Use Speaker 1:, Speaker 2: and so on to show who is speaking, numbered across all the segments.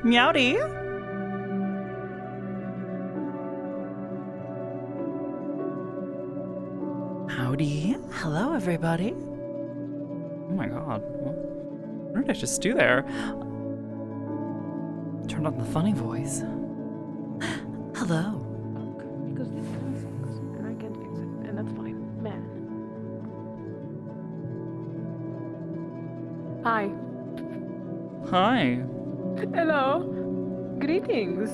Speaker 1: Meowdy. Howdy. Hello, everybody. Oh my god. What did I just do there? Turned on the funny voice. Hello.
Speaker 2: Because this kind of sucks, and I can't fix it, and that's fine. Man. Hi.
Speaker 1: Hi.
Speaker 2: Hello. Greetings.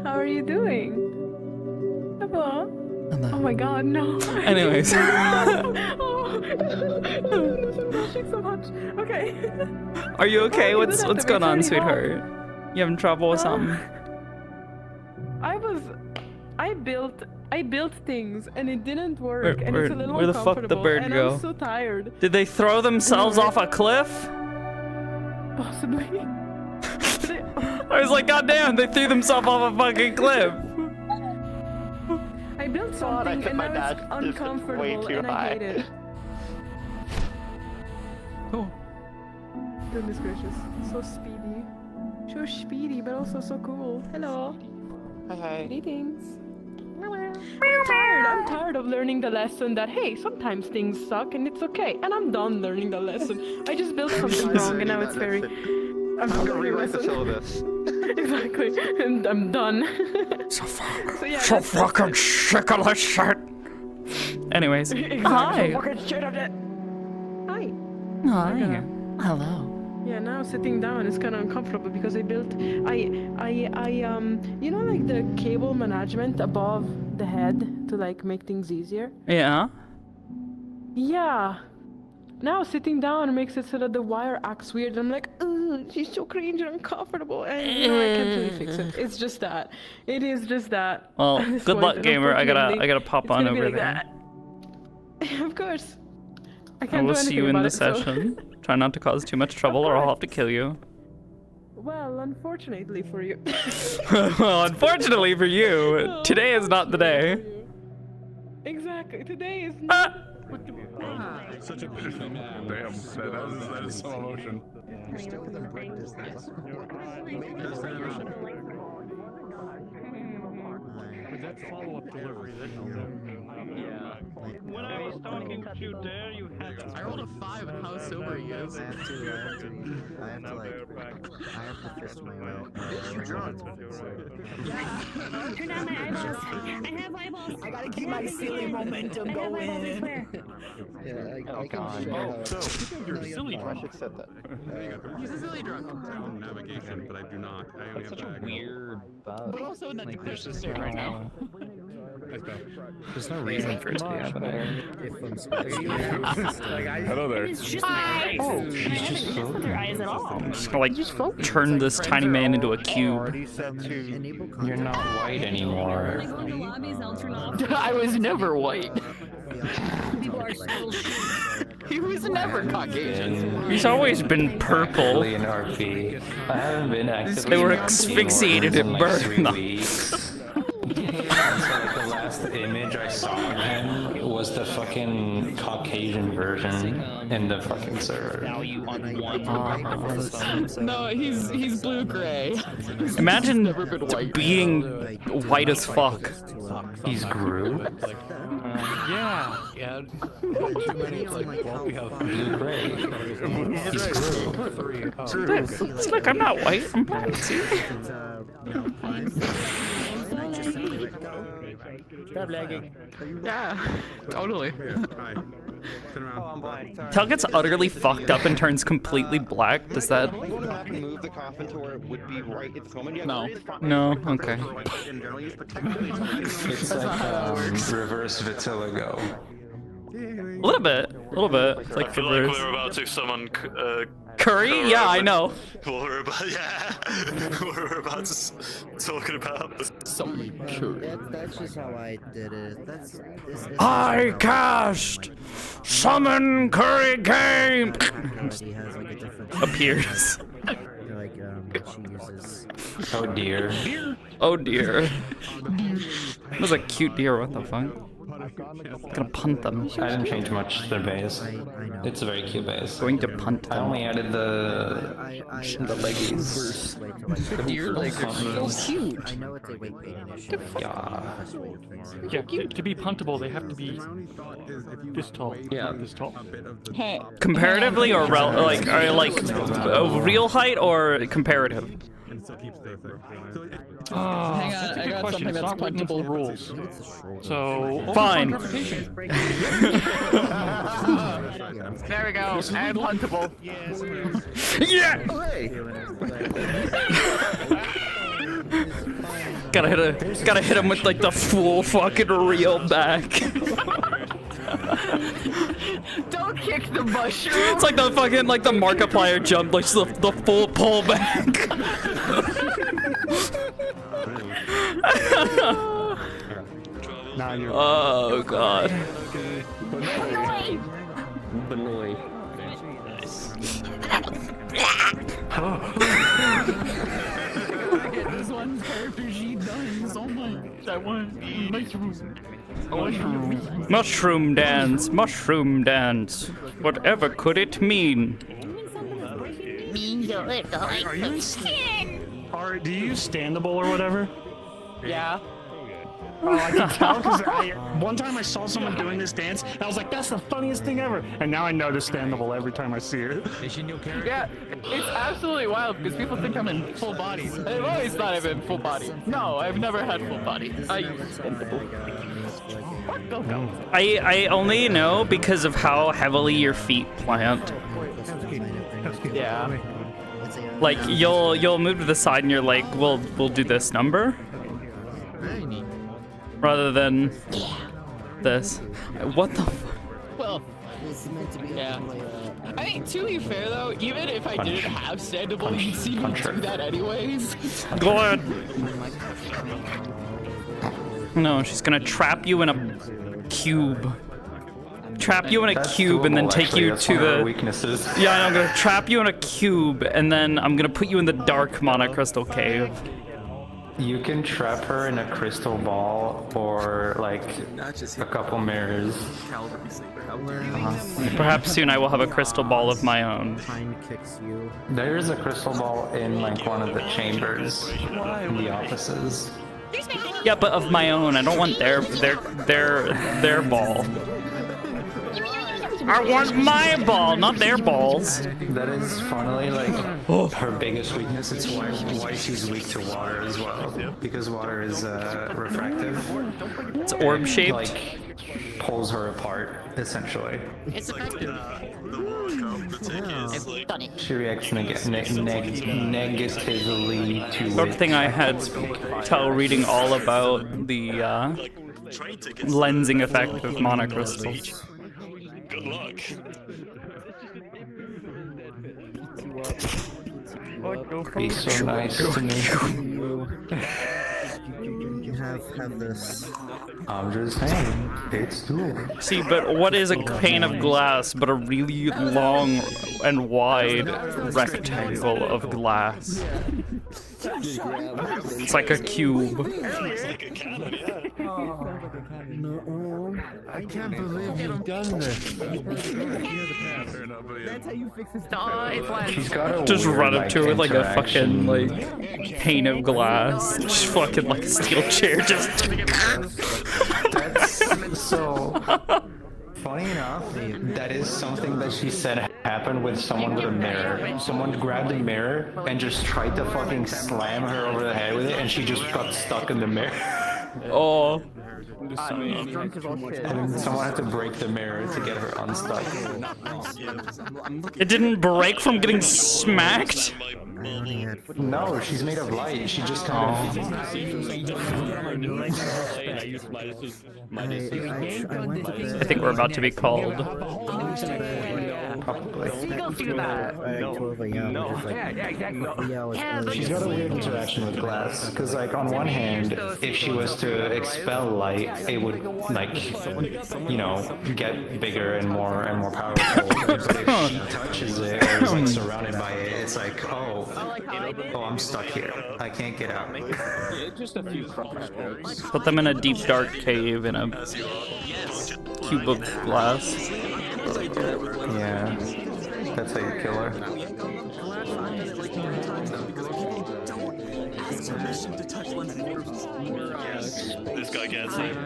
Speaker 2: How are you doing? Hello.
Speaker 1: Hello.
Speaker 2: Oh my god, no.
Speaker 1: Anyways.
Speaker 2: Oh. I'm blushing so much. Okay.
Speaker 1: Are you okay?
Speaker 2: Oh, you
Speaker 1: What's
Speaker 2: don't have to
Speaker 1: going
Speaker 2: wait
Speaker 1: on,
Speaker 2: for any
Speaker 1: sweetheart? You having trouble with something?
Speaker 2: I built things and it didn't work, and it's a little
Speaker 1: where the fuck
Speaker 2: uncomfortable,
Speaker 1: the bird
Speaker 2: and
Speaker 1: go?
Speaker 2: I'm so tired.
Speaker 1: Did they throw themselves off a cliff?
Speaker 2: Possibly.
Speaker 1: I was like, god damn, they threw themselves off a fucking cliff.
Speaker 2: I built something and now it's uncomfortable and I hate it.
Speaker 1: Oh.
Speaker 2: Goodness gracious. So speedy. So speedy, but also so cool. Hello.
Speaker 3: Hi.
Speaker 2: Greetings. I'm tired of learning the lesson that, hey, sometimes things suck and it's okay. And I'm done learning the lesson. I just built something wrong and now it's very... I'm
Speaker 3: gonna rewrite the syllabus.
Speaker 2: Exactly. And I'm done.
Speaker 1: So
Speaker 2: fucking
Speaker 1: sick of this shit. Anyways. Hi.
Speaker 2: Hi.
Speaker 1: Hi. Hello.
Speaker 2: Yeah, now sitting down is kind of uncomfortable because I built, you know, like the cable management above the head to like make things easier.
Speaker 1: Yeah.
Speaker 2: Yeah. Now sitting down makes it so that the wire acts weird. I'm like, ugh, she's so cringe and uncomfortable, and you know, I can't really fix it. It's just that. It is just that.
Speaker 1: Well,
Speaker 2: At this
Speaker 1: good
Speaker 2: point,
Speaker 1: luck, gamer. I gotta
Speaker 2: unfortunately,
Speaker 1: pop
Speaker 2: it's
Speaker 1: on
Speaker 2: gonna be
Speaker 1: over
Speaker 2: like
Speaker 1: there.
Speaker 2: that. Of course. I
Speaker 1: I
Speaker 2: can't
Speaker 1: will
Speaker 2: do
Speaker 1: see you
Speaker 2: anything
Speaker 1: in
Speaker 2: about
Speaker 1: the
Speaker 2: it, so-
Speaker 1: session. Try not to cause too much trouble, or I'll have to kill you.
Speaker 2: Well, unfortunately for you.
Speaker 1: Well, unfortunately for you, today is not the day.
Speaker 2: Exactly. Today is
Speaker 1: Ah!
Speaker 4: Such a damn, that is so emotion.
Speaker 5: That follow-up delivery, yeah. When I was talking to you there, you had that.
Speaker 6: I rolled a 5 and how sober he is.
Speaker 7: I have to fix my
Speaker 8: Turn down my eyeballs. I have eyeballs.
Speaker 6: I gotta keep my silly momentum going.
Speaker 7: I can
Speaker 5: You're silly
Speaker 3: I
Speaker 5: drunk.
Speaker 3: should set that.
Speaker 6: He's a silly drunk.
Speaker 4: Navigation, but I do not. I only have bag.
Speaker 5: Weird bug.
Speaker 6: But also in a depression state right now.
Speaker 5: There's no reason for it to be happening.
Speaker 4: Hello there.
Speaker 8: It's just my eyes. Oh, she's just with her eyes at all.
Speaker 1: I'm just gonna like turn this tiny man into a cube.
Speaker 5: You're not white anymore.
Speaker 8: When I go into lobbies, I'll turn off.
Speaker 6: I was never white.
Speaker 8: People are so shit.
Speaker 6: He was never Caucasian.
Speaker 1: He's always been purple.
Speaker 5: In RP. I haven't been actively
Speaker 1: They were
Speaker 5: in RP
Speaker 1: asphyxiated
Speaker 5: in
Speaker 1: at
Speaker 5: like
Speaker 1: birth.
Speaker 5: 3
Speaker 1: No.
Speaker 5: weeks. So like the last image I saw of him was the fucking Caucasian version in the fucking server.
Speaker 6: No, he's blue gray.
Speaker 1: Imagine
Speaker 6: never been white.
Speaker 1: being white as fuck.
Speaker 5: He's Groot.
Speaker 4: Yeah.
Speaker 5: Blue gray. He's Groot.
Speaker 1: Look, I'm not white. I'm black. See?
Speaker 7: Stop lagging.
Speaker 6: Yeah, totally.
Speaker 4: Hi. Turn around.
Speaker 1: Tell gets utterly fucked up and turns completely black. Does that?
Speaker 3: Can we go back and move the coffin to where it would be right at this moment? Yeah,
Speaker 6: No.
Speaker 3: it is fine.
Speaker 1: No. Okay.
Speaker 5: It's like reverse vitiligo.
Speaker 1: A little bit. A little bit. It's like
Speaker 9: I feel like
Speaker 1: reverse.
Speaker 9: we're about to summon
Speaker 1: Curry? Yeah, I know.
Speaker 9: what we're about, yeah. what we're about to talking about.
Speaker 6: Something cute.
Speaker 7: That's just how I did it. This is
Speaker 1: I cast summon Curry game.
Speaker 7: already has like a different
Speaker 1: Appears.
Speaker 7: like she uses.
Speaker 5: Oh dear.
Speaker 1: Oh dear. That was a cute deer. What the fuck? Gonna punt them.
Speaker 5: I didn't change much to their base.
Speaker 7: I know.
Speaker 5: It's a very cute base.
Speaker 1: Going to punt
Speaker 5: I
Speaker 1: them.
Speaker 5: only added the
Speaker 7: leggies.
Speaker 6: The deer legs are so cute.
Speaker 7: I know it's a weight gain issue.
Speaker 10: Yeah, to be puntable, they have to be this tall.
Speaker 6: Yeah.
Speaker 10: This tall.
Speaker 6: Hey.
Speaker 1: Comparatively or real height or comparative?
Speaker 10: Oh,
Speaker 6: Hang
Speaker 10: that's
Speaker 6: on,
Speaker 10: a
Speaker 6: I
Speaker 10: good
Speaker 6: got
Speaker 10: question.
Speaker 6: something
Speaker 10: It's
Speaker 6: that's
Speaker 10: not written into the
Speaker 6: puntable.
Speaker 10: rules. So
Speaker 1: Fine.
Speaker 6: There we go. And puntable.
Speaker 1: Yeah. Gotta hit him with like the full fucking reel back.
Speaker 6: Don't kick the mushroom.
Speaker 1: It's like the fucking like the Markiplier jump, like the full pull back. Oh god.
Speaker 6: Benoy. This one character she does. Oh my. That one.
Speaker 1: Mushroom dance, mushroom dance. Whatever could it mean?
Speaker 10: Do you use standable or whatever?
Speaker 6: Yeah.
Speaker 10: Oh, I can tell because one time I saw someone doing this dance, and I was like, "That's the funniest thing ever!" And now I know the standable every time I see it.
Speaker 6: Yeah, it's absolutely wild because people think I'm in full body. I've always thought I've been full body. No, I've never had full body. I use extendable. Go.
Speaker 1: I only know because of how heavily your feet plant.
Speaker 6: Yeah.
Speaker 1: Like you'll move to the side and you're like, we'll do this number rather than this. What the fuck?
Speaker 6: Well, yeah. I mean, to be fair though, even if I didn't have standable, you'd see me do that anyways.
Speaker 1: Go ahead. No, she's gonna trap you in a cube. Trap you in a cube and then take you to the
Speaker 5: weaknesses.
Speaker 1: Yeah, I'm gonna trap you in a cube and then I'm gonna put you in the dark monocrystal cave.
Speaker 5: You can trap her in a crystal ball or like a couple mirrors.
Speaker 1: Perhaps soon I will have a crystal ball of my own.
Speaker 5: There is a crystal ball in like one of the chambers in the offices.
Speaker 1: Yeah, but of my own. I don't want their ball. I want my ball, not their balls.
Speaker 5: That is funnily like her biggest weakness. It's why she's weak to water as well. Because water is refractive.
Speaker 1: It's orb shaped.
Speaker 5: Like pulls her apart essentially.
Speaker 8: It's effective.
Speaker 5: She reacts negatively to
Speaker 1: Good
Speaker 5: it.
Speaker 1: thing I had Tell reading all about the lensing effect of monocrystals.
Speaker 9: Good luck.
Speaker 5: Be so nice to me.
Speaker 7: You have this.
Speaker 5: I'm just saying, it's doable.
Speaker 1: See, but what is a pane of glass but a really long and wide rectangle of glass? It's like a cube.
Speaker 7: I can't believe you've done this.
Speaker 6: That's how you fix this.
Speaker 5: She's got a
Speaker 1: Just
Speaker 5: weird,
Speaker 1: run up to her with like a
Speaker 5: interaction.
Speaker 1: fucking like pane of glass. Just fucking like a steel chair. Just.
Speaker 5: That's so funny enough. That is something that she said happened with someone with a mirror. Someone grabbed a mirror and just tried to fucking slam her over the head with it, and she just got stuck in the mirror.
Speaker 1: Oh.
Speaker 6: Drunk as all shit.
Speaker 5: And then someone had to break the mirror to get her unstuck.
Speaker 1: It didn't break from getting smacked?
Speaker 5: No, she's made of light. She just kind of.
Speaker 1: I think we're about to be called.
Speaker 5: probably.
Speaker 6: Seagulls do that.
Speaker 5: She's got a weird interaction with glass, because like on one hand, if she was to expel light, it would like, you know, get bigger and more powerful. But if she touches it or is like surrounded by it, it's like, oh, I'm stuck here. I can't get out.
Speaker 6: Just a few crossroads.
Speaker 1: Put them in a deep dark cave in a cube of glass.
Speaker 5: Yeah, that's how you kill her.
Speaker 9: This guy gets it.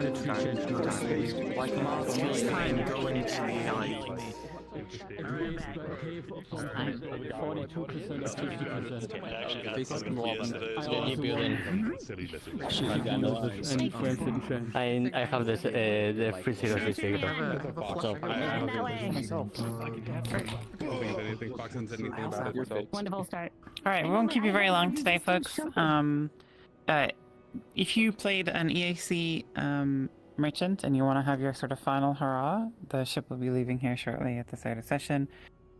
Speaker 11: I have this the free zero figure.
Speaker 8: Wonderful start.
Speaker 12: All right, we won't keep you very long today, folks. If you played an EAC merchant and you want to have your sort of final hurrah, the ship will be leaving here shortly at the start of the session.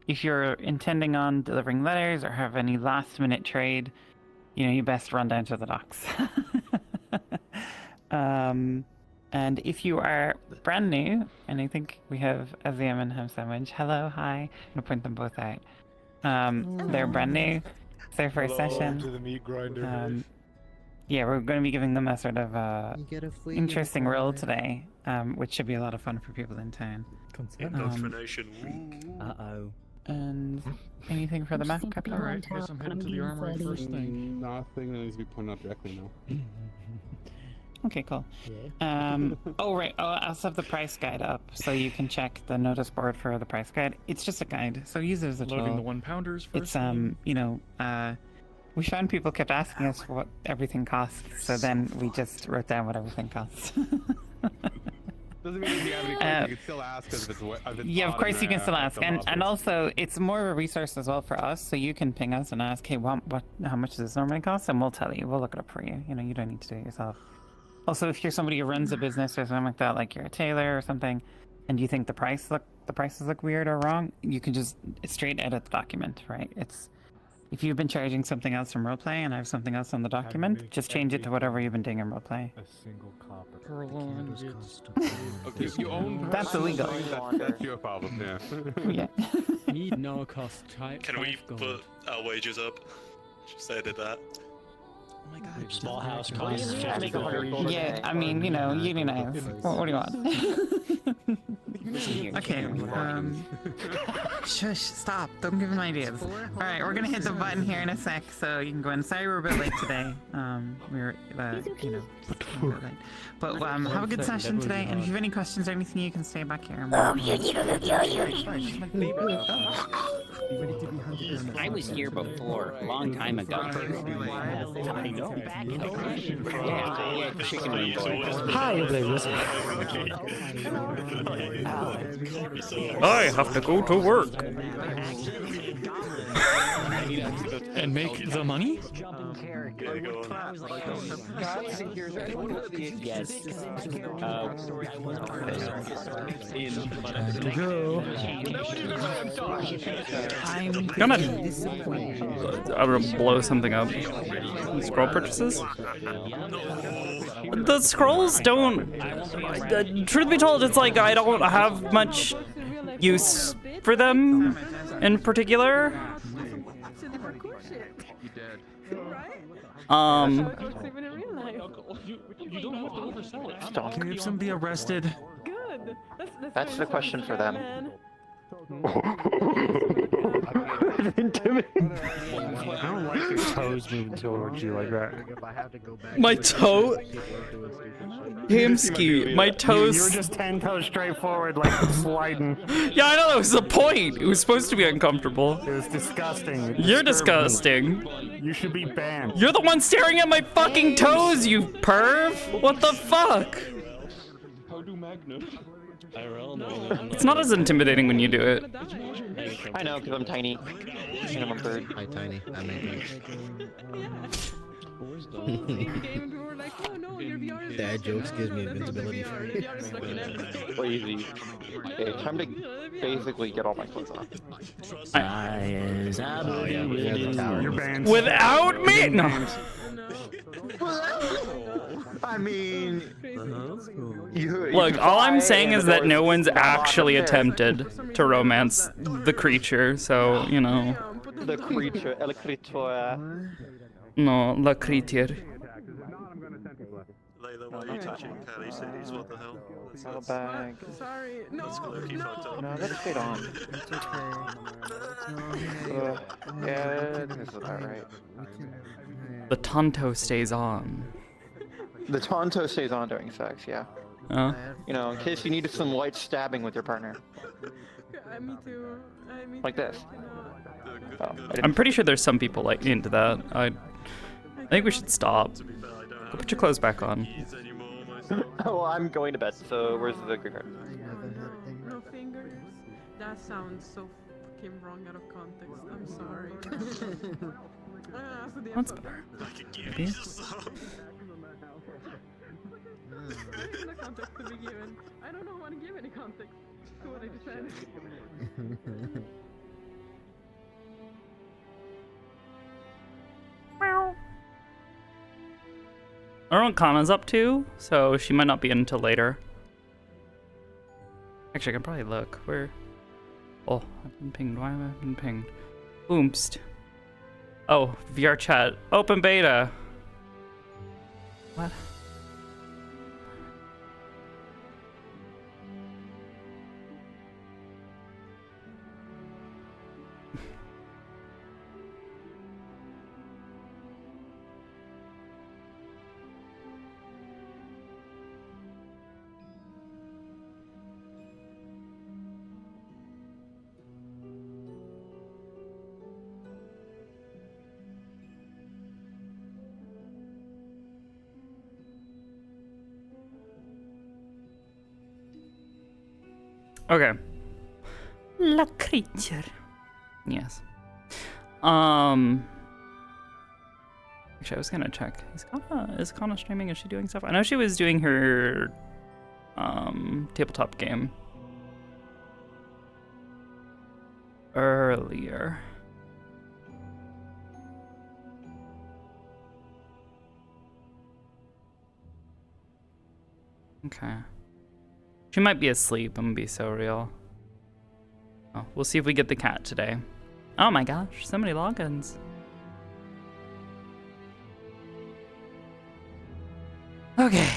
Speaker 12: If you're intending on delivering letters or have any last-minute trade, you know, you best run down to the docks. And if you are brand new, and I think we have Azim and Ham Sandwich. Hello, hi. I'm gonna point them both out. They're brand new. It's their first session.
Speaker 4: To the meat grinder.
Speaker 12: Yeah, we're going to be giving them a sort of interesting role today, which should be a lot of fun for people in town.
Speaker 9: Indoctrination.
Speaker 7: Uh-oh.
Speaker 12: And anything for the map, Captain?
Speaker 4: Alright, guess I'm heading to the armory first thing. Nothing that needs to be pointed out directly now.
Speaker 12: Okay, cool. Oh, right. Oh, I also have the price guide up, so you can check the notice board for the price guide. It's just a guide, so use it as a tool.
Speaker 1: Loading the 1-pounders first.
Speaker 12: It's, you know, we found people kept asking us what everything costs, so then we just wrote down what everything costs.
Speaker 4: Doesn't mean if you have any questions, you can still ask us if it's
Speaker 12: yeah, of course you can still ask, and also it's more of a resource as well for us, so you can ping us and ask, hey, how much does this normally cost, and we'll tell you. We'll look it up for you. You know, you don't need to do it yourself. Also, if you're somebody who runs a business or something like that, like you're a tailor or something, and you think the prices look weird or wrong, you can just straight edit the document, right? It's if you've been charging something else from roleplay and I have something else on the document, just change it to whatever you've been doing in roleplay.
Speaker 4: A single copper.
Speaker 10: Okay,
Speaker 4: you own.
Speaker 12: That's illegal.
Speaker 4: That's your problem. Yeah.
Speaker 12: Yeah.
Speaker 11: Need no cost.
Speaker 9: Can we put our wages up? Just say I did that.
Speaker 11: Oh my god. Small house costs 50 gold.
Speaker 12: Yeah, I mean, you know, unionize. What do you want? Okay, shush, stop. Don't give him ideas. Alright, we're gonna hit the button here in a sec, so you can go in. Sorry we're a bit late today. We were, you know, a bit late. But have a good session today, and if you have any questions or anything, you can stay back here.
Speaker 11: I was here before, a long time ago. I know. Yeah, chicken wing boy. Hi, Oblivious.
Speaker 1: I have to go to work.
Speaker 11: And make the money? Yes.
Speaker 1: I'm gonna blow something up. Scroll purchases? The scrolls don't... truth be told, it's like I don't have much use for them in particular.
Speaker 10: Can we have somebody arrested?
Speaker 2: Good.
Speaker 3: That's the question for them.
Speaker 10: I don't like your toes moving towards you like that.
Speaker 1: My toe? Hamsky, my toes...
Speaker 10: You were just 10 toes straight forward, like sliding.
Speaker 1: Yeah, I know, that was the point. It was supposed to be uncomfortable.
Speaker 10: It was disgusting.
Speaker 1: You're disgusting.
Speaker 10: You should be banned.
Speaker 1: You're the one staring at my fucking toes, you perv! What the fuck? It's not as intimidating when you do it.
Speaker 3: I know, because I'm tiny. And I'm a bird.
Speaker 7: Hi, tiny. I'm a Dad jokes gives me invincibility.
Speaker 3: Crazy. Okay, time to basically get all my clothes off.
Speaker 10: You're banned.
Speaker 1: Without me? No.
Speaker 3: I mean,
Speaker 1: Look, all I'm saying is that no one's actually attempted to romance the creature, so, you know.
Speaker 3: the creature, el creature.
Speaker 1: No, la creature.
Speaker 9: Layla, why are you touching Kylie Cities? What the hell?
Speaker 3: Saddle bag.
Speaker 2: Sorry.
Speaker 9: That's Loki photo.
Speaker 3: No, that's stayed on. Yeah, this is about right.
Speaker 1: The Tonto stays on.
Speaker 3: The Tonto stays on during sex, yeah.
Speaker 1: Oh.
Speaker 3: You know, in case you needed some light stabbing with your partner.
Speaker 2: Me too.
Speaker 3: Like this. Oh,
Speaker 1: I'm pretty sure there's some people like into that. I think we should stop. Go put your clothes back on.
Speaker 3: well, I'm going to bed, so where's the green card?
Speaker 2: No fingers. That sounds so fucking wrong out of context. I'm sorry.
Speaker 1: That's better. Maybe.
Speaker 2: There's no context to be given. I don't know how to give any context to what I just said.
Speaker 1: I don't know what Kana's up to, so she might not be in until later. Actually, I can probably look. Where? Oh, I've been pinged. Why have I been pinged? Boomst. Oh, VR chat. Open beta. What? Okay. La creature. Yes. Actually, I was gonna check. Is Kana streaming? Is she doing stuff? I know she was doing her tabletop game earlier. Okay. She might be asleep. I'm gonna be so real. Oh, we'll see if we get the cat today. Oh my gosh, so many logins. Okay.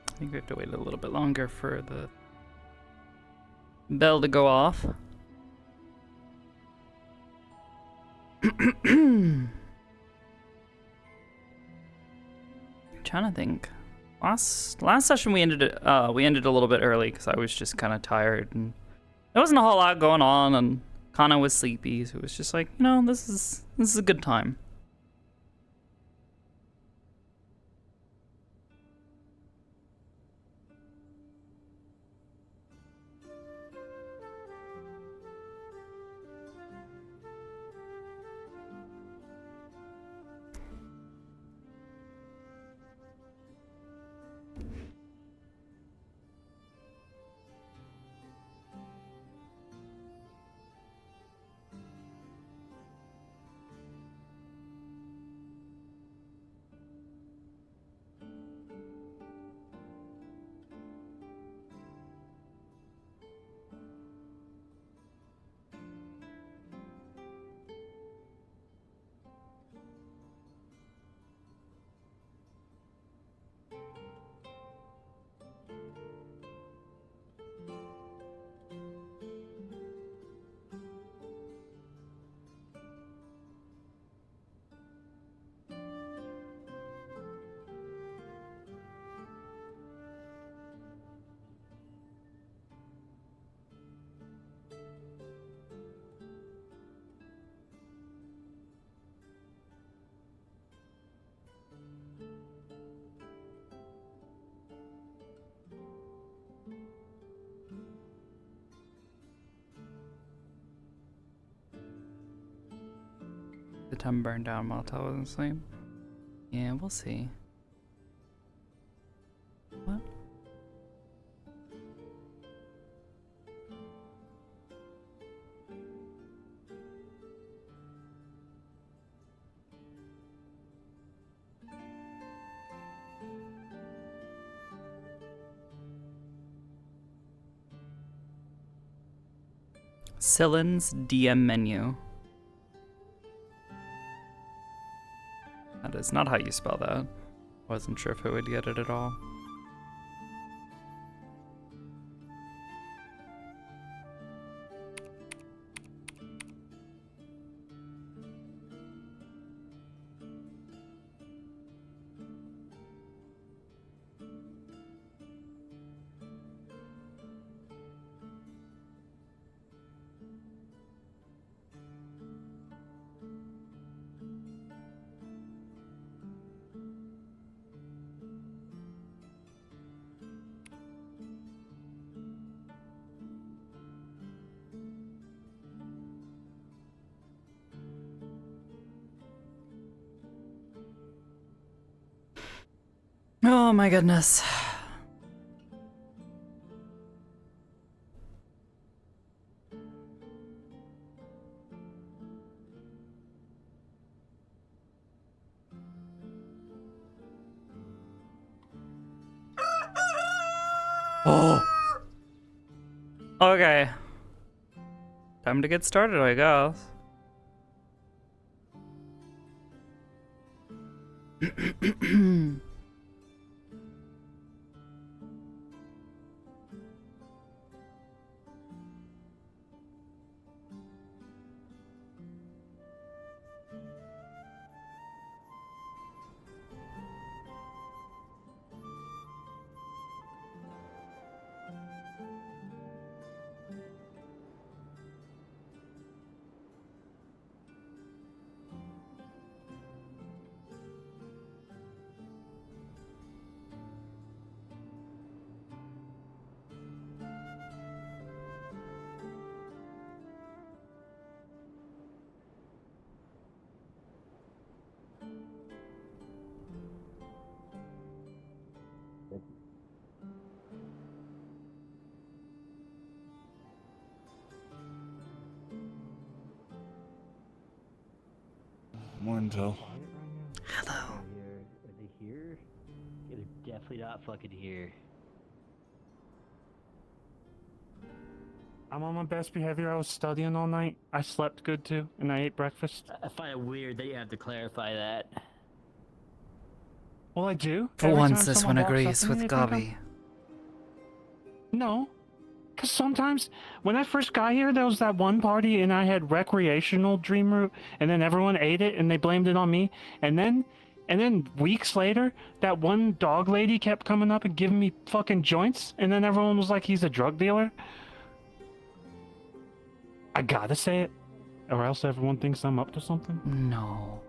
Speaker 1: I think we have to wait a little bit longer for the bell to go off. I'm trying to think. Last session we ended a little bit early because I was just kind of tired and there wasn't a whole lot going on and Kana was sleepy, so it was just like, you know, this is a good time. the 10 burned down motel wasn't asleep. Yeah, we'll see. What? Cillin's DM menu. That is not how you spell that. Wasn't sure if it would get it at all. Oh my goodness. Oh. Okay. Time to get started, I guess.
Speaker 4: Morning, Phil.
Speaker 1: Hello.
Speaker 11: Are they here? They're definitely not fucking here.
Speaker 10: I'm on my best behavior. I was studying all night. I slept good too, and I ate breakfast.
Speaker 11: I find it weird that you have to clarify that.
Speaker 10: Well, I do.
Speaker 1: For
Speaker 10: Every
Speaker 1: once,
Speaker 10: time
Speaker 1: this
Speaker 10: someone
Speaker 1: one
Speaker 10: walks up
Speaker 1: agrees
Speaker 10: to me,
Speaker 1: with
Speaker 10: they think I'm-
Speaker 1: Gobby.
Speaker 10: No. Because sometimes, when I first got here, there was that one party, and I had recreational dream root, and then everyone ate it, and they blamed it on me. And then weeks later, that one dog lady kept coming up and giving me fucking joints, and then everyone was like, he's a drug dealer. I gotta say it, or else everyone thinks I'm up to something.
Speaker 1: No.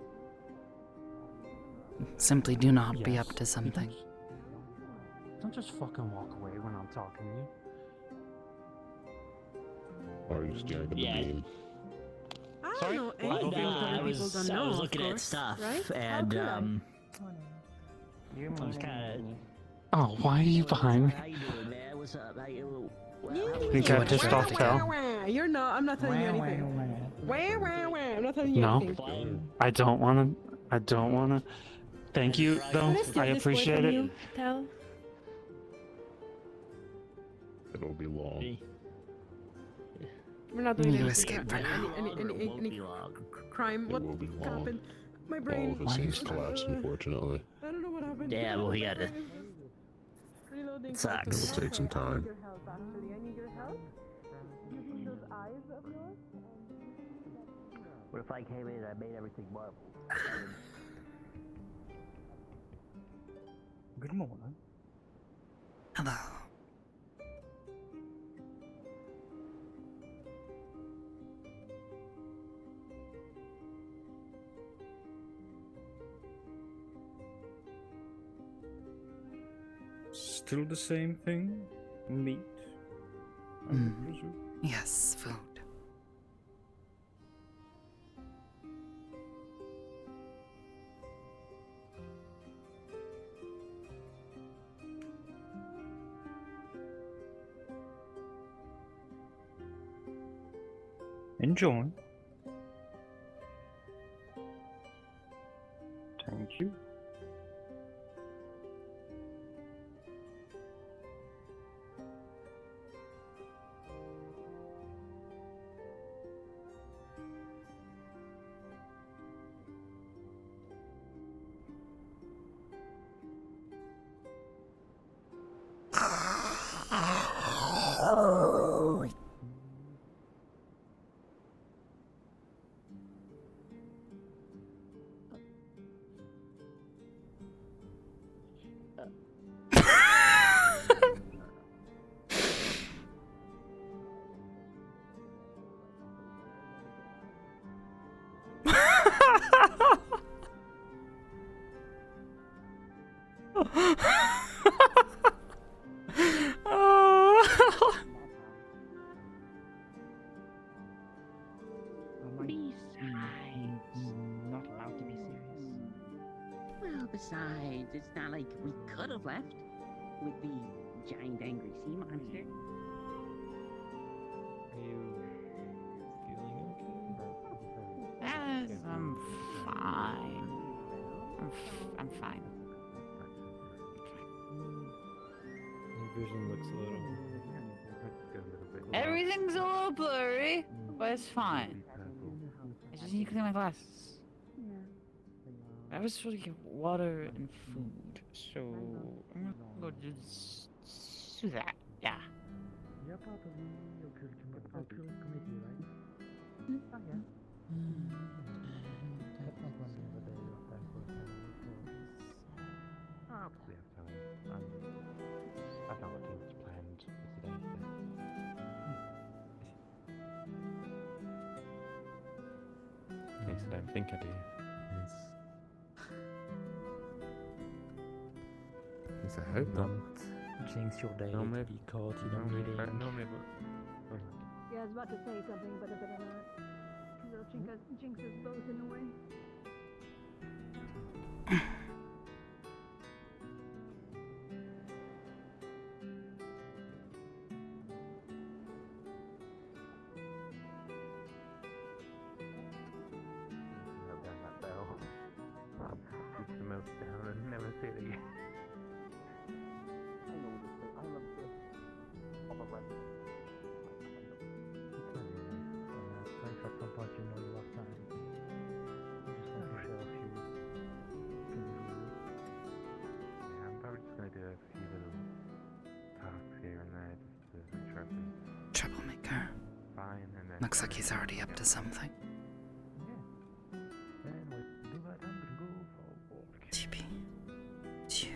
Speaker 1: Simply do not be
Speaker 10: Yes.
Speaker 1: up to something.
Speaker 10: Don't just fucking walk away when I'm talking to you.
Speaker 4: Or you staring at the
Speaker 11: Yeah.
Speaker 4: beam.
Speaker 2: I
Speaker 10: Sorry?
Speaker 2: don't know
Speaker 10: Well,
Speaker 2: anything
Speaker 10: okay.
Speaker 2: that other people don't know.
Speaker 11: I was
Speaker 2: of
Speaker 11: looking at
Speaker 2: course,
Speaker 11: stuff,
Speaker 2: right? How
Speaker 11: and
Speaker 2: could I?
Speaker 11: I was kind
Speaker 10: Oh, why are you behind me?
Speaker 11: How you doing, man? What's up? How you?
Speaker 10: Think I pissed off Cal?
Speaker 2: You're not. I'm not telling you anything. I'm not telling you
Speaker 10: No.
Speaker 2: anything.
Speaker 10: I don't wanna. Thank you, though. I appreciate it.
Speaker 2: Tell.
Speaker 4: It'll be long.
Speaker 2: We're not doing
Speaker 1: You
Speaker 2: anything.
Speaker 1: escaped for now.
Speaker 2: Any crime?
Speaker 4: It
Speaker 2: What
Speaker 4: will be long.
Speaker 2: happened? My
Speaker 4: All
Speaker 2: brain.
Speaker 4: of it seems collapsed, unfortunately.
Speaker 2: I don't know what happened.
Speaker 11: Yeah, well, we gotta.
Speaker 2: Reloading.
Speaker 11: Sucks.
Speaker 4: It'll take some time.
Speaker 2: Your help, actually. I need your help. Using those eyes of yours.
Speaker 11: What if I came in and I made everything marble?
Speaker 10: Good morning.
Speaker 1: Hello.
Speaker 13: Still the same thing? Meat? I
Speaker 1: Mm.
Speaker 13: presume.
Speaker 1: Yes, food.
Speaker 13: Enjoy. Thank you.
Speaker 11: Not allowed to be serious. Well, besides, it's not like we could have left with the giant angry sea monster.
Speaker 13: Are you feeling okay?
Speaker 12: Yes, I'm fine. I'm fine.
Speaker 13: Your vision looks a little.
Speaker 12: Everything's a little blurry, but it's fine. I just need to clean my glasses. I was supposed to get water and food, so I'm gonna go do that. Yeah.
Speaker 5: I've got things planned for today. At least I don't think I do. Yes, I hope not.
Speaker 7: Jinx your day.
Speaker 5: No,
Speaker 7: to
Speaker 5: maybe.
Speaker 7: be caught in a meeting.
Speaker 5: No, maybe.
Speaker 8: Yeah, I was about to say something, but I better not. Because it'll jinx us both in a way.
Speaker 5: That bell. It's the most down and never see it again. I love this. All my life. Thanks for punching on you last time. Just want to show a few. Yeah, I'm probably just gonna do a few little tasks here and there just to make sure everything's
Speaker 1: Troublemaker.
Speaker 5: fine and then.
Speaker 1: Looks like he's already up to something. TP. Chew.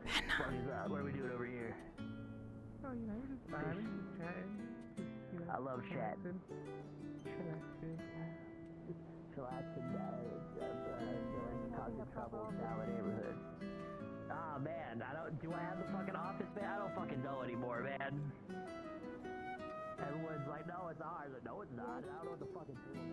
Speaker 5: What is that? What are we doing over here? Oh, you know, just vibing, just chatting. I love chatting. Chillaxing, causing trouble down the neighborhood. Ah, man, do I have the fucking office, man? I don't fucking know anymore, man. Everyone's like, no, it's ours. Like, no, it's not. I don't know what the fuck it's doing.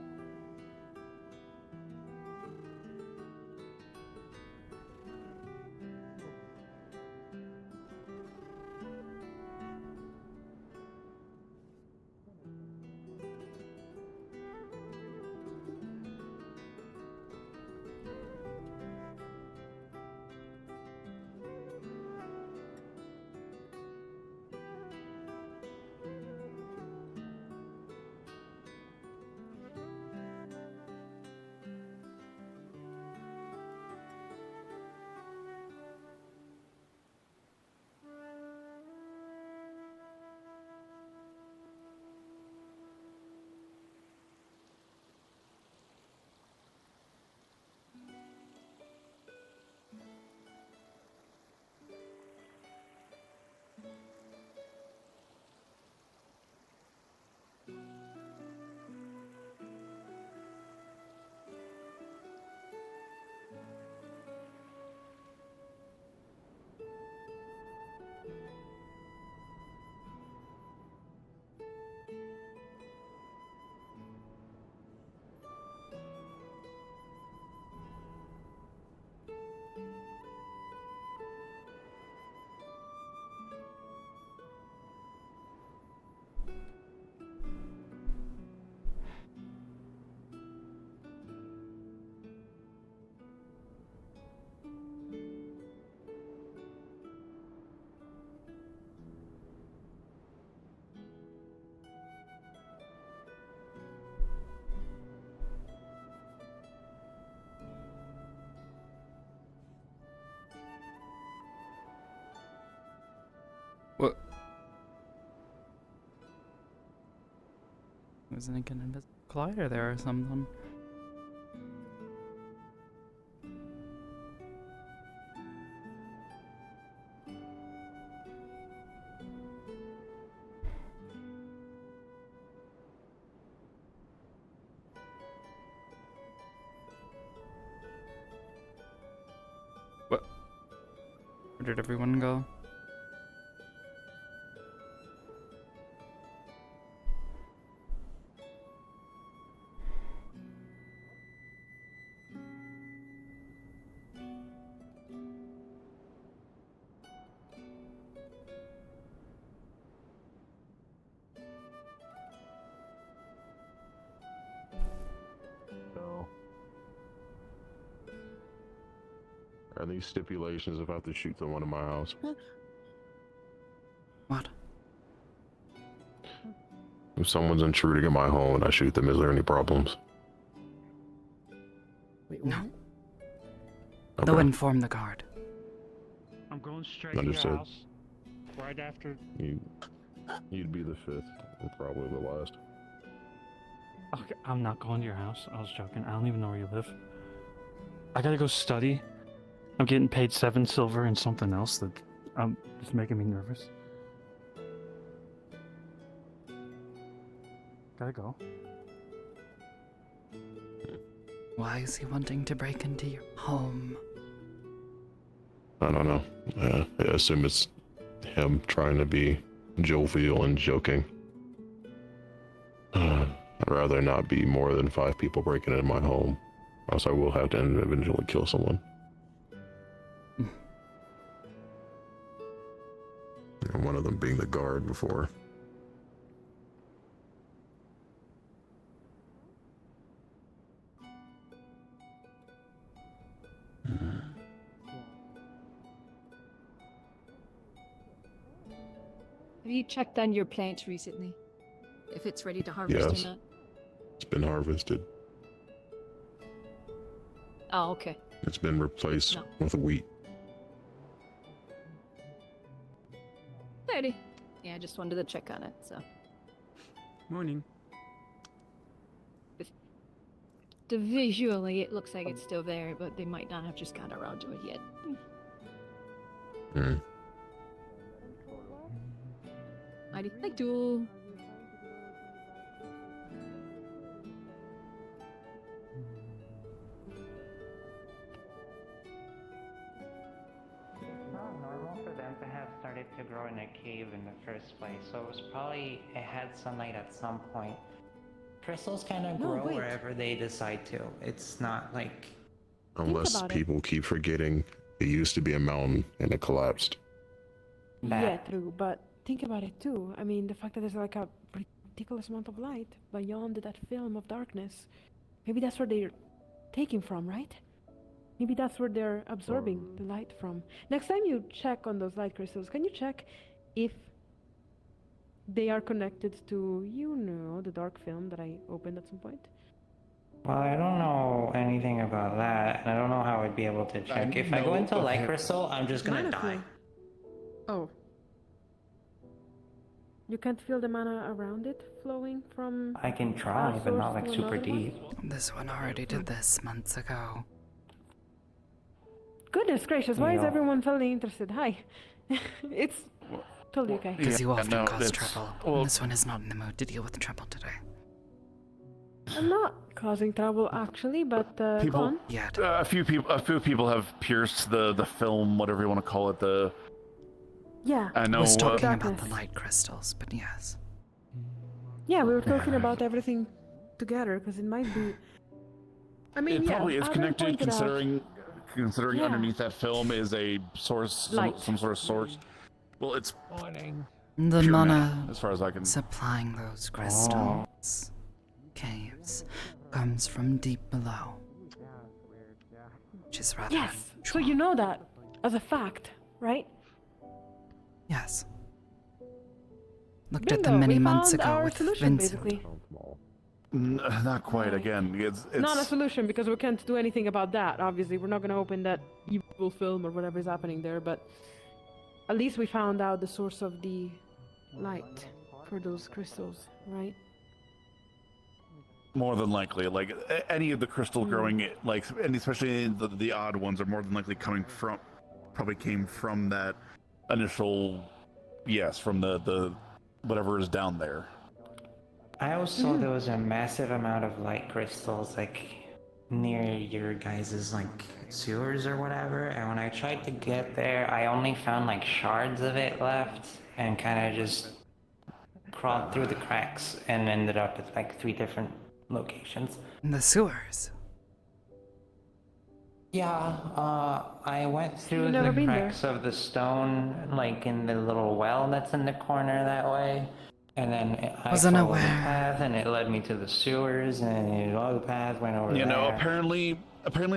Speaker 1: Was like an invisible collider there or something. What? Where did everyone go?
Speaker 4: No. Are these stipulations if I have to shoot someone in my house?
Speaker 1: What?
Speaker 4: If someone's intruding in my home and I shoot them, is there any problems?
Speaker 1: No.
Speaker 4: Okay.
Speaker 1: They'll inform the guard.
Speaker 10: I'm going straight to
Speaker 4: Understood.
Speaker 10: your house. Right after.
Speaker 4: You'd be the fifth, and probably the last.
Speaker 10: Okay, I'm not going to your house. I was joking. I don't even know where you live. I gotta go study. I'm getting paid 7 silver and something else that it's making me nervous. Gotta go.
Speaker 1: Why is he wanting to break into your home?
Speaker 4: I don't know. I assume it's him trying to be jovial and joking. I'd rather not be more than 5 people breaking into my home, else I will have to eventually kill someone. And one of them being the guard before.
Speaker 8: Have you checked on your plants recently? If it's ready to harvest
Speaker 4: Yes.
Speaker 8: or not?
Speaker 4: It's been harvested.
Speaker 8: Oh, okay.
Speaker 4: It's been replaced
Speaker 8: No.
Speaker 4: with wheat.
Speaker 8: Alrighty. Yeah, I just wanted to check on it, so.
Speaker 13: Morning.
Speaker 8: Visually, it looks like it's still there, but they might not have just gotten around to it yet.
Speaker 4: Hmm.
Speaker 8: Alrighty. Thank you.
Speaker 12: It's not normal for them to have started to grow in a cave in the first place, so it was probably it had sunlight at some point. Crystals kind of
Speaker 2: No,
Speaker 12: grow
Speaker 2: wait.
Speaker 12: wherever they decide to. It's not like
Speaker 4: Unless
Speaker 2: about it.
Speaker 4: people keep forgetting it used to be a mountain and it collapsed.
Speaker 2: Yeah, true, but think about it too. I mean, the fact that there's like a ridiculous amount of light beyond that film of darkness. Maybe that's where they're taking from, right? Maybe that's where they're absorbing the light from. Next time you check on those light crystals, can you check if they are connected to, you know, the dark film that I opened at some point?
Speaker 12: Well, I don't know anything about that, and I don't know how I'd be able to check. If I go into light crystal, I'm just gonna
Speaker 2: Mana
Speaker 12: die.
Speaker 2: flow. Oh. You can't feel the mana around it flowing from...
Speaker 12: I can try, but not like
Speaker 2: source to
Speaker 12: super
Speaker 2: another one?
Speaker 12: deep.
Speaker 1: This one already did this months ago.
Speaker 2: Goodness gracious, why is
Speaker 12: Yeah.
Speaker 2: everyone totally interested? Hi. It's totally okay.
Speaker 1: Because you often
Speaker 6: no,
Speaker 1: cause
Speaker 6: it's-
Speaker 1: trouble.
Speaker 6: well-
Speaker 1: and this one is not in the mood to deal with trouble today.
Speaker 2: I'm not causing trouble actually, but go
Speaker 6: People-
Speaker 2: on.
Speaker 1: Yet.
Speaker 6: A few people have pierced the film, whatever you want to call it.
Speaker 2: Yeah.
Speaker 6: I
Speaker 1: I
Speaker 6: know.
Speaker 1: was talking about
Speaker 2: Darkness.
Speaker 1: the light crystals, but yes.
Speaker 2: Yeah, we were talking about everything together because it might be. I mean,
Speaker 6: It
Speaker 2: yeah,
Speaker 6: probably is
Speaker 2: Aaron
Speaker 6: connected,
Speaker 2: pointed out-
Speaker 6: considering
Speaker 2: Yeah.
Speaker 6: underneath that film is a source,
Speaker 2: Light.
Speaker 6: some sort of source. Well, it's
Speaker 1: The
Speaker 6: pure
Speaker 1: mana
Speaker 6: as far as I can.
Speaker 1: supplying those crystals, caves, comes from deep below. Which is rather
Speaker 2: Yes. So
Speaker 1: unusual.
Speaker 2: you know that as a fact, right?
Speaker 1: Yes. Looked at them
Speaker 2: Bingo,
Speaker 1: many
Speaker 2: we
Speaker 1: months
Speaker 2: found
Speaker 1: ago
Speaker 2: our
Speaker 1: with
Speaker 2: solution,
Speaker 1: Vincent.
Speaker 2: basically.
Speaker 6: Not quite. Again, it's
Speaker 2: Not a solution because we can't do anything about that. Obviously, we're not going to open that evil film or whatever is happening there. But at least we found out the source of the light for those crystals, right?
Speaker 14: More than likely, like any of the crystal growing, like, and especially the odd ones, are more than likely probably came from that initial, yes, from the whatever is down there.
Speaker 5: I always saw there was a massive amount of light crystals, like, near your guys' like sewers or whatever, and when I tried to get there, I only found like shards of it left, and kind of just crawled through the cracks and ended up at like 3 different locations.
Speaker 1: In the sewers.
Speaker 5: Yeah, I went through
Speaker 2: You've
Speaker 5: the
Speaker 2: never been
Speaker 5: cracks of the stone, like in the little well that's in the corner that way. And then I
Speaker 1: Wasn't
Speaker 5: followed the
Speaker 1: aware.
Speaker 5: path, and it led me to the sewers, and all the path went over there.
Speaker 14: You know, apparently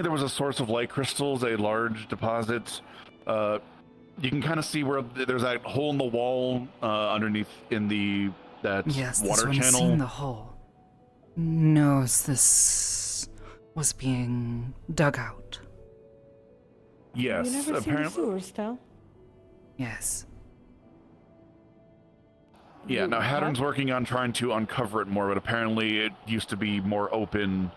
Speaker 14: there was a source of light crystals, a large deposit. You can kind of see where there's that hole in the wall underneath in that
Speaker 1: Yes, this
Speaker 14: water
Speaker 1: one
Speaker 14: channel.
Speaker 1: seen the hole. Knows this was being dug out.
Speaker 14: Yes,
Speaker 2: You never seen the
Speaker 14: apparently.
Speaker 2: sewers, Tal?
Speaker 1: Yes.
Speaker 14: Yeah, now Haddon's working on trying to uncover it more, but apparently it used to be more open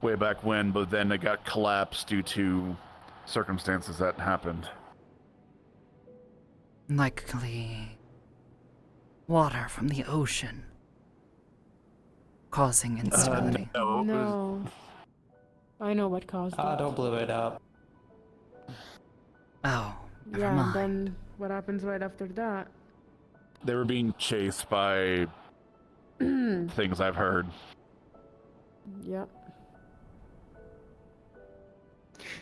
Speaker 14: way back when, but then it got collapsed due to circumstances that happened.
Speaker 1: Likely water from the ocean causing instability.
Speaker 2: No. I know what caused it.
Speaker 5: Otto blew it up.
Speaker 1: Oh, never
Speaker 2: Yeah,
Speaker 1: mind.
Speaker 2: and then what happens right after that?
Speaker 14: They were being chased by things I've heard.
Speaker 2: Yep.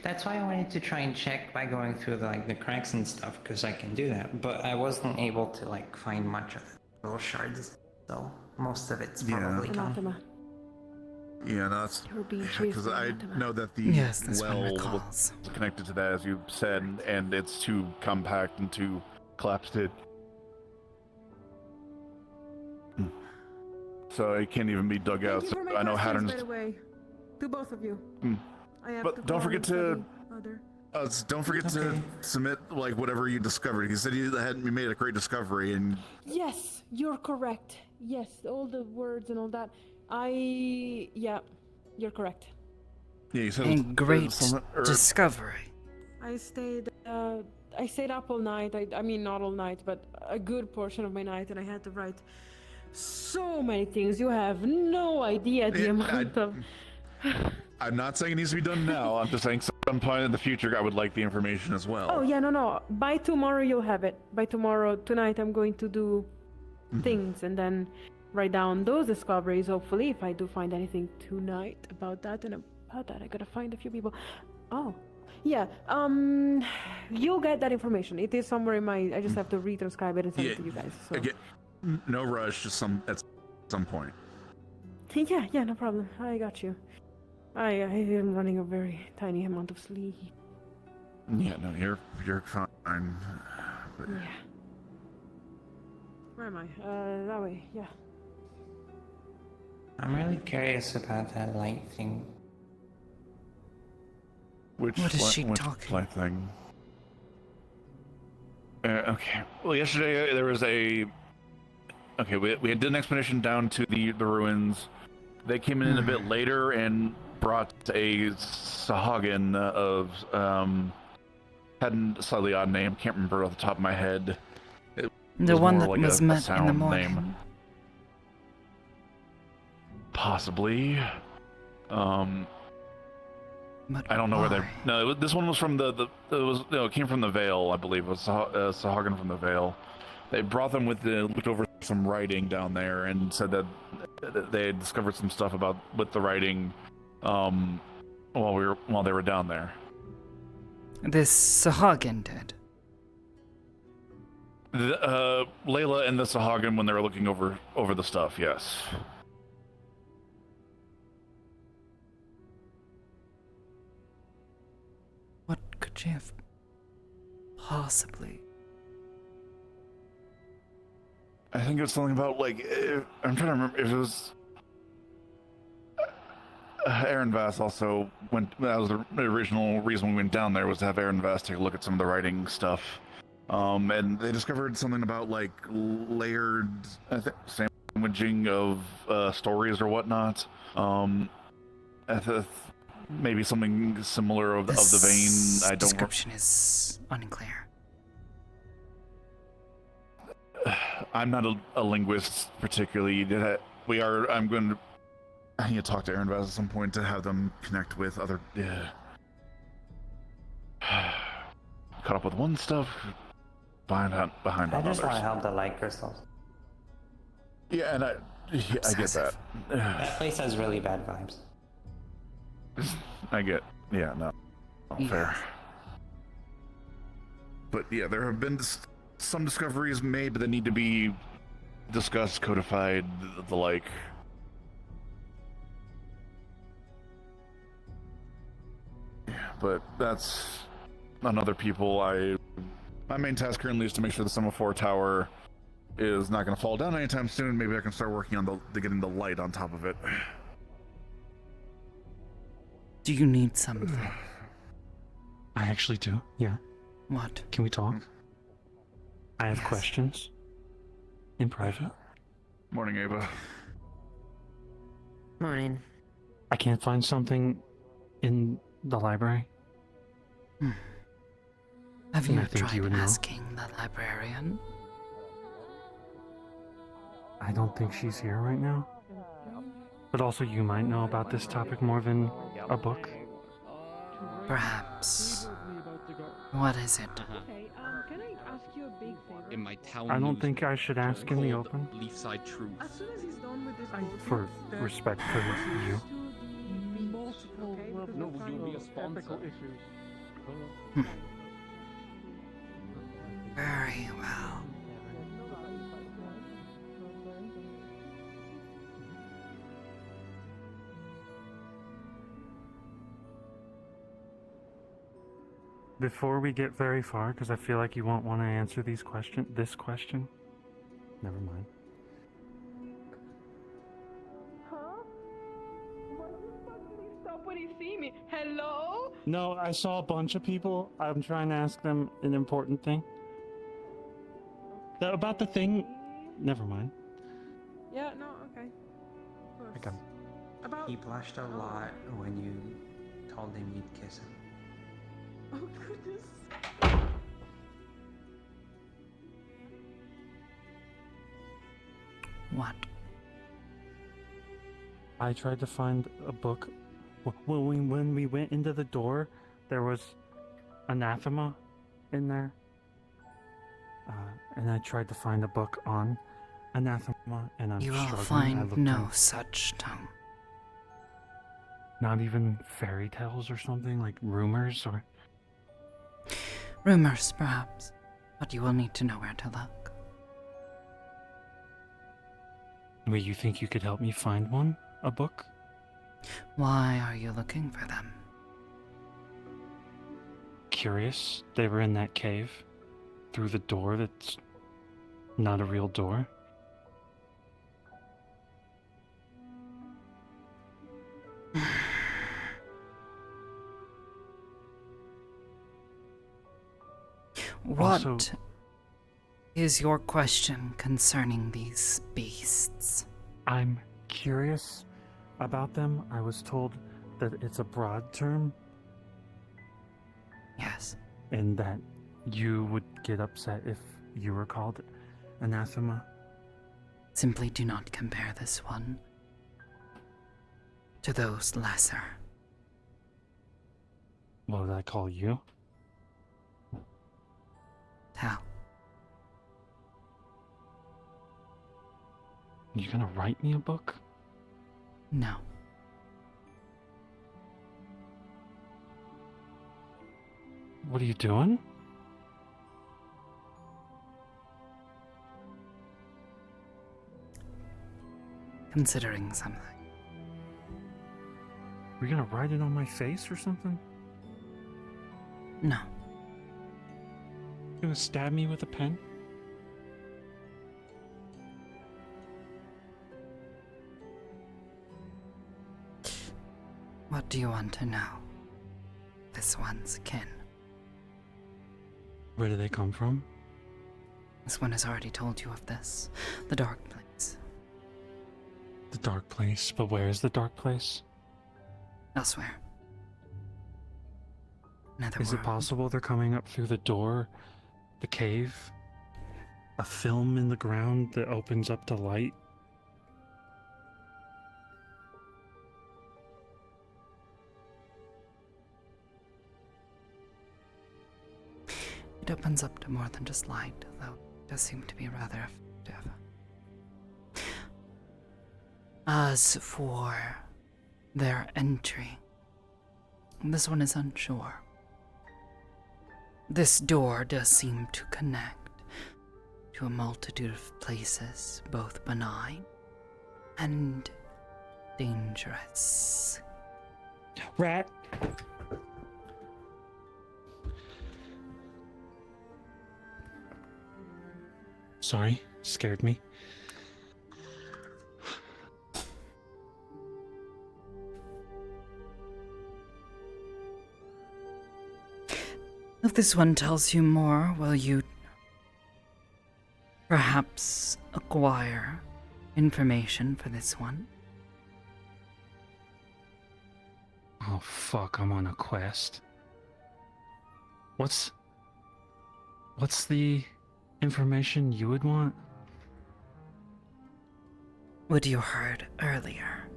Speaker 5: That's why I wanted to try and check by going through the cracks and stuff, because I can do that. But I wasn't able to like find much of the little shards, so most of it's probably gone.
Speaker 2: Anathema.
Speaker 14: Yeah, no, that's
Speaker 2: You're being chased
Speaker 14: because
Speaker 2: by
Speaker 14: I
Speaker 2: anathema.
Speaker 14: know that the
Speaker 1: Yes, this one
Speaker 14: well
Speaker 1: recalls.
Speaker 14: was connected to that, as you said, and it's too compact and too collapsed. So it can't even be dug out. So I know Haddon's.
Speaker 2: By the way, to both of you.
Speaker 14: Hmm.
Speaker 2: I have
Speaker 14: But
Speaker 2: to
Speaker 14: don't
Speaker 2: call
Speaker 14: forget
Speaker 2: and
Speaker 14: to-
Speaker 2: study other.
Speaker 14: Don't forget to submit like whatever you discovered. He said you made a great discovery, and
Speaker 2: Yes, you're correct. Yes, all the words and all that. Yeah, you're correct.
Speaker 14: yeah, you said
Speaker 1: A great
Speaker 14: or-
Speaker 1: discovery.
Speaker 2: I stayed up all night. I mean, not all night, but a good portion of my night, and I had to write so many things. You have no idea the amount of.
Speaker 14: I'm not saying it needs to be done now. I'm just saying some point in the future I would like the information as well.
Speaker 2: Oh yeah, no. By tomorrow you'll have it. By tomorrow, tonight I'm going to do things and then write down those discoveries. Hopefully, if I do find anything tonight about that, and about that I gotta find a few people. Oh, yeah. You'll get that information. It is somewhere in my. I just have to retranscribe it and send it to you guys. So.
Speaker 14: Again, no rush. Just at some point.
Speaker 2: Yeah, no problem. I got you. I am running a very tiny amount of sleep.
Speaker 14: Yeah, no, you're fine. But-
Speaker 2: Yeah. Where am I? That way. Yeah.
Speaker 5: I'm really curious about that light thing.
Speaker 14: Which
Speaker 1: What is she
Speaker 14: which
Speaker 1: talking?
Speaker 14: light thing? Okay. Well, yesterday there was a. Okay, we did an expedition down to the ruins. They came in a bit later and brought a Sahagin of had a slightly odd name. Can't remember off the top of my head. It
Speaker 1: The one
Speaker 14: more
Speaker 1: that
Speaker 14: like
Speaker 1: was
Speaker 14: a
Speaker 1: met in the
Speaker 14: sound
Speaker 1: morning.
Speaker 14: name. Possibly.
Speaker 1: But
Speaker 14: I don't know where they.
Speaker 1: why?
Speaker 14: No, this one was from it came from the Vale, I believe. It was Sahagin from the Vale. They brought them looked over some writing down there and said that they had discovered some stuff with the writing, while they were down there.
Speaker 1: This Sahagin did.
Speaker 14: Layla and the Sahagin when they were looking over the stuff. Yes.
Speaker 1: What could she have possibly?
Speaker 14: I think it was something about I'm trying to remember if it was. Aaron Vass also went. That was the original reason we went down there, was to have Aaron Vass take a look at some of the writing stuff. And they discovered something about layered. Same sandwiching of stories or whatnot. Maybe something similar of the vein. I don't.
Speaker 1: Description is unclear.
Speaker 14: I'm not a linguist particularly. I'm going to. I need to talk to Aaron Vaz at some point to have them connect with other. Caught up with one stuff, behind
Speaker 5: I
Speaker 14: on
Speaker 5: just
Speaker 14: others.
Speaker 5: want to help the light crystals.
Speaker 14: Yeah, and I get that.
Speaker 5: That place has really bad vibes.
Speaker 14: No, fair. But yeah, there have been some discoveries made, but they need to be discussed, codified, the like. Yeah, but that's on other people. My main task currently is to make sure the semaphore tower is not going to fall down anytime soon. Maybe I can start working on getting the light on top of it.
Speaker 1: Do you need something?
Speaker 10: I actually do, yeah.
Speaker 1: What?
Speaker 10: Can we talk? I have questions. In private.
Speaker 14: Morning, Ava.
Speaker 15: Morning.
Speaker 10: I can't find something in the library.
Speaker 1: Have
Speaker 10: And
Speaker 1: you
Speaker 10: I think
Speaker 1: tried
Speaker 10: you would know.
Speaker 1: asking the librarian?
Speaker 10: I don't think she's here right now. But also you might know about this topic more than a book.
Speaker 1: Perhaps. What is it?
Speaker 2: Okay, can I ask you a big favor?
Speaker 16: In my town
Speaker 10: I don't think I should ask in the open.
Speaker 16: Leafside Truth.
Speaker 2: As soon as he's done with this
Speaker 10: For respect for you.
Speaker 2: No,
Speaker 16: you'll be a sponsor.
Speaker 1: Very well.
Speaker 10: Before we get very far, because I feel like you won't want to answer this question. Never mind.
Speaker 2: Huh? Why did you suddenly stop when you see me? Hello?
Speaker 10: No, I saw a bunch of people. I'm trying to ask them an important thing. About the thing. Never mind.
Speaker 2: Yeah, no, okay.
Speaker 5: Like he blushed a lot when you told him you'd kiss him.
Speaker 2: Oh, goodness.
Speaker 1: What?
Speaker 10: I tried to find a book. When we went into the door, there was anathema in there. And I tried to find a book on anathema, and I'm
Speaker 1: You will
Speaker 10: struggling. I
Speaker 1: find
Speaker 10: looked
Speaker 1: no
Speaker 10: in-
Speaker 1: such tome.
Speaker 10: Not even fairy tales or something, like rumors or...
Speaker 1: Rumors, perhaps. But you will need to know where to look.
Speaker 10: Wait, you think you could help me find one? A book?
Speaker 1: Why are you looking for them?
Speaker 10: Curious. They were in that cave. Through the door that's not a real door.
Speaker 1: What
Speaker 10: Also-
Speaker 1: is your question concerning these beasts?
Speaker 10: I'm curious about them. I was told that it's a broad term.
Speaker 1: Yes.
Speaker 10: And that you would get upset if you were called anathema.
Speaker 1: Simply do not compare this one to those lesser.
Speaker 10: What did I call you?
Speaker 1: How?
Speaker 10: You gonna write me a book?
Speaker 1: No.
Speaker 10: What are you doing?
Speaker 1: Considering something.
Speaker 10: Are you gonna write it on my face or something?
Speaker 1: No.
Speaker 10: You gonna stab me with a pen?
Speaker 1: What do you want to know? This one's kin.
Speaker 10: Where do they come from?
Speaker 1: This one has already told you of this. The dark place.
Speaker 10: The dark place, but where is the dark place?
Speaker 1: Elsewhere. Another
Speaker 10: Is it
Speaker 1: world.
Speaker 10: possible they're coming up through the door, the cave? A film in the ground that opens up to light?
Speaker 1: It opens up to more than just light, though it does seem to be rather effective. As for their entry, this one is unsure. This door does seem to connect to a multitude of places, both benign and dangerous.
Speaker 10: Rat! Sorry, scared me.
Speaker 1: If this one tells you more, will you perhaps acquire information for this one?
Speaker 10: Oh fuck, I'm on a quest. What's the information you would want?
Speaker 1: What you heard earlier.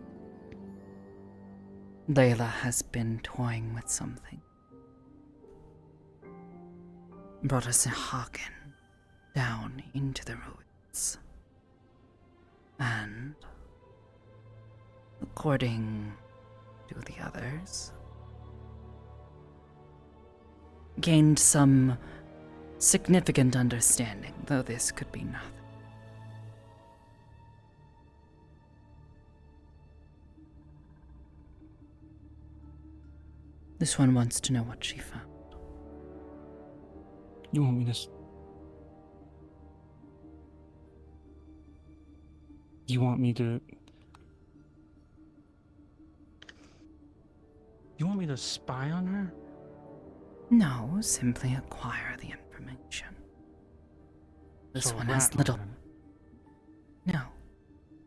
Speaker 1: Layla has been toying with something. Brought us a Hagen down into the ruins. And, according to the others, gained some significant understanding, though this could be nothing. This one wants to know what she found.
Speaker 10: You want me to You want me to... You want me to spy on her?
Speaker 1: No, simply acquire the information. This
Speaker 10: So
Speaker 1: one
Speaker 10: a
Speaker 1: has
Speaker 10: rat
Speaker 1: little...
Speaker 10: woman.
Speaker 1: No.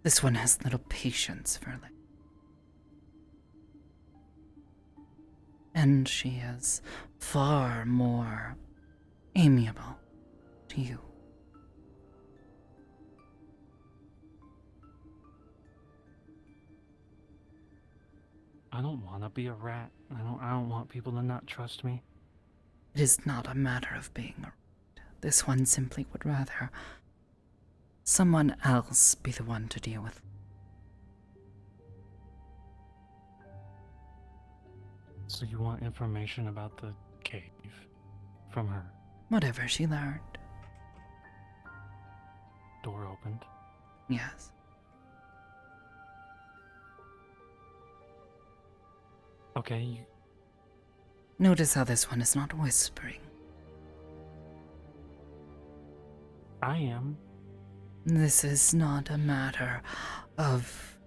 Speaker 1: This one has little patience for it. And she is far more amiable to you.
Speaker 10: I don't want to be a rat. I don't want people to not trust me.
Speaker 1: It is not a matter of being a rat. This one simply would rather someone else be the one to deal with.
Speaker 10: So you want information about the cave from her?
Speaker 1: Whatever she learned.
Speaker 10: Door opened.
Speaker 1: Yes.
Speaker 10: Okay,
Speaker 1: Notice how this one is not whispering.
Speaker 10: I am.
Speaker 1: This is not a matter of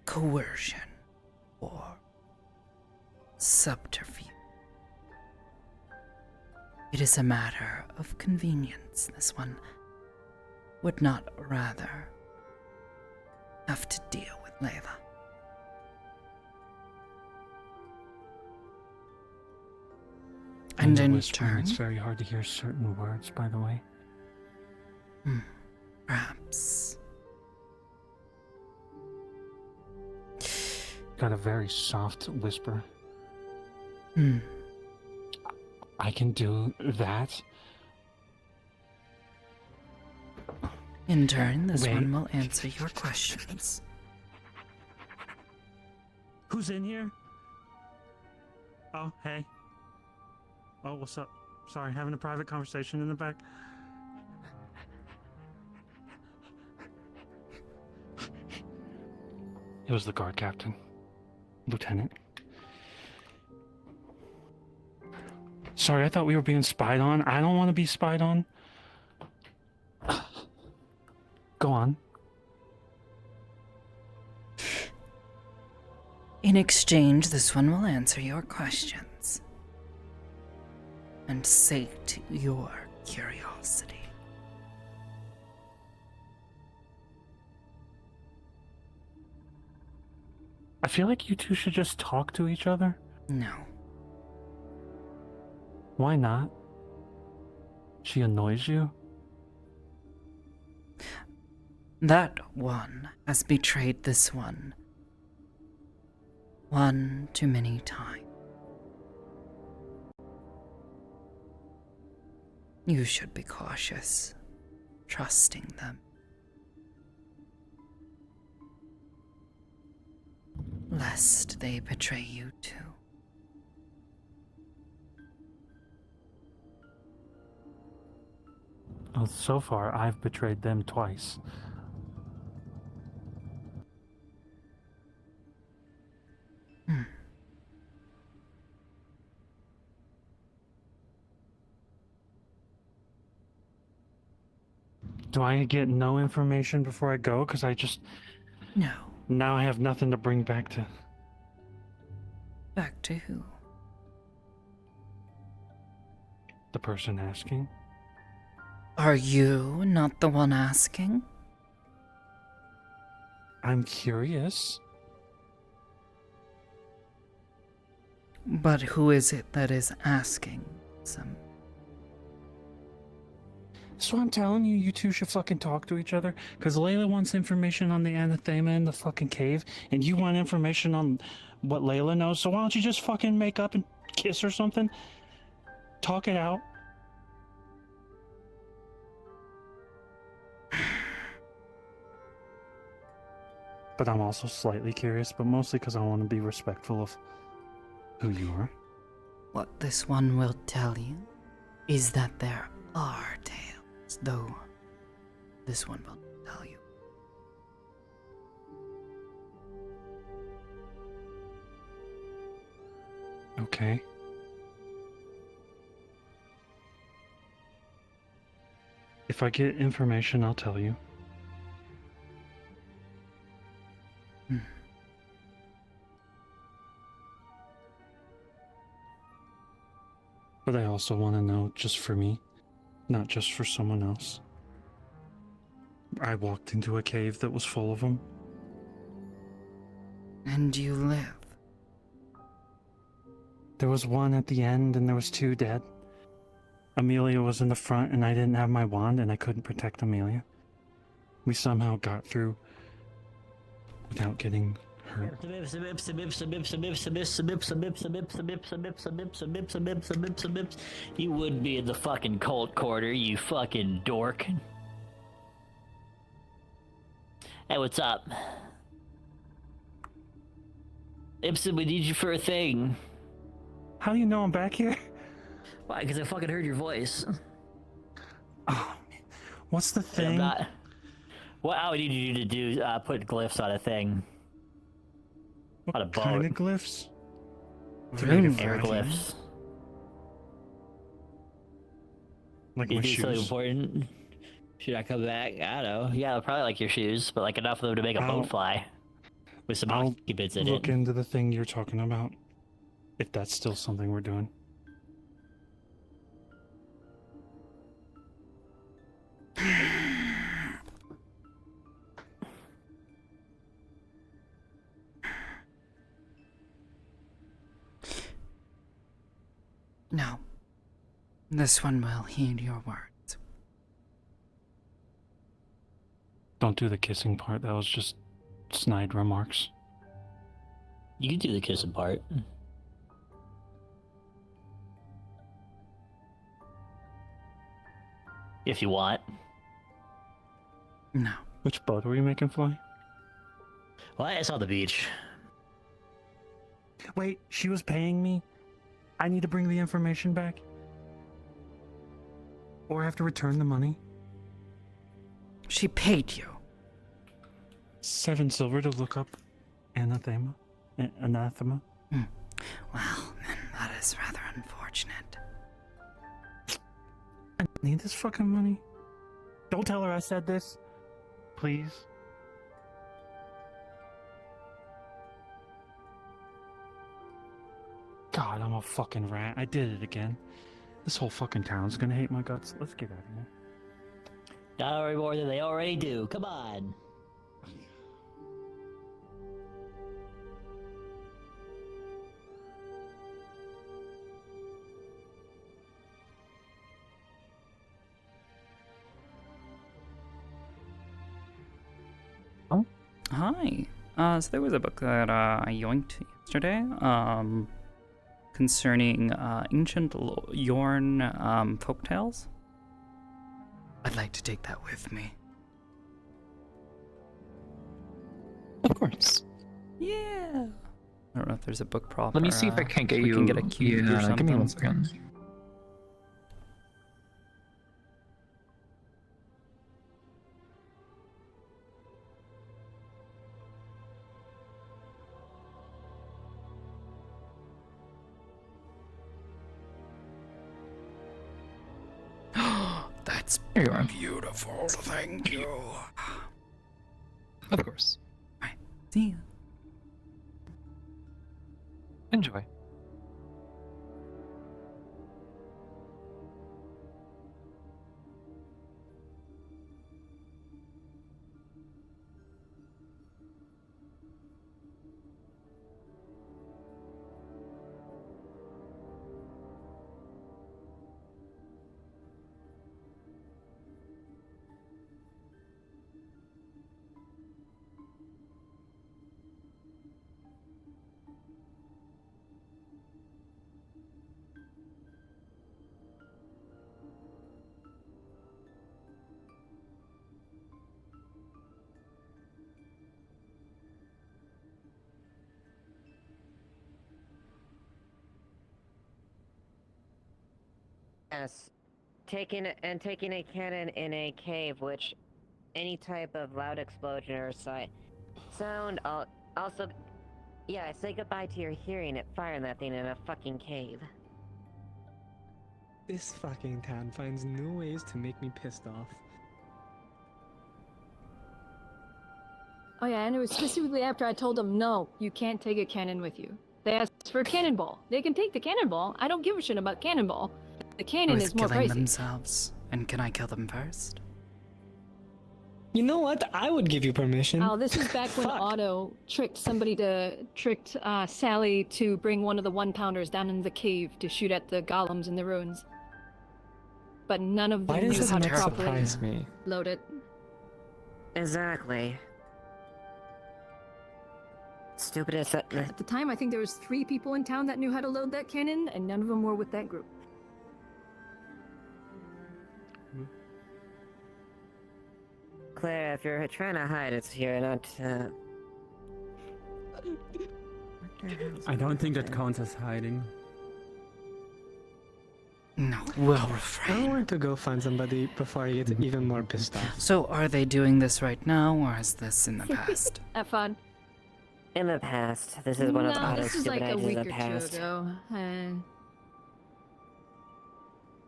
Speaker 1: coercion or subterfuge. It is a matter of convenience. This one would not rather have to deal with Layla. And
Speaker 10: the
Speaker 1: in
Speaker 10: whispering,
Speaker 1: turn,
Speaker 10: it's very hard to hear certain words, by the way.
Speaker 1: Perhaps.
Speaker 10: Got a very soft whisper.
Speaker 1: Hmm.
Speaker 10: I can do that.
Speaker 1: In turn, this
Speaker 10: Wait.
Speaker 1: one will answer your questions.
Speaker 10: Who's in here? Oh, hey. Oh, what's up? Sorry, having a private conversation in the back. It was the guard captain. Lieutenant. Sorry, I thought we were being spied on. I don't want to be spied on. Go on.
Speaker 1: In exchange, this one will answer your questions and sate your curiosity.
Speaker 10: I feel like you two should just talk to each other.
Speaker 1: No.
Speaker 10: Why not? She annoys you?
Speaker 1: That one has betrayed this one. One too many times. You should be cautious, trusting them. Lest they betray you too.
Speaker 10: Well, so far, I've betrayed them twice. Do I get no information before I go? Because I just...
Speaker 1: No.
Speaker 10: Now I have nothing to bring back to...
Speaker 1: Back to who?
Speaker 10: The person asking?
Speaker 1: Are you not the one asking?
Speaker 10: I'm curious.
Speaker 1: But who is it that is asking? Some.
Speaker 10: So I'm telling you, you two should fucking talk to each other. Because Layla wants information on the anathema in the fucking cave, and you want information on what Layla knows. So why don't you just fucking make up and kiss or something? Talk it out. But I'm also slightly curious, but mostly because I want to be respectful of who you are.
Speaker 1: What this one will tell you is that there are tales, though this one will tell you.
Speaker 10: Okay. If I get information, I'll tell you. But I also want to know just for me, not just for someone else. I walked into a cave that was full of them.
Speaker 1: And you live.
Speaker 10: There was one at the end and there was two dead. Amelia was in the front and I didn't have my wand and I couldn't protect Amelia. We somehow got through without getting hurt.
Speaker 15: You would be in the fucking cult quarter, you fucking dork. Hey, what's up? Ibsen, we need you for a thing.
Speaker 10: How do you know I'm back here?
Speaker 15: Why? Because I fucking heard your voice.
Speaker 10: Oh, man. What's the thing?
Speaker 15: I'm not... What I would need you to do, put glyphs on a thing.
Speaker 10: What
Speaker 15: on a boat.
Speaker 10: kind of glyphs?
Speaker 15: Air glyphs.
Speaker 10: Like
Speaker 15: you
Speaker 10: my
Speaker 15: do something
Speaker 10: shoes?
Speaker 15: important. Should I come back? I don't know. Yeah, probably like your shoes, but like enough of them to make a boat fly. With some
Speaker 10: I'll
Speaker 15: hockey bits in it.
Speaker 10: look into the thing you're talking about. If that's still something we're doing.
Speaker 1: No. This one will heed your words.
Speaker 10: Don't do the kissing part. That was just snide remarks.
Speaker 15: You can do the kissing part. If you want.
Speaker 1: No.
Speaker 10: Which boat are we making fly?
Speaker 15: Well, it's on the beach.
Speaker 10: Wait, she was paying me? I need to bring the information back? Or I have to return the money?
Speaker 1: She paid you.
Speaker 10: 7 silver to look up anathema? Anathema?
Speaker 1: Well, then that is rather unfortunate.
Speaker 10: I need this fucking money. Don't tell her I said this. Please. God, I'm a fucking rat. I did it again. This whole fucking town's gonna hate my guts. Let's get out of here.
Speaker 15: Not worry more than they already do. Come on.
Speaker 1: Hi. So there was a book that I yoinked yesterday, concerning ancient Yorn folktales. I'd like to take that with me.
Speaker 6: Of course.
Speaker 1: Yeah. I don't know if there's a book prop.
Speaker 6: Let me see if I can't get
Speaker 1: we
Speaker 6: you.
Speaker 1: can get a cube or something.
Speaker 6: Give me 1 second.
Speaker 1: That's
Speaker 6: Here you are.
Speaker 1: beautiful. Thank you.
Speaker 6: Of course.
Speaker 1: Right. See ya.
Speaker 6: Enjoy.
Speaker 16: Yes. Taking a cannon in a cave, which any type of loud explosion or sound, also, yeah, say goodbye to your hearing at firing that thing in a fucking cave.
Speaker 17: This fucking town finds new ways to make me pissed off.
Speaker 8: Oh yeah, and it was specifically after I told them, no, you can't take a cannon with you. They asked for a cannonball. They can take the cannonball. I don't give a shit about cannonball. The cannon is more
Speaker 1: killing
Speaker 8: crazy.
Speaker 1: themselves, and can I kill them first?
Speaker 17: You know what? I would give you permission.
Speaker 8: Oh, this is back when Otto tricked Sally to bring one of the 1-pounders down in the cave to shoot at the golems in the ruins. But none of them
Speaker 17: Why
Speaker 8: knew
Speaker 17: does this
Speaker 8: how to
Speaker 17: not
Speaker 8: properly
Speaker 17: surprise me?
Speaker 8: load it.
Speaker 16: Exactly. Stupid as that.
Speaker 8: At the time, I think there was 3 people in town that knew how to load that cannon, and none of them were with that group.
Speaker 16: Claire, if you're trying to hide, it's you're not.
Speaker 13: I don't think that counts as hiding.
Speaker 1: No, we'll
Speaker 17: I
Speaker 1: refrain.
Speaker 17: want to go find somebody before I get even more pissed off.
Speaker 1: So, are they doing this right now, or is this in the past?
Speaker 8: Have fun.
Speaker 16: In the past, this is one of
Speaker 8: No,
Speaker 16: Otto's
Speaker 8: this is
Speaker 16: stupid
Speaker 8: like a
Speaker 16: ideas
Speaker 8: week
Speaker 16: of the
Speaker 8: or
Speaker 16: past.
Speaker 8: 2 ago.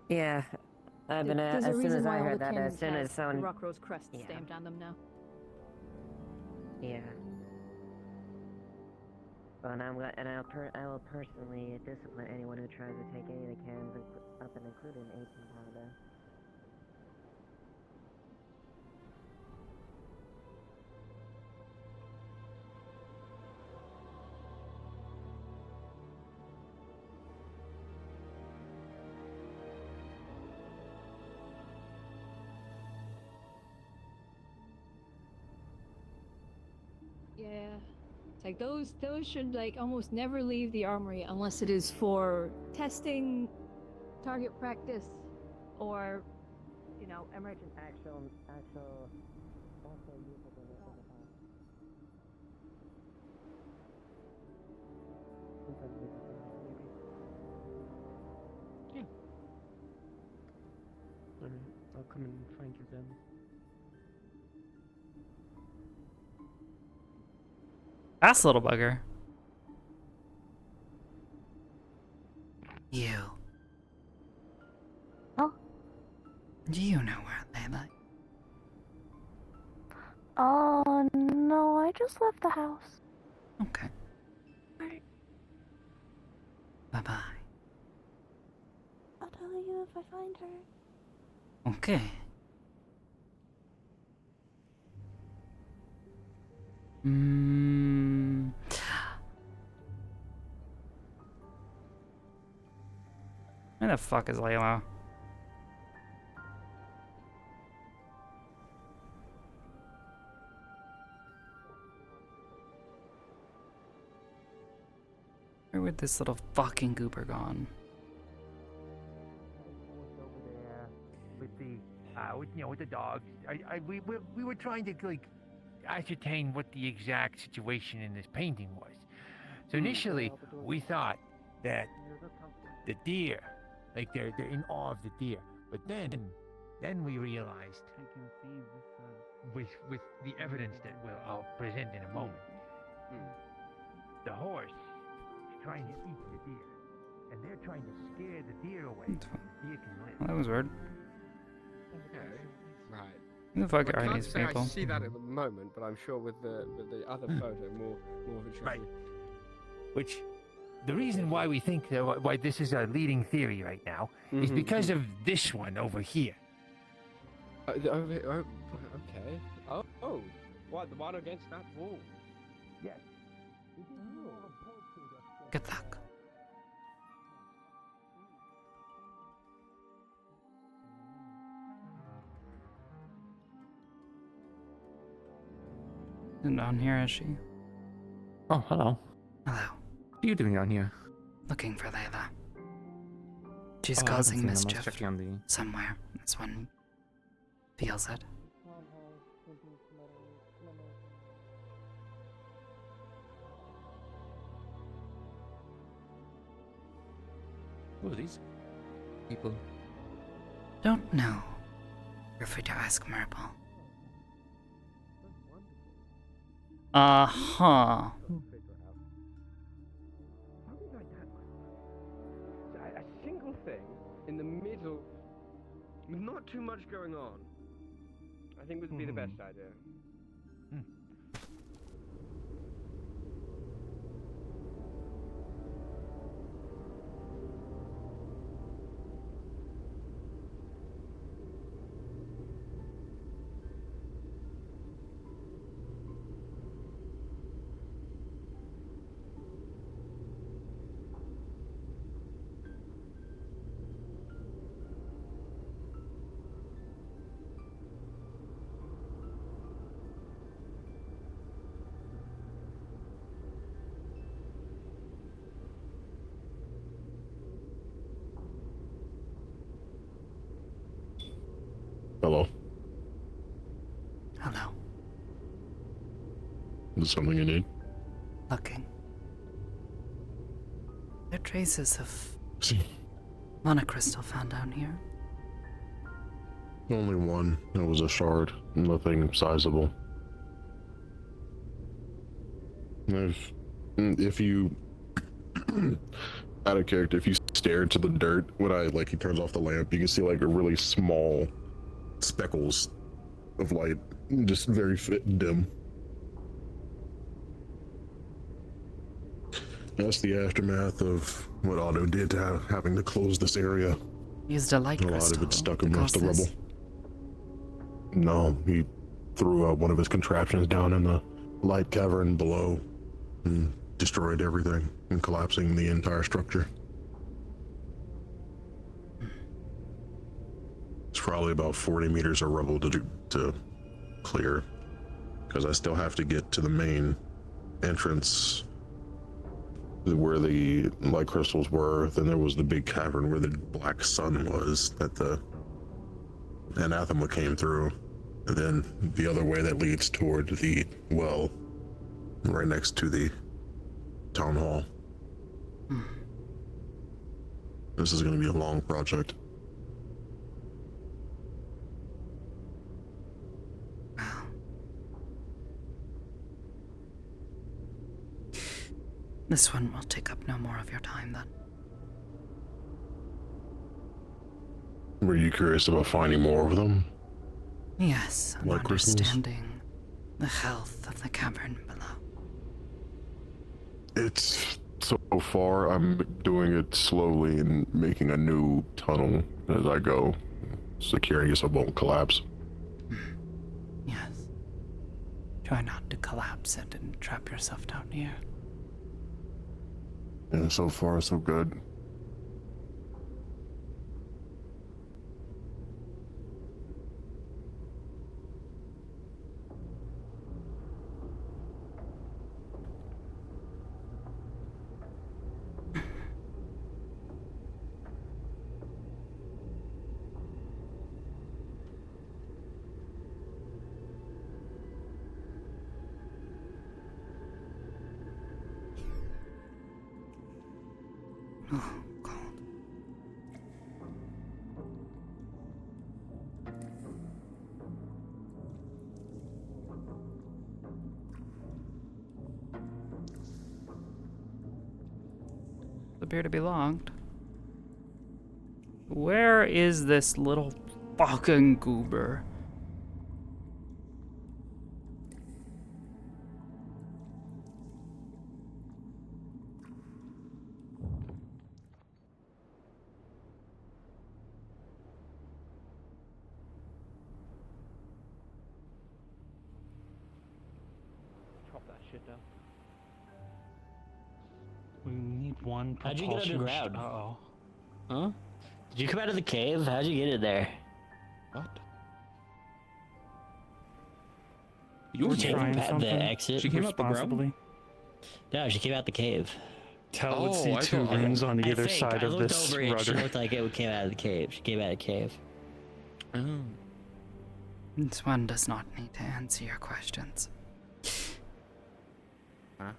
Speaker 16: Yeah, I've been.
Speaker 8: There's
Speaker 16: As
Speaker 8: a
Speaker 16: soon
Speaker 8: reason
Speaker 16: as
Speaker 8: why
Speaker 16: I
Speaker 8: all
Speaker 16: heard
Speaker 8: the
Speaker 16: that, as
Speaker 8: cannons
Speaker 16: soon
Speaker 8: have
Speaker 16: as someone.
Speaker 8: the Rock Rose crest
Speaker 16: Yeah.
Speaker 8: stamped on them now.
Speaker 16: Yeah. Well, and I will personally discipline anyone who tries to take any of the cans up and including 18-pounder.
Speaker 8: Yeah. It's like those should like almost never leave the armory unless it is for testing, target practice, or emergent
Speaker 16: actual also usable in the past.
Speaker 17: Yeah. I'll come and find you then.
Speaker 1: Fast little bugger. You.
Speaker 18: Oh?
Speaker 1: Do you know where they live?
Speaker 18: Oh, no, I just left the house.
Speaker 1: Okay. Bye-bye.
Speaker 18: I'll tell you if I find her.
Speaker 1: Okay. Where the fuck is Layla? Where'd this little fucking goober gone?
Speaker 19: With the, with the dogs. We were trying to like ascertain what the exact situation in this painting was. So initially, we thought that the deer, like they're in awe of the deer, but then we realized, with the evidence that I'll present in a moment, the horse is trying to eat the deer, and they're trying to scare the deer away. So the deer can live.
Speaker 1: That was weird.
Speaker 20: Okay, right.
Speaker 1: Who the fuck
Speaker 20: I
Speaker 1: are
Speaker 20: can't
Speaker 1: these
Speaker 20: say
Speaker 1: people?
Speaker 20: I see that at the moment, but I'm sure with the other photo, more of it.
Speaker 19: Right. Which, the reason why we think why this is our leading theory right now is because of this one over here.
Speaker 20: Okay. Oh, what, the one against that wall?
Speaker 19: Yes.
Speaker 1: Good luck. Isn't down here, is she?
Speaker 6: Oh, hello.
Speaker 1: Hello.
Speaker 6: What are you doing down here?
Speaker 1: Looking for Layla. She's
Speaker 6: Oh, I haven't
Speaker 1: causing
Speaker 6: seen them. I was
Speaker 1: mischief
Speaker 6: checking on the...
Speaker 1: somewhere. This one feels it.
Speaker 6: Who are these people?
Speaker 1: Don't know. You're free to ask Merple. Uh-huh.
Speaker 20: A single thing in the middle, with not too much going on, I think would be the best idea.
Speaker 4: Hello.
Speaker 1: Hello.
Speaker 4: Is there something you need?
Speaker 1: Looking. There are traces of
Speaker 4: See.
Speaker 1: monocrystal found down here.
Speaker 4: Only one. It was a shard. Nothing sizable. If you out of character, if you stare into the dirt when he turns off the lamp, you can see like a really small speckles of light, just very dim. That's the aftermath of what Otto did to having to close this area.
Speaker 1: Used a light
Speaker 4: A lot
Speaker 1: crystal
Speaker 4: of it stuck
Speaker 1: to
Speaker 4: amongst
Speaker 1: cause
Speaker 4: the rubble.
Speaker 1: this.
Speaker 4: No, he threw one of his contraptions down in the light cavern below and destroyed everything and collapsing the entire structure. It's probably about 40 meters of rubble to clear, because I still have to get to the main entrance where the light crystals were. Then there was the big cavern where the black sun was that the anathema came through, and then the other way that leads toward the well right next to the town hall. This is going to be a long project.
Speaker 1: This one will take up no more of your time then.
Speaker 4: Were you curious about finding more of them?
Speaker 1: Yes, and
Speaker 4: Light crystals?
Speaker 1: understanding the health of the cavern below.
Speaker 4: It's so far, I'm doing it slowly and making a new tunnel as I go, securing it so it won't collapse.
Speaker 1: Yes. Try not to collapse it and trap yourself down here.
Speaker 4: And so far, so good.
Speaker 1: appear to be locked. Where is this little fucking goober?
Speaker 20: Chop that shit down.
Speaker 10: We need one
Speaker 17: How'd you get
Speaker 10: propulsion
Speaker 17: underground?
Speaker 10: Uh-oh.
Speaker 17: Huh? Did you come out of the cave? How'd you get in there?
Speaker 6: What?
Speaker 10: You were
Speaker 17: Did you
Speaker 10: trying
Speaker 17: have
Speaker 10: something?
Speaker 17: the exit?
Speaker 6: She came out the ground?
Speaker 10: Responsibly.
Speaker 17: No, she came out the cave.
Speaker 10: Tell would see
Speaker 6: I
Speaker 10: two
Speaker 6: thought-
Speaker 10: runes on
Speaker 17: I
Speaker 10: either
Speaker 17: think.
Speaker 10: side
Speaker 17: I
Speaker 10: of
Speaker 17: looked
Speaker 10: this
Speaker 17: over it. She
Speaker 10: rudder.
Speaker 17: looked like it came out of the cave. She came out of the cave.
Speaker 6: Oh.
Speaker 1: This one does not need to answer your questions.
Speaker 6: Huh?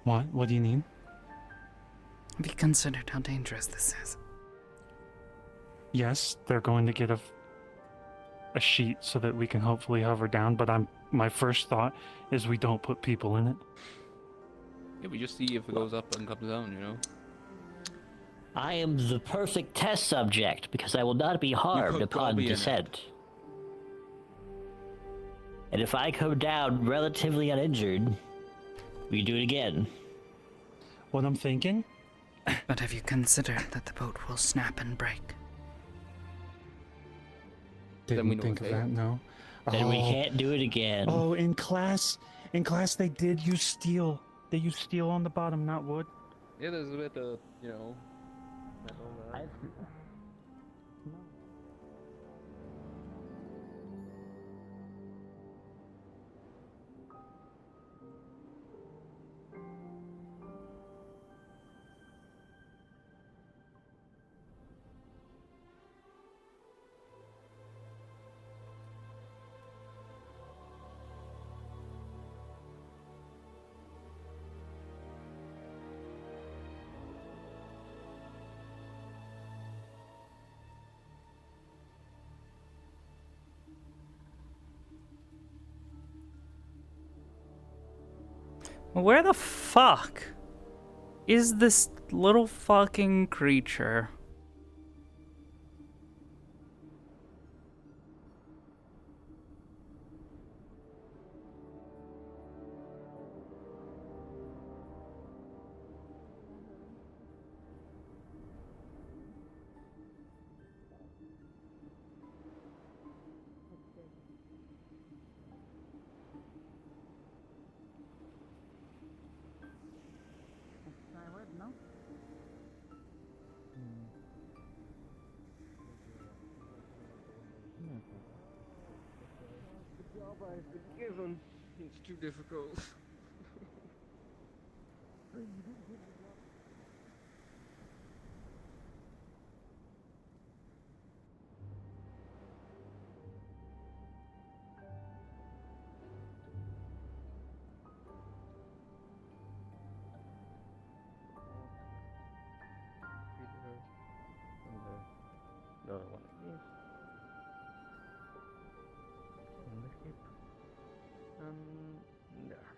Speaker 10: What? What do you need?
Speaker 1: Have you considered how dangerous this is?
Speaker 10: Yes, they're going to get a sheet so that we can hopefully hover down, but my first thought is we don't put people in it.
Speaker 13: Yeah, we just see if it goes up and comes down, you know?
Speaker 17: I am the perfect test subject because I will not be harmed
Speaker 13: could
Speaker 17: upon
Speaker 13: probably in it.
Speaker 17: descent. And if I come down relatively uninjured, we do it again.
Speaker 10: What I'm thinking?
Speaker 1: But have you considered that the boat will snap and break?
Speaker 10: Didn't
Speaker 13: we know
Speaker 10: think
Speaker 13: it's
Speaker 10: of
Speaker 13: there.
Speaker 10: that, no.
Speaker 17: Then we can't do it again.
Speaker 10: Oh, in class they did use steel. They used steel on the bottom, not wood.
Speaker 13: Yeah, there's a bit of, you know...
Speaker 1: Where the fuck is this little fucking creature?
Speaker 20: The job I've been given, it's too difficult. Another one like this. And the hip. And there.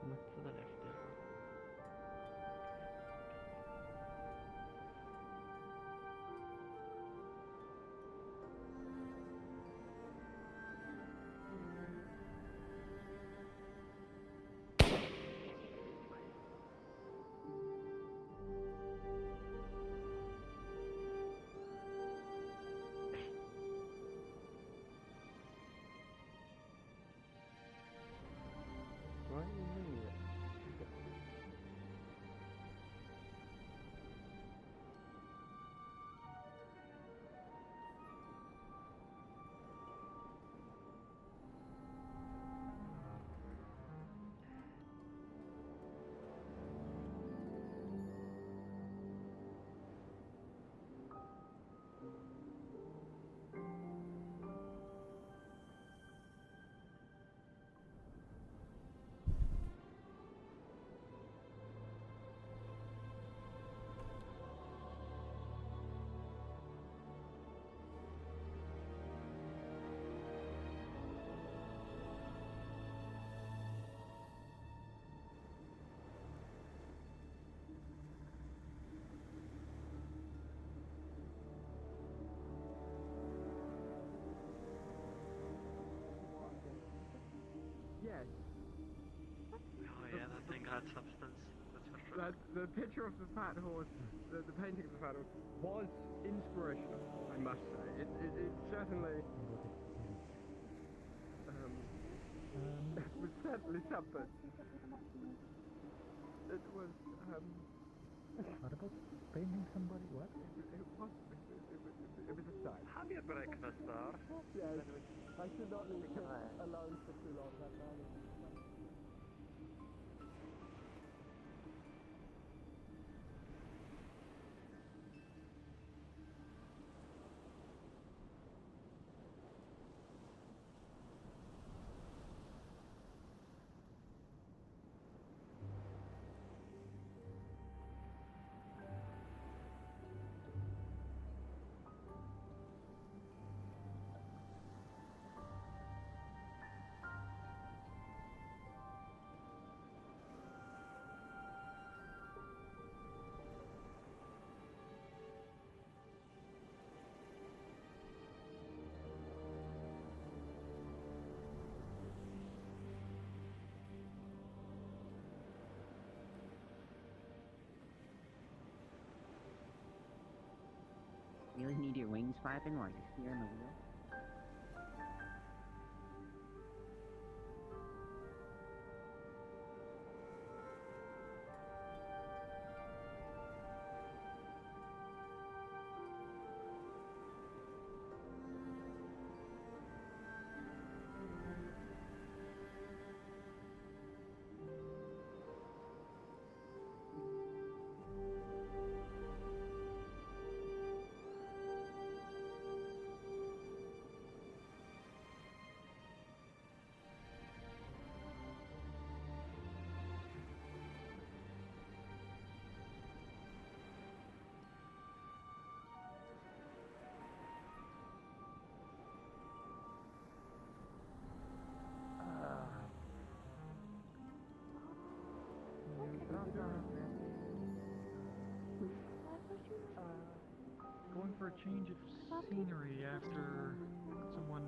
Speaker 20: Much to the left there. Right in the middle. bad substance. That's for sure. The picture of the fat horse, the painting of the fat horse, was inspirational. I must say, it certainly was certainly something. It was
Speaker 13: What about painting somebody? What?
Speaker 20: It was a sight.
Speaker 3: Have your breakfast, sir.
Speaker 20: Yes. I should not leave him alone for too long. That man is.
Speaker 11: You really need your wings flapping while you're steering the wheel?
Speaker 13: Going for a change of scenery after someone.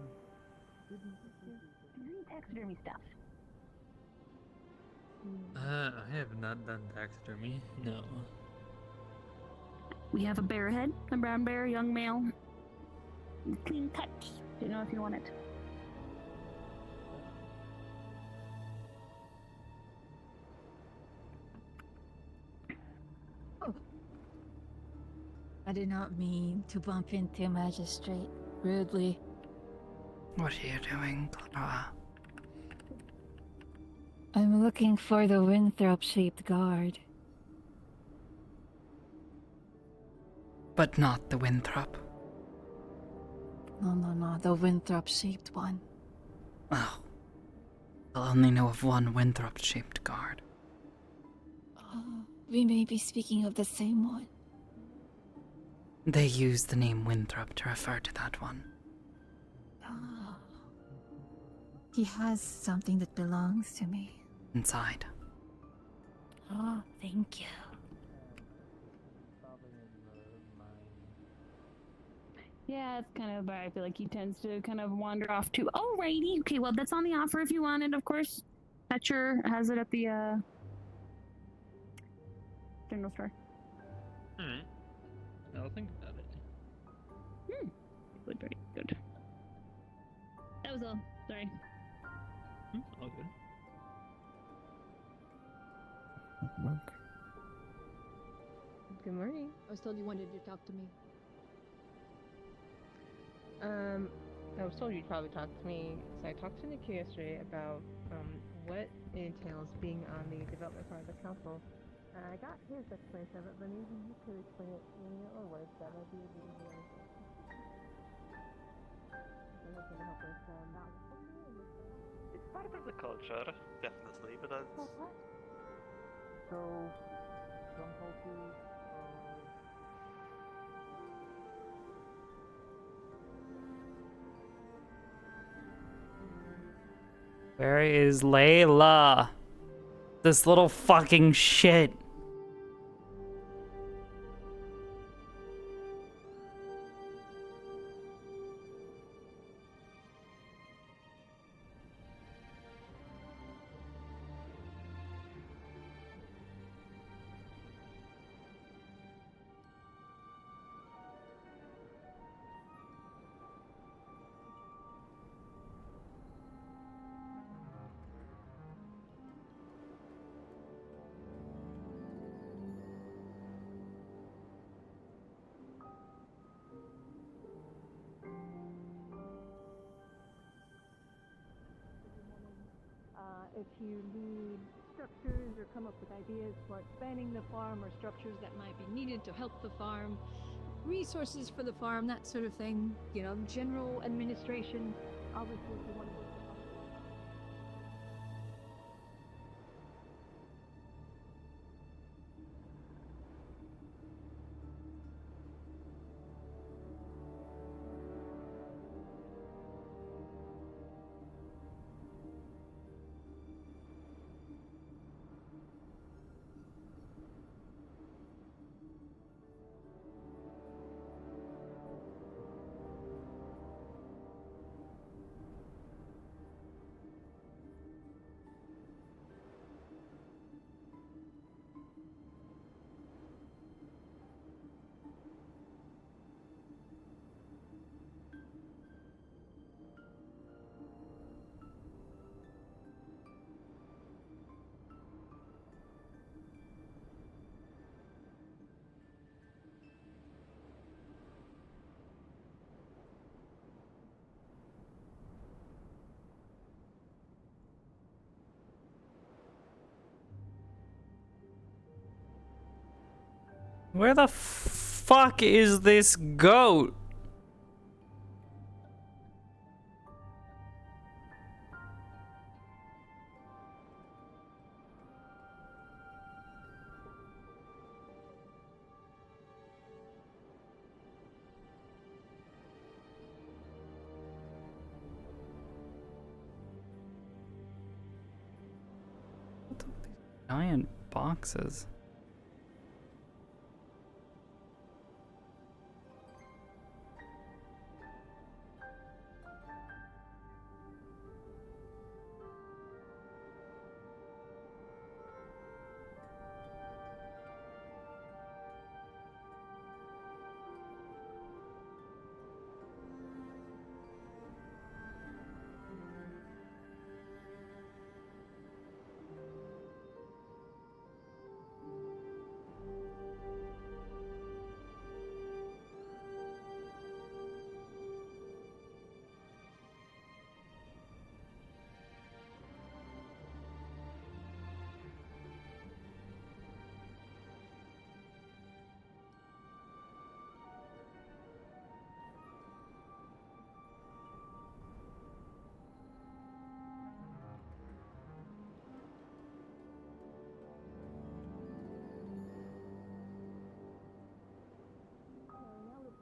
Speaker 18: Taxidermy stuff.
Speaker 7: I have not done taxidermy. No.
Speaker 18: We have a bear head, a brown bear, young male. Clean cut. Didn't know if you want it.
Speaker 21: I did not mean to bump into Magistrate rudely.
Speaker 1: What are you doing, Clara?
Speaker 21: I'm looking for the Winthrop-shaped guard.
Speaker 1: But not the Winthrop.
Speaker 21: No, the Winthrop-shaped one.
Speaker 1: Oh. I'll only know of one Winthrop-shaped guard.
Speaker 21: We may be speaking of the same one.
Speaker 1: They use the name Winthrop to refer to that one.
Speaker 21: He has something that belongs to me.
Speaker 1: Inside.
Speaker 21: Oh, thank you.
Speaker 18: Yeah, it's kind of, I feel like he tends to kind of wander off too. Alrighty, okay, well, that's on the offer if you want it, of course. Thatcher has it at the, general store.
Speaker 7: Alright. I'll think about it.
Speaker 18: Really pretty good. That was all. Sorry.
Speaker 7: All good.
Speaker 2: Good morning.
Speaker 8: I was told you wanted to talk to me.
Speaker 2: I was told you'd probably talk to me. So I talked to Nikki yesterday about what it entails being on the development part of the council. I got his explanation of it, but maybe you could explain it in your own words. That might be a bit easier.
Speaker 3: It's part of the culture, definitely, but that's...
Speaker 13: So, some cultures
Speaker 1: Where is Layla? This little fucking shit.
Speaker 8: if you need structures or come up with ideas for expanding the farm or structures that might be needed to help the farm, resources for the farm, that sort of thing. You know, general administration. Obviously, if you want to work with
Speaker 1: Where the fuck is this goat? What are these giant boxes?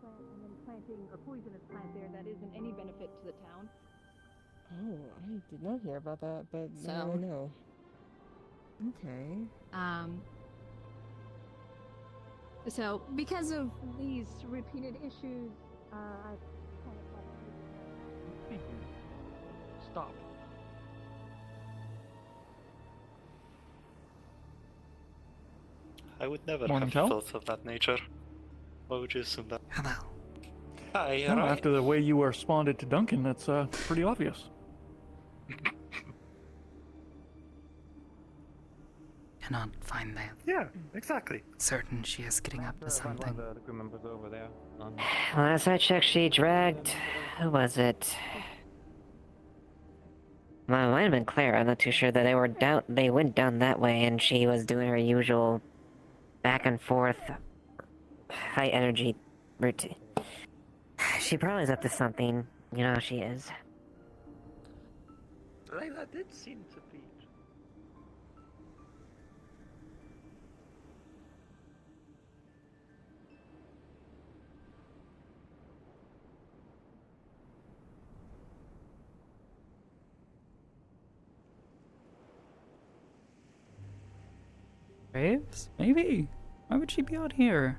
Speaker 8: and then planting a poisonous plant there that isn't any benefit to the town.
Speaker 2: Oh, I did not hear about that, but now
Speaker 8: So-
Speaker 2: I know. Okay.
Speaker 8: So because of these repeated issues, I've kind of had
Speaker 3: Stop. I would never
Speaker 13: Morning,
Speaker 3: have
Speaker 13: Cal.
Speaker 3: thoughts of that nature. Why would you assume that?
Speaker 1: Hello.
Speaker 3: Hi,
Speaker 13: Well,
Speaker 3: right.
Speaker 13: after the way you responded to Duncan, that's pretty obvious.
Speaker 1: Cannot find that.
Speaker 3: Yeah, exactly.
Speaker 1: Certain she is getting up to something.
Speaker 5: The crew members over there.
Speaker 16: Last I checked, she dragged. Who was it? Well, it might have been Claire. I'm not too sure that they were down. They went down that way, and she was doing her usual back and forth, high energy routine. She probably is up to something. You know how she is.
Speaker 3: Layla did seem to be.
Speaker 1: Graves? Maybe. Why would she be out here?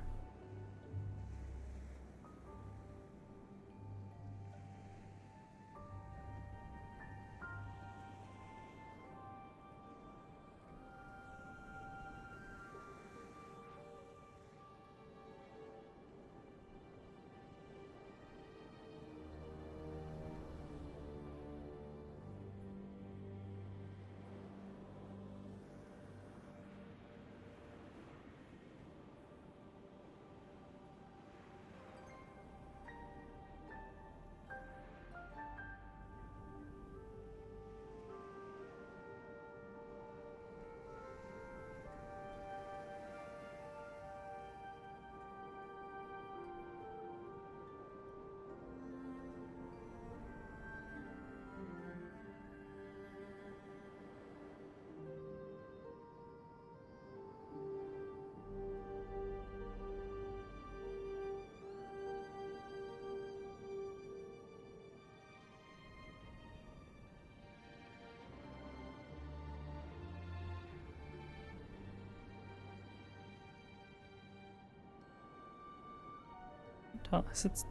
Speaker 1: tell. Is it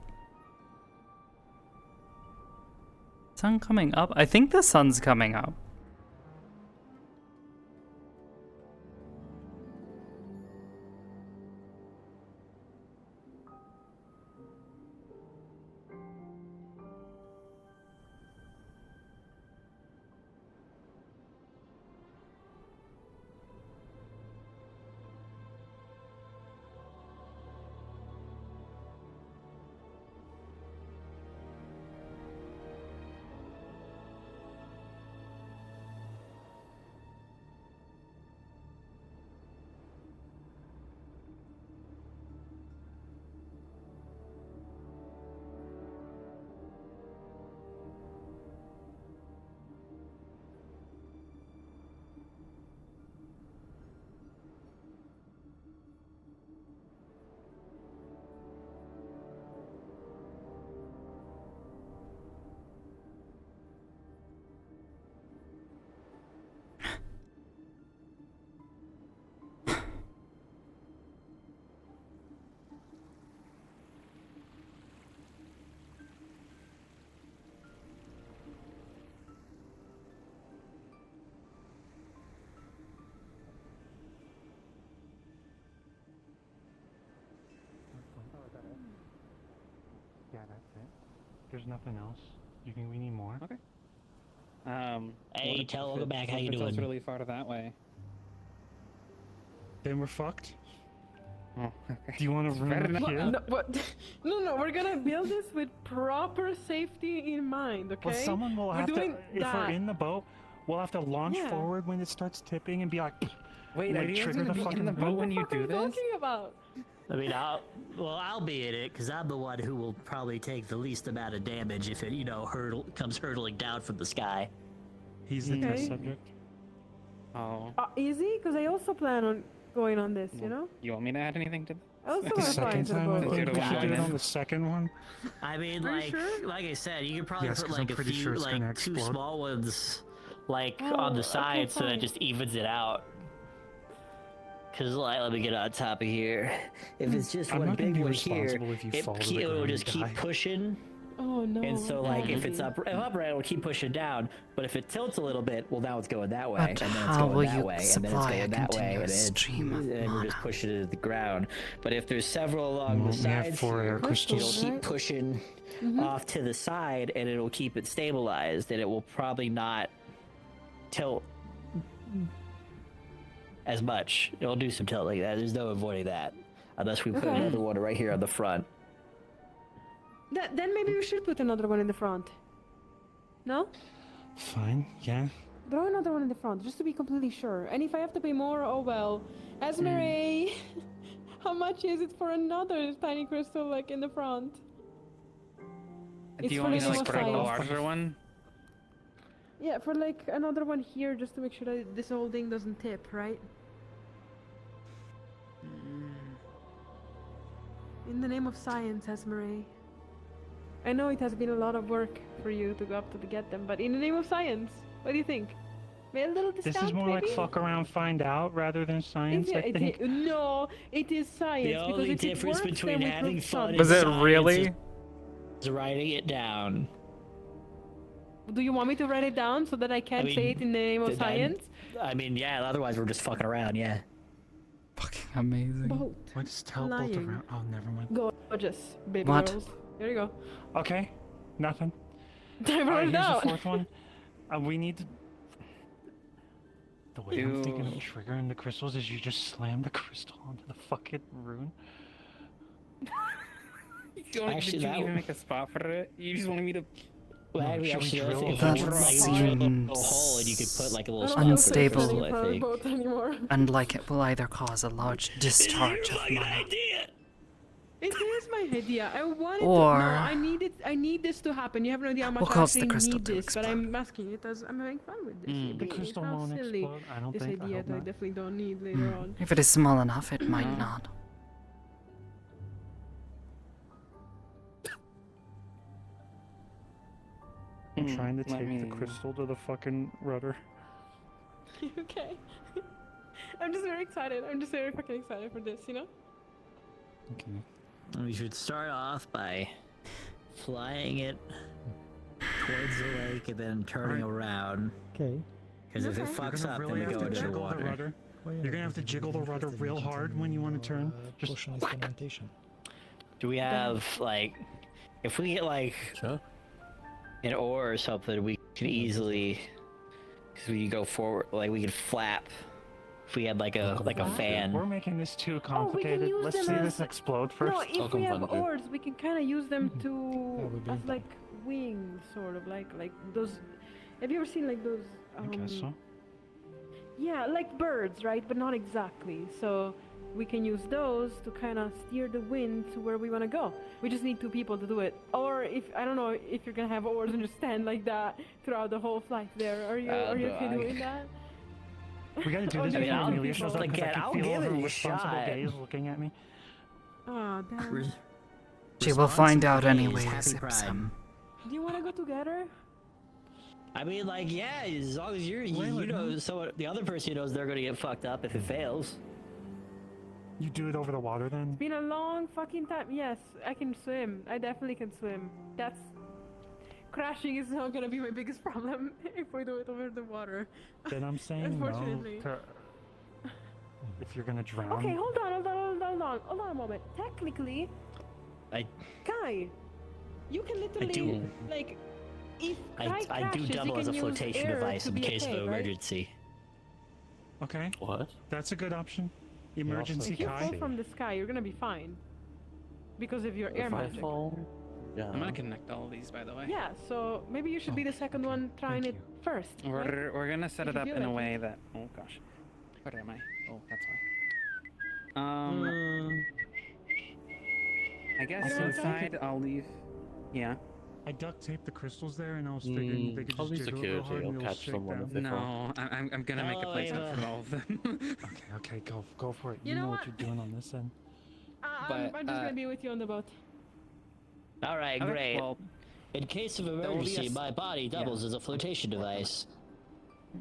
Speaker 1: sun coming up? I think the sun's coming up.
Speaker 10: Yeah, that's it. There's nothing else. You think we need more?
Speaker 9: Okay.
Speaker 17: Hey,
Speaker 9: what if-
Speaker 17: tell
Speaker 9: if
Speaker 17: welcome
Speaker 9: it-
Speaker 17: back.
Speaker 9: what
Speaker 17: How
Speaker 9: if
Speaker 17: you
Speaker 9: it's
Speaker 17: doing?
Speaker 9: also really far that way.
Speaker 10: Then we're fucked.
Speaker 9: Oh, okay.
Speaker 10: Do you want to
Speaker 9: Fair
Speaker 10: run
Speaker 9: enough.
Speaker 10: up here?
Speaker 2: No, what? No, we're gonna build this with proper safety in mind, okay?
Speaker 10: Well, someone will
Speaker 2: we're
Speaker 10: have to.
Speaker 2: doing
Speaker 10: If
Speaker 2: that.
Speaker 10: we're in the boat, we'll have to launch
Speaker 2: Yeah.
Speaker 10: forward when it starts tipping and be like,
Speaker 9: Wait,
Speaker 10: like,
Speaker 9: are you guys
Speaker 10: trigger
Speaker 9: gonna
Speaker 10: the
Speaker 9: be
Speaker 10: fucking
Speaker 9: in the boat when you
Speaker 2: What
Speaker 9: do
Speaker 2: are you
Speaker 9: this?
Speaker 2: talking about?
Speaker 17: I mean, I'll be in it because I'm the one who will probably take the least amount of damage if it, comes hurtling down from the sky.
Speaker 10: He's the
Speaker 2: Okay.
Speaker 10: test subject.
Speaker 9: Oh.
Speaker 2: Easy, because I also plan on going on this, you know?
Speaker 9: You want me to add anything to this?
Speaker 2: I also
Speaker 10: The
Speaker 2: want to fly
Speaker 10: second
Speaker 2: into the
Speaker 10: time, I
Speaker 2: boat.
Speaker 10: think we
Speaker 9: Zero
Speaker 10: should do it
Speaker 9: one.
Speaker 10: on the second one.
Speaker 17: I mean,
Speaker 2: Are you
Speaker 17: like,
Speaker 2: sure?
Speaker 17: like I said, you could probably
Speaker 10: Yes,
Speaker 17: put
Speaker 10: 'cause I'm
Speaker 17: like a
Speaker 10: pretty
Speaker 17: few,
Speaker 10: sure it's gonna
Speaker 17: like two
Speaker 10: explode.
Speaker 17: small ones, like
Speaker 2: Oh,
Speaker 17: on the
Speaker 2: okay,
Speaker 17: side, so that
Speaker 2: fine.
Speaker 17: just evens it out. Cause like, let me get on top of here. If it's just
Speaker 10: I'm
Speaker 17: one
Speaker 10: not gonna
Speaker 17: big
Speaker 10: be
Speaker 17: one here,
Speaker 10: responsible if you fall to the
Speaker 17: it'll
Speaker 10: ground
Speaker 17: just
Speaker 10: and
Speaker 17: keep
Speaker 10: die.
Speaker 17: pushing.
Speaker 2: Oh no.
Speaker 17: And so, like, if it's
Speaker 2: Easy.
Speaker 17: upright, it'll keep pushing down. But if it tilts a little bit, well, now it's going that way,
Speaker 1: But
Speaker 17: and then it's
Speaker 1: how will
Speaker 17: going that
Speaker 1: you
Speaker 17: way, and then it's
Speaker 1: supply a
Speaker 17: going that way, and
Speaker 1: continuous
Speaker 17: then
Speaker 1: stream of
Speaker 17: and we're just
Speaker 1: mana?
Speaker 17: pushing it to the ground. But if there's several along
Speaker 10: Well,
Speaker 17: the
Speaker 10: we have
Speaker 17: sides,
Speaker 10: 4 air
Speaker 17: it'll
Speaker 10: crystals.
Speaker 17: keep
Speaker 2: Right.
Speaker 17: pushing off to the side, and it'll keep it stabilized, and it will probably not tilt as much. It'll do some tilt like that. There's no avoiding that, unless we put
Speaker 2: Okay.
Speaker 17: another one right here on the front.
Speaker 2: Then maybe we should put another one in the front. No?
Speaker 10: Fine, yeah.
Speaker 2: Throw another one in the front, just to be completely sure. And if I have to pay more, oh well. Esmeralda, how much is it for another tiny crystal, like, in the front?
Speaker 9: Do
Speaker 2: It's
Speaker 9: you
Speaker 2: for
Speaker 9: want me
Speaker 2: the
Speaker 9: to like put a
Speaker 2: science.
Speaker 9: larger one?
Speaker 2: Yeah, for like another one here, just to make sure that this whole thing doesn't tip, right? In the name of science, Esmeralda. I know it has been a lot of work for you to go up to get them, but in the name of science, what do you think? Maybe a little discount,
Speaker 10: This is more
Speaker 2: maybe?
Speaker 10: like fuck around, find out rather than science,
Speaker 2: It's-
Speaker 10: I think.
Speaker 2: no, it is science.
Speaker 17: The
Speaker 2: because
Speaker 17: only
Speaker 2: if it
Speaker 17: difference
Speaker 2: works,
Speaker 17: between
Speaker 2: then we
Speaker 17: having
Speaker 2: prove
Speaker 17: fun
Speaker 2: something.
Speaker 1: Was
Speaker 17: and
Speaker 1: it
Speaker 17: science
Speaker 1: really?
Speaker 17: is writing it down.
Speaker 2: Do you want me to write it down so that I can
Speaker 17: mean,
Speaker 2: say it in the name of
Speaker 17: then-
Speaker 2: science?
Speaker 17: I mean, yeah. Otherwise, we're just fucking around. Yeah.
Speaker 1: Fucking amazing.
Speaker 2: Boat.
Speaker 10: What is teleport
Speaker 2: Lying.
Speaker 10: around? Oh, never mind.
Speaker 2: Gorgeous, baby
Speaker 1: What?
Speaker 2: girls. There you go.
Speaker 10: Okay, nothing.
Speaker 2: I wrote
Speaker 10: Alright,
Speaker 2: it
Speaker 10: here's
Speaker 2: down.
Speaker 10: the fourth one. We need to. The way I'm thinking of triggering the crystals is you just slam the crystal onto the fucking rune.
Speaker 17: Actually,
Speaker 9: Did you
Speaker 17: that
Speaker 9: even make a spot for it? You just wanted me to.
Speaker 17: Well,
Speaker 10: No,
Speaker 17: actually,
Speaker 10: should we
Speaker 17: I think
Speaker 10: drill
Speaker 17: if
Speaker 10: a
Speaker 17: you
Speaker 10: hole?
Speaker 17: like,
Speaker 1: That
Speaker 17: drill a little
Speaker 1: seems
Speaker 17: hole and you could put like a little
Speaker 2: I
Speaker 17: spot
Speaker 2: don't
Speaker 17: for the
Speaker 1: unstable.
Speaker 17: crystal,
Speaker 2: for
Speaker 17: I
Speaker 2: a
Speaker 17: think.
Speaker 2: boat anymore.
Speaker 1: And like it will either cause a large discharge of mana.
Speaker 2: It is my idea. I wanted
Speaker 1: Or-
Speaker 2: to. No, I need it. I need this to happen. You have no idea how much
Speaker 1: We'll
Speaker 2: I
Speaker 1: cause the
Speaker 2: actually
Speaker 1: crystal
Speaker 2: need
Speaker 1: to
Speaker 2: this, but I'm asking it as I'm having fun with this.
Speaker 10: The
Speaker 2: It's
Speaker 10: crystal
Speaker 2: not
Speaker 10: won't
Speaker 2: silly.
Speaker 10: explode. I don't
Speaker 2: This
Speaker 10: think. I
Speaker 2: idea
Speaker 10: hope
Speaker 2: that I
Speaker 10: not.
Speaker 2: definitely don't need later on.
Speaker 1: If it is small enough, it might not.
Speaker 10: I'm trying to
Speaker 9: let
Speaker 10: take the
Speaker 9: me-
Speaker 10: crystal to the fucking rudder.
Speaker 2: Okay. I'm just very excited. I'm just very fucking excited for this. You know.
Speaker 10: Okay.
Speaker 17: We should start off by flying it towards the lake and then turning around.
Speaker 10: Okay.
Speaker 17: Because if it fucks up, then we go into the water.
Speaker 10: You're gonna have to jiggle the rudder real hard when you want to turn. Just
Speaker 17: Do we have, like... If we get, like... an oar or something, we could easily... Because we could go forward, like, we could flap. If we had, like a fan.
Speaker 10: We're making this too
Speaker 2: Oh, we can
Speaker 10: complicated.
Speaker 2: use
Speaker 10: Let's
Speaker 2: them
Speaker 10: see
Speaker 2: as-
Speaker 10: this explode first.
Speaker 2: No, if we have oars, we can kind of use them to as like wings, sort of like those. Have you ever seen like those?
Speaker 10: I guess so.
Speaker 2: Yeah, like birds, right? But not exactly. So we can use those to kind of steer the wind to where we want to go. We just need 2 people to do it. Or if I don't know if you're gonna have oars and just stand like that throughout the whole flight there. Are you okay doing that?
Speaker 10: We gotta do this
Speaker 2: I mean,
Speaker 10: before
Speaker 2: I'll
Speaker 10: Amelia
Speaker 2: give
Speaker 10: shows
Speaker 2: it
Speaker 10: up
Speaker 2: a
Speaker 10: because I
Speaker 2: I'll
Speaker 10: can feel
Speaker 2: give
Speaker 10: her
Speaker 2: it a
Speaker 10: responsible
Speaker 2: shot.
Speaker 10: gaze looking at me.
Speaker 2: Oh, damn.
Speaker 1: She will find out
Speaker 17: Responsible
Speaker 1: anyways,
Speaker 17: gaze, happy
Speaker 1: Ipsum.
Speaker 2: Do you want to go together?
Speaker 17: I mean, like, yeah, as long as you know, so the other person knows they're gonna get fucked up if it fails.
Speaker 10: You do it over the water then?
Speaker 2: It's been a long fucking time. Yes, I can swim. I definitely can swim. That's... Crashing is not gonna be my biggest problem if we do it over the water.
Speaker 10: Then I'm saying no.
Speaker 2: Unfortunately.
Speaker 10: If you're gonna drown.
Speaker 2: Okay, hold on a moment. Technically, Kai, you can literally, like, if Kai
Speaker 17: I do
Speaker 2: crashes,
Speaker 17: double
Speaker 2: you
Speaker 17: as a
Speaker 2: can use
Speaker 17: flotation
Speaker 2: air
Speaker 17: device
Speaker 2: to
Speaker 17: in
Speaker 2: be
Speaker 17: case
Speaker 2: okay,
Speaker 17: of
Speaker 2: right?
Speaker 17: emergency.
Speaker 10: Okay.
Speaker 14: What?
Speaker 10: That's a good option. Emergency
Speaker 2: If you fall
Speaker 10: Kai.
Speaker 2: from the sky, you're gonna be fine. Because of your air magic.
Speaker 9: I'm gonna connect all of these, by the way.
Speaker 2: Yeah, so maybe you should be the second one trying it first. right?
Speaker 9: We're gonna set
Speaker 2: If
Speaker 9: it
Speaker 2: you
Speaker 9: up
Speaker 2: feel
Speaker 9: in a
Speaker 2: like
Speaker 9: way
Speaker 2: it.
Speaker 9: that. Oh gosh, where am I? Oh, that's why. I guess inside I'll leave. Yeah.
Speaker 10: I duct taped the crystals there, and I was figuring they could
Speaker 14: I'll
Speaker 10: just
Speaker 14: be
Speaker 10: jiggle it real hard
Speaker 14: security,
Speaker 10: and
Speaker 14: I'll
Speaker 10: it'll
Speaker 14: catch
Speaker 10: shake
Speaker 14: someone
Speaker 10: them.
Speaker 14: if they fall.
Speaker 9: No, I'm gonna make a
Speaker 17: No,
Speaker 9: placement
Speaker 17: Ava.
Speaker 9: for all of them.
Speaker 10: Okay, go for it.
Speaker 2: You know
Speaker 10: what
Speaker 2: what?
Speaker 10: you're doing on this end.
Speaker 2: I'm just gonna be with you on the boat.
Speaker 17: All right,
Speaker 9: Okay,
Speaker 17: great.
Speaker 9: well,
Speaker 17: in case of
Speaker 9: will be a
Speaker 17: emergency,
Speaker 9: s-
Speaker 17: my body doubles as a flotation device.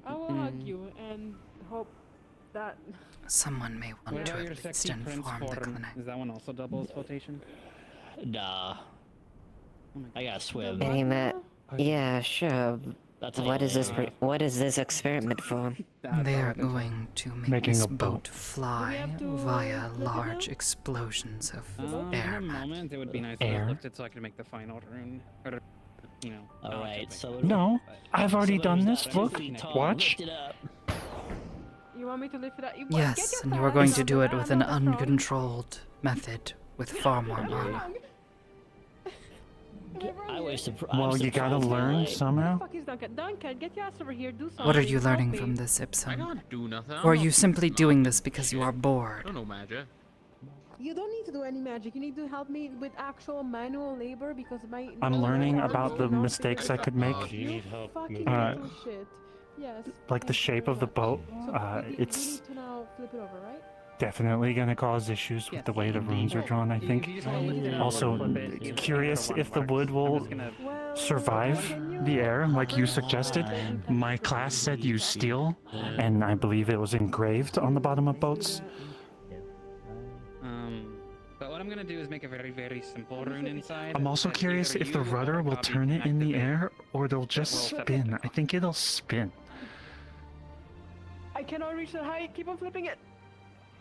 Speaker 2: I will hug you and hope that.
Speaker 1: Someone may want
Speaker 9: what
Speaker 1: to
Speaker 9: about
Speaker 1: at
Speaker 9: your
Speaker 1: least
Speaker 9: sexy prince
Speaker 1: inform the
Speaker 9: form?
Speaker 1: clinic.
Speaker 9: Is that one also double as flotation?
Speaker 17: Nah. I gotta swim.
Speaker 16: Getting that. Yeah, sure.
Speaker 17: That's
Speaker 16: What is this?
Speaker 17: anyway.
Speaker 16: What is this experiment for?
Speaker 1: They are going to make
Speaker 10: Making
Speaker 1: this
Speaker 10: a boat.
Speaker 1: boat fly
Speaker 2: have to
Speaker 1: via
Speaker 2: flip it
Speaker 1: large
Speaker 2: now?
Speaker 1: explosions of
Speaker 9: In
Speaker 1: air.
Speaker 9: a moment, it would be nice if
Speaker 10: Air?
Speaker 9: I lifted so I could make the final rune. Or, you know.
Speaker 17: All
Speaker 9: not
Speaker 17: right,
Speaker 9: to
Speaker 17: so
Speaker 9: make-
Speaker 17: it-
Speaker 10: No, I've already
Speaker 17: so
Speaker 10: done
Speaker 17: there's
Speaker 10: this.
Speaker 17: that
Speaker 10: Look,
Speaker 17: 2 feet tall.
Speaker 10: watch.
Speaker 17: Lift it up.
Speaker 2: You want me to lift it up?
Speaker 1: Yes, and you are going to do it with an uncontrolled method with far more mana.
Speaker 17: I was
Speaker 10: Well, you gotta learn somehow.
Speaker 2: Fuck is Duncan? Duncan, get your ass over here. Do something.
Speaker 1: What are you
Speaker 2: help
Speaker 1: learning
Speaker 2: me.
Speaker 1: from this,
Speaker 7: I
Speaker 1: Ipsum?
Speaker 7: can't do nothing.
Speaker 1: Or are you simply doing this because you are
Speaker 7: I
Speaker 1: bored?
Speaker 7: don't know magic.
Speaker 2: You don't need to do any magic. You need to help me with actual manual labor because my.
Speaker 10: I'm
Speaker 2: my
Speaker 10: learning
Speaker 2: arms
Speaker 10: about the
Speaker 2: are not
Speaker 10: mistakes I
Speaker 2: figured
Speaker 10: could
Speaker 2: out.
Speaker 10: make.
Speaker 2: You fucking
Speaker 10: Uh,
Speaker 2: little shit. Yes.
Speaker 10: Like the
Speaker 2: thank you
Speaker 10: shape
Speaker 2: very
Speaker 10: of the
Speaker 2: much.
Speaker 10: boat.
Speaker 2: So we
Speaker 10: It's
Speaker 2: need to now flip it over, right?
Speaker 10: definitely gonna cause issues with the way the runes are drawn, I think. Also, curious if the wood will survive the air like you suggested. My class said use steel, and I believe it was engraved on the bottom of boats.
Speaker 9: But what I'm gonna do is make a very, very simple rune inside.
Speaker 10: I'm also
Speaker 9: that
Speaker 10: curious
Speaker 9: either
Speaker 10: if the
Speaker 9: you or
Speaker 10: rudder will
Speaker 9: Bobby
Speaker 10: turn
Speaker 9: can
Speaker 10: it in the
Speaker 9: activate.
Speaker 10: air or they'll just
Speaker 9: We'll set
Speaker 10: spin. I think it'll spin.
Speaker 2: I cannot reach that height. Keep on flipping it.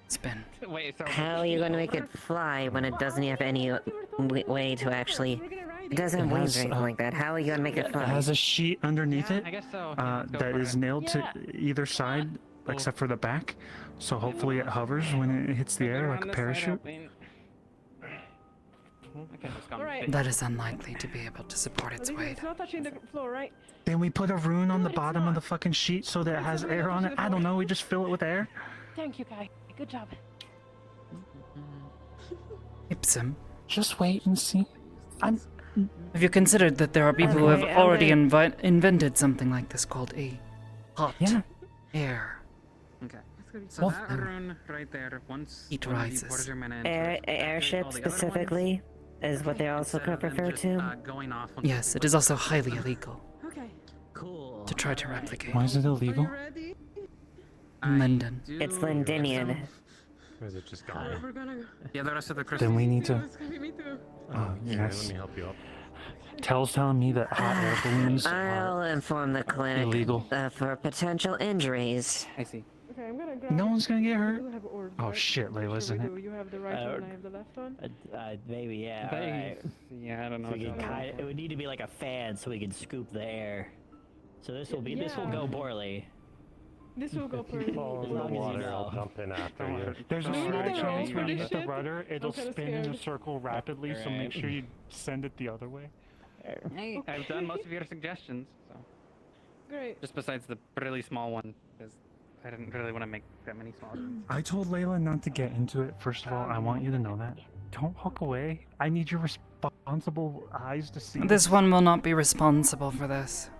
Speaker 1: Spin.
Speaker 9: Wait, so
Speaker 16: How are you going to make it fly when it doesn't have any way to actually? It doesn't have
Speaker 10: It
Speaker 16: wings
Speaker 10: has,
Speaker 16: or anything like that. How are you going to make it
Speaker 10: It
Speaker 16: fly?
Speaker 10: has a sheet underneath it
Speaker 9: I guess so.
Speaker 10: that is nailed to either side except for the back. So hopefully it hovers when it hits the air like a parachute.
Speaker 2: Alright.
Speaker 1: That is unlikely to be able to support its weight.
Speaker 2: It's not touching the floor, right?
Speaker 10: Then we put a rune on the bottom of the fucking sheet so that it has air on it. I don't know, we just fill it with air.
Speaker 2: Thank you, Kai. Good job.
Speaker 1: Ipsum,
Speaker 10: Just wait and see.
Speaker 1: have you considered that there are people who have
Speaker 2: Okay,
Speaker 1: already
Speaker 2: okay.
Speaker 1: invented something like this called a hot air?
Speaker 9: Okay. So
Speaker 1: Well,
Speaker 9: that rune right there, once
Speaker 1: Heat
Speaker 9: one of you
Speaker 1: rises.
Speaker 9: pours your mana into it,
Speaker 16: Airship
Speaker 9: all the other ones,
Speaker 16: specifically is what they're also
Speaker 9: instead of them
Speaker 16: referred
Speaker 9: just,
Speaker 16: to.
Speaker 9: going off on
Speaker 1: Yes, it is also highly illegal
Speaker 2: Okay.
Speaker 17: Cool.
Speaker 1: to try to replicate.
Speaker 10: Why is it illegal?
Speaker 1: Linden.
Speaker 16: It's Lindinian.
Speaker 20: Or is it just
Speaker 2: Alright, we're gonna go.
Speaker 9: Yeah, the rest of the crystals.
Speaker 10: Then we need to.
Speaker 2: It's gonna be me too.
Speaker 10: Yes.
Speaker 20: Let me help you up.
Speaker 10: Tell's telling me that hot air balloons
Speaker 16: I'll
Speaker 10: are
Speaker 16: inform the clinic
Speaker 10: illegal.
Speaker 16: for potential injuries.
Speaker 9: I see.
Speaker 2: Okay, I'm gonna grab.
Speaker 10: No one's gonna get hurt.
Speaker 2: We do have orbs,
Speaker 10: Oh
Speaker 2: right?
Speaker 10: shit,
Speaker 2: Make
Speaker 10: Layla's
Speaker 2: sure
Speaker 10: in
Speaker 2: we
Speaker 10: it.
Speaker 2: do. You have the right one, I have the left one.
Speaker 17: Maybe, yeah.
Speaker 9: They-
Speaker 17: Alright.
Speaker 9: Yeah, I don't know.
Speaker 17: So we
Speaker 9: what
Speaker 17: can
Speaker 9: to do.
Speaker 17: it would need to be like a fan so we can scoop the air. So this will go poorly.
Speaker 2: This will go pretty.
Speaker 20: Fall in the water, I'll jump in after you.
Speaker 10: There's a
Speaker 2: Do we
Speaker 10: small
Speaker 2: need the
Speaker 10: chance
Speaker 2: rolls
Speaker 10: when
Speaker 2: for
Speaker 10: you
Speaker 2: this
Speaker 10: hit the
Speaker 2: shit?
Speaker 10: rudder, it'll
Speaker 2: I'm kinda
Speaker 10: spin in a
Speaker 2: scared.
Speaker 10: circle rapidly, so make
Speaker 9: Alright.
Speaker 10: sure you send it the other way.
Speaker 9: Hey, I've done most of your suggestions, so.
Speaker 2: Great.
Speaker 9: Just besides the really small one, because I didn't really want to make that many small ones.
Speaker 10: I told Layla not to get into it. First of all, I want you to know that. Don't walk away. I need your responsible eyes to see.
Speaker 1: This one will not be responsible for this.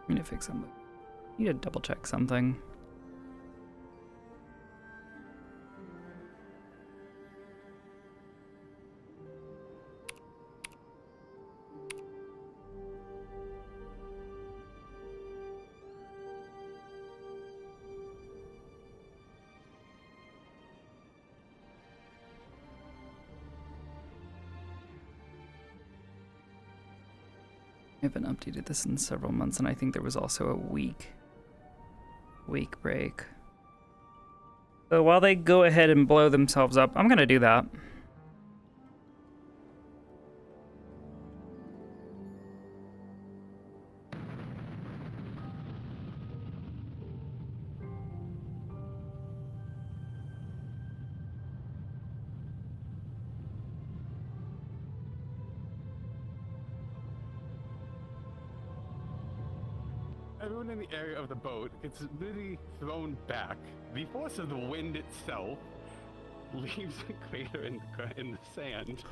Speaker 1: I need to fix something. I need to double check something. I haven't updated this in several months, and I think there was also a week break. So while they go ahead and blow themselves up, I'm gonna do that.
Speaker 20: Everyone in the area of the boat gets literally thrown back. The force of the wind itself leaves a crater in the sand.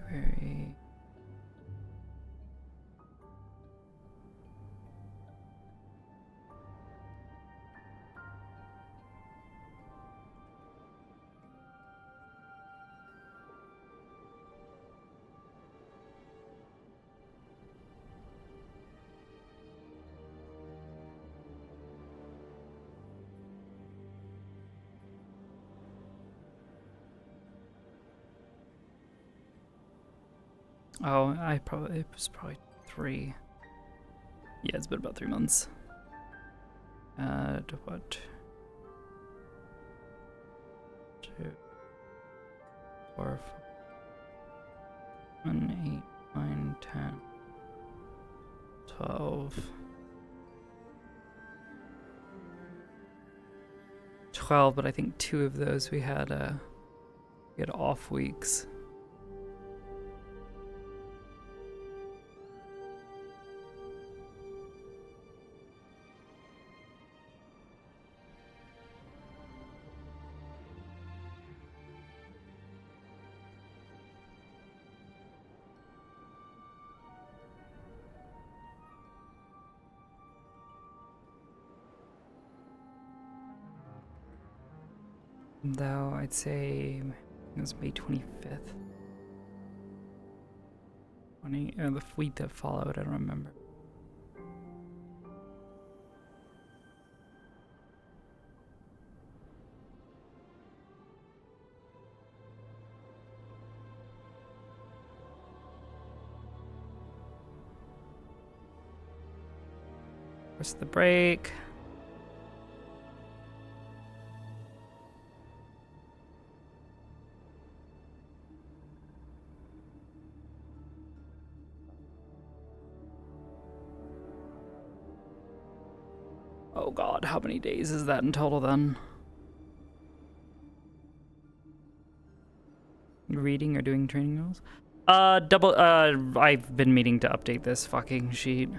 Speaker 1: February. Oh, it was probably 3. Yeah, it's been about 3 months. What? 2, 4, 1, 8, 9, 10, 12. 12, but I think 2 of those we had off weeks. Though I'd say it was May 25th. The week that followed, I don't remember. Where's the break? Oh god, how many days is that in total then? Reading or doing training rules? I've been meaning to update this fucking sheet.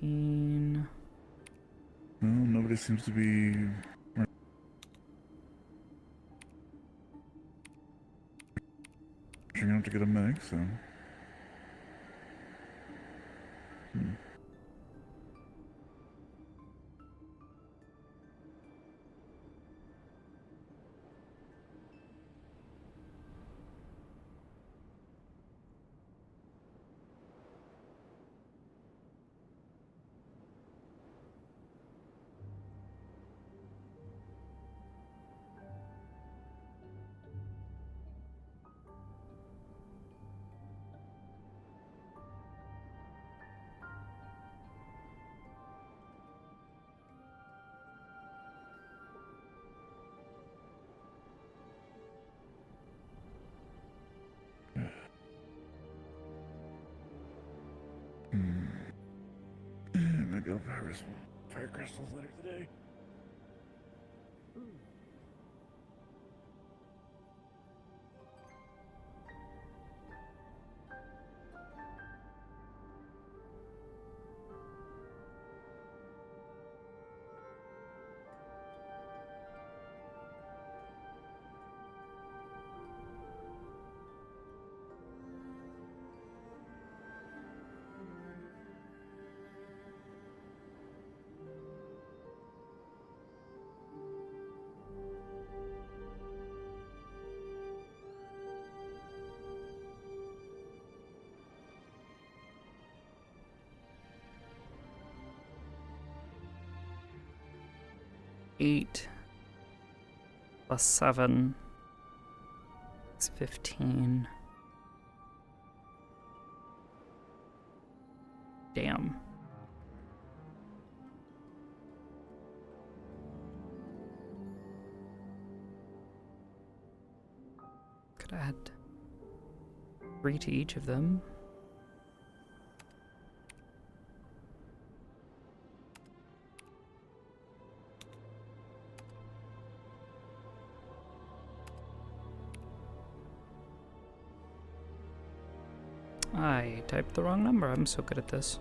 Speaker 14: Well, nobody seems to be. You're gonna have to get a medic, so. Maybe I'll fire some fire crystals later today.
Speaker 1: Eight plus 7 is 15. Damn. Could add 3 to each of them. I typed the wrong number. I'm so good at this.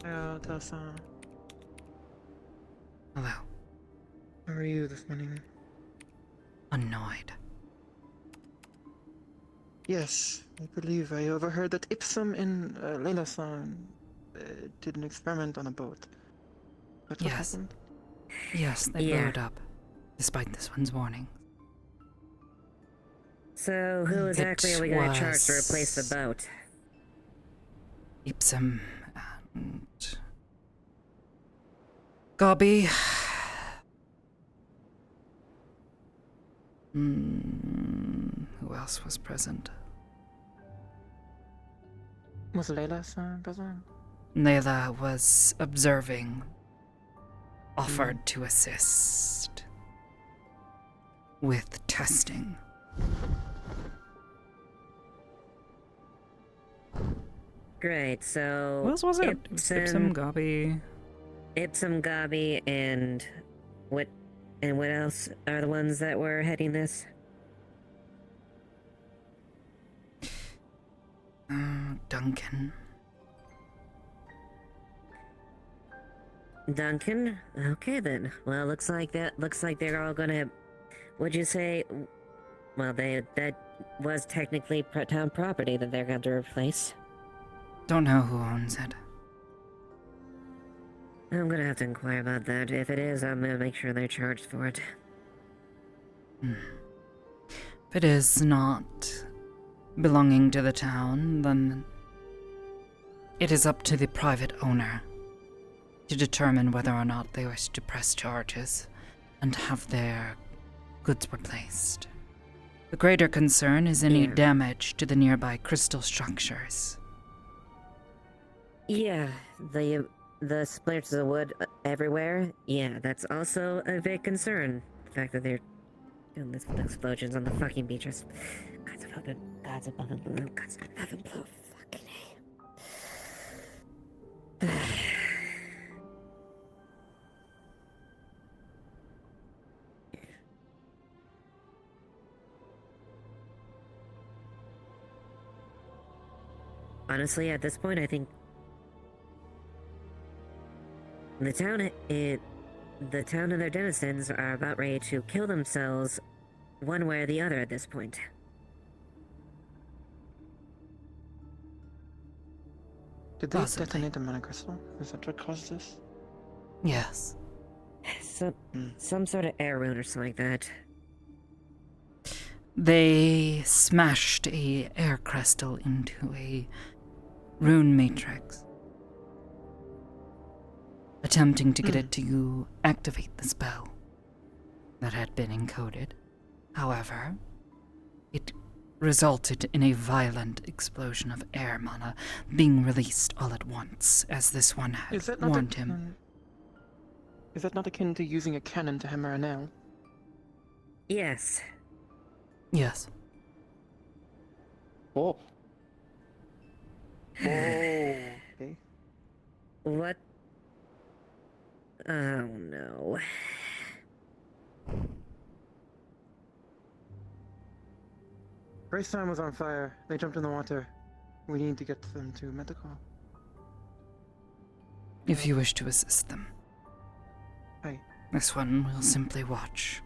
Speaker 12: Hello, Tessa.
Speaker 1: Hello.
Speaker 12: How are you this morning?
Speaker 1: Annoyed.
Speaker 12: Yes, I believe I overheard that Ipsum and Layla-san did an experiment on a boat. That's what
Speaker 1: Yes.
Speaker 12: happened?
Speaker 1: Yes, they blew it up, despite this one's warning.
Speaker 16: So, who exactly are we going to charge to replace the boat?
Speaker 1: Ipsum and Gobby. Who else was present?
Speaker 12: Was Layla-san present?
Speaker 1: Layla was observing, offered to assist with testing.
Speaker 16: Great, so...
Speaker 1: Who else was it? Ipsum, Gobby.
Speaker 16: Ipsum, Gobby, and... what And what else are the ones that were heading this?
Speaker 1: Duncan.
Speaker 16: Duncan? Okay then. Well, looks like they're all gonna. Would you say? Well, that was technically town property that they're going to replace.
Speaker 1: Don't know who owns it.
Speaker 16: I'm gonna have to inquire about that. If it is, I'm gonna make sure they're charged for it.
Speaker 1: If it is not belonging to the town, then it is up to the private owner to determine whether or not they wish to press charges and have their goods replaced. The greater concern is any damage to the nearby crystal structures.
Speaker 16: Yeah, the splinters of wood everywhere. Yeah, that's also a big concern. The fact that they're doing this with explosions on the fucking beaches. God's above and below, God's above and below. Fucking A. Honestly, at this point, I think the town and their denizens are about ready to kill themselves one way or the other at this point.
Speaker 12: Did they detonate the mana crystal? Is that what caused this?
Speaker 1: Yes.
Speaker 16: Some sort of air rune or something like that.
Speaker 1: They smashed a air crystal into a rune matrix, attempting to get it to activate the spell that had been encoded. However, it resulted in a violent explosion of air mana being released all at once, as this one had warned him.
Speaker 12: Is that not akin to using a cannon to hammer a nail?
Speaker 16: Yes.
Speaker 1: Yes.
Speaker 12: Oh. Oh. Okay.
Speaker 16: What? Oh no.
Speaker 12: Raceland was on fire. They jumped in the water. We need to get them to medical.
Speaker 1: If you wish to assist them.
Speaker 12: Hi.
Speaker 1: This one will simply watch.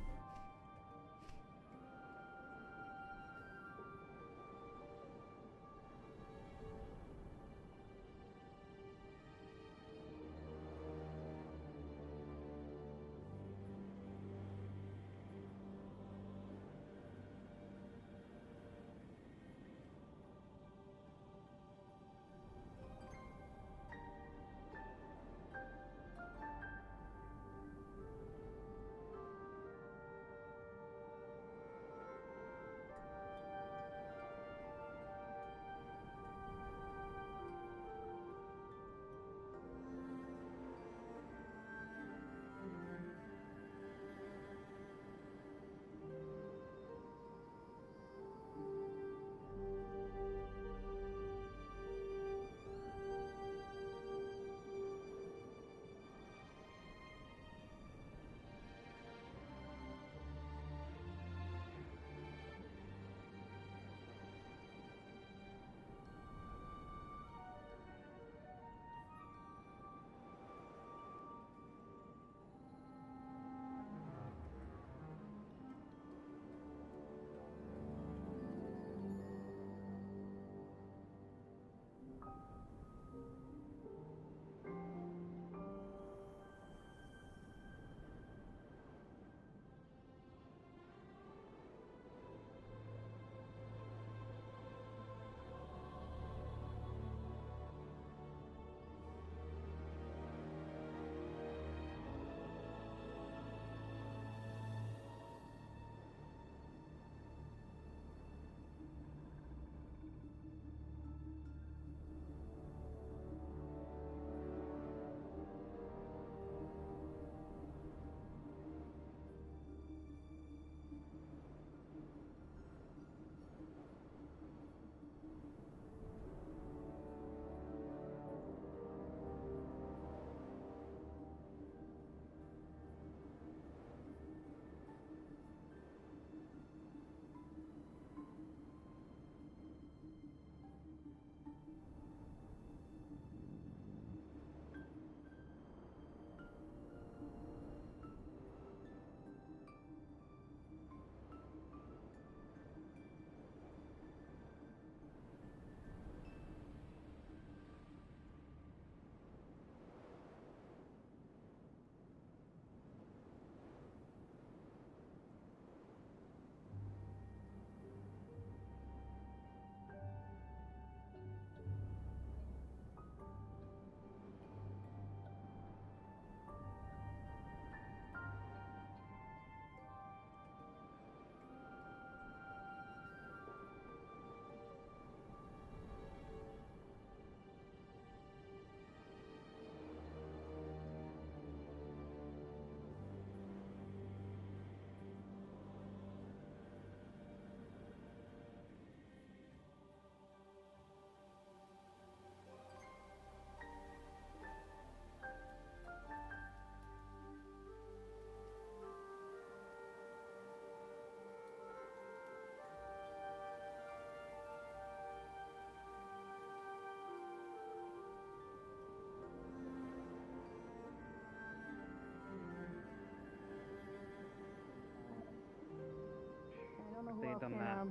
Speaker 9: they had done that.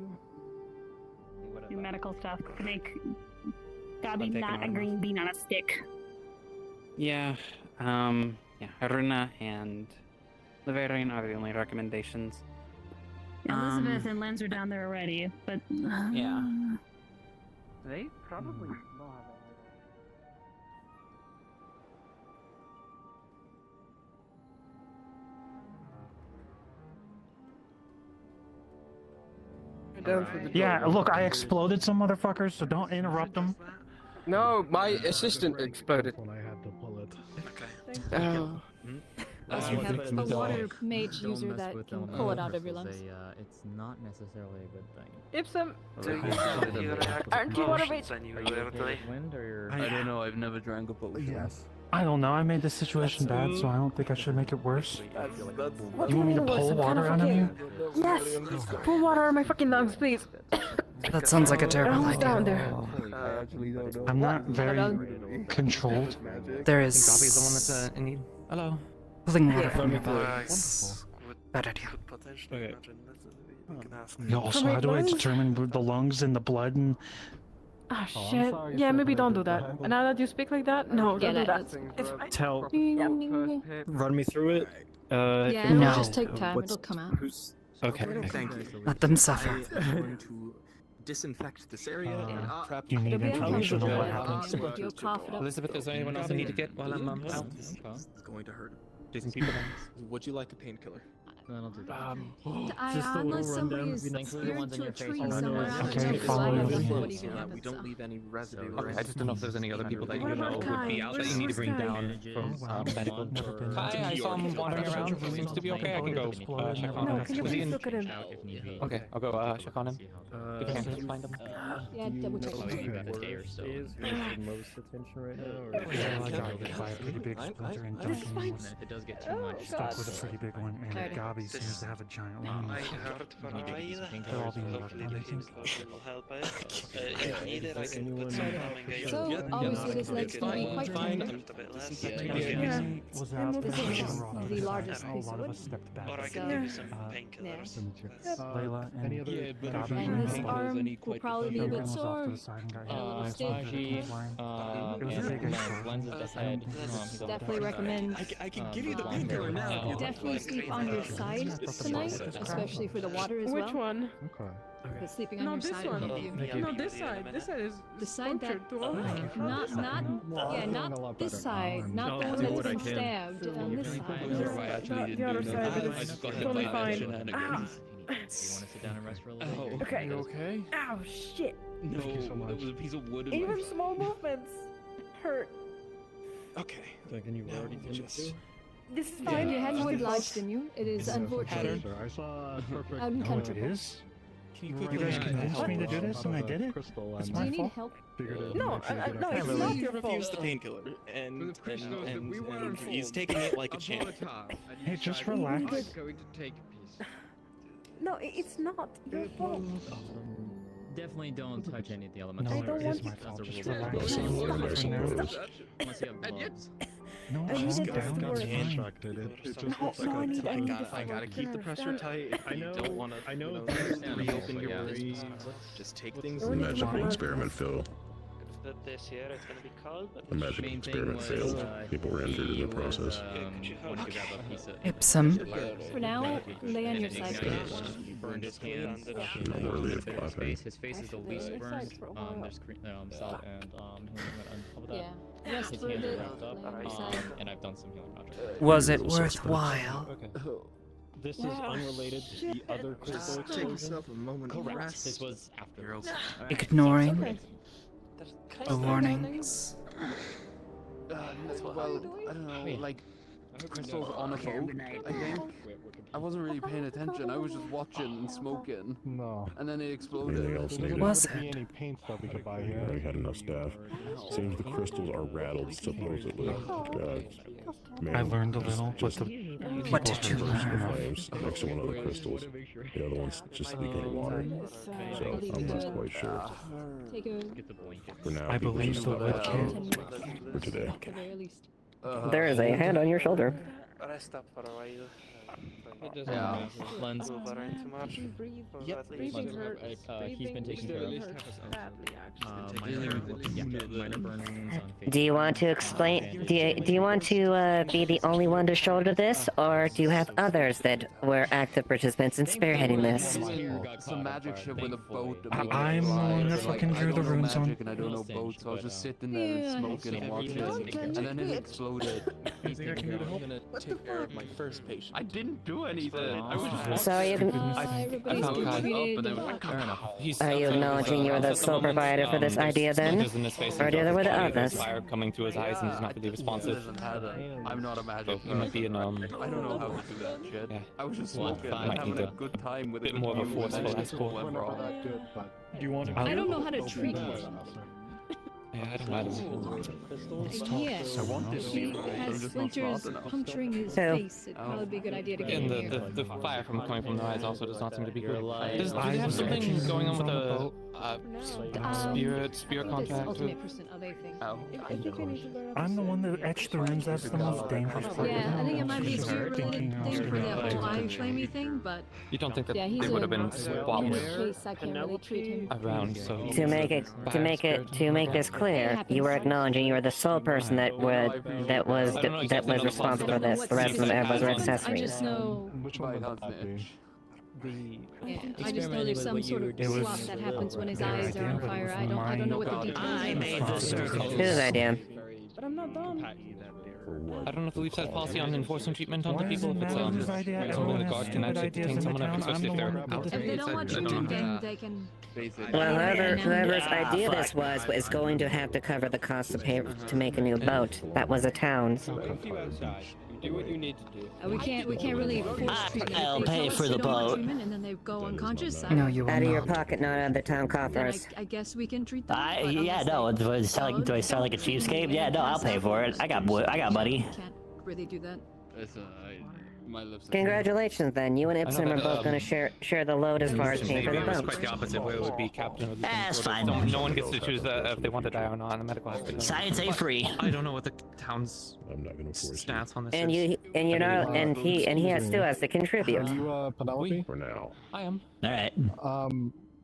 Speaker 9: He would've,
Speaker 18: Do medical stuff to make Gabby
Speaker 9: taken
Speaker 18: not a
Speaker 9: on
Speaker 18: green bean on a stick.
Speaker 9: Yeah, yeah, Haruna and Laverian are the only recommendations.
Speaker 18: Elizabeth and Lenz are down there already, but
Speaker 9: Yeah. They probably will have
Speaker 10: Yeah, look, I exploded some motherfuckers, so don't interrupt them.
Speaker 15: No, my assistant exploded.
Speaker 22: When I had to pull it.
Speaker 15: Oh.
Speaker 8: Plus we have a water mage user that can pull it out of your lungs.
Speaker 7: It's not necessarily a good thing.
Speaker 2: Ipsum,
Speaker 8: aren't you water mage?
Speaker 22: I don't know, I've never drank a potion. Yes.
Speaker 10: I don't know, I made the situation bad, so I don't think I should make it worse.
Speaker 2: What
Speaker 10: You want me to pull water out of you?
Speaker 2: Yes! Pull water out of my fucking lungs, please.
Speaker 1: That sounds like a terrible
Speaker 2: Almost
Speaker 1: idea.
Speaker 2: down there.
Speaker 10: I'm not very controlled.
Speaker 1: There
Speaker 9: Gabby's the one
Speaker 1: is
Speaker 9: that's in need. Hello.
Speaker 1: pulling water
Speaker 2: Yeah.
Speaker 1: from your bodies. Bad idea.
Speaker 3: Okay.
Speaker 10: Yo, also, how do I determine the lungs and the blood and...
Speaker 2: Ah, shit. Yeah, maybe don't do that. Now that you speak like that, no, don't do that.
Speaker 13: Tell.
Speaker 2: Yeah.
Speaker 13: Run me through it.
Speaker 8: Yeah, it'll just take time. It'll come out.
Speaker 13: Okay.
Speaker 23: Thank you.
Speaker 1: Let them suffer.
Speaker 23: I'm going to disinfect this area and prep.
Speaker 10: You need
Speaker 8: It'll be
Speaker 10: information on what
Speaker 8: uncomfortable.
Speaker 10: happens.
Speaker 8: You'll cough it up.
Speaker 9: Elizabeth, is there anyone else I need to get while I'm out?
Speaker 23: It's going to hurt.
Speaker 9: Jason, people.
Speaker 23: Would you like a painkiller?
Speaker 7: Then I'll do that.
Speaker 8: Unless somebody is steered to a tree somewhere else.
Speaker 10: Okay, follow
Speaker 23: We don't leave any residue. or
Speaker 9: Okay, I just don't know if there's any other people that you
Speaker 2: What
Speaker 9: know
Speaker 2: about
Speaker 9: would be
Speaker 2: Kai?
Speaker 9: out that you need to bring down from medical. Kai, I saw him wandering around. He seems to be okay. I can go check on him.
Speaker 2: No, can you
Speaker 9: Was he
Speaker 2: please
Speaker 9: in-
Speaker 2: look at him?
Speaker 9: Okay, I'll go check on him. If I can find him.
Speaker 8: Yeah, double check.
Speaker 13: Most attention right now.
Speaker 10: Yeah, I got hit by a pretty big splinter and Duncan was
Speaker 7: If it does get too much,
Speaker 10: stuck with a pretty big one, and Gabi seems to have a giant one.
Speaker 3: I heard for a while,
Speaker 10: They're all being
Speaker 3: hopefully
Speaker 10: worked on, I
Speaker 3: the
Speaker 10: think.
Speaker 3: potion will help out. If needed, I can put some calming agent.
Speaker 8: So, obviously this leg's gonna be quite tender.
Speaker 3: Just a bit less.
Speaker 10: Was out
Speaker 8: This
Speaker 10: there
Speaker 8: is
Speaker 10: and robbed
Speaker 8: the
Speaker 10: us.
Speaker 8: largest
Speaker 10: A
Speaker 8: piece
Speaker 10: lot
Speaker 8: of
Speaker 10: of
Speaker 8: wood.
Speaker 10: us stepped back.
Speaker 3: Or I
Speaker 8: So,
Speaker 3: can give you some painkillers.
Speaker 10: Layla and Gabi
Speaker 8: And this arm will probably be a
Speaker 10: Duncan
Speaker 8: bit
Speaker 10: was off
Speaker 8: sore.
Speaker 10: to the side and got hit.
Speaker 8: And a little stiff.
Speaker 10: It was a big
Speaker 9: Lenses the head.
Speaker 8: Definitely recommend.
Speaker 23: I can give you the painkiller now.
Speaker 8: Definitely sleep on your side tonight, especially for the water as well.
Speaker 2: Which one?
Speaker 8: But sleeping on
Speaker 2: No,
Speaker 8: your
Speaker 2: this
Speaker 8: side
Speaker 2: one.
Speaker 8: will give you.
Speaker 2: No, this side. This side is
Speaker 8: The side that,
Speaker 2: punctured to
Speaker 8: not this side, not the one that's been stabbed. On this side.
Speaker 2: the other side that is totally fine. Ah.
Speaker 7: you want to sit down and rest for a little bit?
Speaker 2: Okay.
Speaker 22: You okay?
Speaker 2: Ow, shit.
Speaker 22: No, that was a piece of wood in my
Speaker 2: Even small movements hurt.
Speaker 23: Okay.
Speaker 13: Can you already finish it?
Speaker 2: This is
Speaker 8: If
Speaker 2: fine.
Speaker 8: you hadn't wood lodged in you, it is unfortunate.
Speaker 13: I saw a perfect.
Speaker 10: Oh, it
Speaker 8: uncomfortable.
Speaker 10: is? You guys convinced me to do this, and I did it? It's
Speaker 8: Do
Speaker 10: my
Speaker 8: you need
Speaker 10: fault.
Speaker 8: help?
Speaker 2: No, no, it's not your
Speaker 23: Refuse the
Speaker 2: fault.
Speaker 23: painkiller, and he's taking it like a champ.
Speaker 10: Hey, just relax.
Speaker 22: Going to take a piece.
Speaker 2: No, it's not your fault.
Speaker 7: Definitely don't touch any of the elements.
Speaker 10: No,
Speaker 2: I don't
Speaker 10: it
Speaker 2: want
Speaker 10: is my
Speaker 2: to-
Speaker 10: fault. Just
Speaker 7: Stop.
Speaker 10: relax.
Speaker 2: Stop.
Speaker 10: For now.
Speaker 7: Unless you have gloves.
Speaker 10: No,
Speaker 2: I
Speaker 10: calm
Speaker 2: needed
Speaker 10: down.
Speaker 2: to
Speaker 10: It's
Speaker 2: work.
Speaker 10: fine.
Speaker 2: No, I need
Speaker 23: I
Speaker 2: this
Speaker 23: gotta
Speaker 2: work.
Speaker 23: keep the pressure tight.
Speaker 13: I know.
Speaker 23: Don't want to.
Speaker 13: I know.
Speaker 23: Reopen your
Speaker 7: Yeah.
Speaker 23: wounds. Just take things.
Speaker 4: The magical experiment failed.
Speaker 3: But this year it's gonna be cold, but
Speaker 4: The magic
Speaker 7: Main thing
Speaker 4: experiment
Speaker 7: was,
Speaker 4: failed. People were injured in the
Speaker 7: he was,
Speaker 4: process.
Speaker 7: wanted to grab a piece of-
Speaker 1: Ipsum.
Speaker 8: For now, lay on your side.
Speaker 7: He burned his hands.
Speaker 4: Not worthy of
Speaker 7: His
Speaker 4: clapping.
Speaker 7: face. His face is the least burned. There's salt and healing on top of that.
Speaker 8: Yeah. Rest
Speaker 7: His
Speaker 8: for a
Speaker 7: hands are
Speaker 8: bit,
Speaker 7: wrapped up.
Speaker 8: lay on your side.
Speaker 7: And I've done some healing projects.
Speaker 1: Was it worthwhile?
Speaker 13: Okay. This is unrelated to the other crystal
Speaker 23: Take
Speaker 13: explosion.
Speaker 23: yourself a moment of
Speaker 7: Correct.
Speaker 23: rest.
Speaker 7: This was after.
Speaker 1: Ignoring the warnings.
Speaker 23: Well, I don't know, like crystals on a boat, I think. I wasn't really paying attention. I was just watching and smoking.
Speaker 13: No.
Speaker 23: And then it
Speaker 4: Anything
Speaker 23: exploded.
Speaker 4: else needed?
Speaker 1: Was
Speaker 13: Be
Speaker 1: it?
Speaker 13: any paint stuff we could buy
Speaker 4: We
Speaker 13: here.
Speaker 4: already had enough staff. Seems the crystals are rattled, supposedly. God. Man,
Speaker 10: I learned a little, but
Speaker 4: just
Speaker 10: the
Speaker 1: What
Speaker 10: people
Speaker 1: did you
Speaker 10: hurt us
Speaker 1: learn?
Speaker 10: enough.
Speaker 4: flames next to one of the crystals. The other one's just leaking water. So I'm not quite sure.
Speaker 8: Take a
Speaker 4: For now,
Speaker 10: I
Speaker 4: people
Speaker 10: believe
Speaker 4: just
Speaker 10: the
Speaker 4: look
Speaker 10: wood
Speaker 4: at
Speaker 10: can.
Speaker 4: for today.
Speaker 8: at the very least.
Speaker 16: There is a hand on your shoulder.
Speaker 3: Rest up for a while.
Speaker 23: Yeah.
Speaker 7: Lens.
Speaker 3: Overeating too much.
Speaker 7: Yep.
Speaker 3: Breathing
Speaker 7: He's been taken care of. Minor burn wounds on face.
Speaker 16: Do you want to explain? Do you want to be the only one to shoulder this, or do you have others that were active participants in spearheading this?
Speaker 23: Some magic shit with a boat.
Speaker 10: I'm the one that fucking drew the runes on.
Speaker 23: And I don't know boats, so I was just sitting there and smoking and watching, and then it exploded.
Speaker 7: Anything I can do to help? I'm gonna take care of my first patient.
Speaker 23: I didn't do anything. I was just
Speaker 16: So you can. Are you acknowledging you're the sole provider for this idea then, or there were the others?
Speaker 9: Fire coming to his eyes and he's not really responsive.
Speaker 23: I'm not a magic.
Speaker 9: So he might be in
Speaker 23: I don't know how to do that shit.
Speaker 9: Yeah.
Speaker 23: I was just smoking and
Speaker 9: Might
Speaker 23: having
Speaker 9: need
Speaker 23: a good time with a
Speaker 9: bit more of a
Speaker 23: view, and then
Speaker 9: forceful
Speaker 23: it just
Speaker 9: escort.
Speaker 23: went wrong.
Speaker 7: Do you want to?
Speaker 18: I don't know how to treat him.
Speaker 9: Yeah, I don't know.
Speaker 8: Yeah, he has splinters puncturing his face. It'd probably be a good idea to get
Speaker 9: And
Speaker 8: in here.
Speaker 9: the fire from coming from the eyes also does not seem to be good. Does he
Speaker 10: I
Speaker 9: have
Speaker 10: was
Speaker 9: something
Speaker 10: actually
Speaker 9: going on with
Speaker 10: on the
Speaker 9: a
Speaker 10: boat.
Speaker 9: spear
Speaker 8: This
Speaker 9: contact?
Speaker 8: ultimate person other thing.
Speaker 23: Oh.
Speaker 10: I'm the one that etched the runes. That's the most dangerous part.
Speaker 8: Yeah, I think it might be a spear-related
Speaker 10: Thinking I was
Speaker 8: thing for
Speaker 10: gonna
Speaker 8: the
Speaker 10: take
Speaker 8: whole eye
Speaker 10: the
Speaker 8: flamey thing, but
Speaker 9: You don't think that
Speaker 8: yeah, he's
Speaker 9: they would have been
Speaker 8: in
Speaker 9: swapped
Speaker 8: this case. I can't really treat him.
Speaker 9: around? So
Speaker 16: To make this clear, you were acknowledging you were the sole person that was responsible for this. The rest of them everybody were
Speaker 8: I
Speaker 16: accessories.
Speaker 8: just know.
Speaker 23: Which one would that be?
Speaker 8: Yeah, I just know there's some sort of swap that happens when his eyes are on fire. I don't know what the details are.
Speaker 16: Whose idea?
Speaker 2: But I'm not done.
Speaker 9: I don't know if the Leafs has policy on enforcing treatment onto
Speaker 10: Why is
Speaker 9: people.
Speaker 10: it
Speaker 9: If it's
Speaker 10: Matt's idea?
Speaker 9: something
Speaker 10: Everyone
Speaker 9: the
Speaker 10: has
Speaker 9: guard can
Speaker 10: stupid
Speaker 9: actually
Speaker 10: ideas
Speaker 9: detain
Speaker 10: in the
Speaker 9: someone up,
Speaker 10: town.
Speaker 9: especially if
Speaker 10: I'm the
Speaker 9: they're
Speaker 10: one
Speaker 9: out.
Speaker 8: If they don't want treatment, then they can.
Speaker 16: Well, whoever's idea this was is going to have to cover the cost of pay to make a new boat. That was the town's.
Speaker 15: Do what you need to do.
Speaker 8: We can't really force treatment.
Speaker 17: I'll
Speaker 8: If they
Speaker 17: pay
Speaker 8: tell us
Speaker 17: for
Speaker 8: they
Speaker 17: the
Speaker 8: don't want
Speaker 17: boat.
Speaker 8: treatment and then they go unconscious.
Speaker 1: No, you will
Speaker 16: Out of your
Speaker 1: not.
Speaker 16: pocket, not out of the town
Speaker 8: Then
Speaker 16: coffers.
Speaker 8: I guess we can treat them. but
Speaker 17: Yeah,
Speaker 8: unless
Speaker 17: no.
Speaker 8: they
Speaker 17: Do I sound like a cheapskate? Yeah, no. I'll pay for it. I got money.
Speaker 8: can't really do that.
Speaker 23: My lips are
Speaker 16: Congratulations, then. You and Ipsum are both going to share the load as far as paying for
Speaker 9: Maybe
Speaker 16: the
Speaker 9: it was
Speaker 16: boat.
Speaker 9: quite the opposite, where it would be captain of the
Speaker 17: That's
Speaker 9: sort of-
Speaker 17: fine.
Speaker 9: No one gets to choose if they want to die or not in the medical hospital.
Speaker 17: Science ain't free.
Speaker 9: I don't know what the town's
Speaker 4: I'm not gonna force
Speaker 9: stance on this
Speaker 16: And
Speaker 9: is.
Speaker 16: you're not, and he still has to contribute.
Speaker 6: Penelope?
Speaker 4: for now.
Speaker 9: I am.
Speaker 17: All right.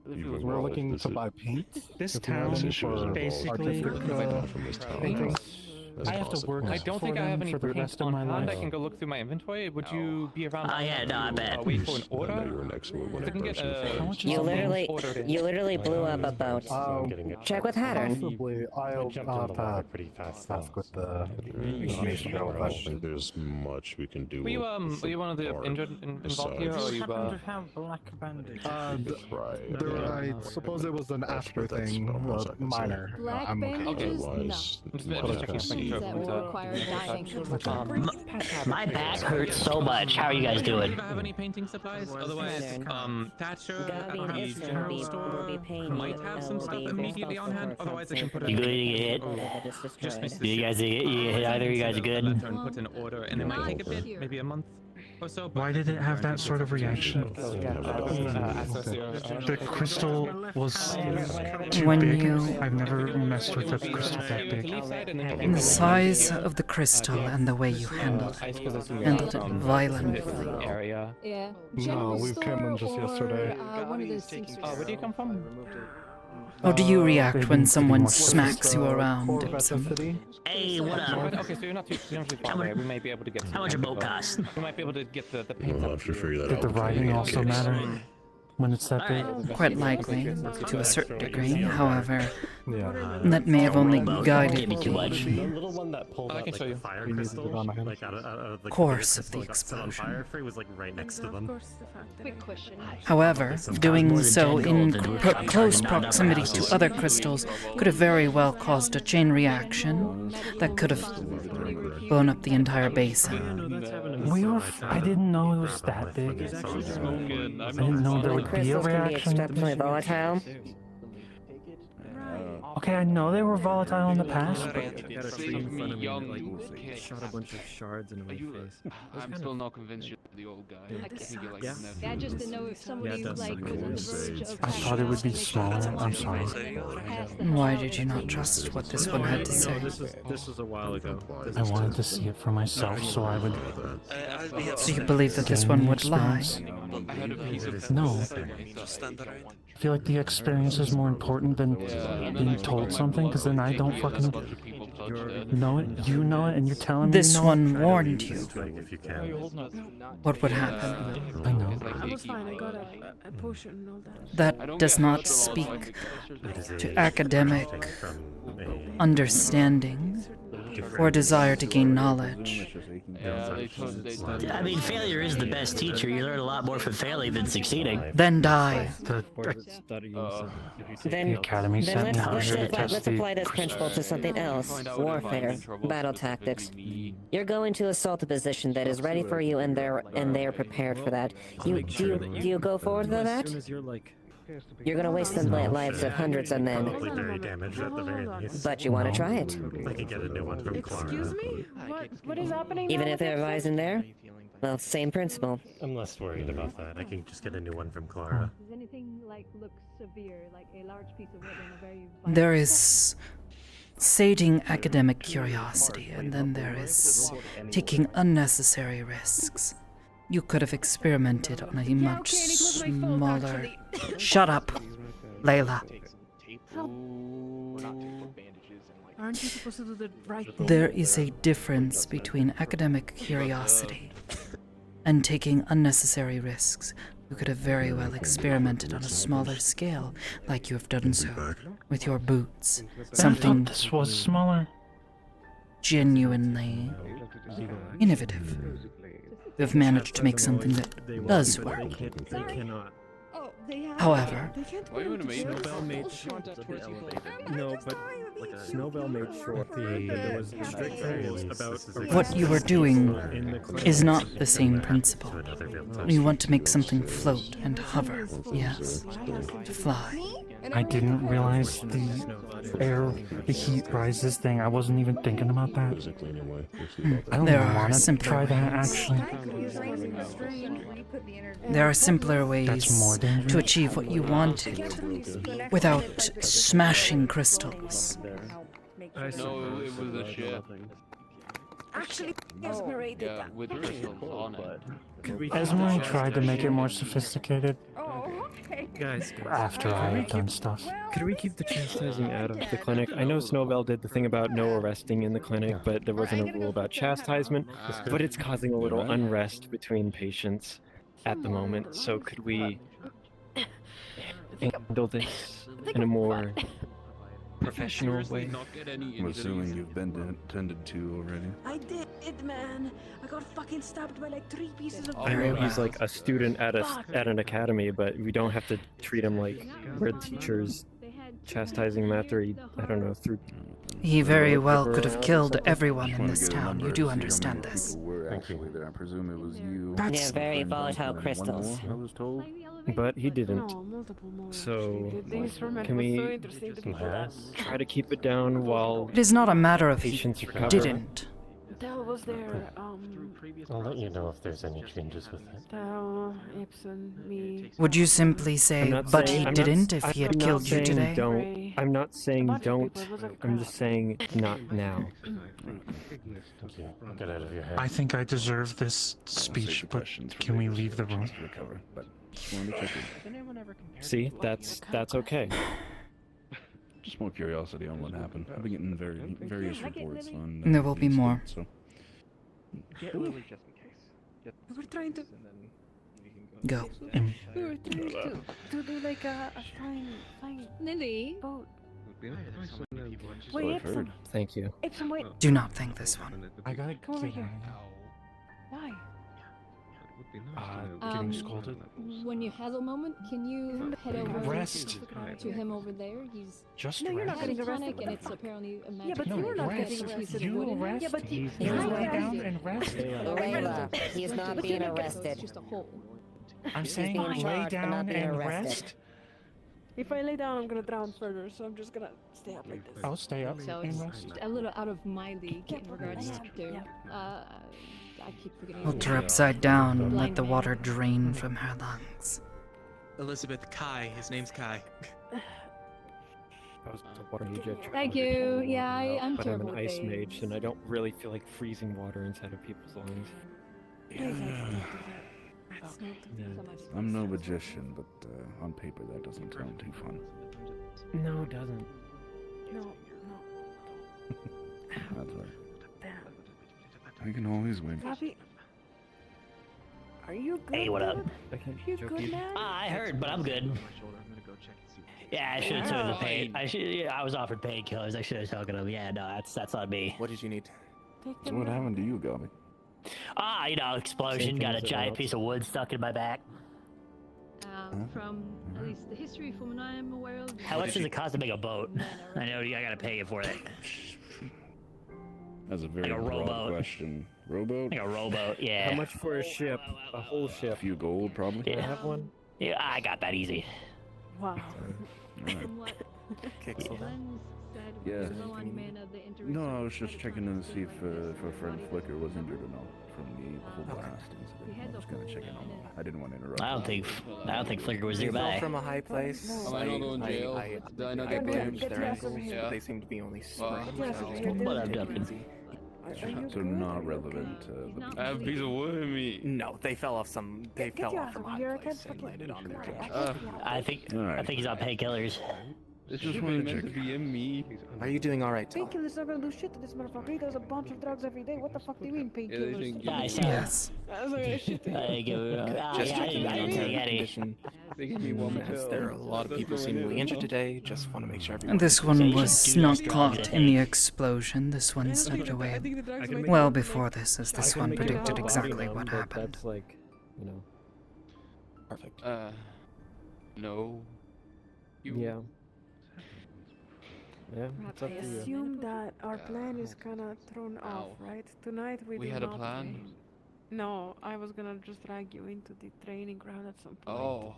Speaker 6: We're looking to buy paint.
Speaker 10: This
Speaker 6: If we have
Speaker 10: town
Speaker 6: any
Speaker 10: is
Speaker 6: for
Speaker 10: basically.
Speaker 6: artistic,
Speaker 4: From this town.
Speaker 6: paintings.
Speaker 10: I have to work
Speaker 9: I don't
Speaker 10: for
Speaker 9: think I have
Speaker 10: them
Speaker 9: any
Speaker 10: for the
Speaker 9: paint
Speaker 10: rest of
Speaker 9: on
Speaker 10: my
Speaker 9: hand. I
Speaker 10: life.
Speaker 9: can go look through my inventory. Would you be around?
Speaker 17: Oh, yeah, no, I
Speaker 9: to,
Speaker 17: bet.
Speaker 9: wait for an
Speaker 4: I know you
Speaker 9: order.
Speaker 4: were next to it when
Speaker 9: If we
Speaker 4: I
Speaker 9: can get
Speaker 4: first
Speaker 9: a.
Speaker 10: much is
Speaker 16: You
Speaker 10: the
Speaker 16: literally,
Speaker 9: ordered in.
Speaker 16: you literally blew up a boat. Check with Hattern.
Speaker 6: Possibly, I'll task with the information
Speaker 4: I
Speaker 6: about
Speaker 4: don't
Speaker 6: that.
Speaker 4: think there's much we can do.
Speaker 9: Were you
Speaker 4: with
Speaker 9: were you one of the
Speaker 4: guard
Speaker 9: injured involved here, or
Speaker 4: besides
Speaker 9: you?
Speaker 10: have black bandages.
Speaker 6: I suppose it was an after thing, minor.
Speaker 8: Black
Speaker 6: I'm okay.
Speaker 8: bandages?
Speaker 4: Otherwise,
Speaker 9: I'm just
Speaker 4: we'll
Speaker 9: checking
Speaker 4: have to
Speaker 9: if
Speaker 4: see.
Speaker 8: That will require dying.
Speaker 17: My back hurts so much. How are you guys doing?
Speaker 9: Do I have any painting supplies? Otherwise, Thatcher
Speaker 16: Gabi
Speaker 9: at
Speaker 16: and
Speaker 9: the
Speaker 16: Ipsum
Speaker 9: general
Speaker 16: will be
Speaker 9: store
Speaker 16: paying
Speaker 9: might
Speaker 16: you,
Speaker 9: have some
Speaker 16: will
Speaker 9: stuff
Speaker 16: be
Speaker 9: immediately on hand.
Speaker 16: responsible for
Speaker 9: Otherwise, I can put
Speaker 17: You
Speaker 9: it.
Speaker 17: good? You get?
Speaker 16: that is destroyed.
Speaker 9: Just miss
Speaker 17: You guys, either of you guys are good?
Speaker 9: Put an order, and it might take a bit, maybe a month or so. but-
Speaker 10: Why did it have that sort of reaction? The crystal was too
Speaker 1: When
Speaker 10: big.
Speaker 1: you-
Speaker 10: I've never messed with a crystal that big.
Speaker 1: The size of the crystal and the way you handled it violently.
Speaker 9: Area.
Speaker 8: Yeah.
Speaker 6: No,
Speaker 8: General
Speaker 6: we came in just
Speaker 8: store or,
Speaker 6: yesterday.
Speaker 8: one of the six.
Speaker 9: Where do you come from?
Speaker 1: How do you react
Speaker 10: They
Speaker 1: when
Speaker 10: didn't
Speaker 1: someone
Speaker 10: much
Speaker 1: smacks you around,
Speaker 6: Corvette
Speaker 1: Ipsum?
Speaker 6: City.
Speaker 17: Hey, what up?
Speaker 9: Okay, so you're not too far away. We may be able to get.
Speaker 17: How much a boat cost?
Speaker 9: We might be able to get the paint.
Speaker 4: We'll have to figure that
Speaker 10: Did
Speaker 4: out.
Speaker 10: the
Speaker 4: before we
Speaker 10: writing
Speaker 4: get
Speaker 10: also
Speaker 4: case.
Speaker 10: matter when it's that big?
Speaker 1: Quite likely, to a certain degree. However,
Speaker 6: Yeah.
Speaker 1: that may have only
Speaker 17: Can't
Speaker 1: guided
Speaker 17: be too much.
Speaker 22: The little one that pulled
Speaker 9: I
Speaker 22: out
Speaker 9: can
Speaker 22: like
Speaker 9: show
Speaker 22: the
Speaker 9: you.
Speaker 22: fire
Speaker 6: We need to
Speaker 22: crystal,
Speaker 6: get on my hand.
Speaker 22: like out of the
Speaker 1: Course of the
Speaker 22: crystal, like, set on
Speaker 1: explosion.
Speaker 22: fire for was like right next to them.
Speaker 8: Quick question.
Speaker 1: However, doing so in close proximity to other crystals could have very well caused a chain reaction that could have blown up the entire basin.
Speaker 10: I didn't know it was that big. I didn't know there would be a
Speaker 16: Crystals can be
Speaker 10: reaction.
Speaker 16: exceptionally volatile.
Speaker 10: Okay, I know they were volatile in the past, but
Speaker 13: shot a bunch of shards into my face.
Speaker 23: I'm still not convinced you're the old guy. I think you're like
Speaker 13: Yeah.
Speaker 8: Yeah, just to know if somebody
Speaker 13: does
Speaker 8: like
Speaker 13: suck.
Speaker 8: was on the verge of.
Speaker 10: I thought it would be smaller. I'm sorry.
Speaker 1: Why did you not trust what this one had to say?
Speaker 13: This was a while ago.
Speaker 10: I wanted to see it for myself, so I would.
Speaker 1: So you believe that this one would lie?
Speaker 10: No. I feel like the experience is more important than being told something, because then I don't fucking know it. You know it, and you're telling me
Speaker 1: This
Speaker 10: you know
Speaker 1: one
Speaker 10: it.
Speaker 1: warned you. What would happen?
Speaker 10: I know.
Speaker 2: I was fine. I got a potion and all that.
Speaker 1: That does not speak to academic understanding or desire to gain knowledge.
Speaker 17: I mean, failure is the best teacher. You learn a lot more from failing than succeeding.
Speaker 1: Then die.
Speaker 16: Then,
Speaker 10: Academy
Speaker 16: then
Speaker 10: sent me out here to test
Speaker 16: let's
Speaker 10: the
Speaker 16: apply this principle to something else. Warfare, battle tactics. You're going to assault a position that is ready for you, and they're prepared for that. Do you go forward with that? You're gonna waste the lives of hundreds of men. But you want to try it.
Speaker 6: I could get a new one from
Speaker 2: Excuse me? What is happening?
Speaker 16: Even
Speaker 2: now
Speaker 16: if there are lies in there? Well, same principle.
Speaker 6: I'm less worried about that. I can just get a new one from Clara.
Speaker 8: Does anything like look severe, like a large piece of wood in a very?
Speaker 1: There is sating academic curiosity, and then there is taking unnecessary risks. You could have experimented on a much smaller. Shut up, Layla.
Speaker 2: Aren't you supposed to do the right thing?
Speaker 1: There is a difference between academic curiosity and taking unnecessary risks. You could have very well experimented on a smaller scale, like you have done so with your boots. Something
Speaker 10: this was smaller.
Speaker 1: Genuinely innovative. You have managed to make something that does work.
Speaker 13: They cannot.
Speaker 1: However,
Speaker 13: Snowbell made sure no, but Snowbell made sure that there was strict rules about
Speaker 1: what you are doing is not the same principle. You want to make something float and hover, yes, to fly.
Speaker 10: I didn't realize the heat rises thing. I wasn't even thinking about that. I don't
Speaker 1: There are
Speaker 10: want to
Speaker 1: simpler
Speaker 10: try that
Speaker 1: ways.
Speaker 10: actually.
Speaker 1: There are simpler ways
Speaker 10: more dangerous.
Speaker 1: to achieve what you wanted without smashing crystals.
Speaker 23: No, it was a ship.
Speaker 11: Actually, inspirated
Speaker 23: Yeah, with crystals on it.
Speaker 10: Esme tried to make it more sophisticated
Speaker 13: Guys,
Speaker 10: after I had done stuff.
Speaker 13: could we keep the chastising out of the clinic? I know Snowbell did the thing about no arresting in the clinic, but there wasn't a rule about chastisement. But it's causing a little unrest between patients at the moment. So could we handle this in a more professional way?
Speaker 14: I'm assuming you've been tended to already.
Speaker 11: I did, man. I got fucking stabbed by like 3 pieces of
Speaker 13: I know he's like a student at an academy, but we don't have to treat him like we're teachers chastising him after he, I don't know, through.
Speaker 1: He very well could have killed everyone in this town. You do understand this.
Speaker 14: Actually there. I presume it was you.
Speaker 16: Yeah, very volatile crystals.
Speaker 14: I was told.
Speaker 13: But he didn't.
Speaker 2: No, multiple more.
Speaker 13: So
Speaker 2: This experiment
Speaker 13: can
Speaker 2: was so
Speaker 13: we
Speaker 2: interesting to people.
Speaker 13: try to keep it down while
Speaker 1: It is not a matter of he
Speaker 13: patients recover?
Speaker 1: didn't.
Speaker 2: Del was there,
Speaker 6: I'll let you know if there's any changes with it.
Speaker 2: Del, Ibsen, me.
Speaker 1: Would you simply
Speaker 13: I'm
Speaker 1: say,
Speaker 13: not
Speaker 1: but
Speaker 13: saying-
Speaker 1: he
Speaker 13: I'm not-
Speaker 1: didn't if he
Speaker 13: I'm
Speaker 1: had
Speaker 13: not
Speaker 1: killed you
Speaker 13: saying
Speaker 1: today?
Speaker 13: Don't. I'm not saying don't. I'm just saying not now.
Speaker 6: Get out of your head.
Speaker 10: I think I deserve this speech, but can we leave the room?
Speaker 13: See, that's okay.
Speaker 14: Just more curiosity on what happened. I've been getting various reports on.
Speaker 1: There will be
Speaker 14: the
Speaker 1: more.
Speaker 14: incident,
Speaker 3: Get Lily just in case.
Speaker 2: We were trying to.
Speaker 1: Go.
Speaker 2: We were trying to do like a flying
Speaker 8: Lily.
Speaker 2: boat.
Speaker 3: So many people are just-
Speaker 2: Wait, Ibsen.
Speaker 13: Thank you.
Speaker 2: Ibsen, wait.
Speaker 1: Do not thank this one.
Speaker 10: I gotta
Speaker 2: Come over here. Why?
Speaker 10: getting scolded.
Speaker 8: When you have a moment, can you head over
Speaker 10: Rest.
Speaker 8: to him over there? He's
Speaker 10: Just
Speaker 2: No, you're not
Speaker 10: rest.
Speaker 2: getting
Speaker 8: tonic,
Speaker 2: arrested.
Speaker 8: and it's apparently a magic.
Speaker 2: Yeah, but
Speaker 10: No,
Speaker 2: you're not
Speaker 10: rest.
Speaker 2: getting arrested.
Speaker 10: You rest.
Speaker 2: Yeah, but
Speaker 10: You
Speaker 16: He's
Speaker 10: lay
Speaker 16: not-
Speaker 10: down and rest.
Speaker 16: Layla, he's not being
Speaker 8: It's
Speaker 16: arrested.
Speaker 8: just a hole.
Speaker 10: I'm
Speaker 16: He's
Speaker 10: saying
Speaker 16: being
Speaker 10: lay
Speaker 16: charged but not
Speaker 10: down
Speaker 16: being
Speaker 10: and
Speaker 16: arrested.
Speaker 10: rest.
Speaker 11: If I lay down, I'm gonna drown further, so I'm just gonna stay up like this.
Speaker 10: I'll stay up
Speaker 8: So
Speaker 10: and
Speaker 8: it's
Speaker 10: rest.
Speaker 8: a little out of my league in regards to. I keep forgetting. his
Speaker 1: Hold her
Speaker 8: name.
Speaker 1: upside down and let
Speaker 8: Blind
Speaker 1: the
Speaker 8: man.
Speaker 1: water drain from her lungs.
Speaker 5: Elizabeth, Kai. His name's Kai.
Speaker 13: I was the water mage.
Speaker 8: Thank you. Yeah, I'm
Speaker 13: But I'm
Speaker 8: terrible
Speaker 13: an
Speaker 8: with
Speaker 13: ice
Speaker 8: things.
Speaker 13: mage, and I don't really feel like freezing water inside of people's lungs.
Speaker 11: That's not so much.
Speaker 14: I'm no magician, but on paper that doesn't sound too fun.
Speaker 13: No, it doesn't.
Speaker 11: No.
Speaker 14: That's right. I can always win.
Speaker 11: Poppy, are you good?
Speaker 17: Hey, what up?
Speaker 11: You good, man?
Speaker 17: I heard, but I'm good. Yeah, I should have taken the pain. I was offered painkillers. I should have taken them. Yeah, no, that's on me.
Speaker 5: What did you need?
Speaker 14: So what happened to you, Gobby?
Speaker 17: Explosion. Got a giant piece of wood stuck in my back.
Speaker 8: From at least the history from what I'm aware of.
Speaker 17: How much does it cost to make a boat? I know I gotta pay you for it.
Speaker 14: That's a very
Speaker 17: Like a
Speaker 14: broad
Speaker 17: rowboat.
Speaker 14: question. Rowboat?
Speaker 17: Like a rowboat, yeah.
Speaker 13: How much for a ship? A whole ship?
Speaker 14: A few gold, probably.
Speaker 17: Yeah.
Speaker 13: I have one.
Speaker 17: Yeah, I got that easy.
Speaker 11: Wow.
Speaker 8: From what Glenn said,
Speaker 14: Yeah.
Speaker 8: was no one man of the
Speaker 14: No, I was just checking in to see if our friend Flicker was injured or not from the whole blast incident. I was gonna check in on him. I didn't want to interrupt.
Speaker 17: I don't think Flicker was
Speaker 5: They fell
Speaker 17: nearby.
Speaker 5: from a high place.
Speaker 23: Am I not going to jail? Did I not get
Speaker 5: blamed
Speaker 23: blamed?
Speaker 5: their ankles,
Speaker 23: Yeah.
Speaker 5: but they seem to be only sprained.
Speaker 23: Well,
Speaker 17: But I'm joking.
Speaker 14: So not relevant to the.
Speaker 23: I have a piece of wood in me.
Speaker 5: No, they fell off some. They
Speaker 11: Get
Speaker 5: fell
Speaker 11: your
Speaker 5: off
Speaker 11: ass
Speaker 5: from a
Speaker 11: over
Speaker 5: high
Speaker 11: here, I
Speaker 5: place
Speaker 11: can't
Speaker 5: and landed on their
Speaker 17: I think
Speaker 14: Alright.
Speaker 17: he's on painkillers.
Speaker 23: It's
Speaker 14: Just
Speaker 23: just
Speaker 14: wanted to
Speaker 23: meant to
Speaker 14: check.
Speaker 23: be in me.
Speaker 5: Are you doing all right, Tom?
Speaker 11: Painkillers not gonna do shit to this motherfucker. He does a bunch of drugs every day. What the fuck do you mean
Speaker 23: Yeah, they
Speaker 11: painkillers?
Speaker 23: think
Speaker 17: Yeah, I
Speaker 23: you-
Speaker 17: see.
Speaker 1: Yes.
Speaker 11: That's not gonna shit to you.
Speaker 17: I give it.
Speaker 5: Just
Speaker 17: I
Speaker 5: checking
Speaker 17: didn't
Speaker 5: on
Speaker 17: take
Speaker 5: your
Speaker 17: any.
Speaker 5: condition.
Speaker 23: They give me one
Speaker 5: As
Speaker 23: pill.
Speaker 5: there are a lot of people seemingly injured today, just want to make sure everyone.
Speaker 1: And this
Speaker 17: So
Speaker 1: one
Speaker 17: you
Speaker 1: was
Speaker 17: should do
Speaker 1: not
Speaker 17: those
Speaker 1: caught
Speaker 17: drugs, I
Speaker 1: in the
Speaker 17: think.
Speaker 1: explosion. This one
Speaker 11: I
Speaker 1: slipped
Speaker 11: think
Speaker 1: away
Speaker 11: the drugs
Speaker 10: can
Speaker 11: might
Speaker 10: make-
Speaker 1: well
Speaker 11: be
Speaker 1: before
Speaker 11: like-
Speaker 1: this, as
Speaker 13: I
Speaker 1: this
Speaker 13: can
Speaker 1: one
Speaker 13: make it
Speaker 1: predicted
Speaker 13: body
Speaker 1: exactly
Speaker 13: numb,
Speaker 1: what
Speaker 13: but
Speaker 1: happened.
Speaker 13: That's like, you know.
Speaker 5: Perfect.
Speaker 23: No. You.
Speaker 13: Yeah. Yeah, it's
Speaker 11: I
Speaker 13: up to you.
Speaker 11: assume that our plan is kinda thrown off,
Speaker 23: Ow.
Speaker 11: right? Tonight we
Speaker 23: We
Speaker 11: do
Speaker 23: had a
Speaker 11: not
Speaker 23: plan.
Speaker 11: train. No, I was gonna just drag you into the training ground at some point.
Speaker 23: Oh.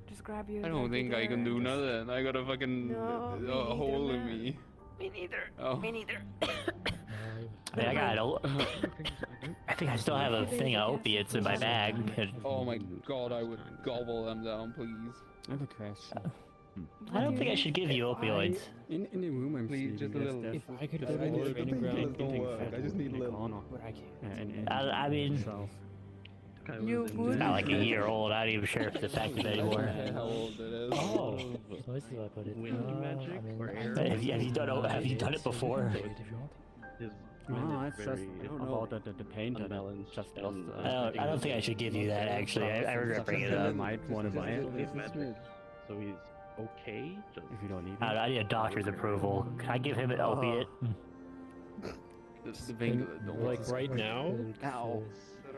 Speaker 11: Just grab you.
Speaker 23: I
Speaker 11: and
Speaker 23: don't
Speaker 11: drag you
Speaker 23: think I
Speaker 11: there
Speaker 23: can
Speaker 11: and
Speaker 23: do
Speaker 11: just-
Speaker 23: nothing. I got a fucking
Speaker 11: No, me
Speaker 23: a hole
Speaker 11: neither,
Speaker 23: in
Speaker 11: man.
Speaker 23: me.
Speaker 11: Me neither.
Speaker 23: Oh.
Speaker 11: Me neither.
Speaker 17: I mean, I think I still have a thing of opiates in my bag.
Speaker 23: Oh my god, I would gobble them down, please.
Speaker 7: I have a question.
Speaker 17: I don't think I should give you opioids.
Speaker 7: In the room I'm
Speaker 23: Please, just a
Speaker 7: sleeping,
Speaker 23: little.
Speaker 7: If I could
Speaker 23: I
Speaker 7: go to
Speaker 23: need-
Speaker 7: the training ground
Speaker 23: don't
Speaker 7: getting
Speaker 23: work.
Speaker 7: fed
Speaker 23: I just need a little.
Speaker 7: but I can't.
Speaker 17: I mean,
Speaker 11: You
Speaker 17: it's
Speaker 11: would.
Speaker 17: not like a year old. I'm not even sure if it's effective anymore.
Speaker 23: How old it is.
Speaker 17: Oh.
Speaker 7: So I see I put it.
Speaker 22: Wind magic or air?
Speaker 17: Have you done it before?
Speaker 7: No, it's just about the pain that
Speaker 22: Unbalanced.
Speaker 7: just
Speaker 17: I don't think I should give you that actually. I regret bringing it
Speaker 7: I
Speaker 17: up.
Speaker 7: might want to buy it.
Speaker 22: Is magic. So he's okay? Just
Speaker 7: If you don't need it.
Speaker 17: I need a doctor's approval. Can I give him an opiate?
Speaker 23: The finger, don't
Speaker 13: Like right now?
Speaker 23: Ow.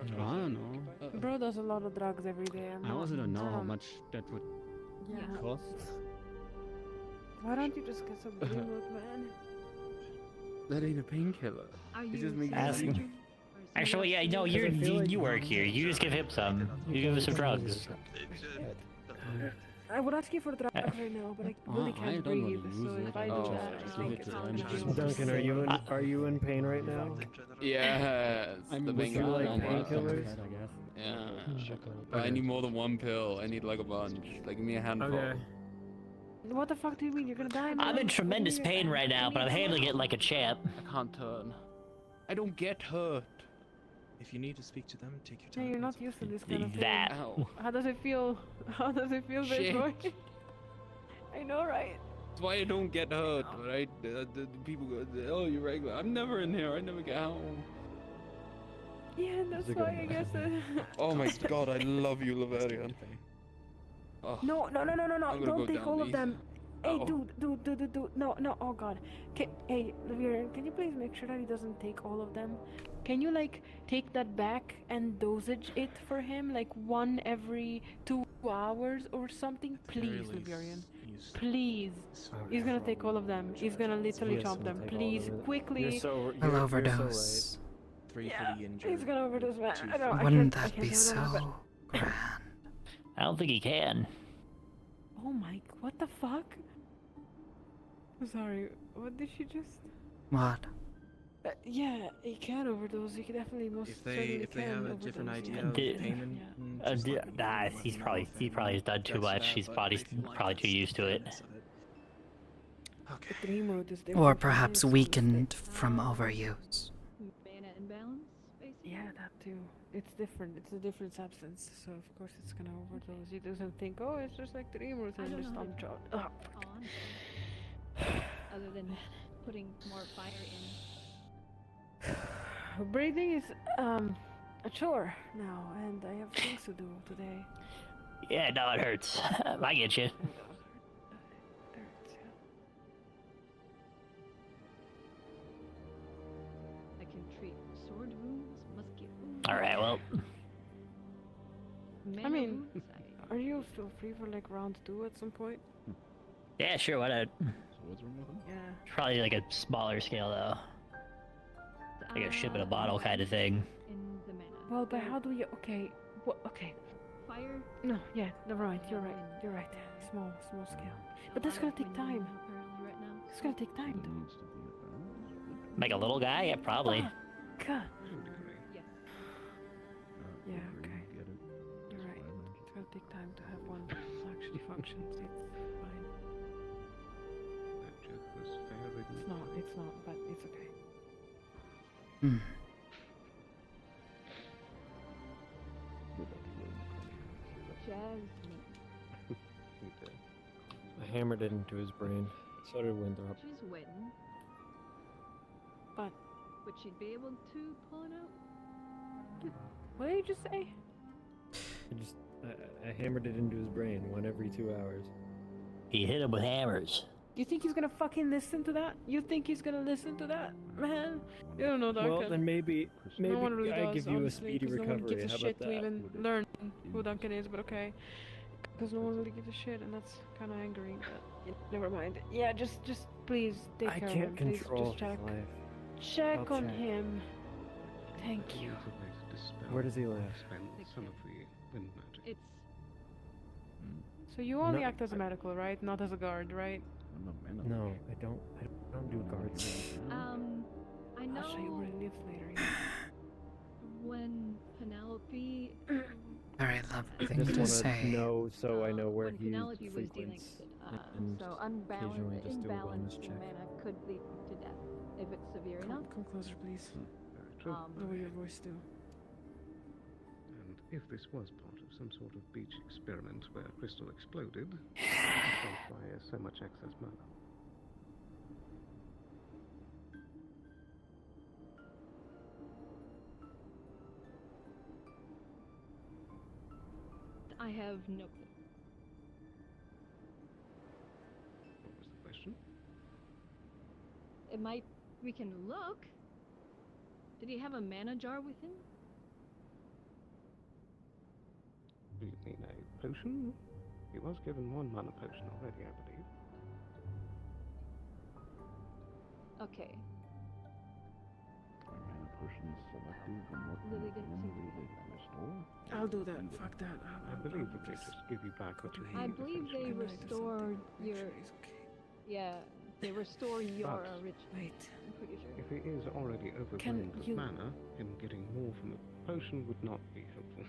Speaker 7: I don't know.
Speaker 11: Bro does a lot of drugs every day.
Speaker 7: I also don't know how much that would
Speaker 11: Yeah.
Speaker 7: cost.
Speaker 11: Why don't you just get some green milk, man?
Speaker 23: That ain't a painkiller.
Speaker 8: Are
Speaker 23: It
Speaker 8: you
Speaker 23: just makes
Speaker 17: Ask
Speaker 23: you
Speaker 17: him. Actually, yeah, no, you work here. You just give him some. You give him some drugs.
Speaker 11: I would ask you for drugs right now, but I really
Speaker 7: I
Speaker 11: can't
Speaker 7: don't wanna
Speaker 11: breathe.
Speaker 7: lose
Speaker 11: So
Speaker 7: it.
Speaker 11: if I do
Speaker 23: Oh.
Speaker 11: that, I
Speaker 7: Just
Speaker 11: think
Speaker 7: leave it
Speaker 11: it's
Speaker 7: to
Speaker 11: gonna
Speaker 7: them.
Speaker 11: be
Speaker 13: Duncan, are you in pain right now?
Speaker 23: Yes.
Speaker 7: I mean,
Speaker 23: the
Speaker 7: would you
Speaker 23: finger.
Speaker 7: like
Speaker 23: don't work.
Speaker 7: painkillers? I guess.
Speaker 23: Yeah. But I need more than one pill. I need like a bunch. Like give me a handful.
Speaker 13: Okay.
Speaker 11: What the fuck do you mean? You're gonna die, man?
Speaker 17: I'm in tremendous pain right now, but I'm handling it like a champ.
Speaker 23: I can't turn. I don't get hurt.
Speaker 5: If you need to speak to them, take your
Speaker 11: Yeah,
Speaker 5: time.
Speaker 11: you're not used to this kind of thing.
Speaker 17: That.
Speaker 23: Ow.
Speaker 11: How does it feel? How does it feel,
Speaker 23: Shit.
Speaker 11: big boy? I know, right?
Speaker 23: That's why I don't get hurt, right? The people go, oh, you're regular. I'm never in here. I never get home.
Speaker 11: Yeah, that's why I guess.
Speaker 23: Oh my god, I love you, Laverian. Oh,
Speaker 11: No,
Speaker 23: I'm gonna
Speaker 11: don't
Speaker 23: go
Speaker 11: take
Speaker 23: down
Speaker 11: all of
Speaker 23: these.
Speaker 11: them. Hey,
Speaker 23: Oh.
Speaker 11: dude, no, oh god. Hey, Laverian, can you please make sure that he doesn't take all of them? Can you, like, take that back and dosage it for him? Like, one every 2 hours or something? Please, Laverian. Please. He's gonna take all of them. He's gonna literally
Speaker 13: Yes,
Speaker 11: chop
Speaker 13: I'll
Speaker 11: them.
Speaker 13: take all
Speaker 11: Please,
Speaker 13: of it.
Speaker 11: quickly.
Speaker 13: You're so
Speaker 1: I'll
Speaker 13: you're
Speaker 1: overdose.
Speaker 5: 3
Speaker 11: Yeah,
Speaker 5: for the injured.
Speaker 11: he's gonna overdose, man. I don't.
Speaker 1: Wouldn't
Speaker 11: I
Speaker 1: that
Speaker 11: can't
Speaker 1: be
Speaker 11: do that, but-
Speaker 1: so grand?
Speaker 17: I don't think he can.
Speaker 11: Oh my, what the fuck? Sorry, what did she just?
Speaker 1: What?
Speaker 11: Yeah, he can overdose. He could definitely most certainly
Speaker 5: If they
Speaker 11: can
Speaker 5: have a different
Speaker 11: overdose,
Speaker 5: idea
Speaker 11: yeah.
Speaker 5: of payment, just let me know,
Speaker 17: Nah,
Speaker 5: let
Speaker 17: he's
Speaker 5: me know
Speaker 17: probably
Speaker 5: if
Speaker 17: he probably has done too
Speaker 5: anyone
Speaker 17: much.
Speaker 5: gets
Speaker 17: His
Speaker 5: that, but
Speaker 17: body's
Speaker 5: I feel like
Speaker 17: probably
Speaker 5: that's
Speaker 17: too used
Speaker 5: the
Speaker 17: to it.
Speaker 5: fairness of it. Okay.
Speaker 11: The dream mode is different
Speaker 1: Or
Speaker 11: from
Speaker 1: perhaps
Speaker 11: this one,
Speaker 1: weakened from overuse.
Speaker 8: Mana imbalance, basically.
Speaker 11: Yeah, that too. It's different. It's a different substance, so of course it's gonna overdose. He doesn't think, oh, it's just like dream mode
Speaker 8: I
Speaker 11: and
Speaker 8: don't
Speaker 11: just
Speaker 8: know how to
Speaker 11: unchart.
Speaker 8: turn it on, other than putting more fire in.
Speaker 11: Breathing is a chore now, and I have things to do today.
Speaker 17: Yeah, no, it hurts. I get you.
Speaker 8: I can treat sword wounds, musket wounds.
Speaker 17: All right, well.
Speaker 11: I mean, are you still free for like round 2 at some point?
Speaker 17: Yeah, sure. Why not?
Speaker 11: Yeah.
Speaker 17: Probably like a smaller scale though, like a ship in a bottle kind of thing.
Speaker 8: In the mana.
Speaker 11: Well, but how do you? Okay. What? Okay.
Speaker 8: Fire.
Speaker 11: No. Yeah. Never mind. You're right. You're right. Small scale. But that's gonna take time. It's gonna take time, though.
Speaker 17: Like a little guy? Yeah, probably.
Speaker 11: God.
Speaker 8: Yes.
Speaker 11: Yeah. Okay. You're right. It's gonna take time to have one actually functions. It's fine. It's not. It's not. But it's okay.
Speaker 1: Hmm.
Speaker 8: Jasmine.
Speaker 13: I hammered it into his brain. So did Winthrop.
Speaker 8: She's wetting.
Speaker 11: But
Speaker 8: would she be able to pull it out?
Speaker 11: what did you just say?
Speaker 13: I hammered it into his brain, one every 2 hours.
Speaker 17: He hit him with hammers.
Speaker 11: You think he's gonna fucking listen to that? You think he's gonna listen to that, man? You don't know Duncan.
Speaker 13: Well, then maybe
Speaker 11: no one really
Speaker 13: I
Speaker 11: does,
Speaker 13: give you a
Speaker 11: honestly,
Speaker 13: speedy
Speaker 11: 'cause no one
Speaker 13: recovery.
Speaker 11: gives a
Speaker 13: How
Speaker 11: shit
Speaker 13: about
Speaker 11: to
Speaker 13: that?
Speaker 11: even learn who Duncan is, but okay. Because no one really gives a shit, and that's kind of angering. But never mind. Yeah, just please take
Speaker 13: I
Speaker 11: care
Speaker 13: can't
Speaker 11: of him. Please,
Speaker 13: control
Speaker 11: just check.
Speaker 13: his life.
Speaker 11: Check
Speaker 13: I'll
Speaker 11: on
Speaker 13: check.
Speaker 11: him. Thank you.
Speaker 13: Where does he live?
Speaker 8: It's
Speaker 11: So you only
Speaker 13: No,
Speaker 11: act as a medical, right? Not as a guard, right?
Speaker 13: No, I don't do guards.
Speaker 8: I know.
Speaker 11: I'll show you where he lives later. Yeah.
Speaker 8: When Penelope.
Speaker 1: Very lovely
Speaker 13: I
Speaker 1: thing
Speaker 13: just
Speaker 1: to
Speaker 13: want
Speaker 1: say.
Speaker 13: to know so I know where
Speaker 8: when
Speaker 13: he
Speaker 8: Penelope was dealing
Speaker 13: frequents.
Speaker 8: with it,
Speaker 13: and
Speaker 8: so
Speaker 13: occasionally just do a
Speaker 8: imbalance
Speaker 13: wellness
Speaker 8: in
Speaker 13: check.
Speaker 8: mana could lead to death if it's severe enough.
Speaker 11: Come closer, please. Lower your voice too.
Speaker 19: And if this was part of some sort of beach experiment where crystal exploded, why so much excess mana?
Speaker 8: I have no clue.
Speaker 19: What was the question?
Speaker 8: It might. We can look. Did he have a mana jar with him?
Speaker 19: Do you mean a potion? He was given one mana potion already, I believe.
Speaker 8: Okay.
Speaker 11: I'll do that. Fuck that.
Speaker 19: I believe that they just give you back what you
Speaker 8: I
Speaker 19: need.
Speaker 8: believe they restore your. Yeah, they restore your
Speaker 19: But-
Speaker 8: original.
Speaker 11: Wait.
Speaker 8: I'm pretty sure.
Speaker 19: If he is already overwhelmed with
Speaker 11: you-
Speaker 19: mana, him getting more from a potion would not be helpful.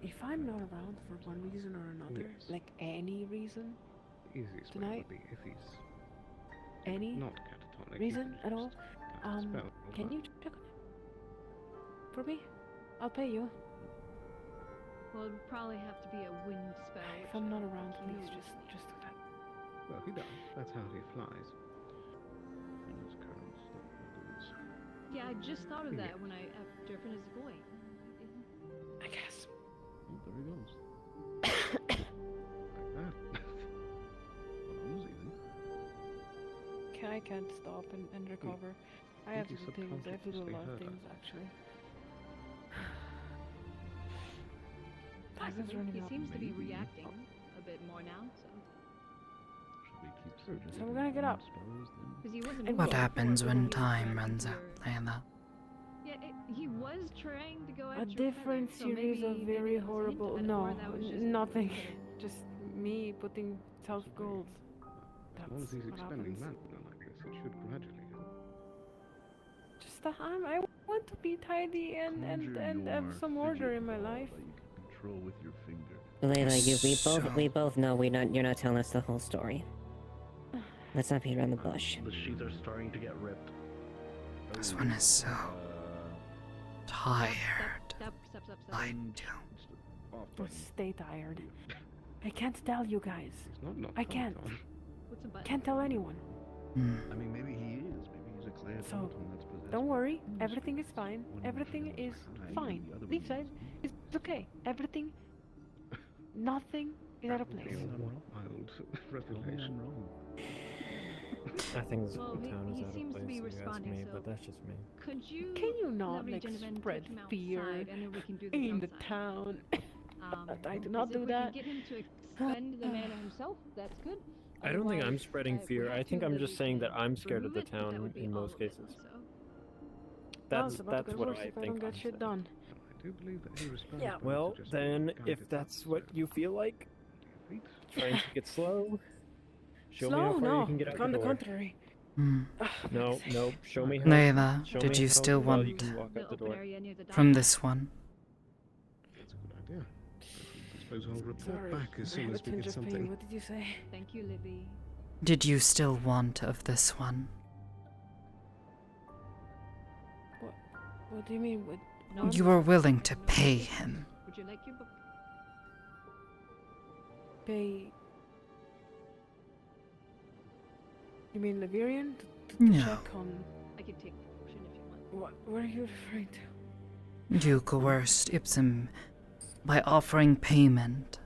Speaker 11: If I'm not around for one reason or another,
Speaker 19: Yes.
Speaker 11: like any reason,
Speaker 19: The easiest way
Speaker 11: Tonight?
Speaker 19: would be if he's
Speaker 11: any
Speaker 19: not catatonic. you
Speaker 11: reason
Speaker 19: could
Speaker 11: at all,
Speaker 19: just cast a spell,
Speaker 11: can
Speaker 19: but
Speaker 11: you check on him for me? I'll pay you.
Speaker 8: Well, it'd probably have to be a wind spell.
Speaker 11: If I'm not around, please just do that.
Speaker 19: Well, he does. That's how he flies.
Speaker 8: Yeah, I just thought of that when after I finished going.
Speaker 11: I guess.
Speaker 19: There he goes. Like that.
Speaker 11: I can't stop and recover. I have to
Speaker 19: Think
Speaker 11: do
Speaker 19: you
Speaker 11: things. I have to do a
Speaker 19: subconsciously
Speaker 11: lot of
Speaker 19: heard
Speaker 11: things
Speaker 19: us.
Speaker 11: actually. Time is
Speaker 8: Possibly.
Speaker 11: running
Speaker 8: He
Speaker 11: out.
Speaker 8: seems to be reacting a bit more now, so.
Speaker 11: So we're gonna get up.
Speaker 8: Because he wasn't.
Speaker 11: And
Speaker 1: What
Speaker 8: moving
Speaker 1: happens
Speaker 8: before,
Speaker 1: when
Speaker 8: but he was
Speaker 1: time
Speaker 8: trying
Speaker 1: runs
Speaker 8: to
Speaker 1: out,
Speaker 8: your-
Speaker 1: Layla?
Speaker 8: Yeah, he was trying to go
Speaker 11: A
Speaker 8: after
Speaker 11: different
Speaker 8: Panic, so
Speaker 11: series
Speaker 8: maybe
Speaker 11: of very
Speaker 8: it was a hint
Speaker 11: horrible.
Speaker 8: of it,
Speaker 11: No,
Speaker 8: or that was just
Speaker 11: nothing.
Speaker 8: kind of
Speaker 11: Just me putting 12 gold.
Speaker 19: As long as he's
Speaker 11: what
Speaker 19: expending
Speaker 11: happens.
Speaker 19: mana like this, it should gradually help.
Speaker 11: Just I want to be tidy and have some order in my life.
Speaker 12: Control with your finger.
Speaker 16: Layla, we both know you're not telling us the whole story. Let's not beat around the bush.
Speaker 12: The sheets are starting to get ripped.
Speaker 1: This one is so tired.
Speaker 8: Stop.
Speaker 1: I don't.
Speaker 11: Or stay tired. I can't tell you guys. I can't.
Speaker 8: What's a button?
Speaker 11: Can't tell anyone.
Speaker 12: I mean, maybe he is. Maybe he's a clear
Speaker 11: So,
Speaker 12: that's possessed.
Speaker 11: don't worry. Everything is fine. Everything is fine. Leave side. It's okay. Everything. Nothing is out of place.
Speaker 19: Wild revelation.
Speaker 13: I think this
Speaker 8: Well,
Speaker 13: town
Speaker 8: he
Speaker 13: is out
Speaker 8: seems
Speaker 13: of
Speaker 8: to
Speaker 13: place,
Speaker 8: be
Speaker 13: if you ask
Speaker 8: responding,
Speaker 13: me,
Speaker 8: so-
Speaker 13: but that's just me.
Speaker 8: Could you?
Speaker 11: Can you not
Speaker 8: lovely
Speaker 11: like
Speaker 8: gentlemen,
Speaker 11: spread
Speaker 8: take him
Speaker 11: fear
Speaker 8: outside, and then we can do this
Speaker 11: in the
Speaker 8: outside?
Speaker 11: town? I do
Speaker 8: Because
Speaker 11: not do
Speaker 8: if
Speaker 11: that.
Speaker 8: we can get him to expend the mana himself, that's good.
Speaker 13: I don't think I'm
Speaker 8: Otherwise,
Speaker 13: spreading
Speaker 8: if we
Speaker 13: fear.
Speaker 8: have
Speaker 13: I think
Speaker 8: to,
Speaker 13: I'm
Speaker 8: then
Speaker 13: just
Speaker 8: we
Speaker 13: saying
Speaker 8: can
Speaker 13: that I'm scared of
Speaker 8: remove
Speaker 13: the
Speaker 8: it, but that
Speaker 13: town
Speaker 8: would be
Speaker 13: in
Speaker 8: all
Speaker 13: most
Speaker 8: of it,
Speaker 13: cases.
Speaker 8: so.
Speaker 11: Well, it's about to
Speaker 13: That's
Speaker 11: get
Speaker 13: what
Speaker 11: worse
Speaker 13: I
Speaker 11: if I
Speaker 13: think.
Speaker 11: don't get
Speaker 13: I'm
Speaker 11: shit
Speaker 13: saying.
Speaker 11: done.
Speaker 19: I do believe that he responds.
Speaker 11: Yeah.
Speaker 13: Well, then, if that's what you feel like, try and take it slow. Show me how
Speaker 11: Slow?
Speaker 13: far
Speaker 11: No.
Speaker 13: you can get out
Speaker 11: On
Speaker 13: the
Speaker 11: the
Speaker 13: door.
Speaker 11: contrary.
Speaker 13: No, show me how.
Speaker 1: Layla,
Speaker 13: show
Speaker 1: did
Speaker 13: me
Speaker 1: you
Speaker 13: how
Speaker 1: still
Speaker 13: well
Speaker 1: want
Speaker 13: you can walk out the door.
Speaker 1: from this one?
Speaker 19: That's a good idea. I suppose I'll report
Speaker 11: Sorry.
Speaker 19: back as
Speaker 11: I
Speaker 19: soon
Speaker 11: have
Speaker 19: as
Speaker 11: a
Speaker 19: we
Speaker 11: tinge
Speaker 19: get
Speaker 11: of pain.
Speaker 19: something.
Speaker 11: What did you say?
Speaker 8: Thank you, Libby.
Speaker 1: Did you still want of this one?
Speaker 11: What do you mean? What?
Speaker 1: You were willing to pay him.
Speaker 8: Would you like your book?
Speaker 11: Pay. You mean Liverian? To
Speaker 1: No.
Speaker 11: check on.
Speaker 8: I can take the potion if you want.
Speaker 11: What are you referring to?
Speaker 1: You coerced Ipsum by offering payment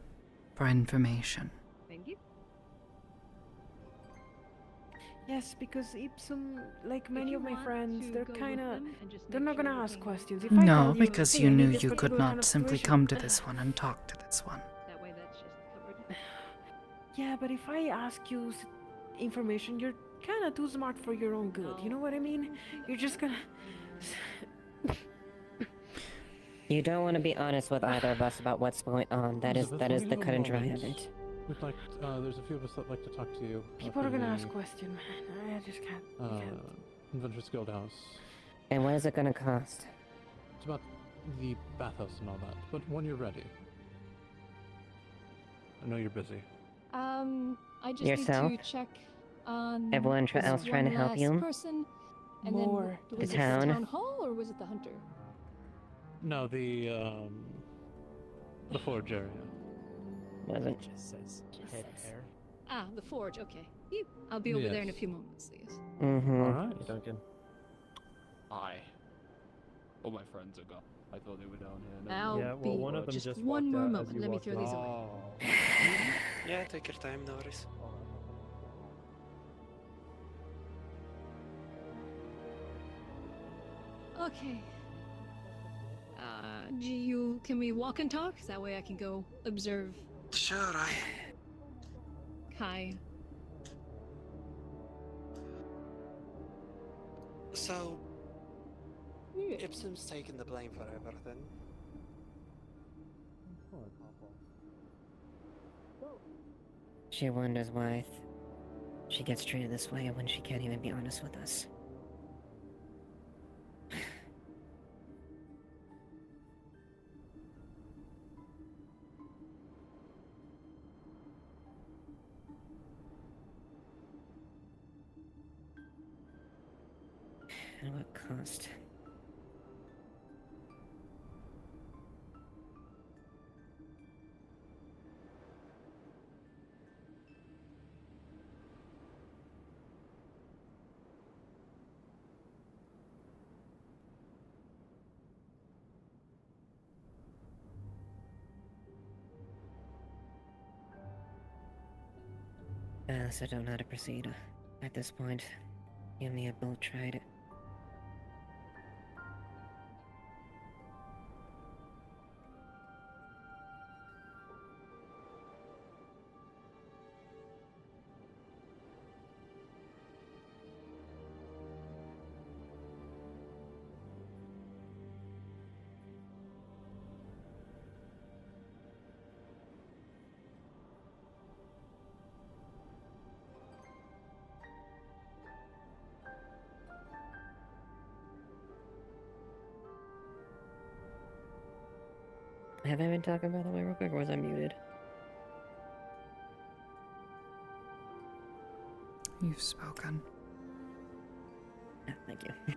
Speaker 1: for information.
Speaker 8: Thank you.
Speaker 11: Yes, because Ipsum, like many
Speaker 8: you
Speaker 11: of my
Speaker 8: want
Speaker 11: friends,
Speaker 8: to
Speaker 11: they're
Speaker 8: go with
Speaker 11: kinda.
Speaker 8: them and just
Speaker 11: They're
Speaker 8: make
Speaker 11: not
Speaker 8: sure
Speaker 11: gonna ask
Speaker 8: everything-
Speaker 11: questions. If I
Speaker 1: No,
Speaker 11: tell
Speaker 1: because
Speaker 11: hey,
Speaker 1: you
Speaker 11: I need
Speaker 1: knew
Speaker 11: this
Speaker 1: you could
Speaker 11: particular kind
Speaker 1: not
Speaker 11: of
Speaker 1: simply
Speaker 11: situation-
Speaker 1: come to this one and talk to this one.
Speaker 8: That way, that's just covered.
Speaker 11: Yeah, but if I ask you information, you're kinda too smart for your own good. You know what I mean? You're just gonna.
Speaker 16: You don't want to be honest with either of us about what's going on. That is the cut and dry of it.
Speaker 9: We'd like. There's a few of us that like to talk to you.
Speaker 11: People are gonna ask questions, man. I just can't. I can't.
Speaker 9: Adventurous Guild House.
Speaker 16: And what is it gonna cost?
Speaker 9: It's about the bathhouse and all that. But when you're ready. I know you're busy.
Speaker 8: I just
Speaker 16: Yourself?
Speaker 8: need to check on
Speaker 16: Everyone
Speaker 8: this
Speaker 16: else trying to
Speaker 8: one
Speaker 16: help
Speaker 8: last
Speaker 16: you?
Speaker 8: Person, and
Speaker 11: More.
Speaker 8: then was
Speaker 16: The
Speaker 8: it
Speaker 16: town?
Speaker 8: the town hall or was it the hunter?
Speaker 9: No, the forge area.
Speaker 16: Wasn't.
Speaker 17: Just says head hair.
Speaker 8: Ah, the forge. Okay. I'll be over there in a few moments. Yes.
Speaker 16: Mm-hmm.
Speaker 9: Alright.
Speaker 13: Duncan.
Speaker 23: All my friends are gone. I thought they were down here.
Speaker 8: I'll
Speaker 13: Yeah, well,
Speaker 8: be
Speaker 13: one of them just
Speaker 8: one
Speaker 13: walked
Speaker 8: more
Speaker 13: out as
Speaker 8: moment.
Speaker 13: you
Speaker 8: Let me
Speaker 13: walked
Speaker 8: throw
Speaker 13: in.
Speaker 8: these away.
Speaker 3: Yeah, take your time, no worries.
Speaker 8: Okay. Can we walk and talk? That way I can go observe
Speaker 3: Sure,
Speaker 8: Kai.
Speaker 3: So, Ipsum's taking the blame for everything.
Speaker 16: She wonders why she gets treated this way when she can't even be honest with us. At what cost? I also don't know how to proceed. At this point, you and me have both tried it. Have I been talking by the way real quick, or was I muted?
Speaker 1: You've spoken.
Speaker 16: Thank you.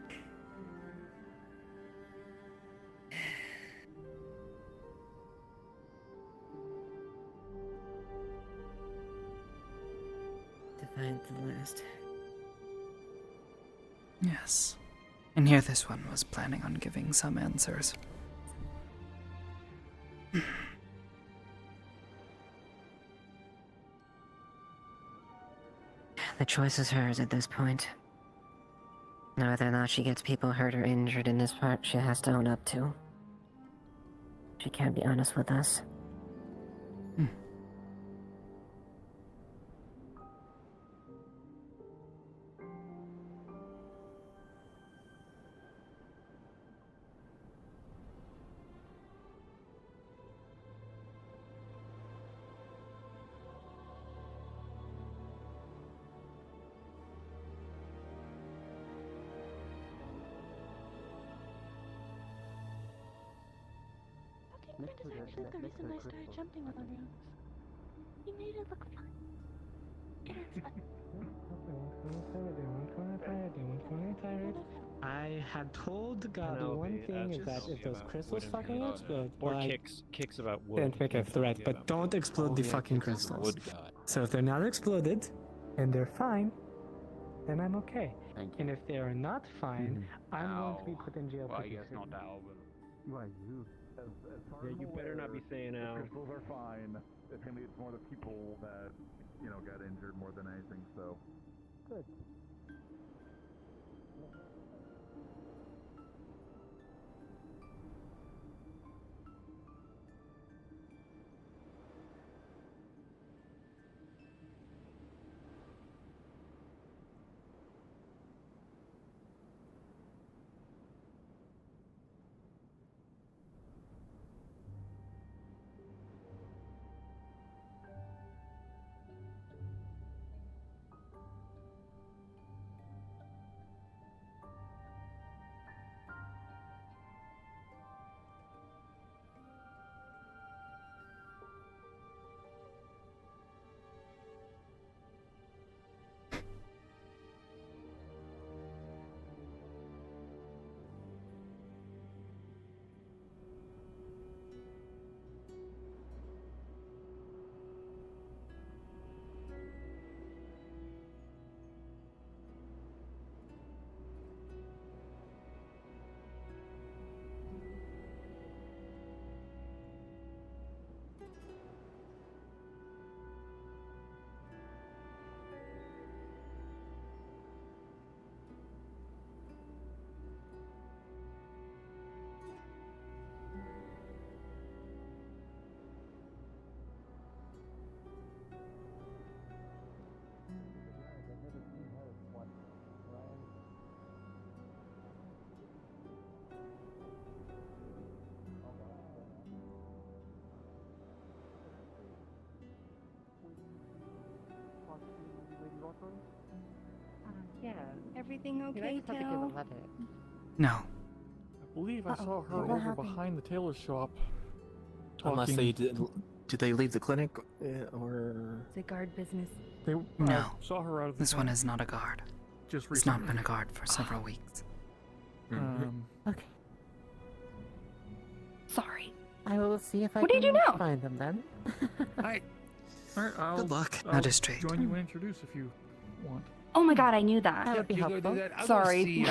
Speaker 16: Defiant to the last.
Speaker 1: Yes. And here this one was planning on giving some answers.
Speaker 16: The choice is hers at this point. Now, whether or not she gets people hurt or injured in this part, she has to own up to. She can't be honest with us.
Speaker 11: That is actually the reason I started jumping on the rooms. He made it look fun. It is fun.
Speaker 5: I had told God one thing is that if those crystals fucking explode,
Speaker 13: Or
Speaker 5: like,
Speaker 13: kicks about wood.
Speaker 5: don't make a threat, but don't explode the fucking crystals. So if they're not exploded, and they're fine, then I'm okay. And if they are not fine, I'm going to be put in jail.
Speaker 9: Well, I guess not now, but...
Speaker 12: Why you?
Speaker 13: Yeah, you better not be saying
Speaker 12: the
Speaker 13: now.
Speaker 12: crystals are fine. It's mainly it's more the people that got injured more than anything. So
Speaker 5: Good.
Speaker 16: Yeah.
Speaker 8: Everything
Speaker 16: I
Speaker 8: okay,
Speaker 16: just have to give a
Speaker 8: Tal?
Speaker 16: letter.
Speaker 1: No.
Speaker 22: I believe I saw her
Speaker 8: What
Speaker 22: over
Speaker 8: happened?
Speaker 22: behind the tailor shop.
Speaker 18: Unless
Speaker 22: talking-
Speaker 18: did they leave the clinic or?
Speaker 8: It's a guard business.
Speaker 22: They
Speaker 1: No.
Speaker 22: saw her out of the
Speaker 1: This one
Speaker 22: clinic
Speaker 1: is not a guard.
Speaker 22: just
Speaker 1: It's not
Speaker 22: recently.
Speaker 1: been a guard for several weeks.
Speaker 11: Okay.
Speaker 20: Sorry.
Speaker 11: I will see if I
Speaker 20: What
Speaker 11: can
Speaker 20: did you know?
Speaker 11: find them then.
Speaker 22: Alright, I'll,
Speaker 18: Good luck.
Speaker 22: I'll
Speaker 1: Magistrate.
Speaker 22: join you and introduce if you want.
Speaker 20: Oh my god, I knew that.
Speaker 11: That would be helpful.
Speaker 20: Sorry.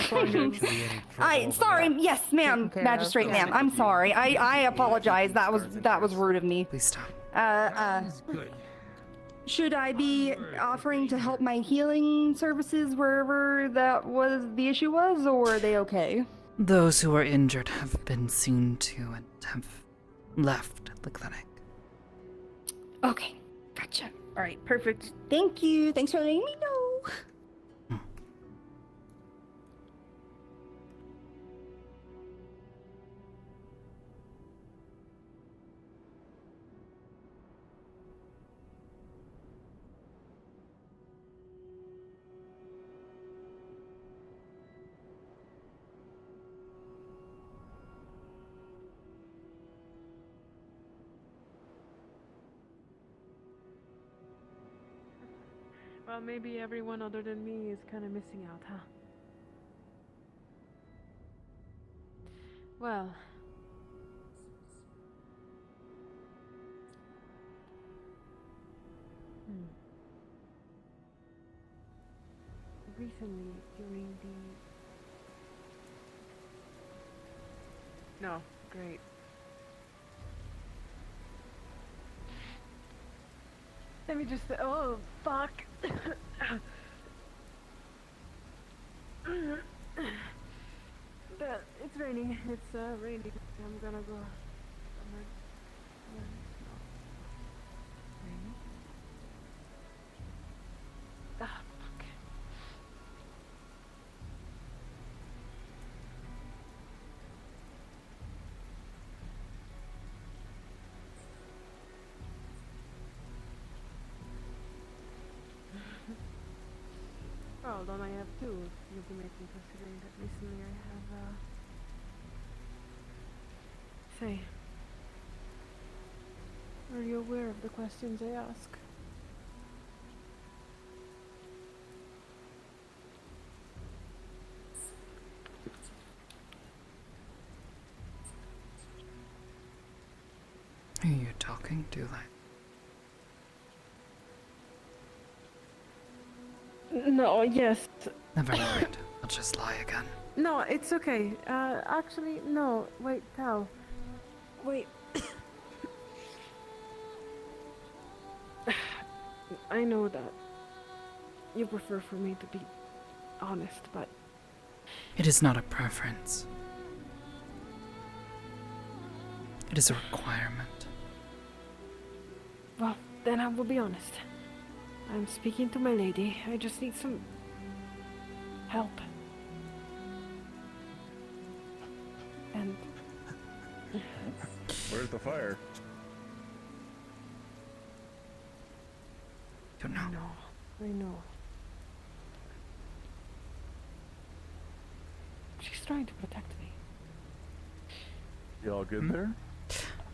Speaker 11: I
Speaker 20: Sorry, yes, ma'am,
Speaker 11: care of.
Speaker 20: magistrate, ma'am. I'm sorry. I apologize. That was rude of me.
Speaker 1: Please stop.
Speaker 22: Good.
Speaker 20: Should I be offering to help my healing services wherever that was the issue was, or are they okay?
Speaker 1: Those who are injured have been seen to and have left the clinic.
Speaker 20: Okay, gotcha. All right, perfect. Thank you. Thanks for letting me know.
Speaker 11: Well, maybe everyone other than me is kind of missing out, huh? Well. Recently, during the... No, great. Let me just... Oh, fuck! It's raining. It's raining. I'm gonna go. Raining? Ah, fuck. Well, then I have two. You'll be making considering that recently I have, Say, are you aware of the questions I ask?
Speaker 1: Who are you talking to, like?
Speaker 11: No, yes.
Speaker 1: Never mind. I'll just lie again.
Speaker 11: No, it's okay. Actually, no. Wait, Tal. Wait. I know that you prefer for me to be honest, but...
Speaker 1: It is not a preference. It is a requirement.
Speaker 11: Well, then I will be honest. I'm speaking to my lady. I just need some... help. And...
Speaker 12: Where's the fire?
Speaker 1: Don't know.
Speaker 11: I know. She's trying to protect me.
Speaker 12: You all good there?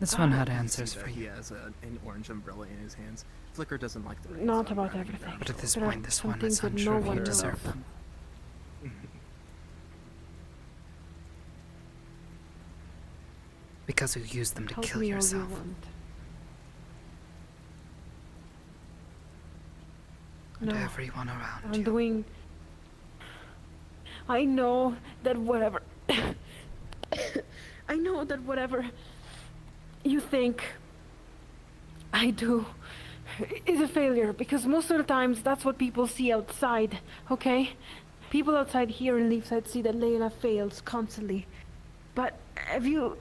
Speaker 1: This one had
Speaker 18: You see
Speaker 1: answers
Speaker 18: that
Speaker 1: for
Speaker 18: He
Speaker 1: you.
Speaker 18: has an orange umbrella in his hands. Flicker doesn't like the rain.
Speaker 11: Not
Speaker 18: so I'm
Speaker 11: about
Speaker 18: driving
Speaker 11: everything.
Speaker 18: down.
Speaker 1: But at this
Speaker 11: There
Speaker 1: point,
Speaker 11: are
Speaker 1: this
Speaker 11: some
Speaker 1: one
Speaker 11: things
Speaker 1: is
Speaker 11: that
Speaker 1: unsure
Speaker 11: no
Speaker 1: if you
Speaker 11: one
Speaker 1: deserve
Speaker 11: knows.
Speaker 1: them. Because you used them to
Speaker 11: Help
Speaker 1: kill
Speaker 11: me all you
Speaker 1: yourself.
Speaker 11: want.
Speaker 1: And
Speaker 11: No,
Speaker 1: everyone around
Speaker 11: I'm
Speaker 1: you.
Speaker 11: doing... I know that whatever... I know that whatever you think I do is a failure, because most of the times that's what people see outside, okay? People outside here in Leafside see that Layla fails constantly. But have you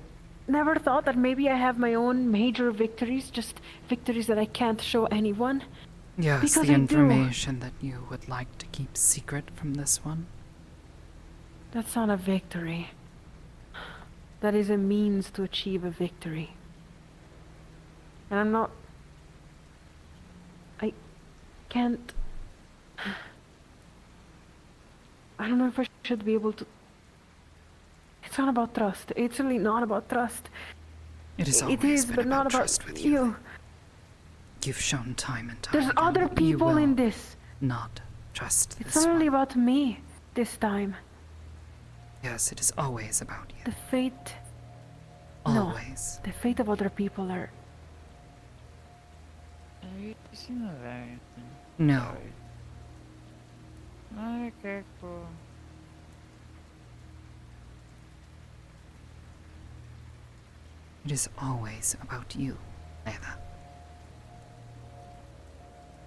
Speaker 11: never thought that maybe I have my own major victories, just victories that I can't show anyone?
Speaker 1: Yes,
Speaker 11: Because
Speaker 1: the
Speaker 11: I do.
Speaker 1: information that you would like to keep secret from this one.
Speaker 11: That's not a victory. That is a means to achieve a victory. And I'm not... I can't... I don't know if I should be able to... It's not about trust. It's really not about trust.
Speaker 1: It is
Speaker 11: It
Speaker 1: always
Speaker 11: is,
Speaker 1: been
Speaker 11: but not
Speaker 1: about
Speaker 11: about
Speaker 1: trust with you. You've shown time and time
Speaker 11: There's
Speaker 1: again
Speaker 11: other
Speaker 1: that you
Speaker 11: people in
Speaker 1: will
Speaker 11: this.
Speaker 1: not trust
Speaker 11: It's
Speaker 1: this
Speaker 11: not only
Speaker 1: one.
Speaker 11: about me this time.
Speaker 1: Yes, it is always about you.
Speaker 11: The fate...
Speaker 1: Always.
Speaker 11: No, the fate of other people are...
Speaker 1: No.
Speaker 7: Okay, cool.
Speaker 1: It is always about you, Layla.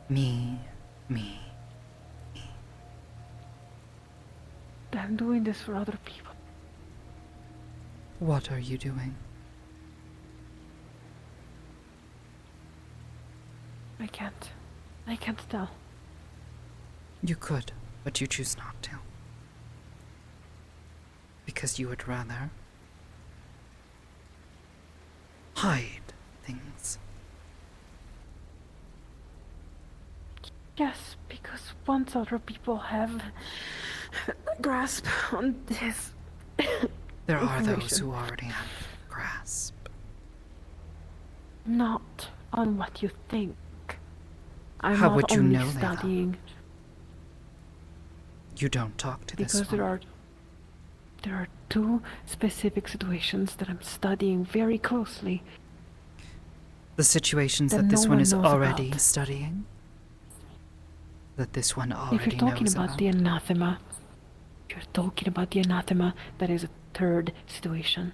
Speaker 1: Me.
Speaker 11: I'm doing this for other people.
Speaker 1: What are you doing?
Speaker 11: I can't tell.
Speaker 1: You could, but you choose not to. Because you would rather hide things.
Speaker 11: Yes, because once other people have a grasp on this
Speaker 1: There are those
Speaker 11: information,
Speaker 1: who already have grasp.
Speaker 11: not on what you think. I'm
Speaker 1: How
Speaker 11: not
Speaker 1: would you
Speaker 11: only
Speaker 1: know, Layla?
Speaker 11: studying
Speaker 1: You don't talk to this
Speaker 11: because
Speaker 1: one.
Speaker 11: there are two specific situations that I'm studying very closely.
Speaker 1: The situations
Speaker 11: that
Speaker 1: that this
Speaker 11: no
Speaker 1: one
Speaker 11: one
Speaker 1: is
Speaker 11: knows
Speaker 1: already
Speaker 11: about.
Speaker 1: studying? That this one
Speaker 11: If
Speaker 1: already
Speaker 11: you're talking
Speaker 1: knows
Speaker 11: about
Speaker 1: about?
Speaker 11: the anathema, that is a third situation.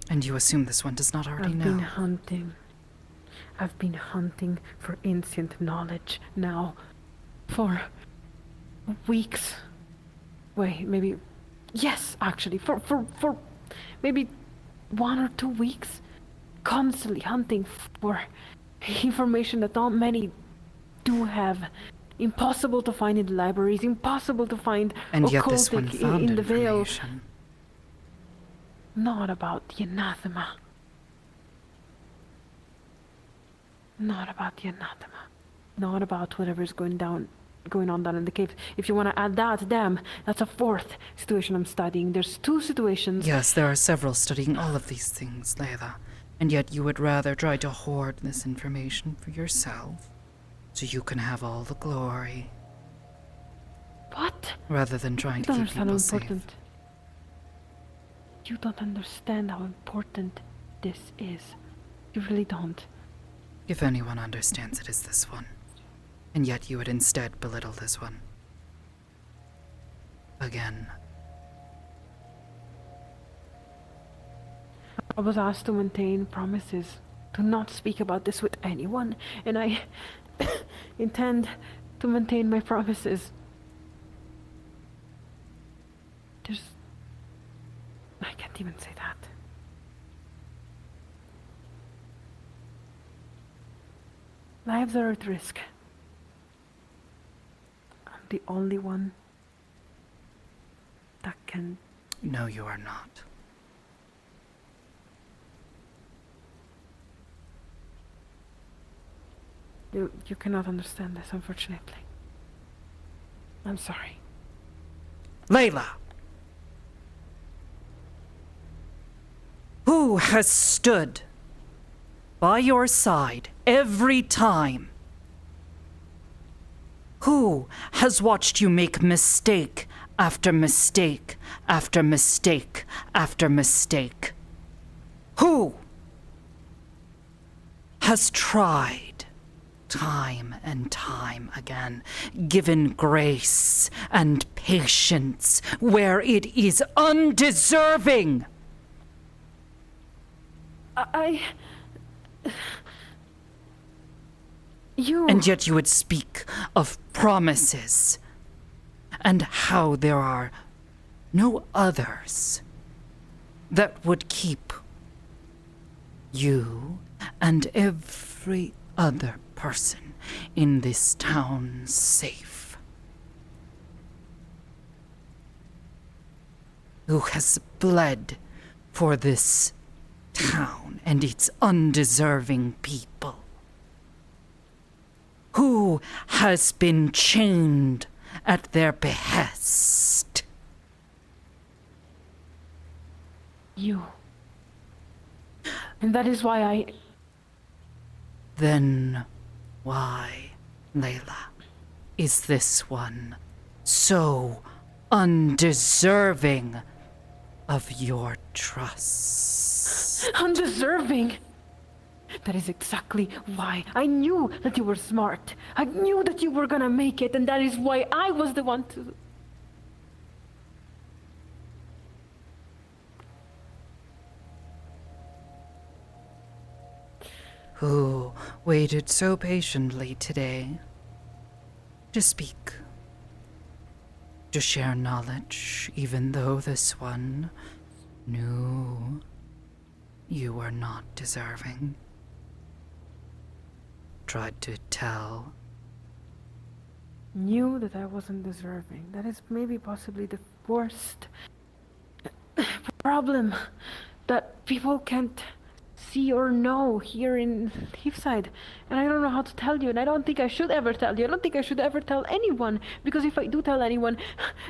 Speaker 1: And you assume this one does not already
Speaker 11: I've
Speaker 1: know?
Speaker 11: been hunting for ancient knowledge now for weeks. Wait, maybe, yes, actually, for maybe 1 or 2 weeks, constantly hunting for information that not many do have. Impossible to find in the libraries, impossible to find
Speaker 1: And yet this one
Speaker 11: occultic
Speaker 1: found
Speaker 11: in the Veil.
Speaker 1: information.
Speaker 11: Not about the anathema. Not about the anathema. Not about whatever's going on down in the cave. If you want to add that, damn, that's a fourth situation I'm studying. There's 2 situations.
Speaker 1: Yes, there are several studying all of these things, Layla. And yet you would rather try to hoard this information for yourself, so you can have all the glory.
Speaker 11: What?
Speaker 1: Rather than trying to
Speaker 11: You don't
Speaker 1: keep
Speaker 11: understand how
Speaker 1: people safe.
Speaker 11: important. You don't understand how important this is. You really don't.
Speaker 1: If anyone understands it is this one. And yet you would instead belittle this one. Again.
Speaker 11: I was asked to maintain promises to not speak about this with anyone, and I intend to maintain my promises. I can't even say that. Lives are at risk. I'm the only one that can.
Speaker 1: No, you are not.
Speaker 11: You cannot understand this, unfortunately. I'm sorry.
Speaker 1: Layla! Who has stood by your side every time? Who has watched you make mistake after mistake after mistake after mistake? Who has tried time and time again, given grace and patience where it is undeserving?
Speaker 11: You.
Speaker 1: And yet you would speak of promises and how there are no others that would keep you and every other person in this town safe. Who has bled for this town and its undeserving people? Who has been chained at their behest?
Speaker 11: You. And that is why I.
Speaker 1: Then why, Layla, is this one so undeserving of your trust?
Speaker 11: Undeserving? That is exactly why. I knew that you were smart. I knew that you were gonna make it, and that is why I was the one to.
Speaker 1: Who waited so patiently today to speak, to share knowledge, even though this one knew you were not deserving. Tried to tell.
Speaker 11: Knew that I wasn't deserving. That is maybe possibly the worst problem that people can't see or know here in Heathside. And I don't know how to tell you, and I don't think I should ever tell you. I don't think I should ever tell anyone, because if I do tell anyone,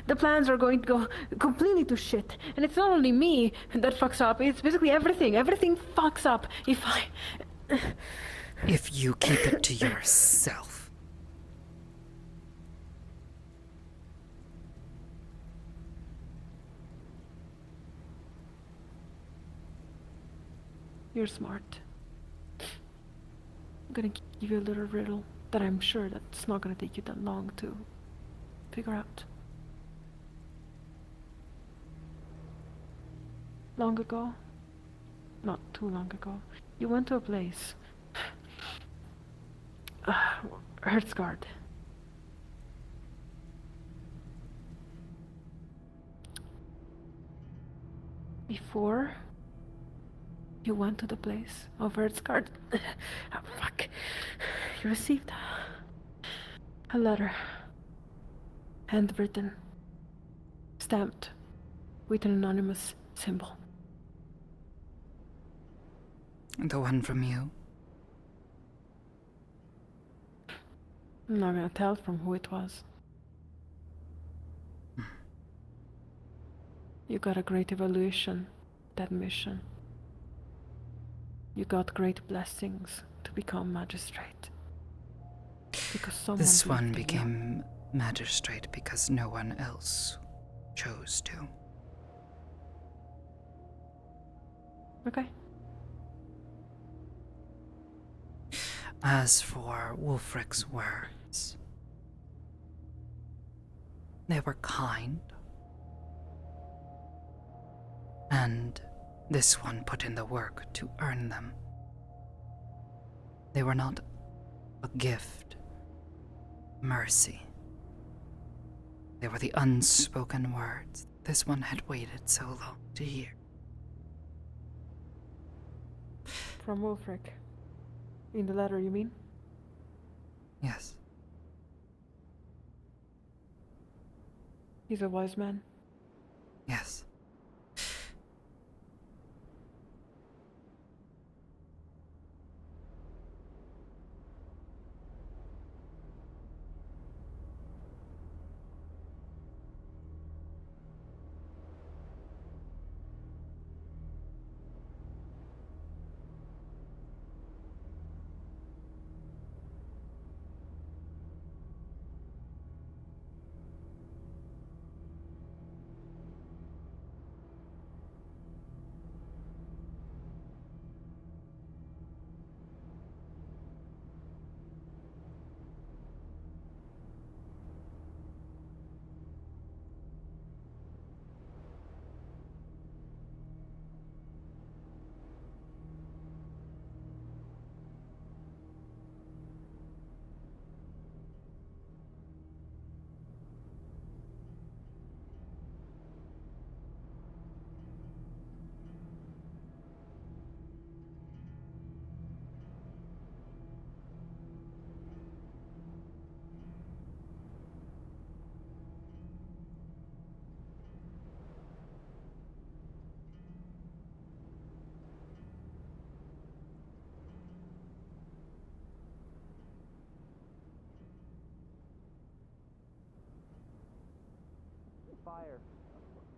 Speaker 11: the plans are going to go completely to shit. And it's not only me that fucks up, it's basically everything. Everything fucks up if I
Speaker 1: if you keep it to yourself.
Speaker 11: You're smart. I'm gonna give you a little riddle that I'm sure that's not gonna take you that long to figure out. Long ago, not too long ago, you went to a place. Heartsguard. Before you went to the place of Heartsguard, oh, fuck, you received a letter, handwritten, stamped with an anonymous symbol.
Speaker 1: The one from you?
Speaker 11: I'm not gonna tell from who it was. You got a great evaluation, that mission. You got great blessings to become magistrate. Because someone
Speaker 1: This
Speaker 11: believed
Speaker 1: one
Speaker 11: in you.
Speaker 1: became magistrate because no one else chose to.
Speaker 11: Okay.
Speaker 1: As for Wulfric's words, they were kind. And this one put in the work to earn them. They were not a gift, mercy. They were the unspoken words this one had waited so long to hear.
Speaker 11: From Wulfric. In the letter, you mean?
Speaker 1: Yes.
Speaker 11: He's a wise man.
Speaker 1: Yes.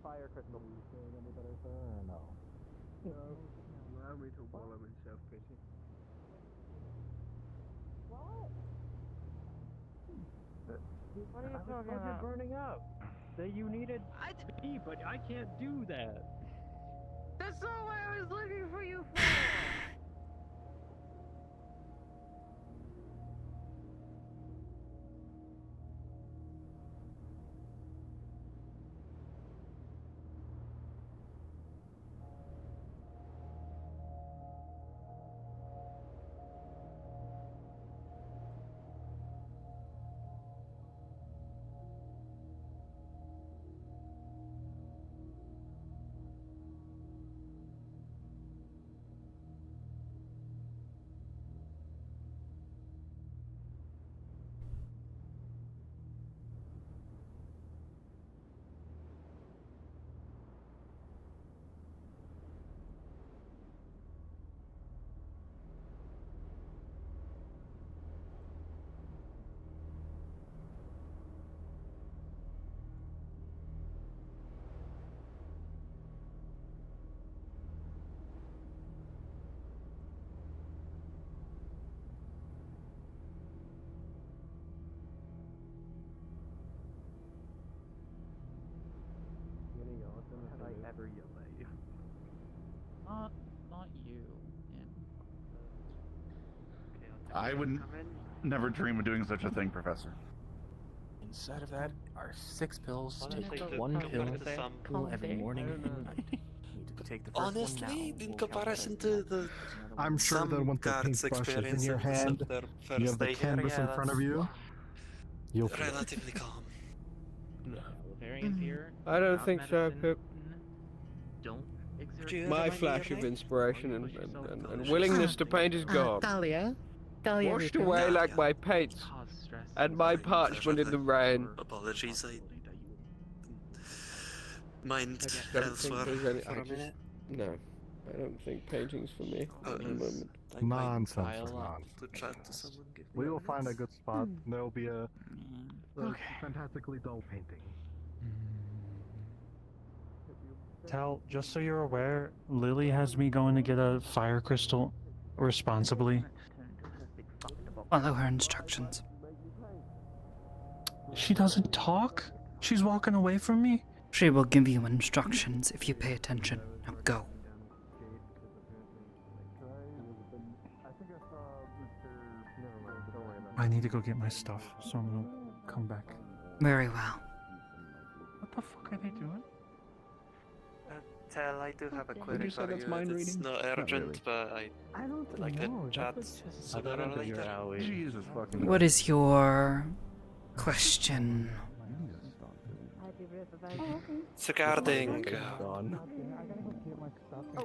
Speaker 9: Fire crystal. Are you feeling any better, sir, or no?
Speaker 19: No, allow me to wallow in self-pity.
Speaker 9: What?
Speaker 17: What are you talking
Speaker 9: You're
Speaker 17: about?
Speaker 9: burning up. That you needed me, but I can't do that.
Speaker 17: That's not what I was looking for you for!
Speaker 14: I would never dream of doing such a thing, Professor.
Speaker 18: Inside of that are 6 pills.
Speaker 3: Honestly,
Speaker 18: Take
Speaker 3: to
Speaker 18: 1
Speaker 3: compare
Speaker 18: pill
Speaker 3: to some-
Speaker 18: every morning and night. You need to take the first
Speaker 4: Honestly,
Speaker 18: one now.
Speaker 4: in comparison to the
Speaker 6: I'm sure that
Speaker 4: some
Speaker 6: once the
Speaker 4: guards'
Speaker 6: paintbrush is in
Speaker 4: experience
Speaker 6: your
Speaker 4: in
Speaker 6: hand,
Speaker 4: their
Speaker 6: you
Speaker 4: first
Speaker 6: have the
Speaker 4: day here,
Speaker 6: canvas
Speaker 4: yeah,
Speaker 6: in front of
Speaker 4: that's
Speaker 6: you, you'll feel it.
Speaker 4: relatively calm.
Speaker 15: I don't think so, Pip.
Speaker 22: Don't
Speaker 15: My flash of inspiration and willingness to paint is gone.
Speaker 21: Dahlia.
Speaker 15: Washed away like my paints and my parchment in the rain.
Speaker 4: Apologies, I mind
Speaker 15: Don't think
Speaker 4: elsewhere
Speaker 15: there's any-
Speaker 4: for
Speaker 15: I
Speaker 4: a
Speaker 15: just-
Speaker 4: minute.
Speaker 15: No, I don't think painting's for me at the moment.
Speaker 6: Nonsense,
Speaker 4: dial up
Speaker 6: nonsense.
Speaker 4: to chat to someone. Give me
Speaker 6: We will
Speaker 4: minutes.
Speaker 6: find a good spot. There'll be a
Speaker 5: Okay.
Speaker 6: fantastically dull painting.
Speaker 10: Tal, just so you're aware, Lily has me going to get a fire crystal responsibly.
Speaker 1: Follow her instructions.
Speaker 10: She doesn't talk? She's walking away from me?
Speaker 1: She will give you instructions if you pay attention. Now go.
Speaker 10: I need to go get my stuff, so I'm gonna come back.
Speaker 1: Very well.
Speaker 10: What the fuck are they doing?
Speaker 4: Tell, I do have a
Speaker 15: Would
Speaker 4: query
Speaker 15: you say
Speaker 4: for
Speaker 15: that's
Speaker 4: you.
Speaker 15: mind
Speaker 4: It's
Speaker 15: reading?
Speaker 4: not
Speaker 15: Not
Speaker 4: urgent,
Speaker 15: really.
Speaker 4: but I would like to chat sooner or later.
Speaker 14: Jesus fucking.
Speaker 1: What is your question?
Speaker 4: It's regarding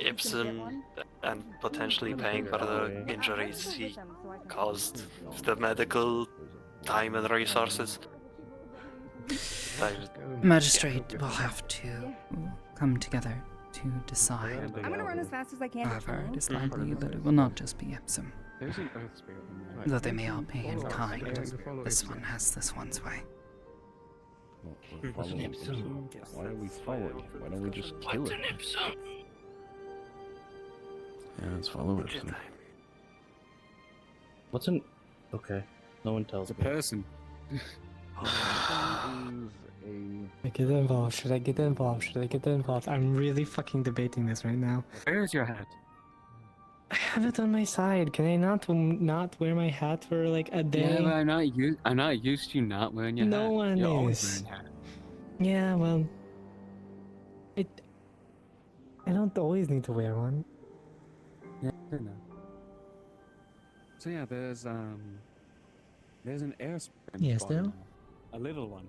Speaker 4: Ibsen and potentially paying for the injuries he caused, the medical time and resources.
Speaker 1: Magistrate will have to come together to decide.
Speaker 20: I'm gonna run as fast as I can.
Speaker 1: However, it is likely that it will not just be Epsom.
Speaker 19: There's an earth spirit.
Speaker 1: Though they may all pay in kind, this one has this one's way.
Speaker 9: Why are we following him? Why don't we just kill him? Yeah, let's follow him.
Speaker 22: What's an... Okay. No one tells me.
Speaker 19: person.
Speaker 5: I get involved. Should I get involved? Should I get involved? I'm really fucking debating this right now.
Speaker 22: Where's your hat?
Speaker 5: I have it on my side. Can I not wear my hat for like a day?
Speaker 22: Yeah, but I'm not used to you not wearing your hat.
Speaker 5: No one
Speaker 22: You're always
Speaker 5: is.
Speaker 22: wearing hat.
Speaker 5: Yeah, well, I don't always need to wear one.
Speaker 22: Yeah, I know. So yeah, there's an air spin
Speaker 5: Yes,
Speaker 22: spot
Speaker 5: there?
Speaker 22: now. A little one.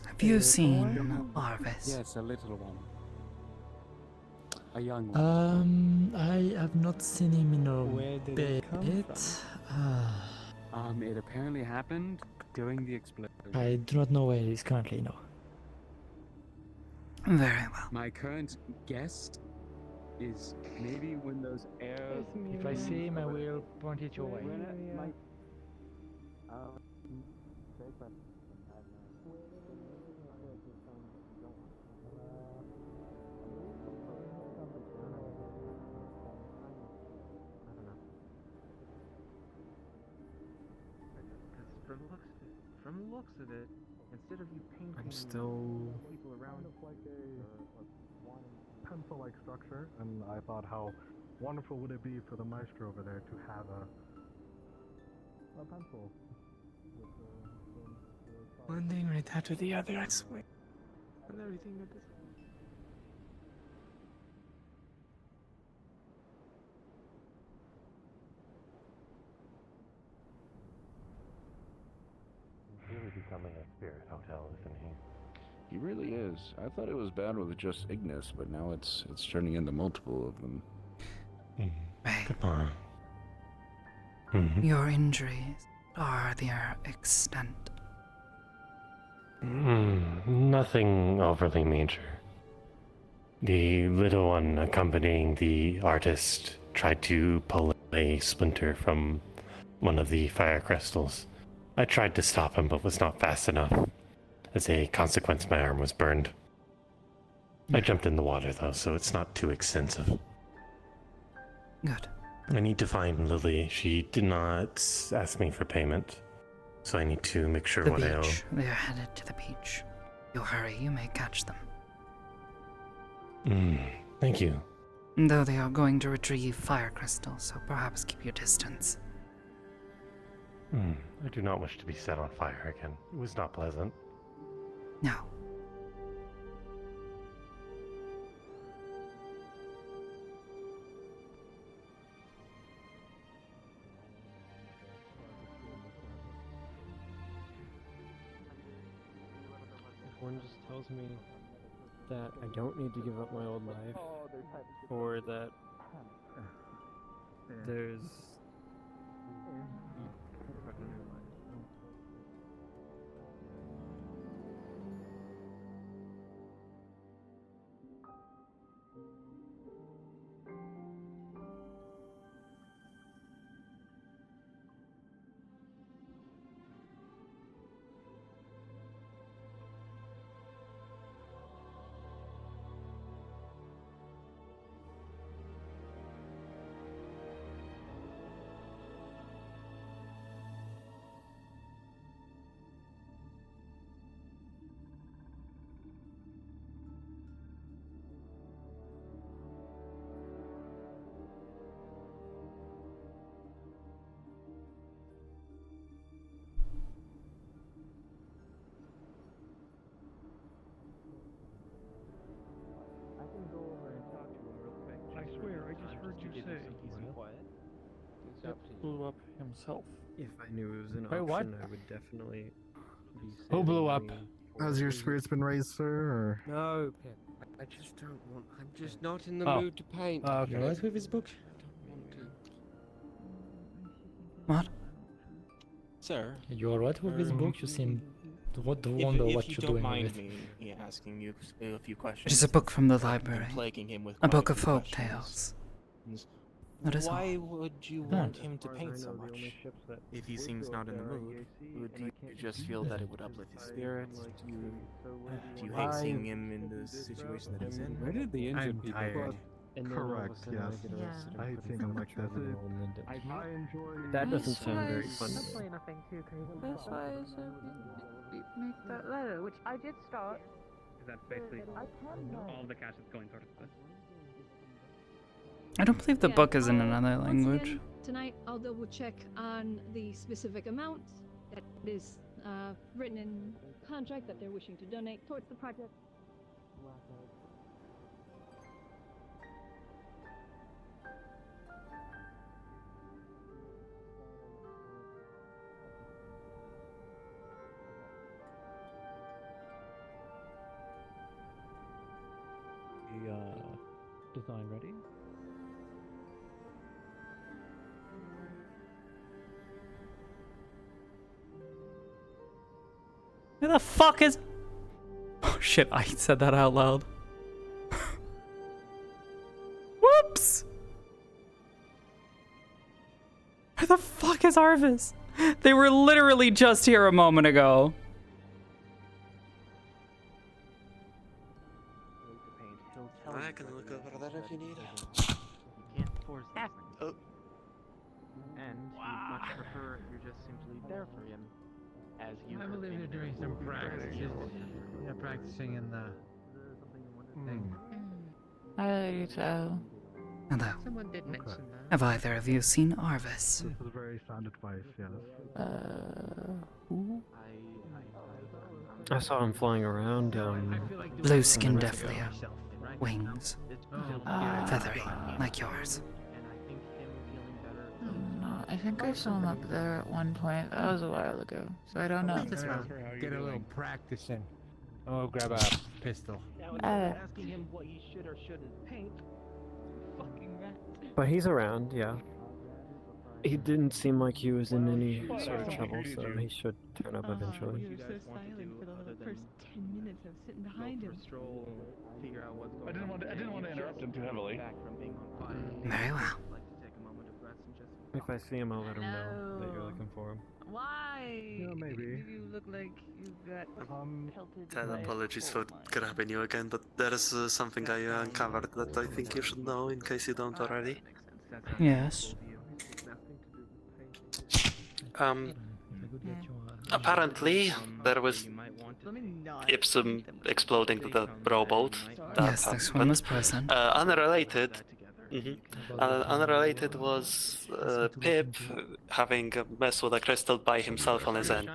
Speaker 1: Have you seen Arvis?
Speaker 22: Yes, a little one. A young one.
Speaker 5: I have not seen him in a
Speaker 22: Where did it come
Speaker 5: bit.
Speaker 22: It apparently happened during the explosion.
Speaker 5: I do not know where he is currently, no.
Speaker 1: Very well.
Speaker 22: My current guess is maybe when those air...
Speaker 5: If I see him, I will point it your way.
Speaker 19: From the looks of it, instead of you painting
Speaker 5: I'm still...
Speaker 19: people around,
Speaker 6: like a pencil-like structure, and I thought how wonderful would it be for the maestro over there to have a pencil.
Speaker 5: One thing right after the other, I swear.
Speaker 19: and everything that is.
Speaker 9: He's really becoming a spirit hotel, isn't he? He really is. I thought it was bad with just Ignis, but now it's turning into multiple of them.
Speaker 1: Right. Your injuries are their extent.
Speaker 24: Nothing overly major. The little one accompanying the artist tried to pull a splinter from one of the fire crystals. I tried to stop him, but was not fast enough. As a consequence, my arm was burned. I jumped in the water, though, so it's not too extensive.
Speaker 1: Good.
Speaker 24: I need to find Lily. She did not ask me for payment, so I need to make sure
Speaker 1: The
Speaker 24: what I owe.
Speaker 1: beach. They are headed to the beach. You hurry, you may catch them.
Speaker 24: Thank you.
Speaker 1: Though they are going to retrieve fire crystals, so perhaps keep your distance.
Speaker 24: I do not wish to be set on fire again. It was not pleasant.
Speaker 1: No.
Speaker 2: If one just tells me that I don't need to give up my old life, or that there's
Speaker 7: I swear, I just heard you say that blew up himself.
Speaker 2: if I knew it was an
Speaker 13: Wait,
Speaker 2: option,
Speaker 13: what?
Speaker 2: I would definitely be
Speaker 13: Who blew
Speaker 2: saving
Speaker 13: up?
Speaker 2: me
Speaker 12: Has
Speaker 2: for
Speaker 12: your
Speaker 2: the-
Speaker 12: spirits been raised, sir? Or?
Speaker 15: No, Pip. I just don't want. I'm just not in the
Speaker 13: Oh.
Speaker 15: mood to paint.
Speaker 13: Okay.
Speaker 15: You
Speaker 13: You alright
Speaker 15: with this book? I don't want to.
Speaker 1: What?
Speaker 15: Sir?
Speaker 13: You alright with this book? You seem to wonder what you're doing with it.
Speaker 18: me asking you a few questions.
Speaker 1: It is a book from the
Speaker 18: I've been
Speaker 1: library.
Speaker 18: plaguing him with
Speaker 1: A
Speaker 18: quite
Speaker 1: book of
Speaker 18: few
Speaker 1: folk
Speaker 18: questions.
Speaker 1: tales. That is
Speaker 18: Why
Speaker 1: all.
Speaker 18: would you want him to paint so much? If he seems not in the mood, would you just feel that it would uplift his spirits? Do you hate seeing him in the situation that he's in?
Speaker 2: Where did the injured people go?
Speaker 12: Correct, yes. I think I'm like that. I enjoy.
Speaker 2: That doesn't sound very fun.
Speaker 11: That's why nothing too crazy. That's why I said make that letter, which I did start.
Speaker 7: Is that basically all the cash that's going towards this?
Speaker 1: I don't believe the
Speaker 8: Yeah,
Speaker 1: book is in another
Speaker 8: once
Speaker 1: language.
Speaker 8: again, tonight I'll double check on the specific amount that is written in contract that they're wishing to donate towards the project.
Speaker 7: The design ready?
Speaker 1: Who the fuck is... Oh shit, I said that out loud. Whoops! Where the fuck is Arvis? They were literally just here a moment ago.
Speaker 4: I can look over that if you need.
Speaker 18: You can't force that.
Speaker 4: Oh.
Speaker 18: And you'd much prefer if you're just simply there for him, as you.
Speaker 13: I believe you're doing some practice. You're practicing in the thing.
Speaker 21: I do so.
Speaker 1: Hello.
Speaker 11: Someone did mention that.
Speaker 1: Have either of you seen Arvis?
Speaker 12: This is very sound advice, yes.
Speaker 21: Who?
Speaker 2: I saw him flying around.
Speaker 1: Blue skin definitely. Wings. Feathery, like yours.
Speaker 21: No, I think I saw him up there at one point. That was a while ago, so I don't know.
Speaker 13: Get a little practice in. Oh, grab a pistol.
Speaker 18: Asking him what he should or shouldn't paint. Fucking rat.
Speaker 2: But he's around, yeah. He didn't seem like he was in any sort of trouble, so he should turn up eventually.
Speaker 11: You were so silent for the first 10 minutes of sitting behind him.
Speaker 18: Figure out what's
Speaker 14: I didn't want to interrupt him too heavily.
Speaker 1: Very well.
Speaker 2: If I see him, I'll let him know that you're looking for him.
Speaker 11: Why?
Speaker 12: Yeah, maybe.
Speaker 11: You look like you got pelted.
Speaker 4: Tad
Speaker 11: by a
Speaker 4: apologies for
Speaker 11: coal mine.
Speaker 4: grabbing you again, but there is something I uncovered that I think you should know in case you don't already.
Speaker 1: Yes.
Speaker 4: Apparently, there was Ipsum exploding the rowboat. That
Speaker 1: Yes, this one
Speaker 4: happened.
Speaker 1: was present.
Speaker 4: Unrelated, Unrelated was Pip having a mess with a crystal by himself on his end.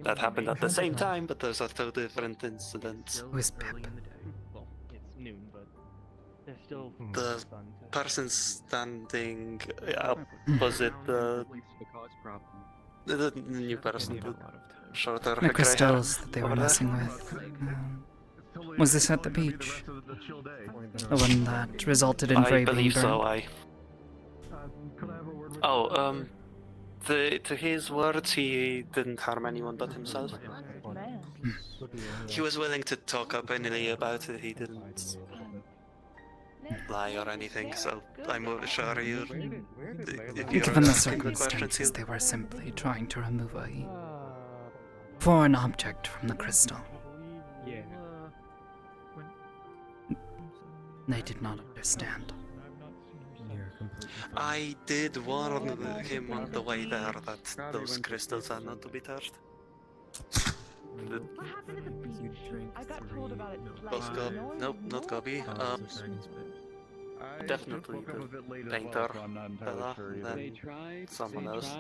Speaker 4: That happened at the same time, but those are two different incidents.
Speaker 1: Who is Pip?
Speaker 7: Well, it's noon, but there's still
Speaker 4: The person standing opposite the new person, the shorter
Speaker 1: The
Speaker 4: gray
Speaker 1: crystals
Speaker 4: hair
Speaker 1: that they were
Speaker 4: over there.
Speaker 1: messing with. Was this at the beach? The one that resulted in
Speaker 4: I
Speaker 1: Frey being
Speaker 4: believe so.
Speaker 1: burned?
Speaker 4: To his words, he didn't harm anyone but himself. He was willing to talk openly about it. He didn't lie or anything. So I'm sure you. If you're
Speaker 1: Given the
Speaker 4: asking the questions,
Speaker 1: circumstances, they were simply trying to remove a foreign object from the crystal.
Speaker 22: Yeah.
Speaker 1: They did not understand.
Speaker 4: I did warn him on the way there that those crystals are not to be touched.
Speaker 11: I got told about it.
Speaker 4: Both nope, not Gobi. Definitely the painter, fella, and then someone else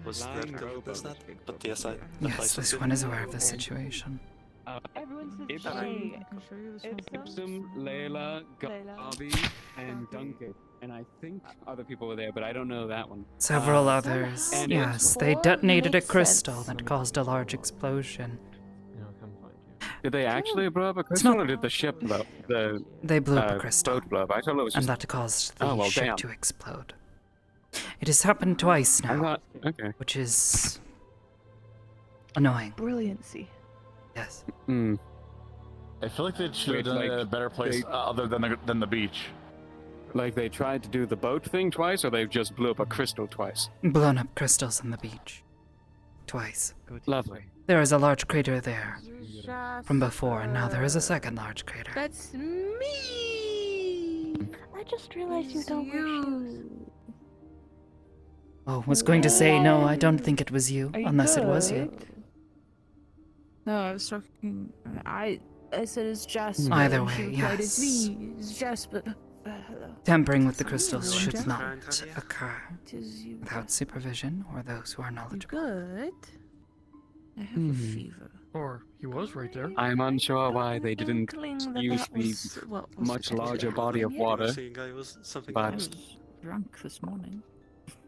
Speaker 4: was there to witness that. But yes,
Speaker 1: Yes, this one is aware of the situation.
Speaker 22: Ipsum, Layla, Garby, and Duncan. And I think other people were there, but I don't know that one.
Speaker 1: Several others.
Speaker 22: and
Speaker 1: Yes, they detonated a crystal that caused a large explosion.
Speaker 22: Did they actually blow up a crystal, or did the ship blow up?
Speaker 1: They blew up a crystal.
Speaker 22: Boat blow up. I thought it was
Speaker 1: And
Speaker 22: just...
Speaker 1: that caused the
Speaker 22: Oh, well,
Speaker 1: ship
Speaker 22: damn.
Speaker 1: to explode. It has happened twice now.
Speaker 22: Okay.
Speaker 1: Which is annoying.
Speaker 11: Brilliancy.
Speaker 1: Yes.
Speaker 22: Hmm.
Speaker 14: I feel like they should have done it at a better place other than the beach.
Speaker 22: Like they tried to do the boat thing twice, or they just blew up a crystal twice?
Speaker 1: Blown up crystals on the beach. Twice.
Speaker 22: Lovely.
Speaker 1: There is a large crater there from before, and now there is a second large crater.
Speaker 11: That's me. I just realized you don't wear shoes.
Speaker 1: Oh, was going to say no, I don't think it was you, unless it was you.
Speaker 21: No, I was talking. I said it's Jasper.
Speaker 1: Either
Speaker 21: and she
Speaker 1: way,
Speaker 21: replied,
Speaker 1: yes.
Speaker 21: It's me. It's Jasper. Hello.
Speaker 1: Tampering with the crystals should not occur
Speaker 21: Tis you,
Speaker 1: without supervision or those who are knowledgeable.
Speaker 21: Good. I have a fever.
Speaker 7: Or he was right there.
Speaker 22: I'm unsure why they didn't
Speaker 21: that
Speaker 22: use
Speaker 21: that
Speaker 22: the
Speaker 21: was what was
Speaker 22: much
Speaker 21: supposed
Speaker 22: larger
Speaker 21: to
Speaker 22: body of
Speaker 21: happen.
Speaker 22: water,
Speaker 4: something
Speaker 22: but
Speaker 21: I was drunk this morning.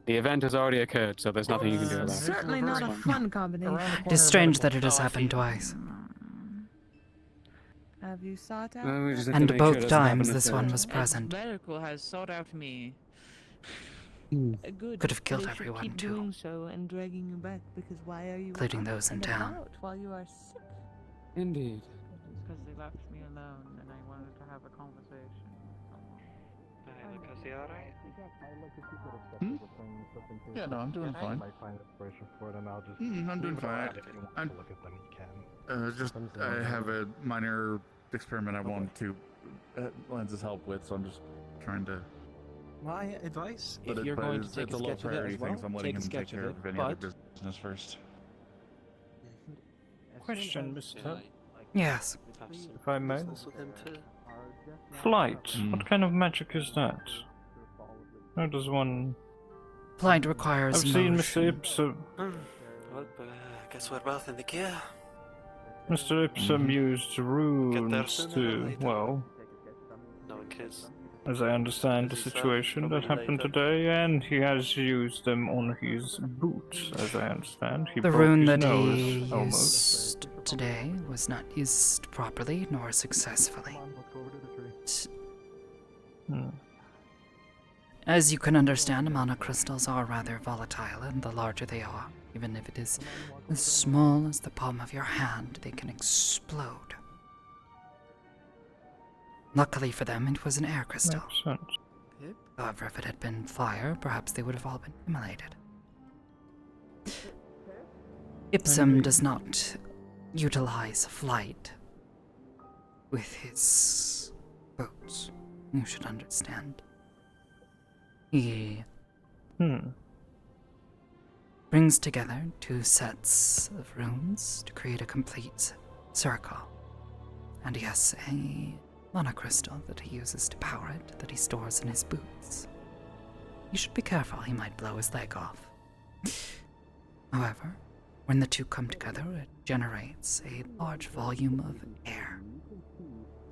Speaker 22: the event has already occurred, so there's nothing you can do about it.
Speaker 21: Certainly not a fun combination.
Speaker 1: It is strange that it has happened twice.
Speaker 21: Have you sought out?
Speaker 22: Well, we just have to
Speaker 1: And
Speaker 22: make sure it
Speaker 1: both
Speaker 22: doesn't happen
Speaker 1: times
Speaker 22: a
Speaker 1: this
Speaker 22: third.
Speaker 1: one was present.
Speaker 21: Medical has sought out me. Good.
Speaker 1: Could have killed
Speaker 21: They should
Speaker 1: everyone,
Speaker 21: keep
Speaker 1: too.
Speaker 21: doing so and dragging you back because why are you
Speaker 1: Including
Speaker 21: out
Speaker 1: those in
Speaker 21: and
Speaker 1: town.
Speaker 21: about while you are sick?
Speaker 22: Indeed.
Speaker 21: It's because they left me alone and I wanted to have a conversation.
Speaker 14: Yeah, no, I'm doing fine. I'm doing fine. I have a minor experiment I want to Lance's help with, so I'm just trying to.
Speaker 18: My advice,
Speaker 14: But
Speaker 18: if you're going to
Speaker 14: it's
Speaker 18: take
Speaker 14: a
Speaker 18: a
Speaker 14: low
Speaker 18: sketch of it
Speaker 14: priority
Speaker 18: as well,
Speaker 14: thing, so I'm letting
Speaker 18: take a
Speaker 14: him take
Speaker 18: sketch
Speaker 14: care
Speaker 18: of it,
Speaker 14: of any other business first.
Speaker 2: Question, Mr.
Speaker 1: Yes.
Speaker 2: If I may.
Speaker 14: Hmm.
Speaker 2: Flight. What kind of magic is that? How does one...
Speaker 1: Flight requires
Speaker 2: I've seen
Speaker 1: motion.
Speaker 2: Mr. Ipsum.
Speaker 4: Well, I guess we're both in the gear.
Speaker 2: Mr. Ipsum used runes
Speaker 4: sooner or
Speaker 2: to,
Speaker 4: later.
Speaker 2: well,
Speaker 4: No kids.
Speaker 2: as I understand the situation that happened today, and he has used them on his boots, as I understand. He
Speaker 1: The
Speaker 2: broke
Speaker 1: rune
Speaker 2: his
Speaker 1: that
Speaker 2: nose,
Speaker 1: he
Speaker 2: almost.
Speaker 1: used today was not used properly nor successfully. As you can understand, mana crystals are rather volatile, and the larger they are, even if it is as small as the palm of your hand, they can explode. Luckily for them, it was an air crystal.
Speaker 2: Makes sense.
Speaker 1: However, if it had been fire, perhaps they would have all been immolated. Ipsum does not utilize flight with his boats. You should understand. He brings together two sets of runes to create a complete circle. And yes, a monocrystal that he uses to power it that he stores in his boots. You should be careful, he might blow his leg off. However, when the two come together, it generates a large volume of air,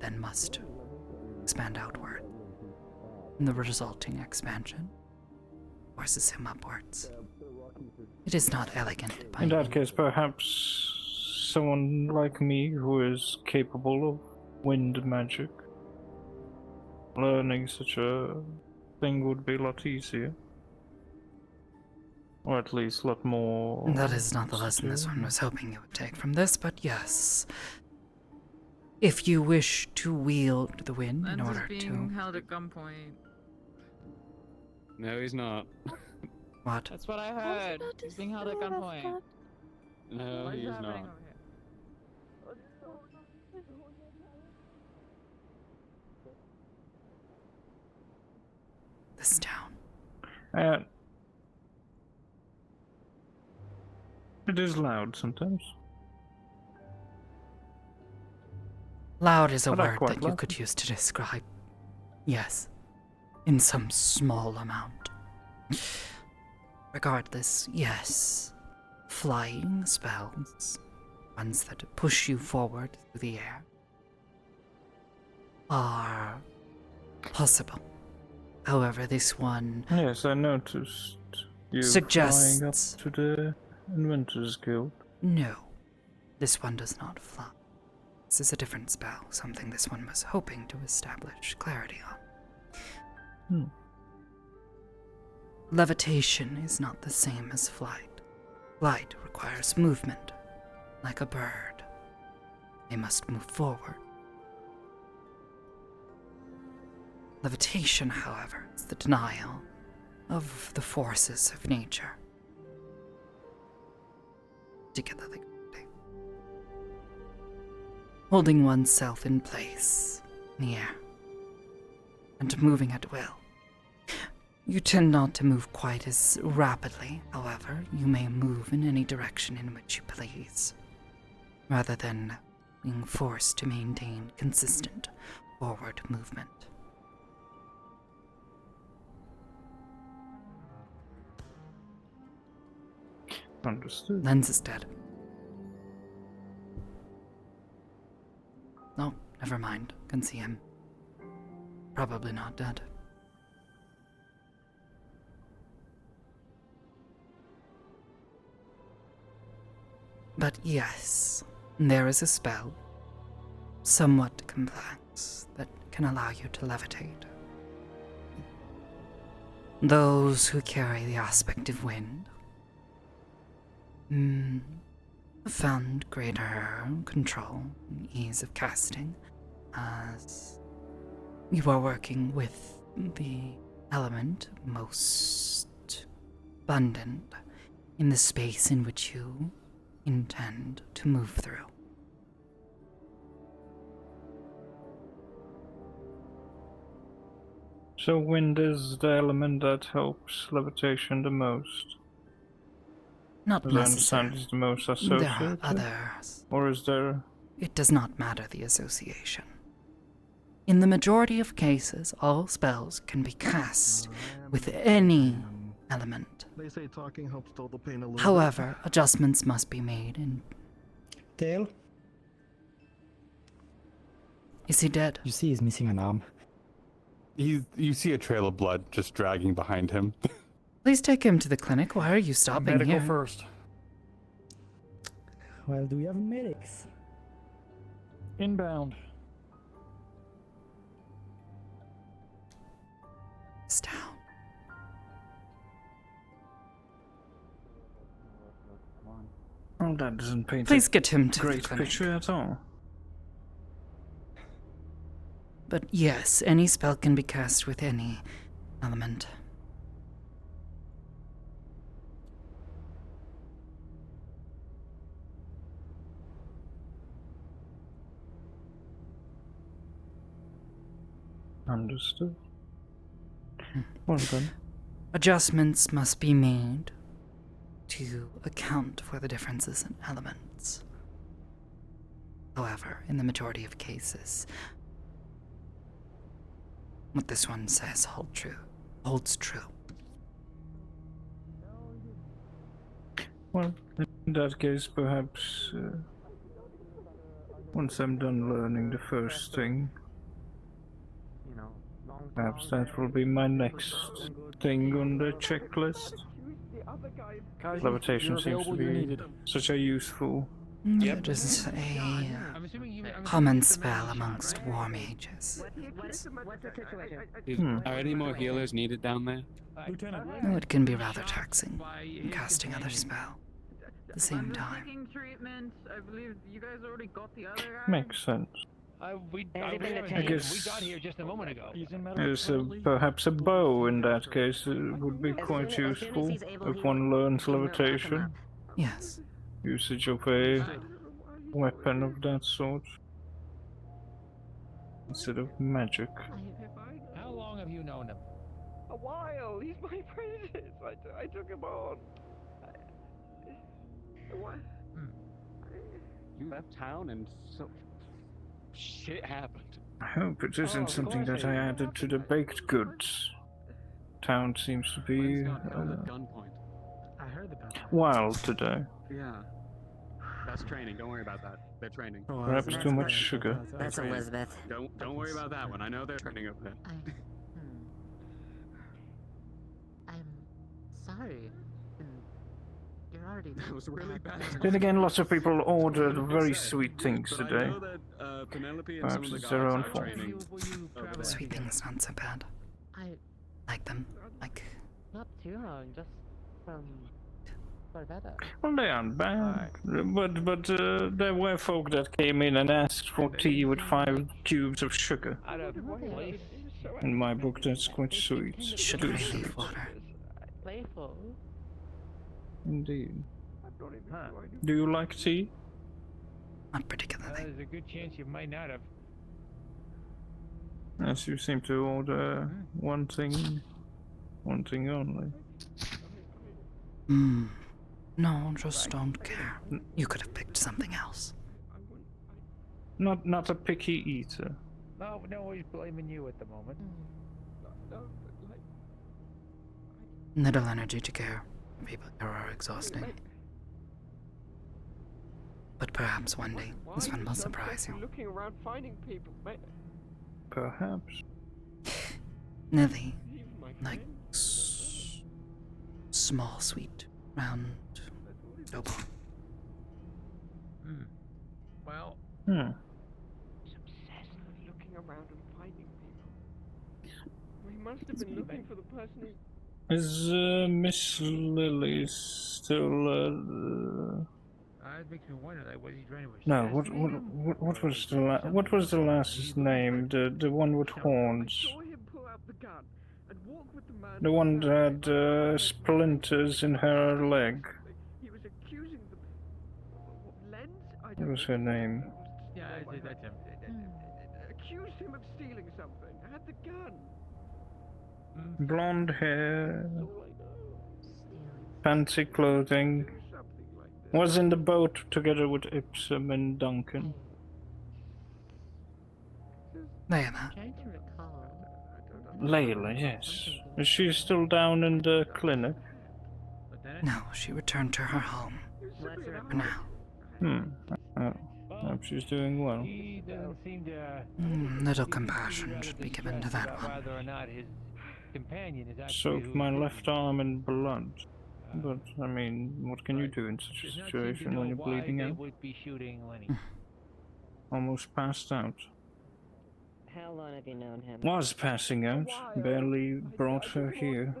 Speaker 1: then must expand outward. And the resulting expansion forces him upwards. It is not elegant by
Speaker 3: In that
Speaker 1: any
Speaker 3: case, perhaps someone like me who is capable of wind magic, learning such a thing would be a lot easier. Or at least a lot more...
Speaker 1: That is not the lesson this one was hoping you would take from this, but yes. If you wish to wield the wind in
Speaker 21: Lens is
Speaker 1: order
Speaker 21: being
Speaker 1: to...
Speaker 21: held at gunpoint.
Speaker 22: No, he's not.
Speaker 1: What?
Speaker 21: That's what I heard. He's being held at gunpoint.
Speaker 22: No,
Speaker 21: What is
Speaker 22: he's
Speaker 21: happening
Speaker 22: not.
Speaker 21: over here?
Speaker 1: This town.
Speaker 3: It is loud sometimes.
Speaker 1: Loud is a
Speaker 3: But I
Speaker 1: word
Speaker 3: quite
Speaker 1: that you
Speaker 3: like
Speaker 1: could use to describe. Yes. In some small amount. Regardless, yes. Flying spells, ones that push you forward through the air, are possible. However, this one
Speaker 3: Yes, I noticed you
Speaker 1: suggests
Speaker 3: flying up to the Inventors Guild.
Speaker 1: no. This one does not fly. This is a different spell, something this one was hoping to establish clarity on. Levitation is not the same as flight. Flight requires movement, like a bird. They must move forward. Levitation, however, is the denial of the forces of nature. Particularly gravity. Holding oneself in place, in the air, and moving at will. You tend not to move quite as rapidly, however, you may move in any direction in which you please, rather than being forced to maintain consistent forward movement.
Speaker 3: Understood.
Speaker 1: Lens is dead. No, never mind. Can see him. Probably not dead. But yes, there is a spell, somewhat complex, that can allow you to levitate. Those who carry the aspect of wind have found greater control and ease of casting as you are working with the element most abundant in the space in which you intend to move through.
Speaker 3: So wind is the element that helps levitation the most?
Speaker 1: Not
Speaker 3: As I understand,
Speaker 1: necessarily.
Speaker 3: is the most
Speaker 1: There
Speaker 3: associated?
Speaker 1: are others.
Speaker 3: Or is there...
Speaker 1: It does not matter the association. In the majority of cases, all spells can be cast with any element.
Speaker 6: They say talking helps dull the pain a little
Speaker 1: However, adjustments must be made in...
Speaker 16: Dale?
Speaker 1: Is he dead?
Speaker 16: You see he's missing an arm.
Speaker 17: You see a trail of blood just dragging behind him.
Speaker 1: Please take him to the clinic. Why are you stopping
Speaker 17: Medical
Speaker 1: here?
Speaker 17: first.
Speaker 16: Well, do we have medics?
Speaker 3: Inbound.
Speaker 1: It's down.
Speaker 3: Oh, that doesn't paint
Speaker 1: Please
Speaker 3: a
Speaker 1: get him to the
Speaker 3: great
Speaker 1: clinic.
Speaker 3: picture at all.
Speaker 1: But yes, any spell can be cast with any element.
Speaker 3: Understood. Well done.
Speaker 1: Adjustments must be made to account for the differences in elements. However, in the majority of cases, what this one says holds true.
Speaker 3: Well, in that case, perhaps once I'm done learning the first thing, perhaps that will be my next thing on the checklist. Levitation seems to be such a useful.
Speaker 1: It is a common spell amongst war mages.
Speaker 22: Are any more healers needed down there?
Speaker 1: Oh, it can be rather taxing casting other spell at the same time.
Speaker 5: Treatment. I believe you guys already got the other guy.
Speaker 3: Makes sense. I guess
Speaker 13: we got here just a moment ago.
Speaker 3: there's perhaps a bow in that case. It would be quite useful if one learns levitation.
Speaker 1: Yes.
Speaker 3: Usage of a weapon of that sort instead of magic.
Speaker 13: How long have you known him?
Speaker 15: A while. He's my apprentice. I took him on. What?
Speaker 22: You left town and so shit happened.
Speaker 3: I hope it isn't something that I added to the baked goods. Town seems to be
Speaker 22: Gunpoint.
Speaker 13: I heard about that.
Speaker 3: wild today.
Speaker 22: Yeah. That's training. Don't worry about that. They're training.
Speaker 3: Perhaps too much sugar.
Speaker 22: That's Elizabeth. Don't worry about that one. I know they're training up there.
Speaker 10: I'm sorry. You're already.
Speaker 22: That was really bad.
Speaker 3: Then again, lots of people ordered very sweet things
Speaker 22: But
Speaker 3: today.
Speaker 22: I know that Penelope and
Speaker 3: Perhaps
Speaker 22: some of the
Speaker 3: it's their
Speaker 22: guards
Speaker 3: own
Speaker 22: are
Speaker 3: fault.
Speaker 22: training over there.
Speaker 1: Sweet things not so bad.
Speaker 10: I
Speaker 1: Like them. Like
Speaker 10: not too long, just from for better.
Speaker 3: Well, they aren't bad, but there were folk that came in and asked for tea with 5 cubes of sugar. In my book, that's quite sweet.
Speaker 1: Sugary leaf water.
Speaker 10: Playful.
Speaker 3: Indeed. Do you like tea?
Speaker 1: Not particularly.
Speaker 13: There's a good chance you might not have.
Speaker 3: As you seem to order one thing only.
Speaker 1: No, just don't care. You could have picked something else.
Speaker 3: Not a picky eater.
Speaker 13: No, he's blaming you at the moment.
Speaker 1: Little energy to care. People here are exhausting. But perhaps one day, this one will surprise you.
Speaker 15: Looking around finding people, mate.
Speaker 3: Perhaps.
Speaker 1: Nilly, like small, sweet, round snowball.
Speaker 13: Well.
Speaker 15: He's obsessed with looking around and finding people. He must have been looking for the person who.
Speaker 3: Is Miss Lily still?
Speaker 13: It makes me wonder, like, was he trying to?
Speaker 3: No. What was the last name? The one with horns. The one that had splinters in her leg.
Speaker 15: He was accusing the Lens.
Speaker 3: What was her name?
Speaker 13: Yeah, that's him.
Speaker 15: Accused him of stealing something. I had the gun.
Speaker 3: Blonde hair, fancy clothing. Was in the boat together with Ipsum and Duncan.
Speaker 1: Layla.
Speaker 3: Layla, yes. Is she still down in the clinic?
Speaker 1: No, she returned to her home. For now.
Speaker 3: Hope she's doing well.
Speaker 13: He doesn't seem to.
Speaker 1: Little compassion should be given to that one.
Speaker 13: Whether or not his companion is actually.
Speaker 3: Soaked my left arm in blood. But, I mean, what can you do in such a situation when you're bleeding out?
Speaker 13: Would be shooting Lenny.
Speaker 3: Almost passed out.
Speaker 10: How long have you known him?
Speaker 3: Was passing out. Barely brought her here.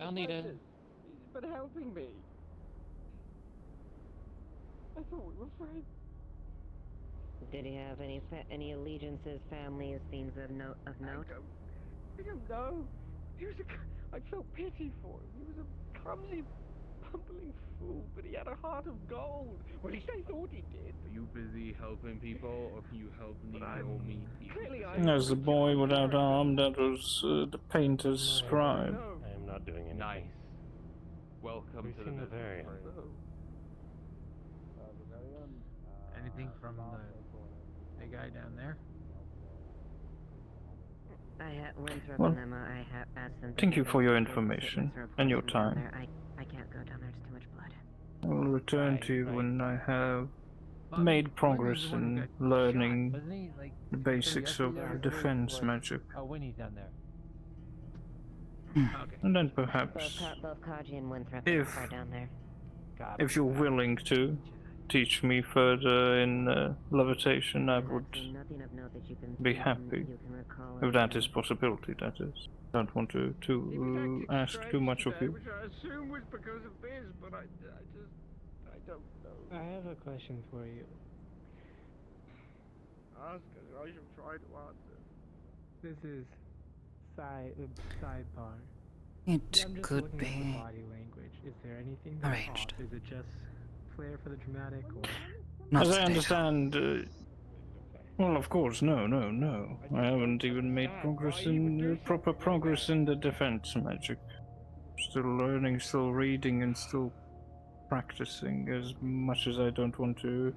Speaker 10: I'll need a.
Speaker 15: He's been helping me. I thought we were friends.
Speaker 10: Did he have any allegiances, families, things of note?
Speaker 15: I don't know. I felt pity for him. He was a clumsy, bumbling fool, but he had a heart of gold. Well, at least I thought he did.
Speaker 22: Are you busy helping people, or can you help me or me?
Speaker 15: Clearly,
Speaker 3: There's the boy without arm, that was the painter's scribe.
Speaker 24: I am not doing anything.
Speaker 22: Nice. Welcome to the business.
Speaker 24: Very.
Speaker 13: Anything from the guy down there?
Speaker 10: Winthrop
Speaker 3: Well,
Speaker 10: and Emma, I have asked them.
Speaker 3: thank you for your information and your time.
Speaker 10: I can't go down there. It's too much blood.
Speaker 3: I will return to you when I have made progress in learning the basics of defense magic.
Speaker 13: Oh, Winnie's down there.
Speaker 3: And then perhaps,
Speaker 10: Both Kaji and Winthrop
Speaker 3: if
Speaker 10: are down there.
Speaker 3: if you're willing to teach me further in levitation, I would be happy. If that is possibility, that is. Don't want to ask too much of you.
Speaker 15: Which I assume was because of this, but I don't know.
Speaker 13: I have a question for you.
Speaker 15: Ask us, I shall try to answer.
Speaker 13: This is sidebar.
Speaker 1: It
Speaker 13: I'm just
Speaker 1: could
Speaker 13: looking
Speaker 1: be
Speaker 13: at the body language. Is there anything that's
Speaker 1: arranged.
Speaker 13: off? Is it just flair for the dramatic, or?
Speaker 1: Not
Speaker 3: As I
Speaker 1: today.
Speaker 3: understand, well, of course, no. I haven't even made proper progress in the defense magic. Still learning, still reading, and still practicing. As much as I don't want to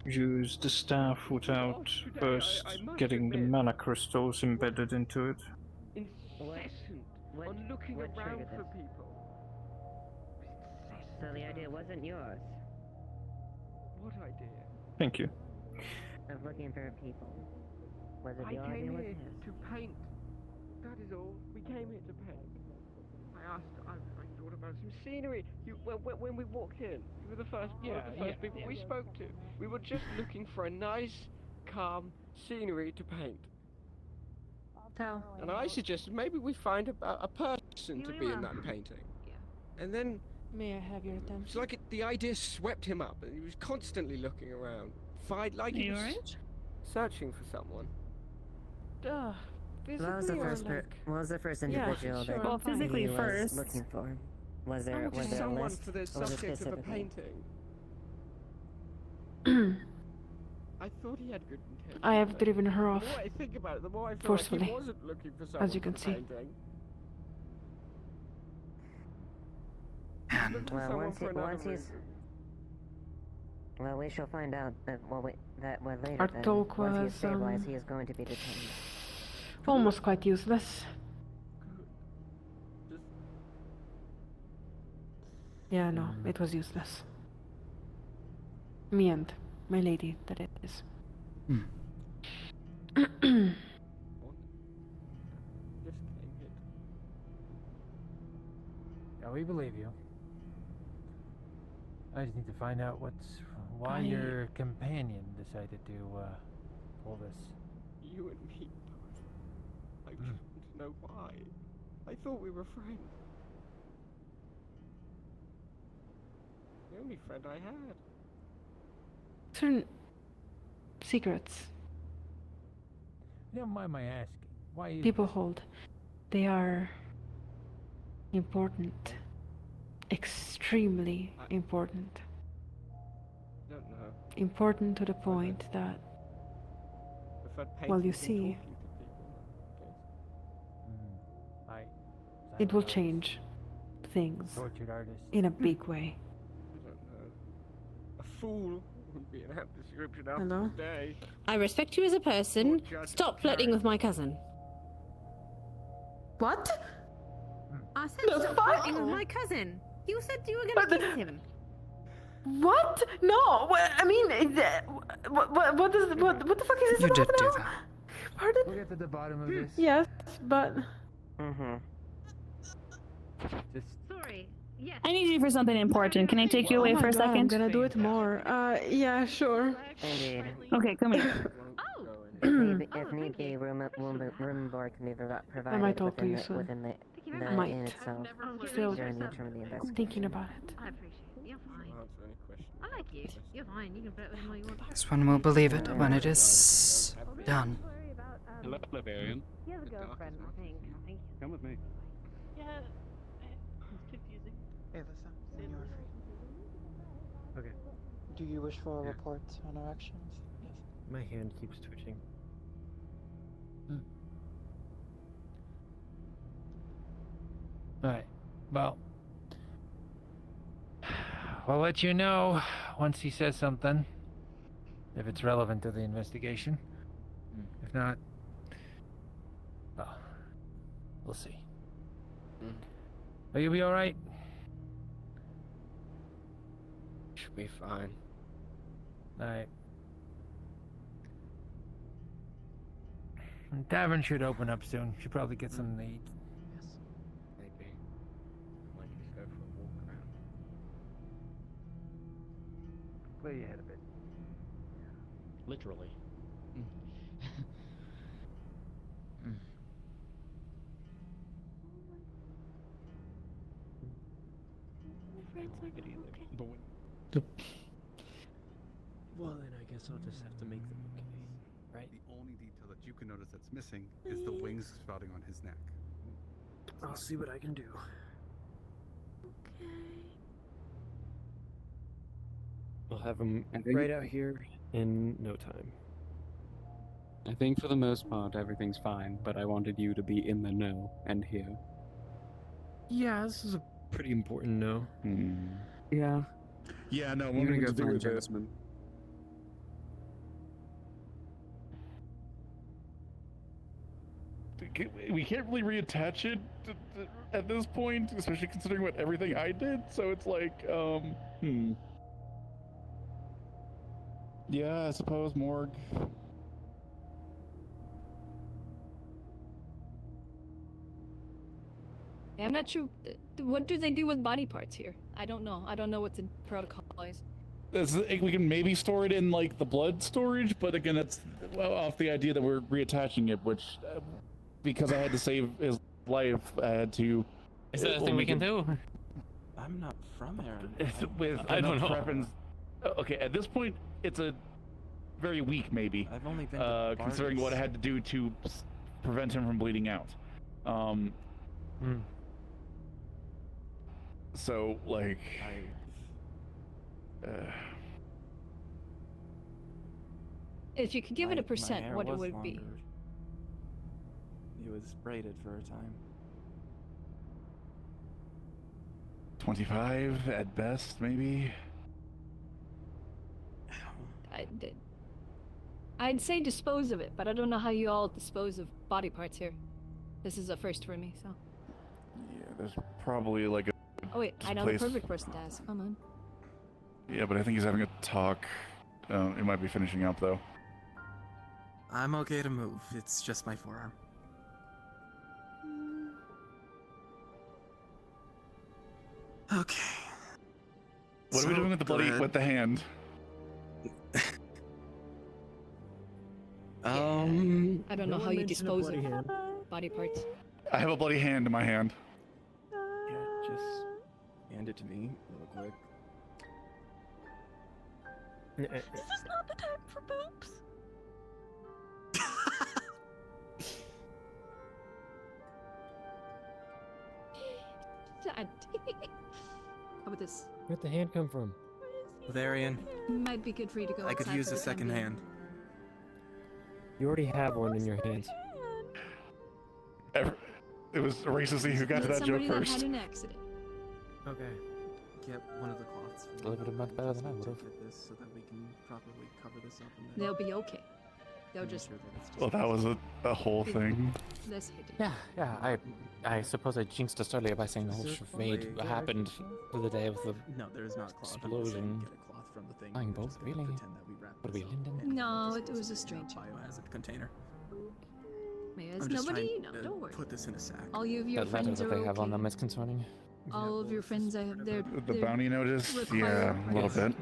Speaker 3: use the staff without first getting the mana crystals embedded into it.
Speaker 15: Incessant on looking around for people.
Speaker 10: So the idea wasn't yours.
Speaker 15: What idea?
Speaker 3: Thank you.
Speaker 10: Of looking for people. Was it
Speaker 15: I
Speaker 10: your idea?
Speaker 15: came
Speaker 10: Was
Speaker 15: here
Speaker 10: his?
Speaker 15: to paint. That is all. We came here to paint. I thought about some scenery. When we walked in, you were the first people we spoke to. We were just looking for a nice, calm scenery to paint. And I suggested maybe we find a person to be in that painting. And then
Speaker 11: May I have your attention?
Speaker 15: it's like the idea swept him up, and he was constantly looking around, he was searching for someone.
Speaker 10: What was the first individual that
Speaker 11: Well, physically
Speaker 10: he was
Speaker 11: first.
Speaker 10: looking for? Was there a
Speaker 15: Someone
Speaker 10: list?
Speaker 15: for the
Speaker 10: Or was it
Speaker 15: subject of a
Speaker 10: specifically?
Speaker 15: painting. I thought he had good intentions.
Speaker 11: I have driven her
Speaker 15: The
Speaker 11: off.
Speaker 15: more I think about it, the more I feel
Speaker 11: Forcefully,
Speaker 15: like he wasn't looking for someone
Speaker 11: as you can
Speaker 15: for the
Speaker 11: see.
Speaker 15: painting.
Speaker 1: And
Speaker 15: Looking for
Speaker 10: Well,
Speaker 15: someone
Speaker 10: once
Speaker 15: for
Speaker 10: he-
Speaker 15: another
Speaker 10: once he's-
Speaker 15: reason.
Speaker 10: Well, we shall find out that later.
Speaker 11: Our
Speaker 10: then.
Speaker 11: talk
Speaker 10: Once he is
Speaker 11: was,
Speaker 10: stabilized, he is going to be detained.
Speaker 11: Almost quite useless. Yeah, no, it was useless. Me and my lady, that is.
Speaker 15: Just came here.
Speaker 13: Yeah, we believe you. I just need to find out why your companion decided to pull this.
Speaker 15: You and me both. I just want to know why. I thought we were friends. The only friend I had.
Speaker 11: Certain secrets
Speaker 13: You don't mind my asking. Why is
Speaker 11: people hold, they are important. Extremely important.
Speaker 15: Don't know.
Speaker 11: Important to the point that, well, you see, it will change things
Speaker 13: tortured artist?
Speaker 11: in a big way.
Speaker 15: I don't know. A fool would be an apt description after
Speaker 11: Hello?
Speaker 15: today.
Speaker 9: I respect you as a person.
Speaker 15: Judge
Speaker 9: Stop flirting with my cousin.
Speaker 11: What?
Speaker 9: I said
Speaker 11: The
Speaker 9: stop
Speaker 11: fuck?
Speaker 9: flirting with my cousin. You said you were gonna kiss him.
Speaker 11: What? No. I mean, what the fuck is this
Speaker 1: you
Speaker 11: about
Speaker 1: did do
Speaker 11: now?
Speaker 1: that.
Speaker 11: Pardon?
Speaker 13: We'll get to the bottom of this.
Speaker 11: Yes, but
Speaker 13: Just
Speaker 9: Sorry. Yes.
Speaker 21: I need you for something important. Can I take you away
Speaker 11: oh my
Speaker 21: for a
Speaker 11: God, I'm
Speaker 21: second?
Speaker 11: gonna do it more. Yeah, sure.
Speaker 10: Indeed.
Speaker 21: Okay, come here.
Speaker 10: If need be, room and board can be provided
Speaker 11: might talk to you soon.
Speaker 10: within the
Speaker 11: Might.
Speaker 10: inn itself
Speaker 11: Still,
Speaker 10: during the term of the
Speaker 11: I'm
Speaker 10: investigation.
Speaker 11: thinking about it.
Speaker 9: I appreciate it. You're fine.
Speaker 15: Answer any questions.
Speaker 9: I like you. You're fine. You can flirt with him all you want.
Speaker 1: This one will believe it when it is done.
Speaker 22: Hello, Bavarian.
Speaker 10: You have a girlfriend, I think.
Speaker 22: Come with me.
Speaker 5: Yeah, it's confusing.
Speaker 19: Hey, listen, when you are free.
Speaker 13: okay.
Speaker 19: Do you wish for a report on our actions? Yes.
Speaker 2: My hand keeps twitching.
Speaker 13: Alright. Well, we'll let you know once he says something, if it's relevant to the investigation. If not,
Speaker 8: We'll see. But you'll be alright.
Speaker 2: Should be fine.
Speaker 8: Alright. The tavern should open up soon. Should probably get something to eat.
Speaker 2: Yes. Maybe. Might just go for a walk around.
Speaker 8: Clear your head a bit.
Speaker 12: Literally.
Speaker 2: Well, then I guess I'll just have to make them okay, right?
Speaker 17: The only detail that you can notice that's missing is the wings sprouting on his neck.
Speaker 2: I'll see what I can do. I'll have him right out here in no time.
Speaker 22: I think for the most part everything's fine, but I wanted you to be in the know and here.
Speaker 2: Yeah, this is a pretty important no.
Speaker 22: Yeah.
Speaker 17: Yeah, no,
Speaker 22: I'm gonna go find Jasmine.
Speaker 14: We can't really reattach it at this point, especially considering what everything I did. So it's like, Yeah, I suppose morgue.
Speaker 5: I'm not sure. What do they do with body parts here? I don't know. I don't know what the protocol is.
Speaker 14: We can maybe store it in like the blood storage, but again, that's off the idea that we're reattaching it, which because I had to save his life, I had to.
Speaker 21: Is that a thing we can do?
Speaker 18: I'm not from Aaron.
Speaker 14: With
Speaker 21: I don't know.
Speaker 14: Weapons. Okay, at this point, it's a very weak maybe.
Speaker 18: I've only been to
Speaker 14: considering what I had to do to prevent him from bleeding out. So like.
Speaker 5: If you could give it a percent, what it would be.
Speaker 18: It was braided for a time.
Speaker 14: 25 at best, maybe.
Speaker 5: I'd say dispose of it, but I don't know how you all dispose of body parts here. This is a first for me, so.
Speaker 14: Yeah, there's probably like a.
Speaker 5: Oh wait, I know the perfect person to ask. Come on.
Speaker 14: Yeah, but I think he's having a talk. It might be finishing up though.
Speaker 18: I'm okay to move. It's just my forearm. Okay.
Speaker 14: What are we doing with the bloody with the hand?
Speaker 5: I don't know how you dispose of body parts.
Speaker 14: I have a bloody hand in my hand.
Speaker 18: Yeah, just hand it to me real quick.
Speaker 5: This is not the time for boobs. Dad. How about this?
Speaker 2: Where'd the hand come from?
Speaker 18: Valerian,
Speaker 5: Might be good for you to go
Speaker 18: I could
Speaker 5: outside
Speaker 18: use
Speaker 5: for
Speaker 18: a
Speaker 5: the time
Speaker 18: second
Speaker 5: being.
Speaker 18: hand.
Speaker 2: You already have one in your hands.
Speaker 14: It was a race to see who got to that joke
Speaker 5: Somebody
Speaker 14: first.
Speaker 5: that had an accident.
Speaker 18: Okay. Get one of the cloths.
Speaker 21: A little bit much better than I would have.
Speaker 18: Get this so that we can properly cover this up. And then
Speaker 5: They'll be okay. They'll just.
Speaker 14: Well, that was a whole thing.
Speaker 5: Less hidden.
Speaker 21: Yeah. I suppose I jinxed us earlier by saying the whole charade happened to the day of the
Speaker 18: No, there is not cloth.
Speaker 21: explosion.
Speaker 18: Get a cloth from the thing.
Speaker 21: Flying
Speaker 18: We're
Speaker 21: boat,
Speaker 18: just gonna
Speaker 21: really?
Speaker 18: pretend that we wrapped
Speaker 21: What are we,
Speaker 18: this up
Speaker 21: Linden?
Speaker 18: and
Speaker 5: No,
Speaker 18: put
Speaker 5: it
Speaker 18: this
Speaker 5: was a
Speaker 18: in
Speaker 5: stranger.
Speaker 18: biohazard container.
Speaker 5: Yes,
Speaker 18: I'm just
Speaker 5: nobody.
Speaker 18: trying
Speaker 5: No,
Speaker 18: to
Speaker 5: don't worry.
Speaker 18: put this in a sack.
Speaker 5: All of your
Speaker 21: That letter
Speaker 5: friends
Speaker 21: that
Speaker 5: are
Speaker 21: they have on
Speaker 5: okay.
Speaker 21: them is concerning.
Speaker 5: All of your friends, I have their.
Speaker 14: The bounty notice,
Speaker 5: require
Speaker 14: yeah, a little bit.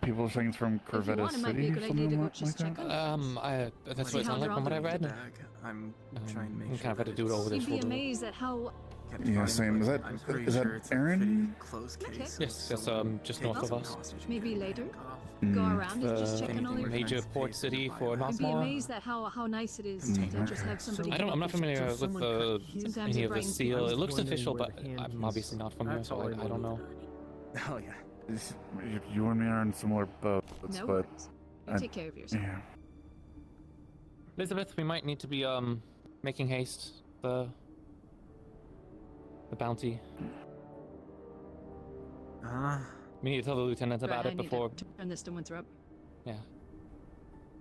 Speaker 14: People are saying it's from Corvetta
Speaker 5: want, it might be a
Speaker 14: City,
Speaker 5: good idea
Speaker 14: something
Speaker 5: to go
Speaker 14: like
Speaker 5: just
Speaker 14: that.
Speaker 5: check on
Speaker 21: That's
Speaker 5: See
Speaker 21: what it
Speaker 5: how
Speaker 21: sounded like from what I
Speaker 5: they're
Speaker 21: read.
Speaker 18: I'm trying to make
Speaker 21: I'm
Speaker 18: sure
Speaker 21: kind of had to do it over
Speaker 5: You'd
Speaker 21: this
Speaker 5: be
Speaker 21: shoulder.
Speaker 5: amazed at how.
Speaker 14: Yeah, same. Is that Aaron?
Speaker 18: Closed
Speaker 5: Okay.
Speaker 18: case.
Speaker 21: Yes, just north of us.
Speaker 5: Maybe later. Go around and just check on all your
Speaker 21: major
Speaker 5: friends.
Speaker 21: port city for
Speaker 5: You'd be
Speaker 21: Northmore.
Speaker 5: amazed at how nice it is to just have somebody.
Speaker 21: I'm not familiar with
Speaker 5: Sometimes
Speaker 21: any
Speaker 5: it
Speaker 21: of the
Speaker 5: brightens
Speaker 21: seal.
Speaker 5: things.
Speaker 21: It looks
Speaker 2: wondering
Speaker 21: official,
Speaker 2: where
Speaker 21: but
Speaker 2: the hand
Speaker 21: I'm
Speaker 2: is.
Speaker 21: obviously not from here,
Speaker 2: That's
Speaker 21: so
Speaker 2: all
Speaker 21: I don't know.
Speaker 18: Oh yeah.
Speaker 14: You and me are in similar boats,
Speaker 5: No
Speaker 14: but
Speaker 5: worries. You take care of yourself.
Speaker 14: yeah.
Speaker 21: Elizabeth, we might need to be making haste. The bounty. We need to tell the lieutenant about
Speaker 5: I
Speaker 21: it
Speaker 5: need
Speaker 21: before.
Speaker 5: to turn this to Winthrop.
Speaker 21: Yeah.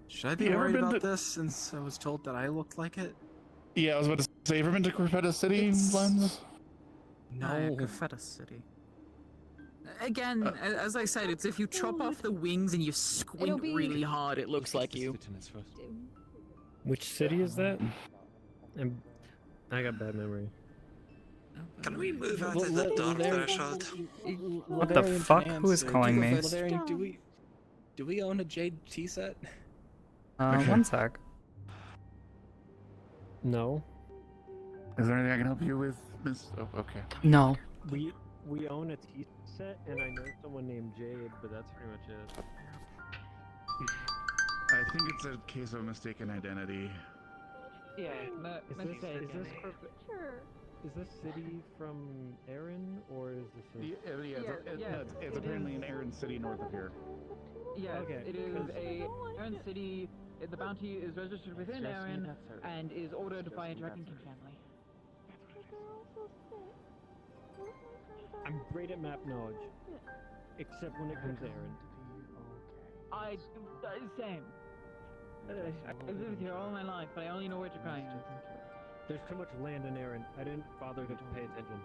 Speaker 18: Should I be
Speaker 14: You ever
Speaker 18: worried
Speaker 14: been
Speaker 18: about
Speaker 14: to-
Speaker 18: this since I was told that I looked like it?
Speaker 14: Yeah, I was about to say, have you ever been to Crefetta City, Lens?
Speaker 4: No. Feta City. Again, as I said, it's if you chop off the wings and you squint really hard, it looks like you.
Speaker 2: Which city is that? I got bad memory.
Speaker 7: Can we move out of the dark threshold?
Speaker 1: What the fuck? Who is calling me?
Speaker 18: Do we own a Jade tea set?
Speaker 1: One sec.
Speaker 2: No.
Speaker 14: Is there anything I can help you with, Miss? Oh, okay.
Speaker 1: No.
Speaker 2: We own a tea set, and I know someone named Jade, but that's pretty much it.
Speaker 14: I think it's a case of mistaken identity.
Speaker 13: Yeah,
Speaker 2: Is this city from Aaron, or is this
Speaker 14: It's apparently in Aaron City, north of here.
Speaker 13: Yes,
Speaker 2: Okay,
Speaker 13: it is a Aaron City. The bounty is registered within Aaron and is ordered by a Dragon King family.
Speaker 2: I'm great at map knowledge, except when it comes to Aaron.
Speaker 13: Same. I've lived here all my life, but I only know where to grind.
Speaker 2: There's too much land in Aaron. I didn't bother to pay attention.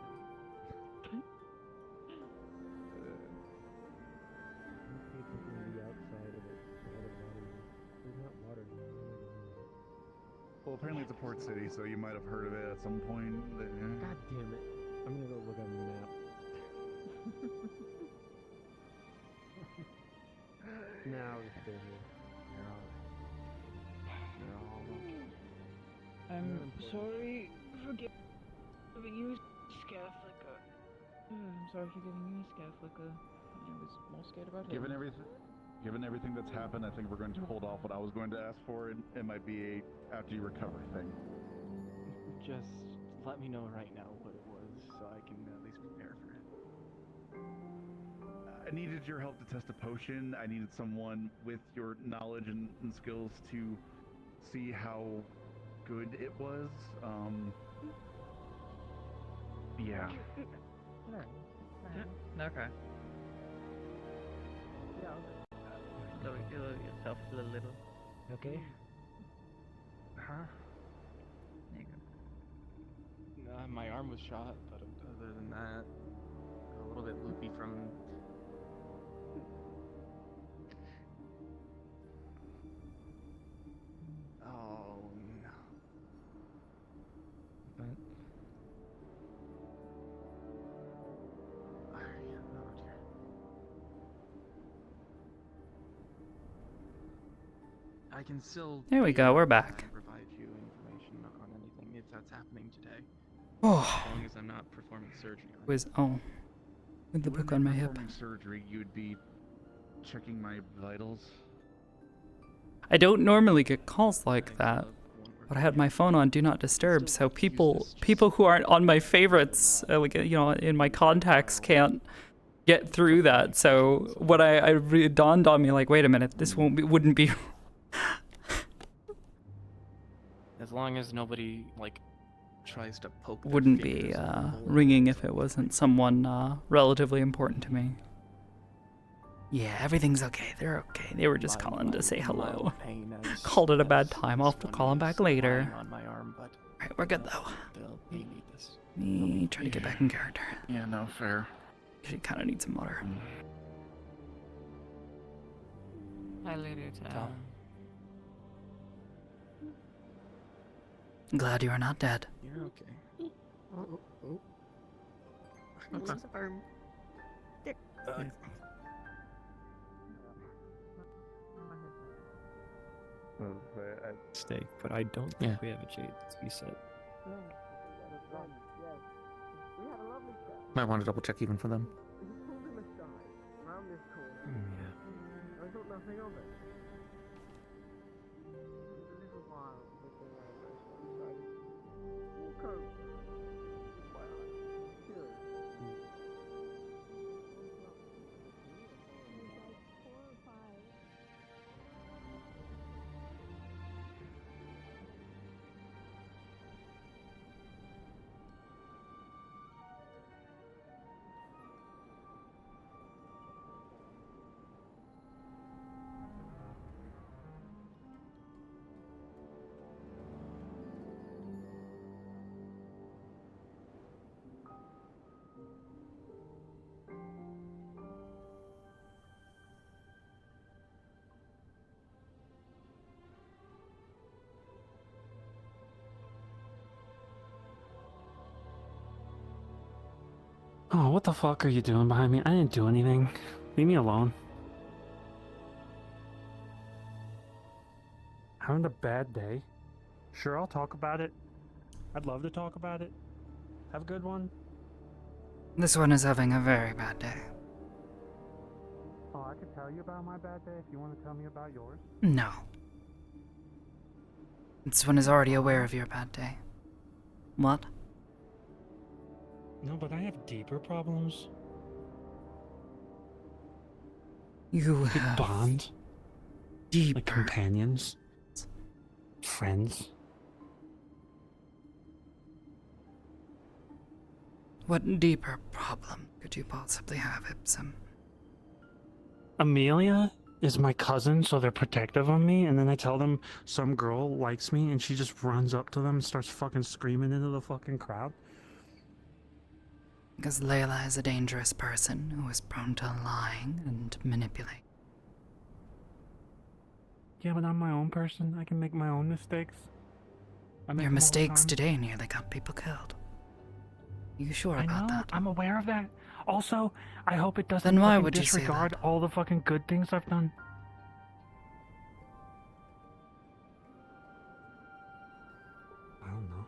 Speaker 14: Well, apparently it's a port city, so you might have heard of it at some point.
Speaker 2: God damn it. I'm gonna go look on the map. Now it's here.
Speaker 13: I'm sorry for giving you Scathlika. I'm sorry for giving you Scathlika. I was more scared about him.
Speaker 14: Given everything that's happened, I think we're going to hold off what I was going to ask for, and it might be a after you recover thing.
Speaker 18: Just let me know right now what it was, so I can at least prepare for it.
Speaker 14: I needed your help to test a potion. I needed someone with your knowledge and skills to see how good it was. Yeah.
Speaker 1: Okay.
Speaker 13: Lower yourself a little.
Speaker 2: Okay.
Speaker 13: Huh?
Speaker 18: My arm was shot, but other than that, a little bit loopy from. Oh no. But. Oh dear. I can still.
Speaker 1: There we go, we're back.
Speaker 18: Provide you information on anything if that's happening today.
Speaker 1: Oh.
Speaker 18: As long as I'm not performing surgery.
Speaker 1: With the book on my hip.
Speaker 14: Performing surgery, you would be checking my vitals.
Speaker 1: I don't normally get calls like that, but I had my phone on Do Not Disturb, so people who aren't on my favorites, in my contacts, can't get through that. So what it dawned on me, like, wait a minute, this wouldn't be.
Speaker 18: As long as nobody tries to poke.
Speaker 1: Wouldn't be ringing if it wasn't someone relatively important to me. Yeah, everything's okay. They're okay. They were just calling to say hello. Called it a bad time. I'll have to call them back later. Alright, we're good though. Me trying to get back in character.
Speaker 14: Yeah, no, fair.
Speaker 1: She kind of needs some water.
Speaker 13: Hi, Lady Town.
Speaker 1: Glad you are not dead.
Speaker 18: You're okay. Oh.
Speaker 2: Steak, but I don't think we have a Jade tea set.
Speaker 21: Might want to double check even for them.
Speaker 2: Yeah.
Speaker 15: I thought nothing of it.
Speaker 6: Oh, what the fuck are you doing behind me? I didn't do anything. Leave me alone. Having a bad day? Sure, I'll talk about it. I'd love to talk about it. Have a good one.
Speaker 1: This one is having a very bad day.
Speaker 6: Oh, I could tell you about my bad day if you want to tell me about yours.
Speaker 1: No. This one is already aware of your bad day. What?
Speaker 6: No, but I have deeper problems.
Speaker 1: You
Speaker 6: We could
Speaker 1: have
Speaker 6: bond.
Speaker 1: deeper
Speaker 6: Like companions. Friends.
Speaker 1: What deeper problem could you possibly have, Ipsum?
Speaker 6: Amelia is my cousin, so they're protective of me, and then I tell them some girl likes me, and she just runs up to them and starts fucking screaming into the fucking crowd.
Speaker 1: Because Layla is a dangerous person who is prone to lying and manipulate.
Speaker 6: Yeah, but I'm my own person. I can make my own mistakes. I make
Speaker 1: Your
Speaker 6: them all the
Speaker 1: mistakes
Speaker 6: time.
Speaker 1: today nearly got people killed. You sure
Speaker 6: I
Speaker 1: about
Speaker 6: know,
Speaker 1: that?
Speaker 6: I'm aware of that. Also, I hope it doesn't
Speaker 1: Then why
Speaker 6: fucking
Speaker 1: would you say
Speaker 6: disregard all the fucking good things I've done. I don't know.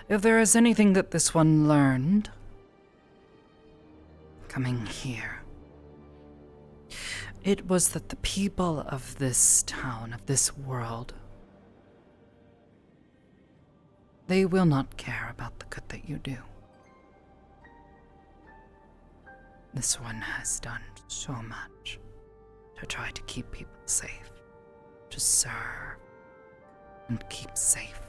Speaker 1: If there is anything that this one learned coming here, it was that the people of this town, of this world, they will not care about the good that you do. This one has done so much to try to keep people safe, to serve and keep safe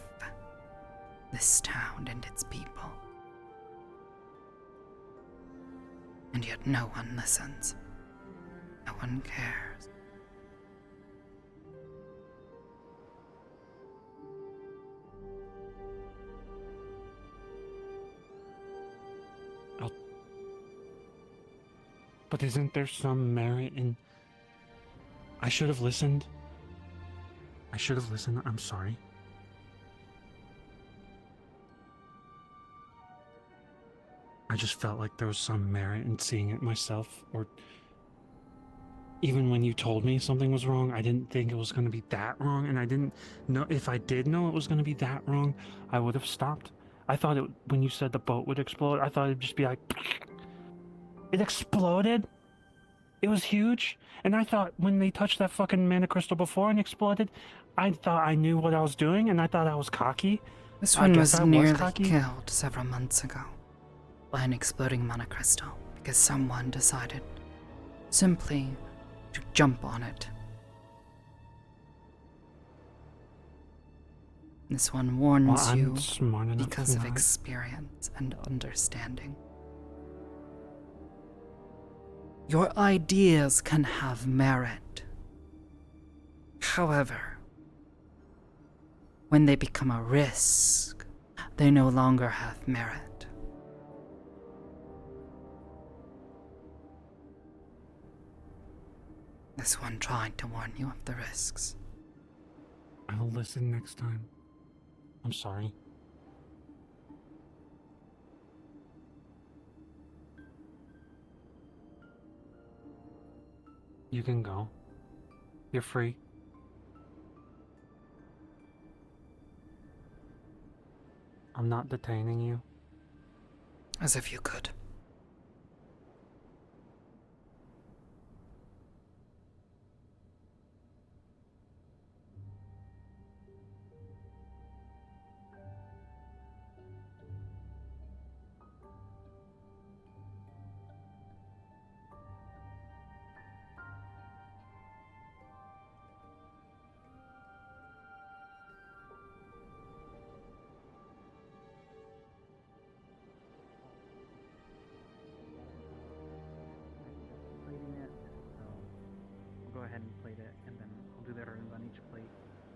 Speaker 1: this town and its people. And yet no one listens. No one cares.
Speaker 6: But isn't there some merit in... I should have listened. I should have listened. I'm sorry. I just felt like there was some merit in seeing it myself, or even when you told me something was wrong, I didn't think it was going to be that wrong, and I didn't know, if I did know it was going to be that wrong, I would have stopped. I thought it, when you said the boat would explode, I thought it'd just be like, it exploded? It was huge? And I thought when they touched that fucking mana crystal before and exploded, I thought I knew what I was doing, and I thought I was cocky.
Speaker 1: This
Speaker 6: I
Speaker 1: one
Speaker 6: guess
Speaker 1: was
Speaker 6: I
Speaker 1: nearly
Speaker 6: cocky.
Speaker 1: killed several months ago by an exploding mana crystal because someone decided simply to jump on it. This one warns
Speaker 6: Well, I'm
Speaker 1: you
Speaker 6: smart enough
Speaker 1: because
Speaker 6: to
Speaker 1: of
Speaker 6: know it.
Speaker 1: experience and understanding. Your ideas can have merit. However, when they become a risk, they no longer have merit. This one tried to warn you of the risks.
Speaker 6: I'll listen next time. I'm sorry. You can go. You're free. I'm not detaining you.
Speaker 1: As if you could.
Speaker 16: Plating it, so we'll go ahead and plate it, and then we'll do the runes on each plate.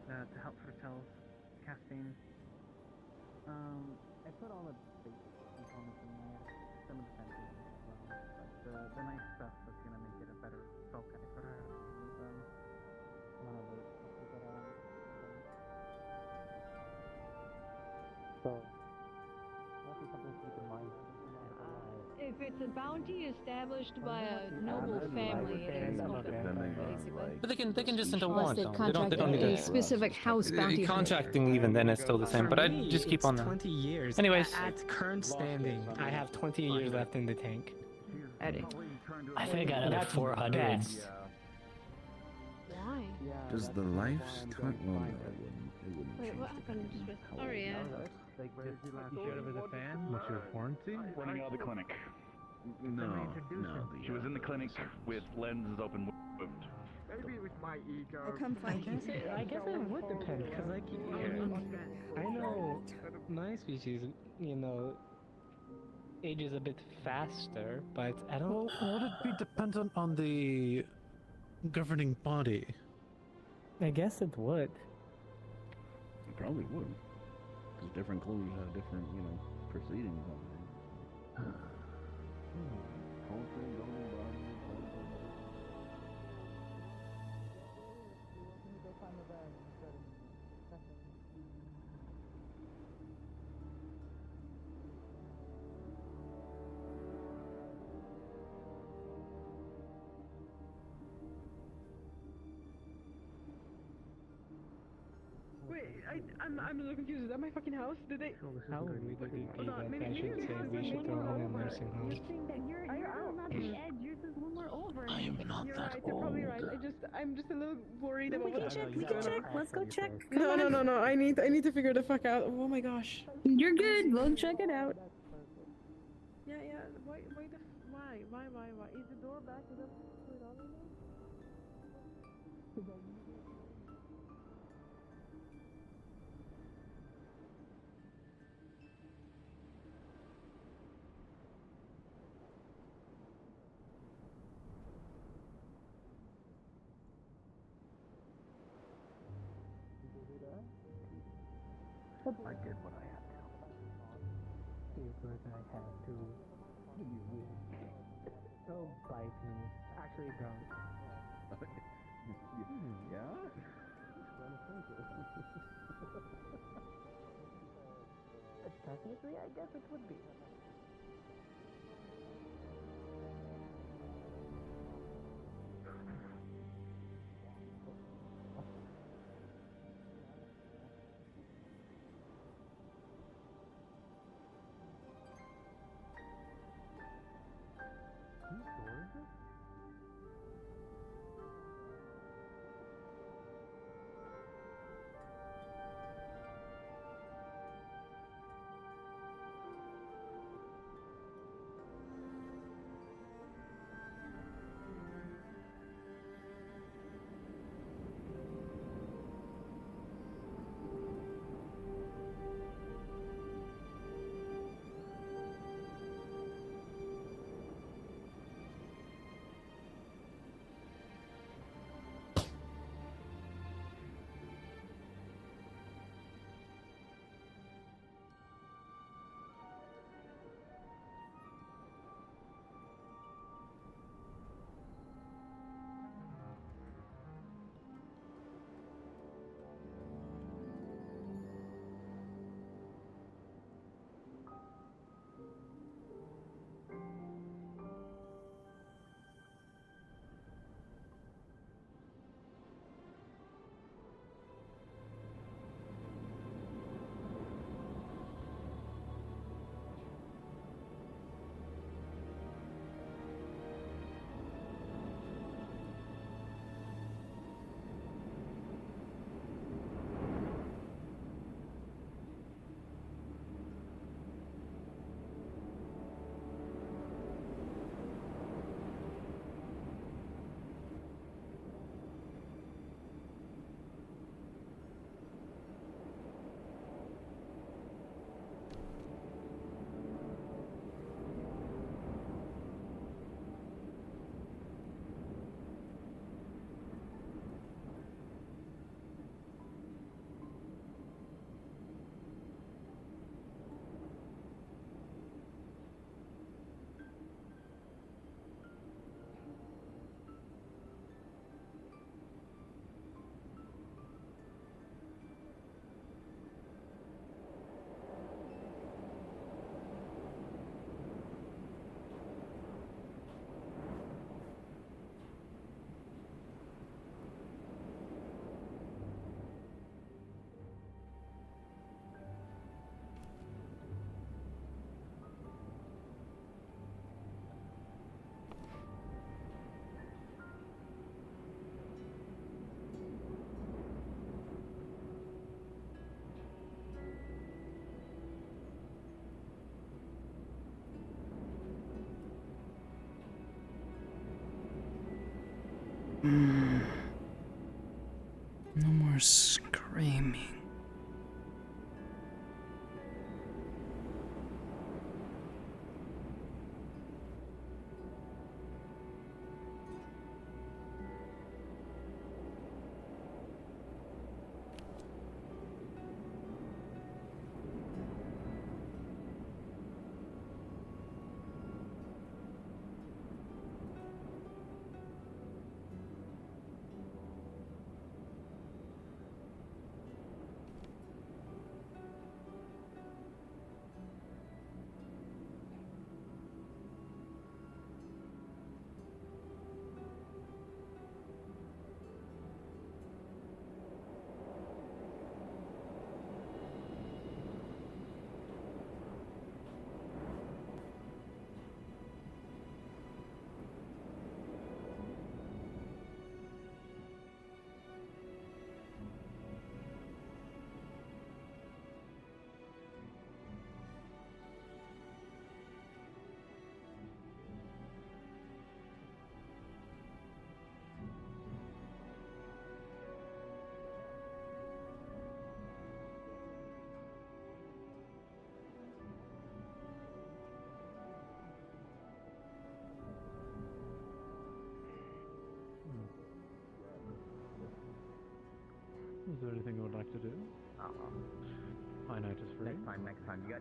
Speaker 16: To help foretell casting, I put all the basic components in there, some of the fancy ones as well, but the nice stuff that's gonna make it a better spell guide for her. One of those put that on. So, that'll be something to keep in mind.
Speaker 5: if it's a bounty established by a noble family, it is open, basically.
Speaker 21: But they can just send a
Speaker 5: Unless
Speaker 21: warrant.
Speaker 5: they
Speaker 21: Though.
Speaker 5: contract
Speaker 21: They don't need
Speaker 5: a
Speaker 21: to.
Speaker 5: specific house bounty hunter.
Speaker 21: Contracting even then is still the same. But I
Speaker 8: Me,
Speaker 21: just keep
Speaker 8: it's
Speaker 21: on the.
Speaker 8: 20 years.
Speaker 21: Anyways.
Speaker 8: At current standing, I have 20 years left in the tank.
Speaker 5: Eddie.
Speaker 3: I think I got another 400.
Speaker 5: Why?
Speaker 20: Does the lifestyle? Well, no, it wouldn't
Speaker 5: Wait,
Speaker 20: change
Speaker 5: what
Speaker 20: depending
Speaker 5: happened?
Speaker 20: on how
Speaker 5: Sorry, yeah.
Speaker 22: You shared it with a fan? What's your quarantine?
Speaker 14: Running out of the clinic.
Speaker 20: No.
Speaker 14: She was in the clinic with lenses open.
Speaker 15: Maybe it was my ego.
Speaker 8: I guess it would depend, because like, I know my species, ages a bit faster, but I don't...
Speaker 6: Well, would it be dependent on the governing body?
Speaker 8: I guess it would.
Speaker 20: It probably would. Because different clues have different, proceedings on them.
Speaker 11: Wait, I'm a little confused. Is that my fucking house? Did they?
Speaker 8: How would we do
Speaker 11: Hold on, maybe
Speaker 8: I should
Speaker 11: yours
Speaker 8: say
Speaker 11: is
Speaker 8: we should
Speaker 11: one
Speaker 8: throw
Speaker 11: more
Speaker 8: him in
Speaker 11: over.
Speaker 8: a nursing home.
Speaker 9: You're saying that you're not the edge. Yours is one more over.
Speaker 20: I am not
Speaker 11: You're
Speaker 20: that
Speaker 11: right.
Speaker 20: old.
Speaker 11: You're probably right. I'm just a little worried about what.
Speaker 9: We can check. Let's go check.
Speaker 11: No. I need to figure the fuck out. Oh my gosh.
Speaker 9: You're good. We'll check it out.
Speaker 11: Yeah. Why? Is the door back? Is that it on right now?
Speaker 20: I did what I had to.
Speaker 8: I have to. Don't bite me. Actually, don't.
Speaker 20: Yeah?
Speaker 8: Technically, I guess it would be.
Speaker 1: No more screaming.
Speaker 16: Is there anything you would like to do? My night is free.
Speaker 18: Next time. You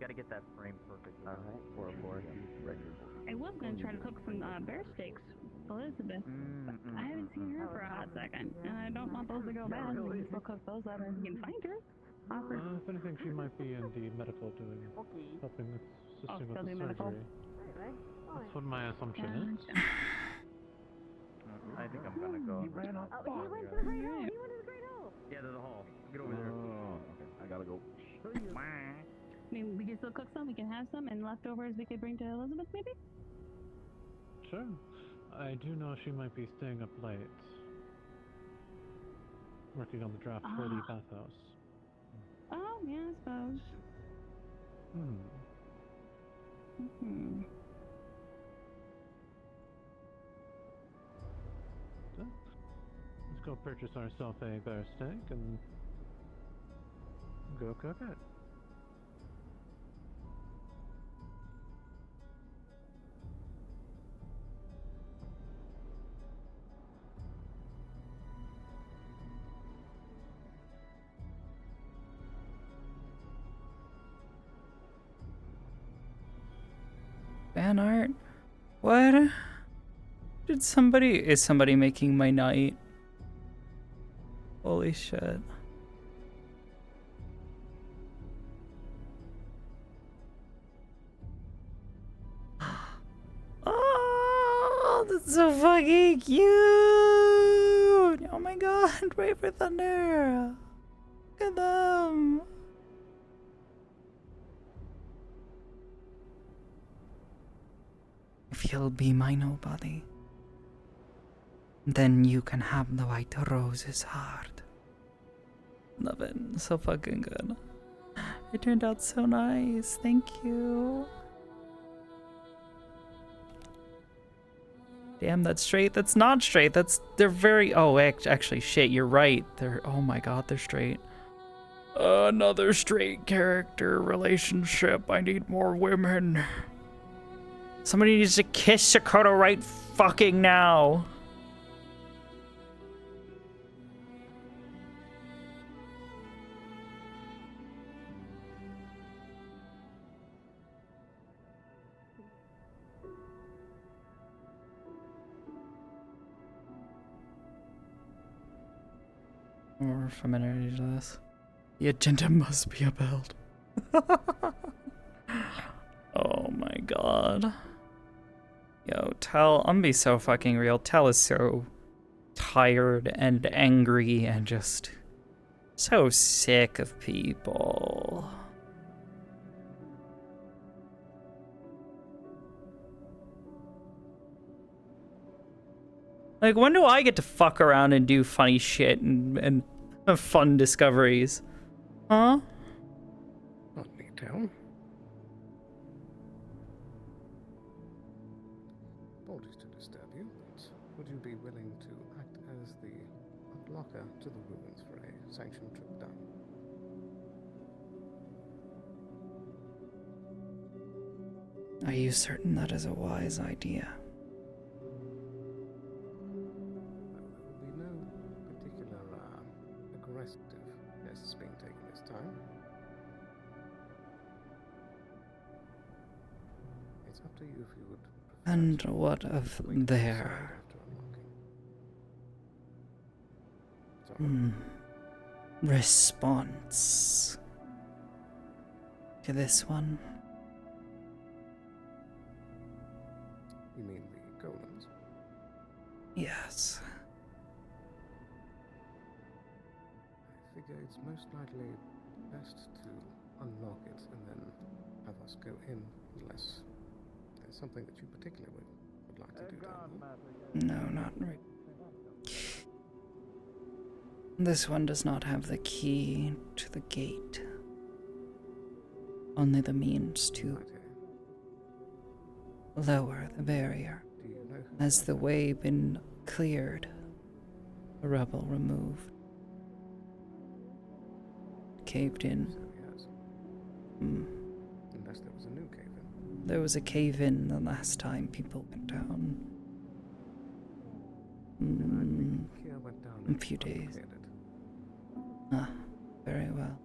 Speaker 18: gotta get that frame perfect. All right. 404.
Speaker 9: I was gonna try to cook some bear steaks with Elizabeth, but I haven't seen her for a hot second, and I don't want those to go bad. We can still cook those up if we can find her.
Speaker 16: If anything, she might be in the medical doing, helping with, assisting with
Speaker 9: still
Speaker 16: the
Speaker 9: do medical?
Speaker 16: surgery. That's what my assumption is.
Speaker 18: I think I'm gonna go.
Speaker 16: He ran off.
Speaker 9: He went to the great hall. He went to the great hall.
Speaker 18: Yeah, to the hall. Get over there.
Speaker 20: Oh, okay. I gotta go.
Speaker 9: I mean, we can still cook some. We can have some, and leftovers we could bring to Elizabeth, maybe.
Speaker 16: Sure. I do know she might be staying up late, working on the draft for the bathhouse.
Speaker 9: Oh, yeah, I suppose.
Speaker 16: So, let's go purchase ourselves a bear steak and go cook it.
Speaker 1: Fan art? What? Is somebody making my night? Holy shit. Oh, that's so fucking cute! Oh my god, wait for thunder! Look at them! If you'll be my nobody, then you can have the white rose's heart. Love it. So fucking good. It turned out so nice. Thank you. Damn, that's straight. That's not straight. They're very, oh, actually, shit, you're right. Oh my god, they're straight. Another straight character relationship. I need more women. Somebody needs to kiss Sakura right fucking now. More familiarity to this. The agenda must be upheld. Oh my god. Yo, Tell, I'm gonna be so fucking real. Tell is so tired and angry and just so sick of people. Like, when do I get to fuck around and do funny shit and have fun discoveries? Huh?
Speaker 10: Not me, Tell. Apologies to disturb you. worker to the ruins for a sanctioned trip down.
Speaker 1: Are you certain that is a wise idea?
Speaker 10: There will be no particular aggressive guests being taken this time. It's up to you if you would prefer
Speaker 1: And
Speaker 10: to
Speaker 1: what of
Speaker 10: wait
Speaker 1: their
Speaker 10: outside after unlocking.
Speaker 1: response to this one?
Speaker 10: You mean the golems?
Speaker 1: Yes.
Speaker 10: I figure it's most likely best to unlock it and then have us go in unless there's something that you particularly would like to do down there.
Speaker 1: No, not really. This one does not have the key to the gate. Only the means to lower the barrier. Has the way been cleared? The rubble removed? Caved in?
Speaker 10: Unless there was a new cave-in.
Speaker 1: There was a cave-in the last time people went down.
Speaker 10: Kia went down
Speaker 1: A few days.
Speaker 10: uncleared it.
Speaker 1: Ah, very well.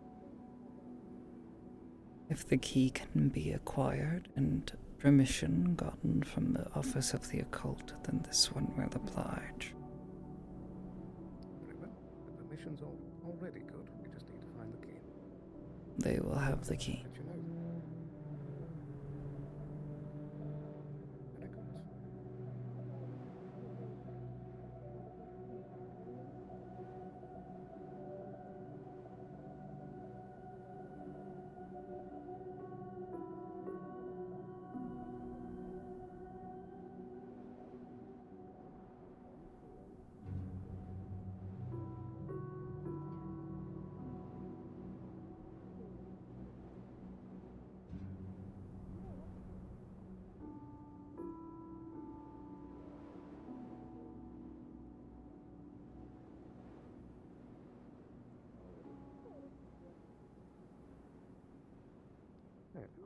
Speaker 1: If the key can be acquired and permission gotten from the Office of the Occult, then this one will oblige.
Speaker 10: Very well. The permission's already good. We just need to find the key.
Speaker 1: They will have the key.
Speaker 10: Let you know. Very good.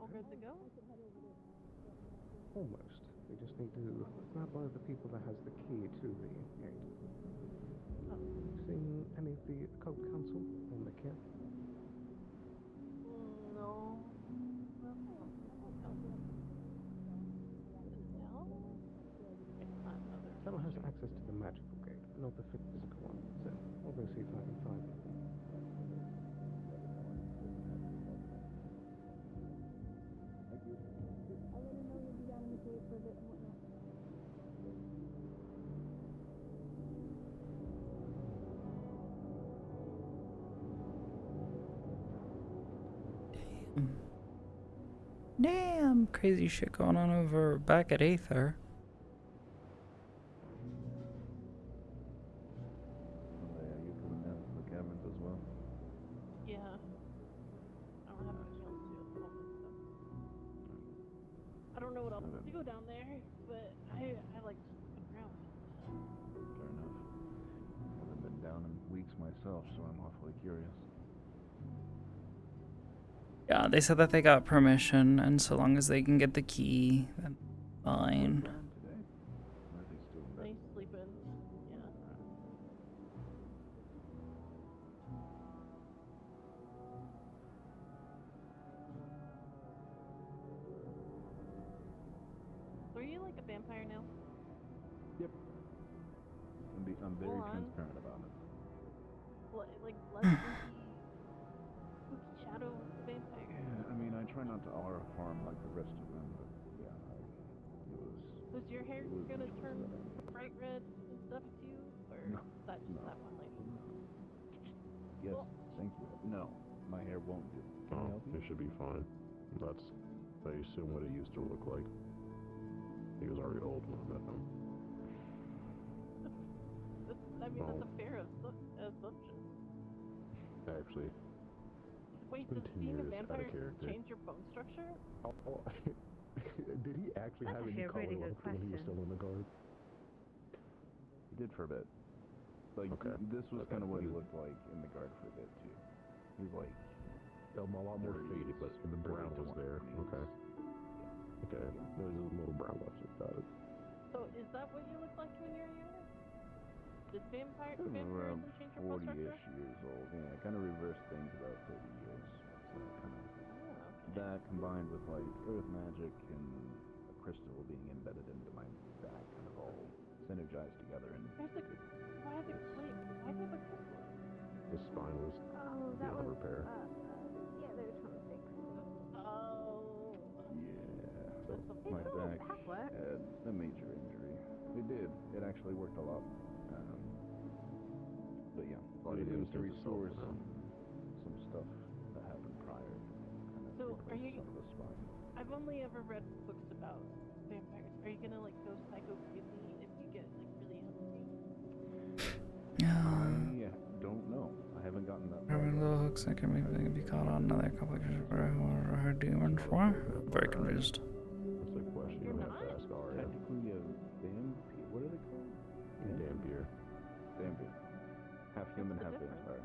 Speaker 11: All good to go?
Speaker 10: Almost. We just need to grab one of the people that has the key to the gate. Seen any of the occult council on the kit?
Speaker 11: No.
Speaker 10: Someone has access to the magical gate, but not the physical one. So I'll go see if I can find them.
Speaker 1: Damn, crazy shit going on over back at Aether.
Speaker 20: You coming down to the caverns as well?
Speaker 11: Yeah. I don't have anything else to do at the moment, so. I don't know what else to go down there, but I like just looking around.
Speaker 20: Fair enough. I haven't been down in weeks myself, so I'm awfully curious.
Speaker 1: Yeah, they said that they got permission, and so long as they can get the key, then fine.
Speaker 11: Nice sleeping. Yeah. So are you like a vampire now?
Speaker 20: Yep. I'm very
Speaker 11: Full on?
Speaker 20: transparent about it.
Speaker 11: Like less spooky shadow vampire?
Speaker 20: Yeah, I mean, I try not to harm like the rest of them, but yeah, it was...
Speaker 11: Was your hair gonna turn bright red and stuff too? Or is that just that one lady?
Speaker 20: Yes, thank you. No, my hair won't do. Can I
Speaker 17: Oh,
Speaker 20: help you?
Speaker 17: it should be fine. That's, I assume, what it used to look like. He was already old when I met him.
Speaker 11: That's a fair assumption.
Speaker 17: Actually,
Speaker 11: Wait,
Speaker 17: been
Speaker 11: does
Speaker 17: 10
Speaker 11: being a
Speaker 17: years out of
Speaker 11: vampire
Speaker 17: character.
Speaker 11: change your bone structure?
Speaker 17: Oh, did he actually
Speaker 11: That's
Speaker 17: have
Speaker 11: actually
Speaker 17: any
Speaker 11: a
Speaker 17: color
Speaker 11: really good
Speaker 17: left when he was
Speaker 11: question.
Speaker 17: still in the guard?
Speaker 20: He did for a bit.
Speaker 17: Like, this was kind of what he looked like in the guard for a bit, too. He was like... A lot more faded, but the brown was there. Okay. Okay, there's a little brown left. Got it.
Speaker 12: So is that what you look like when you're younger? Did vampirism
Speaker 17: Around
Speaker 12: change your pulse
Speaker 17: 40-ish years old. Yeah, kind of reversed things about 30 years. So kind of that combined with like earth magic and a crystal being embedded into my back, kind of all synergized together. And
Speaker 12: why is it why do you have a crystal?
Speaker 17: the spine was beyond repair.
Speaker 12: Yeah, they were trying to fix. Oh.
Speaker 17: Yeah. So my back had a major injury. It did. It actually worked a lot. But yeah, it was to restore some stuff that happened prior.
Speaker 12: So are you? I've only ever read books about vampires. Are you gonna like go psycho crazy if you get like really hungry?
Speaker 17: I don't know. I haven't gotten that far.
Speaker 1: Little hooks that can maybe be caught on another complication for her demon for. I'm very confused.
Speaker 17: That's a question you have to ask Arya. Technically a vampire. What are they called? Vampire. Vampire. Half human, half vampire.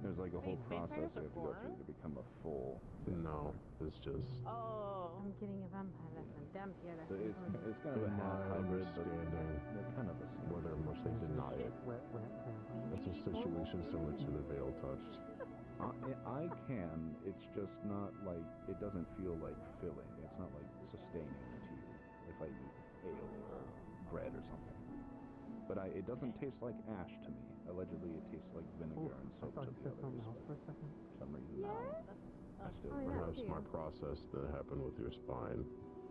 Speaker 17: There's like a whole process you have to go through to become a full. No, it's just.
Speaker 12: Oh.
Speaker 19: I'm getting a vampire lesson. Vampire
Speaker 17: So
Speaker 19: lesson.
Speaker 17: it's kind of a half hybrid, but they're kind of a
Speaker 2: Whether much they deny it. It's a situation similar to the veil touched.
Speaker 17: I can. It's just not like it doesn't feel like filling. It's not like sustaining to you if I eat ale or bread or something. But it doesn't taste like ash to me. Allegedly, it tastes like vinegar and soap to the others. For some reason, I still.
Speaker 2: Perhaps my process that happened with your spine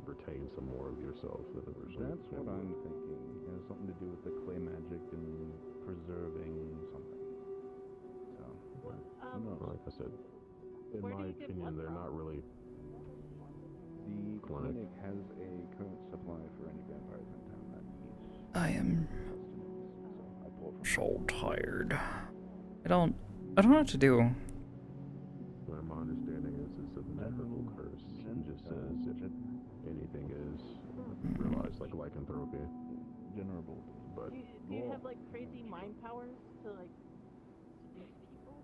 Speaker 2: retain some more of yourself than originally.
Speaker 17: That's what I'm thinking. It has something to do with the clay magic and preserving something. So,
Speaker 2: like I said, in my opinion, they're not really.
Speaker 17: The clinic has a current supply for any vampires in town that needs.
Speaker 1: I am so tired. I don't know what to do.
Speaker 2: My understanding is it's a magical curse. It just says if anything is realized like lycanthropy.
Speaker 17: General.
Speaker 2: But
Speaker 12: Do you have like crazy mind powers to like seduce people?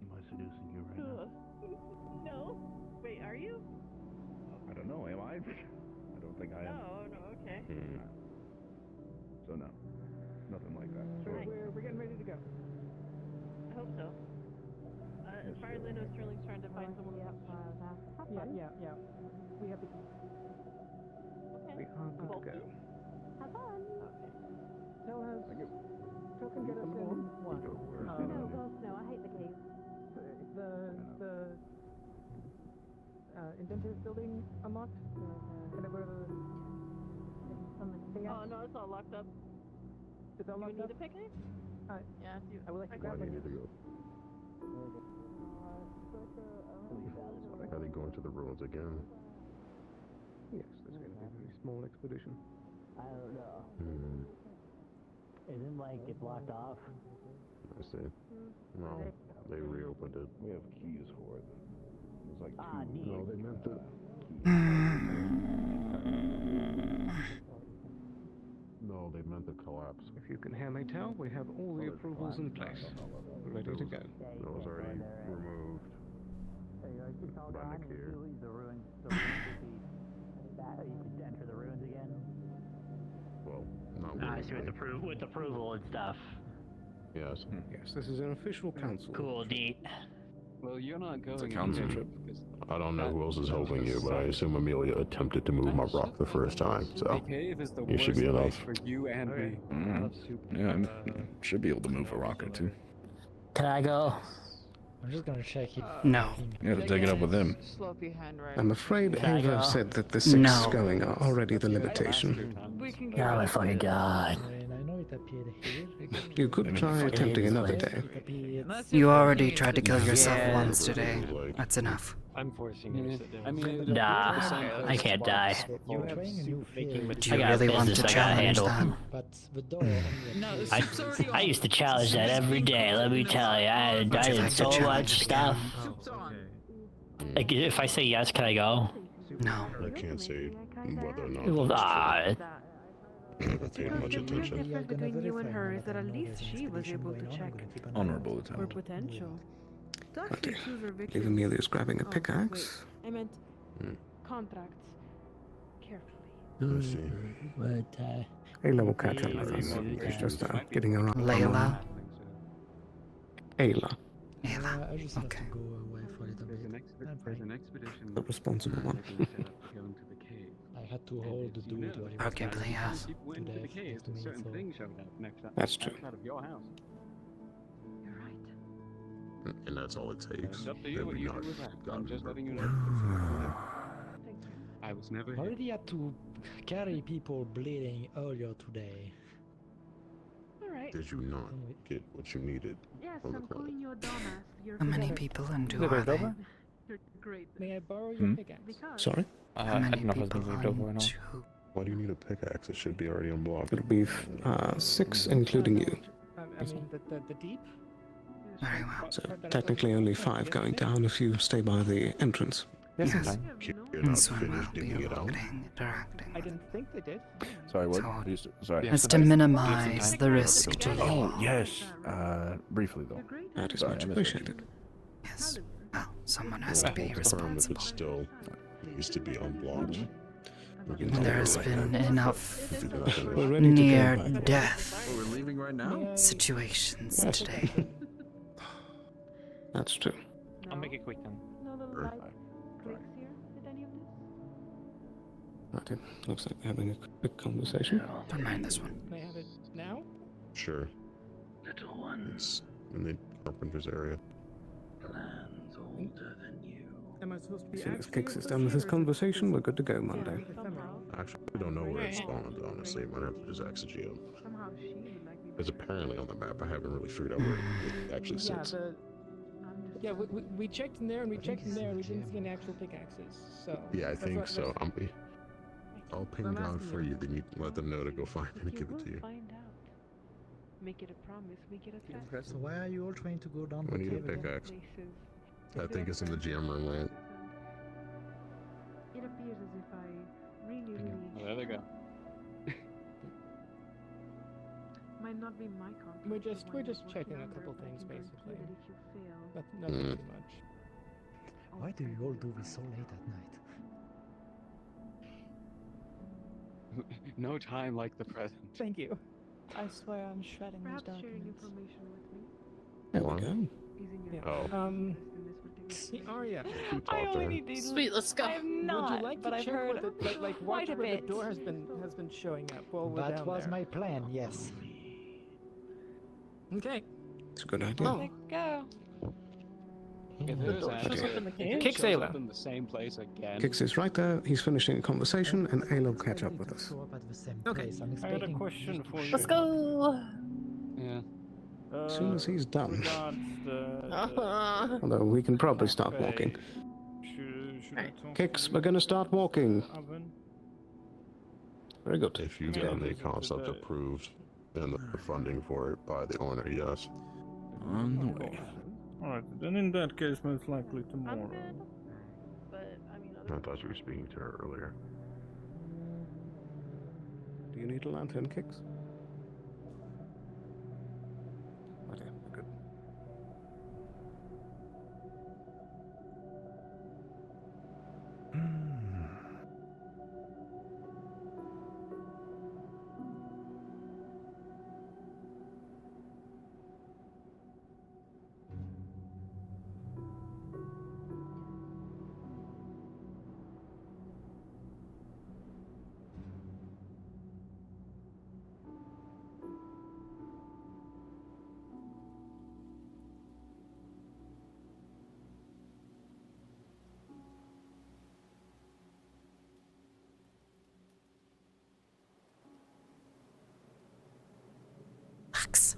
Speaker 17: Am I seducing you right now?
Speaker 12: No. Wait, are you?
Speaker 17: I don't know. Am I? I don't think I am.
Speaker 12: No, okay.
Speaker 17: So no, nothing like that. So
Speaker 13: We're getting ready to go.
Speaker 12: I hope so. As far as I know, Sterling's trying to find someone else.
Speaker 13: Yeah. We have to.
Speaker 12: Okay.
Speaker 10: We are good to go.
Speaker 12: Have fun.
Speaker 13: Tell can get us in one.
Speaker 19: No, I hate the cave.
Speaker 13: The Inventor's building unlocked? Can I go to the...
Speaker 12: Oh, no, it's all locked up.
Speaker 13: It's all locked
Speaker 12: You
Speaker 13: up?
Speaker 12: need a picnic?
Speaker 13: Yeah, I would like to grab
Speaker 2: I
Speaker 13: one.
Speaker 2: need to go. Are they going to the ruins again?
Speaker 10: Yes, there's going to be a very small expedition.
Speaker 3: I don't know. Isn't like it blocked off?
Speaker 2: I see. No, they reopened it.
Speaker 17: we have keys for it. There's like two.
Speaker 2: No, they meant that. No, they meant the collapse.
Speaker 10: If you can hear me tell, we have all the approvals in place. We're ready to go.
Speaker 2: That was already removed. By Nakir.
Speaker 3: The ruins would be that you could enter the ruins again.
Speaker 2: Well, not
Speaker 3: I see with approval and stuff.
Speaker 2: Yes.
Speaker 10: Yes, this is an official council.
Speaker 3: Cool, neat.
Speaker 22: Well, you're not going.
Speaker 17: It's a council trip.
Speaker 2: I don't know who else is helping you, but I assume Amelia attempted to move my rock the first time, so you should be enough.
Speaker 22: For you and me.
Speaker 14: Yeah, should be able to move a rock or two.
Speaker 3: Can I go?
Speaker 8: I'm just gonna check it.
Speaker 1: No.
Speaker 14: You have to take it up with him.
Speaker 12: Slopey handwriting.
Speaker 10: I'm afraid
Speaker 3: Can I
Speaker 10: Ava
Speaker 3: go?
Speaker 10: said that the 6 going are already the limitation.
Speaker 12: We can
Speaker 3: Oh my fucking god.
Speaker 8: I know it appeared here.
Speaker 10: You could try attempting another day.
Speaker 1: You already tried to kill yourself once today. That's enough.
Speaker 8: I'm forcing you to sit down.
Speaker 22: I mean,
Speaker 3: Nah, I can't die.
Speaker 8: You're trying a new fear.
Speaker 1: Do you
Speaker 3: I got
Speaker 1: really want to
Speaker 3: business I gotta
Speaker 1: challenge
Speaker 3: handle.
Speaker 1: that?
Speaker 8: But the door on your
Speaker 3: I used to challenge that every day, let me tell you. I
Speaker 1: Would you
Speaker 3: did
Speaker 1: like to
Speaker 3: so
Speaker 1: challenge
Speaker 3: much
Speaker 1: it
Speaker 3: stuff.
Speaker 1: again?
Speaker 3: Like, if I say yes, can I go?
Speaker 1: No.
Speaker 2: I can't say whether or not.
Speaker 3: Well,
Speaker 2: paid much
Speaker 11: The weird
Speaker 2: attention.
Speaker 11: difference between you and her is that at least she was able to check
Speaker 2: Honorable
Speaker 11: for
Speaker 2: attempt.
Speaker 11: potential. To actually choose her
Speaker 10: Leave
Speaker 11: victims.
Speaker 10: Amelia's grabbing a
Speaker 11: Oh,
Speaker 10: pickaxe.
Speaker 11: wait, I meant
Speaker 2: Hmm.
Speaker 11: contracts. Carefully.
Speaker 2: I see.
Speaker 10: Ayla will catch up with us. She's just getting around.
Speaker 1: Layla?
Speaker 10: Ayla,
Speaker 16: I just have
Speaker 1: Okay.
Speaker 16: to go away for a little bit. I'm
Speaker 22: There's
Speaker 16: fine.
Speaker 22: an expedition
Speaker 10: the responsible one.
Speaker 22: they've been set up to go into the cave.
Speaker 16: I had to
Speaker 22: And
Speaker 16: hold the
Speaker 22: as you
Speaker 16: dude
Speaker 22: know,
Speaker 16: while he
Speaker 22: the
Speaker 16: was
Speaker 1: Okay,
Speaker 22: fact
Speaker 1: please.
Speaker 22: that
Speaker 1: Yes.
Speaker 22: people went
Speaker 16: to
Speaker 22: into the
Speaker 16: death
Speaker 22: cave,
Speaker 16: next to me,
Speaker 22: certain
Speaker 16: so-
Speaker 22: things showed up
Speaker 10: That's true.
Speaker 22: outside of your house.
Speaker 11: You're right.
Speaker 2: And that's all it takes.
Speaker 22: It's up to you
Speaker 2: That
Speaker 22: what
Speaker 2: we
Speaker 22: you
Speaker 2: not
Speaker 22: do with that. I'm
Speaker 2: gotten
Speaker 22: just
Speaker 2: her
Speaker 22: letting you
Speaker 2: report.
Speaker 22: know.
Speaker 11: Thank you.
Speaker 22: I was never
Speaker 16: I
Speaker 22: here.
Speaker 16: already had to carry people bleeding earlier today.
Speaker 11: Alright.
Speaker 2: Did you not get what you needed
Speaker 11: Yes,
Speaker 2: on the
Speaker 11: I'm
Speaker 2: call?
Speaker 11: calling you a dumbass. You're
Speaker 1: How many
Speaker 11: pathetic.
Speaker 1: people and who
Speaker 22: Is it
Speaker 1: are they?
Speaker 22: over?
Speaker 11: You're great.
Speaker 16: May I borrow
Speaker 2: Hmm?
Speaker 16: your pickaxe?
Speaker 11: Because
Speaker 10: Sorry?
Speaker 1: How
Speaker 21: I
Speaker 1: many
Speaker 21: don't know if it's
Speaker 1: people
Speaker 21: been moved over or
Speaker 1: and
Speaker 21: not.
Speaker 1: who?
Speaker 2: Why do you need a pickaxe? It should be already unblocked.
Speaker 10: It'll be 6, including you.
Speaker 16: I mean, the deep?
Speaker 1: Very well.
Speaker 10: So technically only 5 going down if you stay by the entrance.
Speaker 21: Yes,
Speaker 1: Yes.
Speaker 21: sometime.
Speaker 2: You're
Speaker 1: And
Speaker 2: not
Speaker 1: so we'll
Speaker 2: finished
Speaker 1: be
Speaker 2: digging it out?
Speaker 1: interacting.
Speaker 16: I didn't think they did.
Speaker 14: Sorry, what?
Speaker 1: So-
Speaker 14: Please- Sorry.
Speaker 21: Yeah,
Speaker 1: As
Speaker 21: so
Speaker 1: to
Speaker 21: that's-
Speaker 1: minimize
Speaker 21: time.
Speaker 1: the risk to you.
Speaker 14: Oh, yes. Briefly, though.
Speaker 10: That is
Speaker 14: Sorry,
Speaker 10: much
Speaker 14: I missed
Speaker 10: appreciated.
Speaker 1: Yes. Well, someone has to
Speaker 2: We'll
Speaker 1: be
Speaker 2: confirm if
Speaker 1: responsible.
Speaker 2: it still needs to be unblocked. We can
Speaker 1: There
Speaker 2: take
Speaker 1: has
Speaker 2: it right
Speaker 1: been
Speaker 2: now.
Speaker 1: enough
Speaker 2: If you do not finish.
Speaker 10: We're ready to go
Speaker 1: near
Speaker 10: back.
Speaker 1: death
Speaker 18: Oh, we're leaving right now?
Speaker 16: May I-
Speaker 1: situations
Speaker 10: Yes.
Speaker 1: today.
Speaker 10: That's true.
Speaker 21: I'll make it quick then.
Speaker 11: No little
Speaker 2: Sure.
Speaker 11: light clicks here. Did any of this?
Speaker 10: Right, it looks like we're having a quick conversation.
Speaker 1: Don't mind this one.
Speaker 16: May I have it now?
Speaker 2: Sure.
Speaker 4: Little one,
Speaker 2: It's in the carpenter's area.
Speaker 4: plans older than you.
Speaker 16: Am I supposed to be
Speaker 10: As soon as
Speaker 16: actually
Speaker 10: Kix is done with his conversation, we're good to go Monday.
Speaker 11: Somehow.
Speaker 2: Actually, I don't know where it spawned, honestly. Might have to just exegete it.
Speaker 11: Somehow she would like me.
Speaker 2: Because apparently on the map, I haven't really figured out where it actually
Speaker 16: Yeah,
Speaker 2: sits.
Speaker 16: we checked in there and we checked in there and we didn't see any actual pickaxes. So
Speaker 2: Yeah, I
Speaker 16: that's
Speaker 2: think
Speaker 16: what-
Speaker 2: so.
Speaker 16: that's-
Speaker 2: I'll ping
Speaker 16: I'm
Speaker 2: down
Speaker 16: asking
Speaker 2: for
Speaker 16: you.
Speaker 2: you, then you let them know to go find it and
Speaker 11: You
Speaker 2: give it
Speaker 11: will
Speaker 2: to you.
Speaker 11: find out. Make it a promise. Make it a test.
Speaker 16: So why are you all trying to go down
Speaker 2: We
Speaker 16: the
Speaker 2: need a
Speaker 16: cave again?
Speaker 2: pickaxe.
Speaker 11: Places.
Speaker 2: I think it's in the GM room, right?
Speaker 11: It appears as if I really,
Speaker 22: Oh, there they go.
Speaker 11: might not be my confidence.
Speaker 16: We're just
Speaker 11: working
Speaker 16: checking a
Speaker 11: under,
Speaker 16: couple
Speaker 11: but I
Speaker 16: things
Speaker 11: can guarantee
Speaker 16: basically.
Speaker 11: that if you fail,
Speaker 16: Nothing
Speaker 2: Mm.
Speaker 16: too much. Why do you all do this so late at night?
Speaker 22: No time like the present.
Speaker 16: Thank you.
Speaker 12: I swear I'm shredding these
Speaker 11: perhaps sharing
Speaker 12: documents.
Speaker 11: information with me
Speaker 10: There we
Speaker 2: What?
Speaker 10: go.
Speaker 11: is in your
Speaker 2: Oh.
Speaker 11: best interest in this particular
Speaker 16: See,
Speaker 11: place.
Speaker 16: Aria,
Speaker 2: Keep
Speaker 12: I
Speaker 2: talking.
Speaker 12: only need these.
Speaker 1: Sweet, let's go.
Speaker 12: I'm not,
Speaker 16: would you like
Speaker 12: but
Speaker 16: to
Speaker 12: I've
Speaker 16: check
Speaker 12: heard
Speaker 16: where the, like
Speaker 12: quite
Speaker 16: watch
Speaker 12: a
Speaker 16: where
Speaker 12: bit.
Speaker 16: the door has been showing up while we're
Speaker 7: That
Speaker 16: down
Speaker 7: was
Speaker 16: there?
Speaker 7: my plan, yes.
Speaker 16: Okay.
Speaker 10: It's a good idea.
Speaker 12: Let's go.
Speaker 22: If
Speaker 12: The
Speaker 22: there's
Speaker 12: door
Speaker 22: actually-
Speaker 12: shows up in the
Speaker 22: if
Speaker 12: cave?
Speaker 22: it
Speaker 1: Kick
Speaker 22: shows
Speaker 1: Sailor.
Speaker 22: up in the same place again.
Speaker 10: Kix is right there. He's finishing a conversation, and Ayla will catch up with us.
Speaker 7: Show up at the same
Speaker 16: Okay.
Speaker 7: place. I'm
Speaker 8: I had a
Speaker 7: expecting
Speaker 8: question
Speaker 7: just to
Speaker 8: for you.
Speaker 12: Let's go.
Speaker 22: Yeah.
Speaker 10: As soon as he's done.
Speaker 8: Regards the
Speaker 10: Although we can probably start
Speaker 8: cafe.
Speaker 10: walking.
Speaker 8: Should I talk
Speaker 10: Kix,
Speaker 8: to
Speaker 10: we're gonna start walking.
Speaker 8: Oven?
Speaker 10: Very good.
Speaker 2: If you get the concept approved and the funding for it by the owner, yes.
Speaker 14: On the way.
Speaker 8: Alright, then in that case, most likely tomorrow.
Speaker 12: But I mean,
Speaker 2: I thought you were speaking to her earlier.
Speaker 10: Do you need a lantern, Kix? Okay, good.
Speaker 1: Max.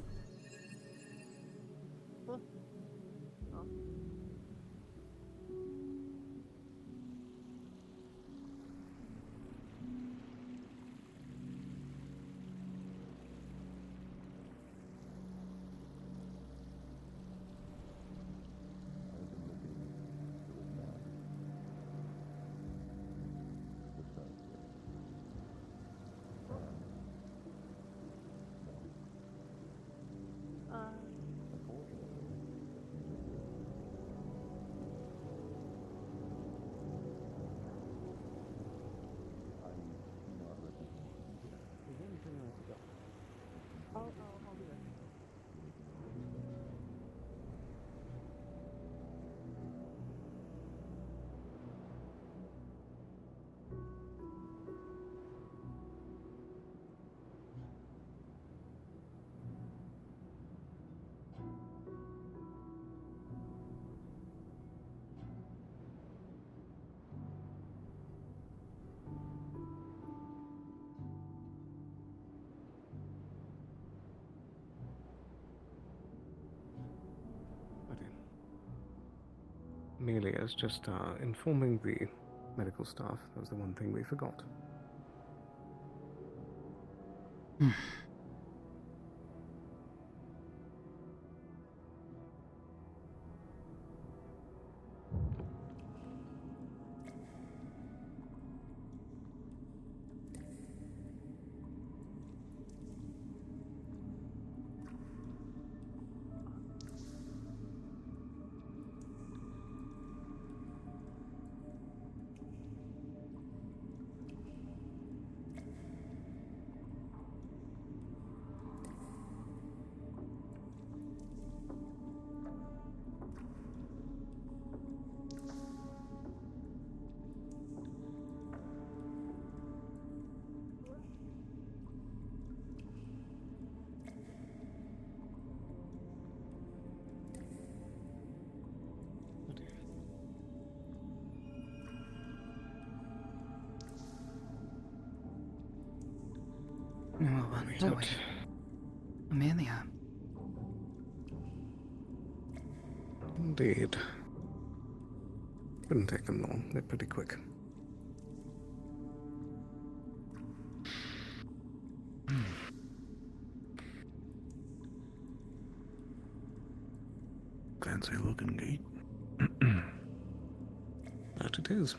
Speaker 10: merely as just informing the medical staff. That was the one thing we forgot.
Speaker 1: Move on to it. Amelia.
Speaker 10: Indeed. Wouldn't take them long. They're pretty quick.
Speaker 2: Fancy looking gate.
Speaker 10: That it is.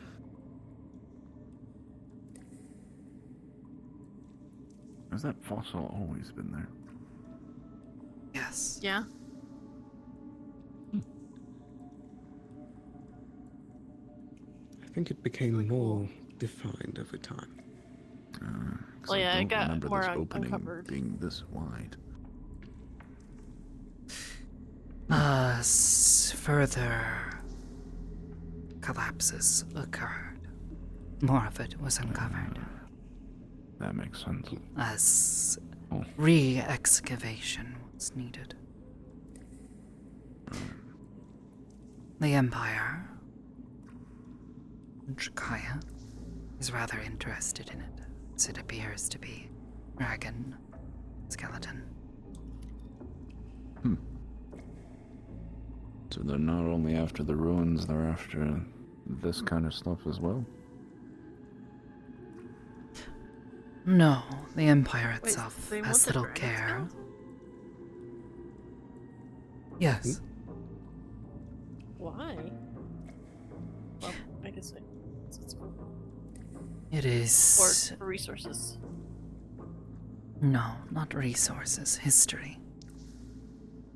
Speaker 2: Has that fossil always been there?
Speaker 1: Yes.
Speaker 12: Yeah.
Speaker 10: I think it became more defined over time.
Speaker 12: Well, yeah,
Speaker 2: I
Speaker 12: it
Speaker 2: don't
Speaker 12: got
Speaker 2: remember
Speaker 12: more
Speaker 2: this opening
Speaker 12: uncovered.
Speaker 2: being this wide.
Speaker 1: Further collapses occurred. More of it was uncovered.
Speaker 2: That makes sense.
Speaker 1: As re-excavation was needed. The Empire, Drakaya, is rather interested in it, as it appears to be dragon skeleton.
Speaker 2: So they're not only after the ruins, they're after this kind of stuff as well?
Speaker 1: No, the Empire
Speaker 12: Wait,
Speaker 1: itself
Speaker 12: they want
Speaker 1: has
Speaker 12: the
Speaker 1: little
Speaker 12: dragon
Speaker 1: care.
Speaker 12: skeleton?
Speaker 1: Yes.
Speaker 12: Why? Well, I guess it's cool.
Speaker 1: It is.
Speaker 12: Or for resources.
Speaker 1: No, not resources, history.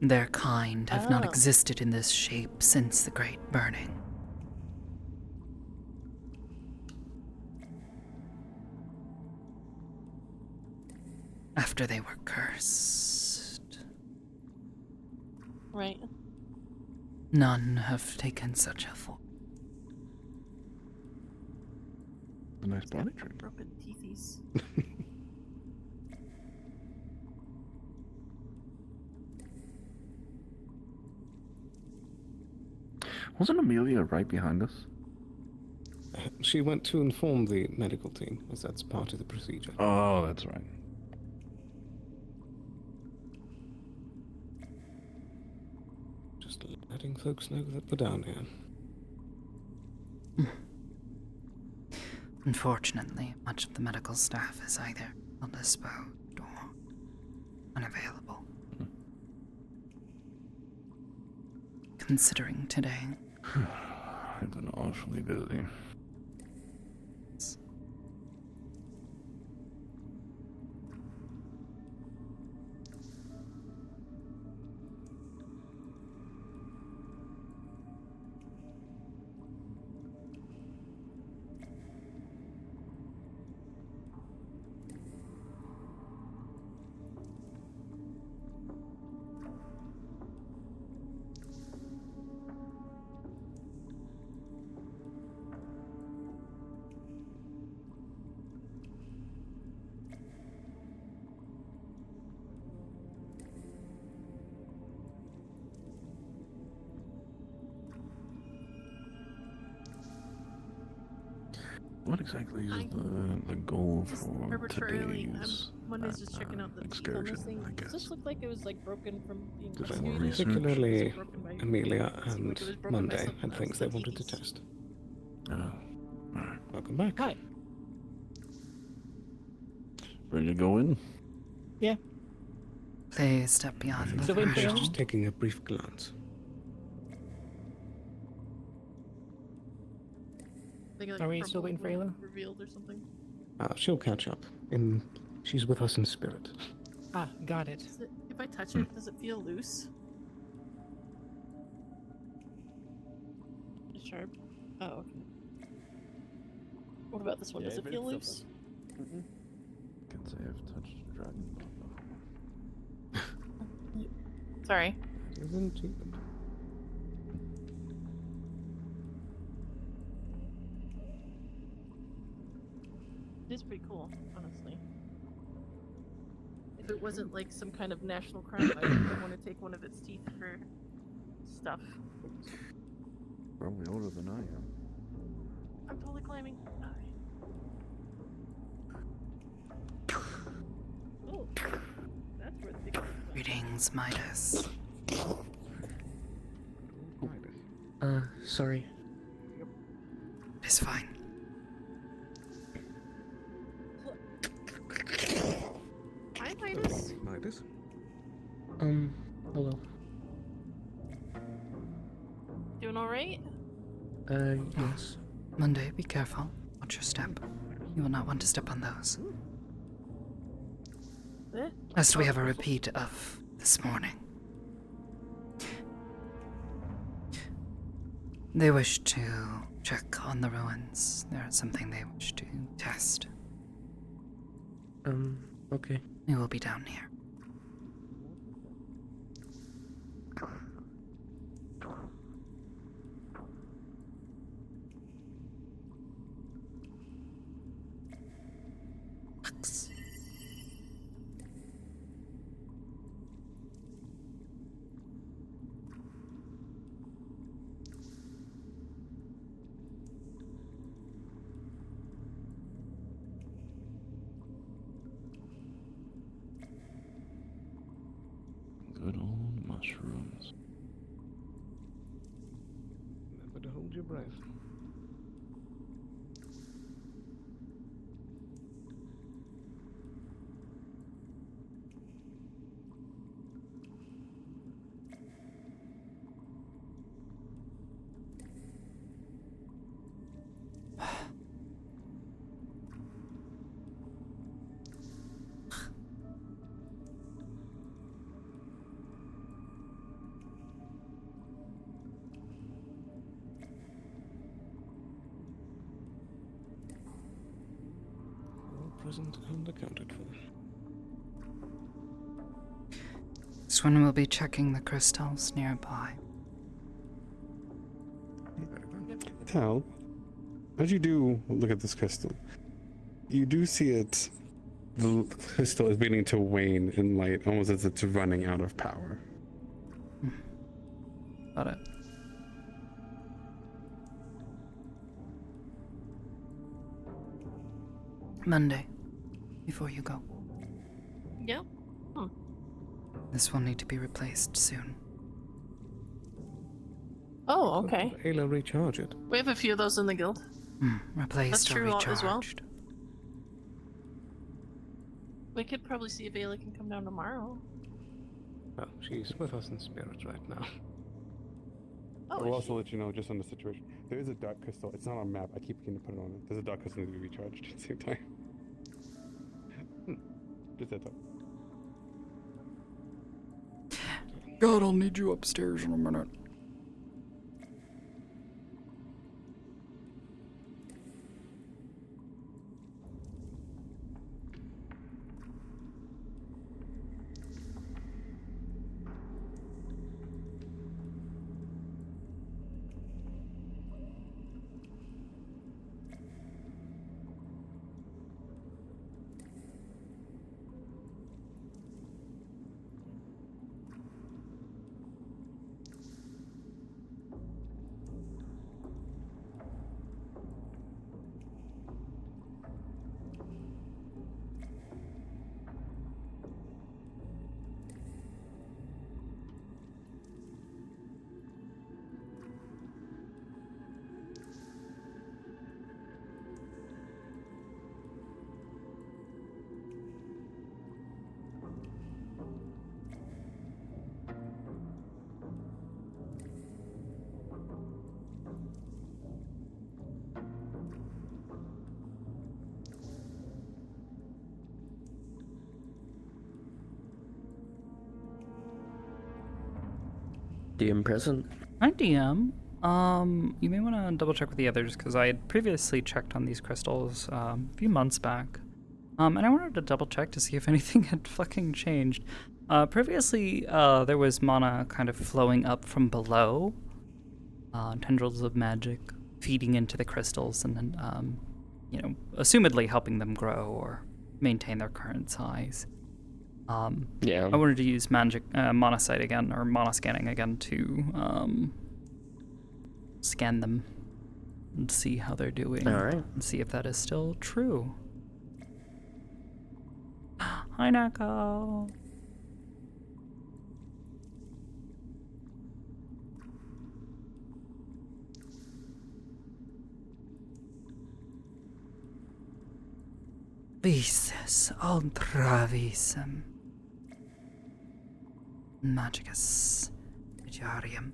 Speaker 1: Their kind have not
Speaker 12: Oh.
Speaker 1: existed in this shape since the Great Burning. After they were cursed.
Speaker 12: Right.
Speaker 1: None have taken such a fall.
Speaker 2: A nice body trick.
Speaker 12: Broken teethies.
Speaker 2: Wasn't Amelia right behind us?
Speaker 10: She went to inform the medical team, as that's part of the procedure.
Speaker 2: Oh, that's right.
Speaker 10: Just letting folks know that we're down here.
Speaker 1: Unfortunately, much of the medical staff is either indisposed or unavailable. Considering today.
Speaker 2: I've been awfully busy. What exactly is the goal for today's
Speaker 12: Monday's just checking out the teeth on this thing. Does this look like it was like broken from being rescued?
Speaker 10: Particularly
Speaker 12: Broken by-
Speaker 10: Amelia
Speaker 12: Seemed
Speaker 10: and
Speaker 12: like it was broken by
Speaker 10: Monday
Speaker 12: something
Speaker 10: had
Speaker 12: else,
Speaker 10: things they
Speaker 12: like
Speaker 10: wanted to
Speaker 12: EVs.
Speaker 10: test.
Speaker 2: Alright.
Speaker 10: Welcome back.
Speaker 12: Hi.
Speaker 2: Ready to go in?
Speaker 12: Yeah.
Speaker 1: Please step beyond the
Speaker 12: So wait for
Speaker 1: threshold.
Speaker 10: Just taking a brief glance.
Speaker 12: Are we still waiting for Ayla? Revealed or something?
Speaker 10: She'll catch up. She's with us in spirit.
Speaker 12: Ah, got it. If I touch it, does it feel loose? Sharp. Oh, okay. What about this one?
Speaker 2: Yeah,
Speaker 12: Does it
Speaker 2: but
Speaker 12: feel
Speaker 2: it's
Speaker 12: loose?
Speaker 2: Can say I've touched a dragon before.
Speaker 12: Sorry.
Speaker 10: Isn't too good.
Speaker 12: It is pretty cool, honestly. If it wasn't like some kind of national crime, I would want to take one of its teeth for stuff.
Speaker 2: Probably older than I am.
Speaker 12: I'm totally climbing. Oh, that's worth thinking about.
Speaker 1: Greetings, Midas.
Speaker 10: Sorry.
Speaker 1: It's fine.
Speaker 12: Hi, Midas.
Speaker 10: Midas?
Speaker 3: Hello.
Speaker 12: Doing alright?
Speaker 3: Yes.
Speaker 1: Monday, be careful. Watch your step. You will not want to step on those.
Speaker 12: Eh?
Speaker 1: Lest we have a repeat of this morning. They wish to check on the ruins. There is something they wish to test.
Speaker 3: Okay.
Speaker 1: We will be down here.
Speaker 2: Good old mushrooms.
Speaker 10: Remember to hold your breath. All present and accounted for.
Speaker 1: This one will be checking the crystals nearby.
Speaker 6: Tal, as you do look at this crystal, you do see it. The crystal is beginning to wane in light, almost as it's running out of power.
Speaker 1: Got it. Monday, before you go.
Speaker 12: Yeah.
Speaker 1: This will need to be replaced soon.
Speaker 12: Oh, okay.
Speaker 10: Ayla, recharge it.
Speaker 12: We have a few of those in the guild.
Speaker 1: Replaced
Speaker 12: That's
Speaker 1: or
Speaker 12: true
Speaker 1: recharged.
Speaker 12: as well. We could probably see if Ayla can come down tomorrow.
Speaker 10: Well, she's with us in spirit right now.
Speaker 12: Oh,
Speaker 6: I will also let you know, just on the situation, there is a dark crystal. It's not on map. I keep forgetting to put it on it. There's a dark crystal that needs to be recharged at the same time. Just that up.
Speaker 1: God, I'll need you upstairs in a minute.
Speaker 5: DM present.
Speaker 1: Hi, DM. You may want to double check with the others because I had previously checked on these crystals a few months back. And I wanted to double check to see if anything had fucking changed. Previously, there was mana kind of flowing up from below, tendrils of magic feeding into the crystals and then, you know, assumedly helping them grow or maintain their current size.
Speaker 5: Yeah.
Speaker 1: I wanted to use magic mana sight again, or mana scanning again to scan them and see how they're doing.
Speaker 5: All right.
Speaker 1: And see if that is still true. Hi, Nako. Vices ultra visum. Magicus Vigarium.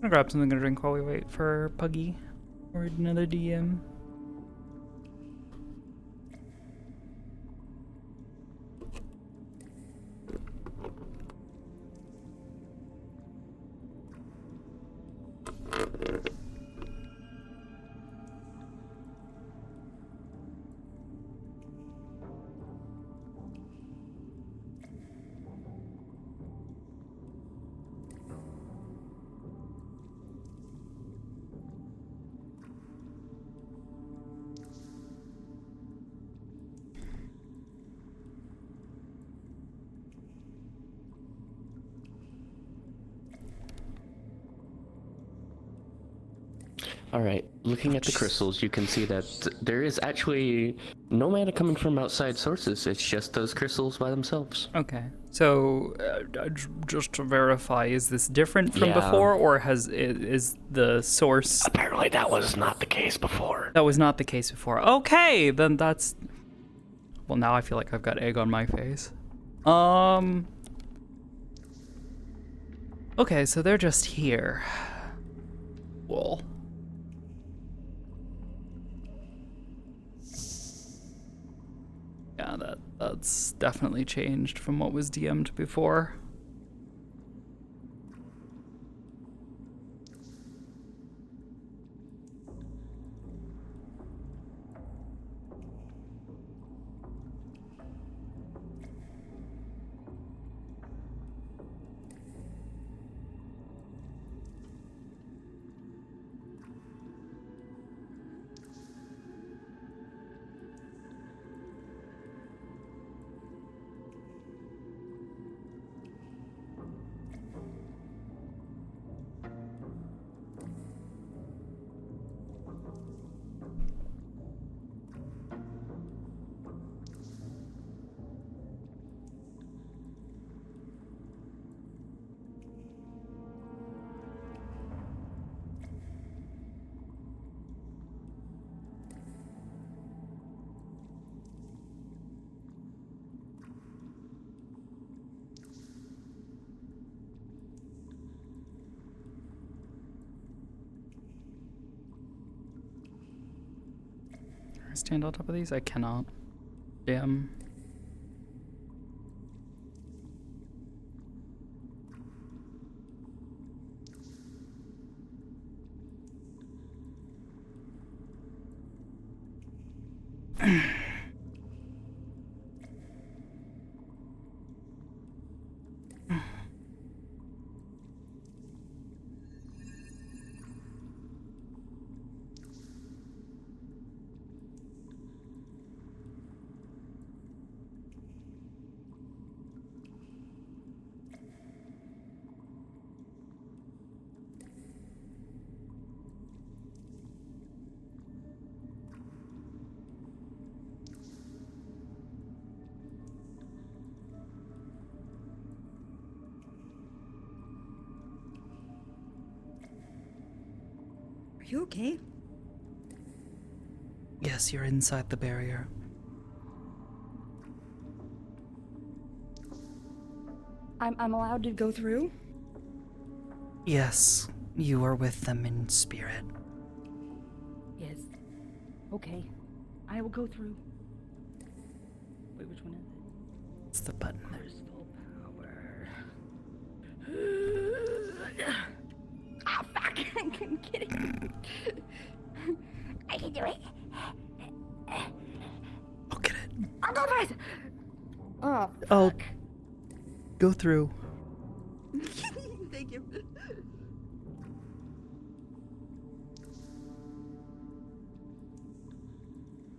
Speaker 1: I'm gonna grab something to drink while we wait for Puggy or another DM.
Speaker 5: All right. Looking at the crystals, you can see that there is actually no mana coming from outside sources. It's just those crystals by themselves.
Speaker 1: Okay, so just to verify, is this different from
Speaker 5: Yeah.
Speaker 1: before, or is the source?
Speaker 5: Apparently, that was not the case before.
Speaker 1: That was not the case before. Okay, then that's. Well, now I feel like I've got egg on my face. Okay, so they're just here. Well. Yeah, that's definitely changed from what was DM'd before. Can I stand on top of these? I cannot. Damn.
Speaker 7: Are you okay?
Speaker 1: Yes, you're inside the barrier.
Speaker 7: I'm allowed to go through?
Speaker 1: Yes, you are with them in spirit.
Speaker 7: Yes. Okay. I will go through. Wait, which one is it?
Speaker 1: It's the button there.
Speaker 7: Crystal power. Ah, fuck! I'm kidding. I can do it.
Speaker 1: I'll get it.
Speaker 7: I'll go first. Oh,
Speaker 1: I'll go through.
Speaker 7: thank you.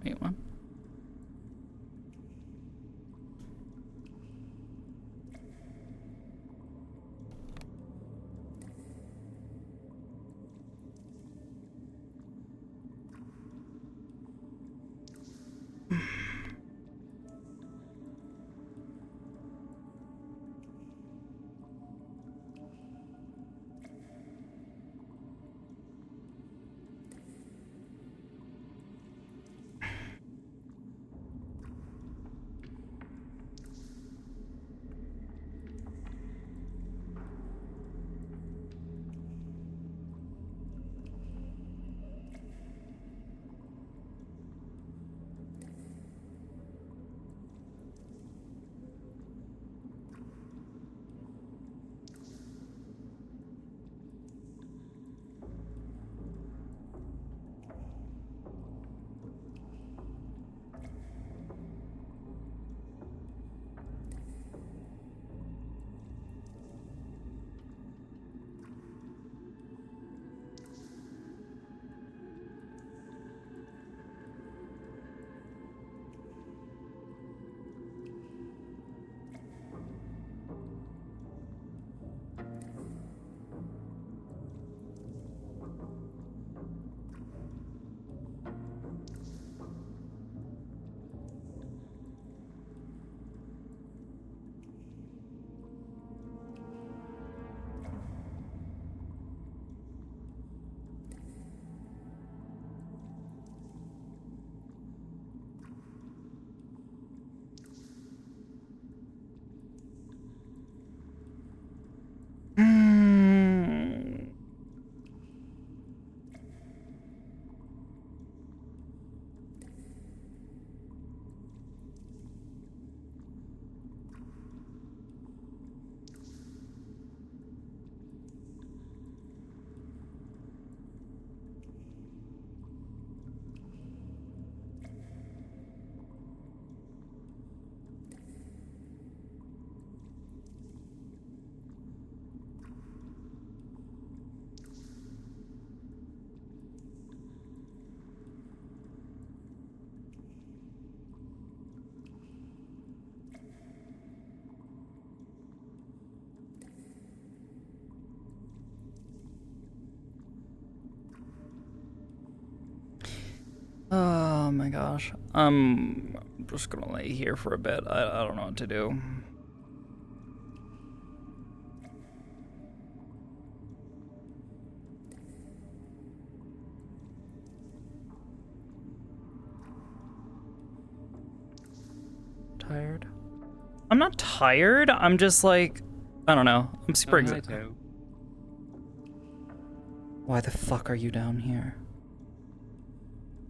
Speaker 1: Wait, what? Oh my gosh. I'm just gonna lay here for a bit. I don't know what to do. Tired? I'm not tired. I'm just like, I don't know. I'm super excited. Why the fuck are you down here?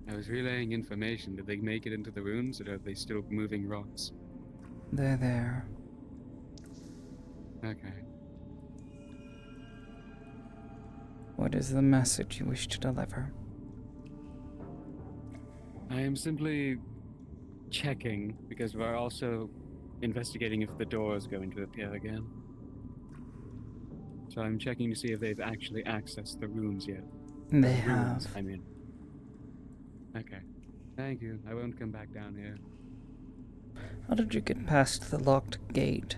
Speaker 22: I was relaying information. Did they make it into the ruins, or are they still moving rocks?
Speaker 1: They're there.
Speaker 22: Okay.
Speaker 1: What is the message you wish to deliver?
Speaker 22: I am simply checking, because we're also investigating if the door is going to appear again. So I'm checking to see if they've actually accessed the rooms yet.
Speaker 1: They
Speaker 22: Ruins,
Speaker 1: have.
Speaker 22: I mean. Okay. Thank you. I won't come back down here.
Speaker 1: How did you get past the locked gate?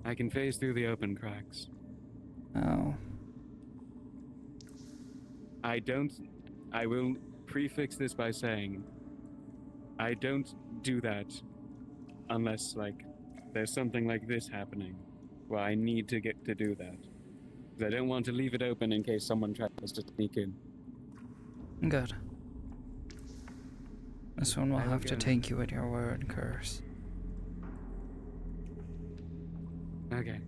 Speaker 22: I can phase through the open cracks.
Speaker 1: Oh.
Speaker 22: I will prefix this by saying, I don't do that unless, like, there's something like this happening where I need to get to do that. Because I don't want to leave it open in case someone tries to sneak in.
Speaker 1: Good. This one will
Speaker 22: I will
Speaker 1: have to
Speaker 22: get it.
Speaker 1: take you at your word, Curse.
Speaker 22: Okay.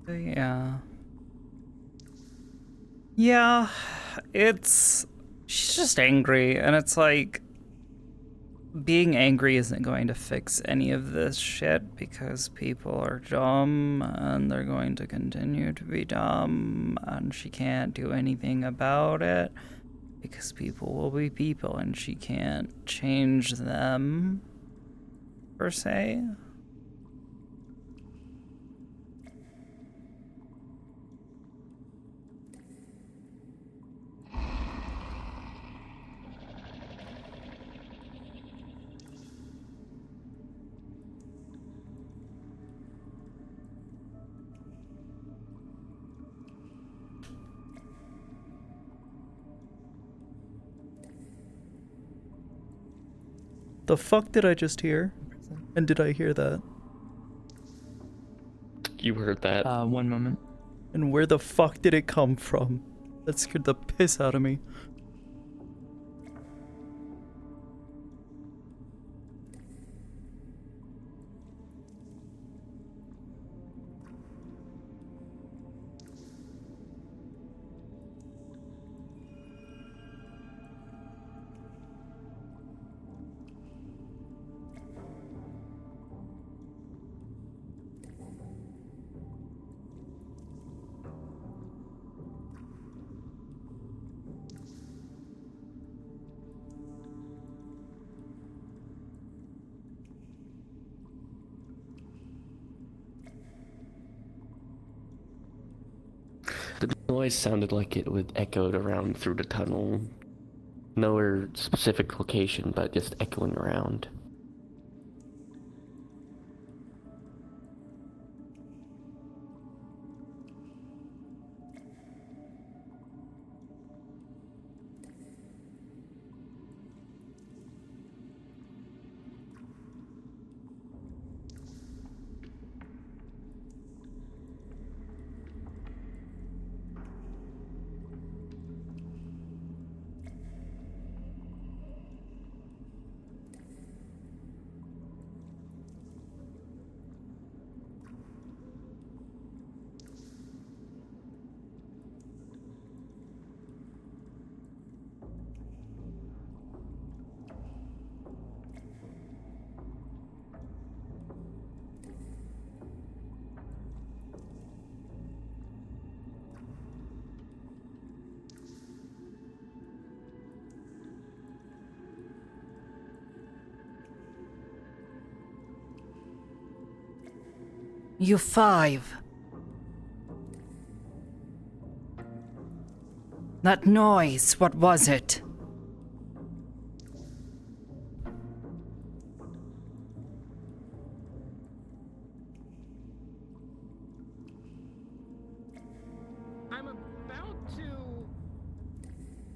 Speaker 1: Yeah. Yeah, it's... She's just angry, and it's like... Being angry isn't going to fix any of this shit, because people are dumb, and they're going to continue to be dumb, and she can't do anything about it, because people will be people, and she can't change them, per se. The fuck did I just hear? And did I hear that?
Speaker 5: You heard that.
Speaker 1: One moment. And where the fuck did it come from? That scared the piss out of me.
Speaker 5: The noise sounded like it would echoed around through the tunnel. Nowhere specific location, but just echoing around.
Speaker 1: You five. That noise, what was it?
Speaker 8: I'm about to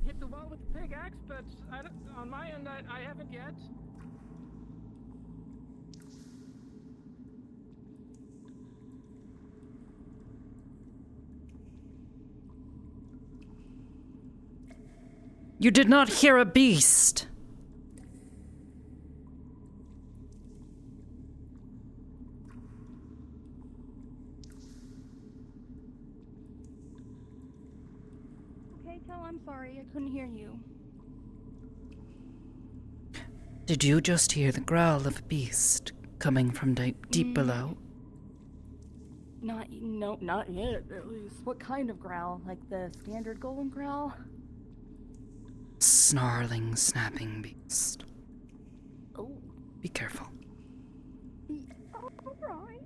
Speaker 8: hit the wall with the pickaxe, but on my end, I haven't yet.
Speaker 1: You did not hear a beast.
Speaker 11: Okay, tell I'm sorry. I couldn't hear you.
Speaker 1: Did you just hear the growl of a beast coming from deep below?
Speaker 11: Not yet, at least. What kind of growl? Like the standard golem growl?
Speaker 1: Snarling, snapping beast.
Speaker 11: Oh.
Speaker 1: Be careful.
Speaker 11: Alright.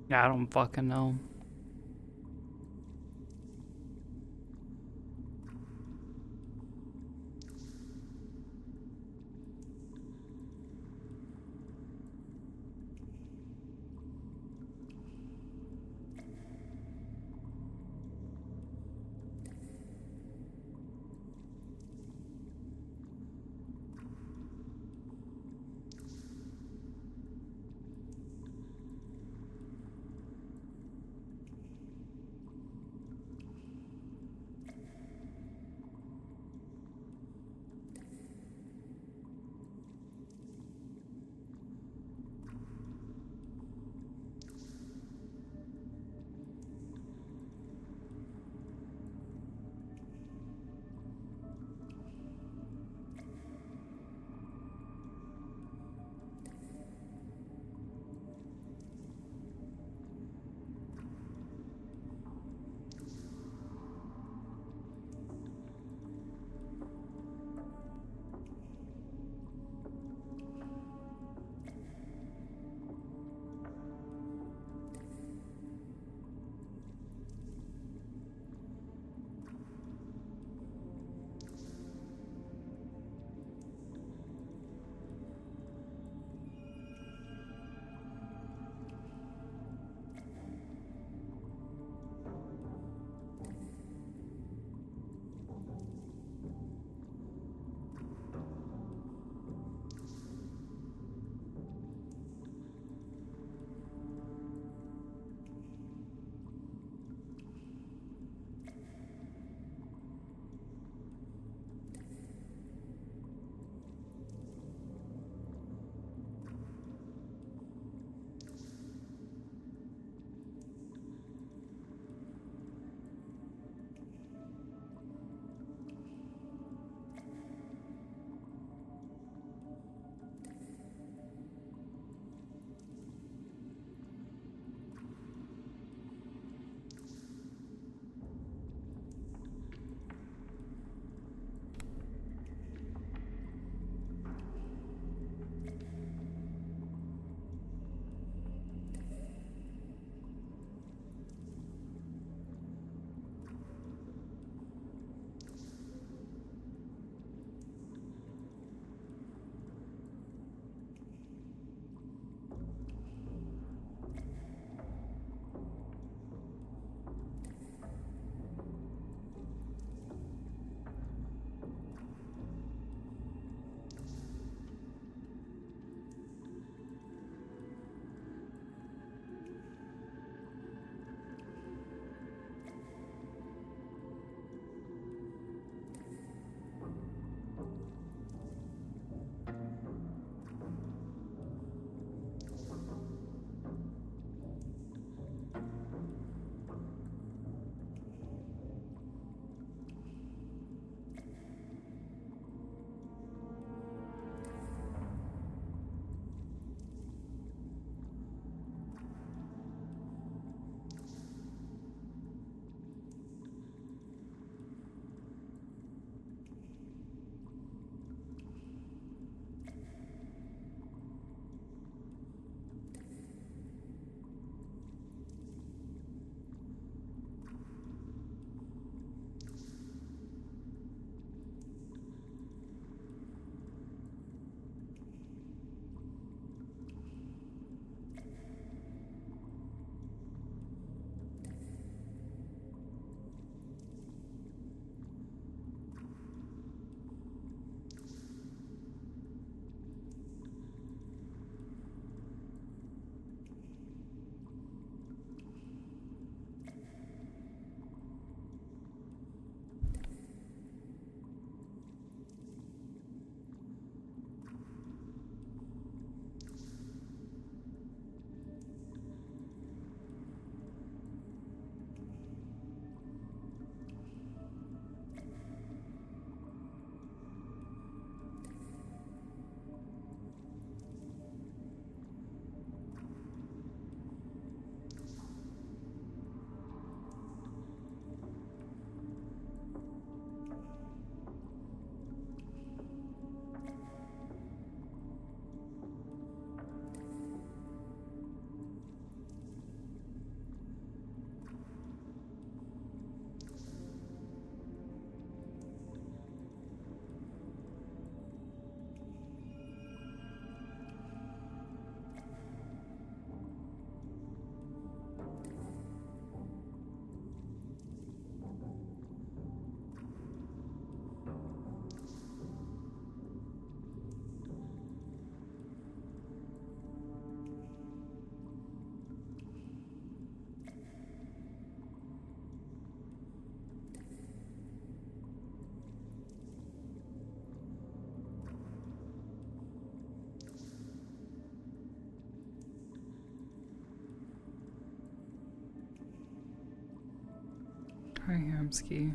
Speaker 1: I don't fucking know. Hi, Hamsky.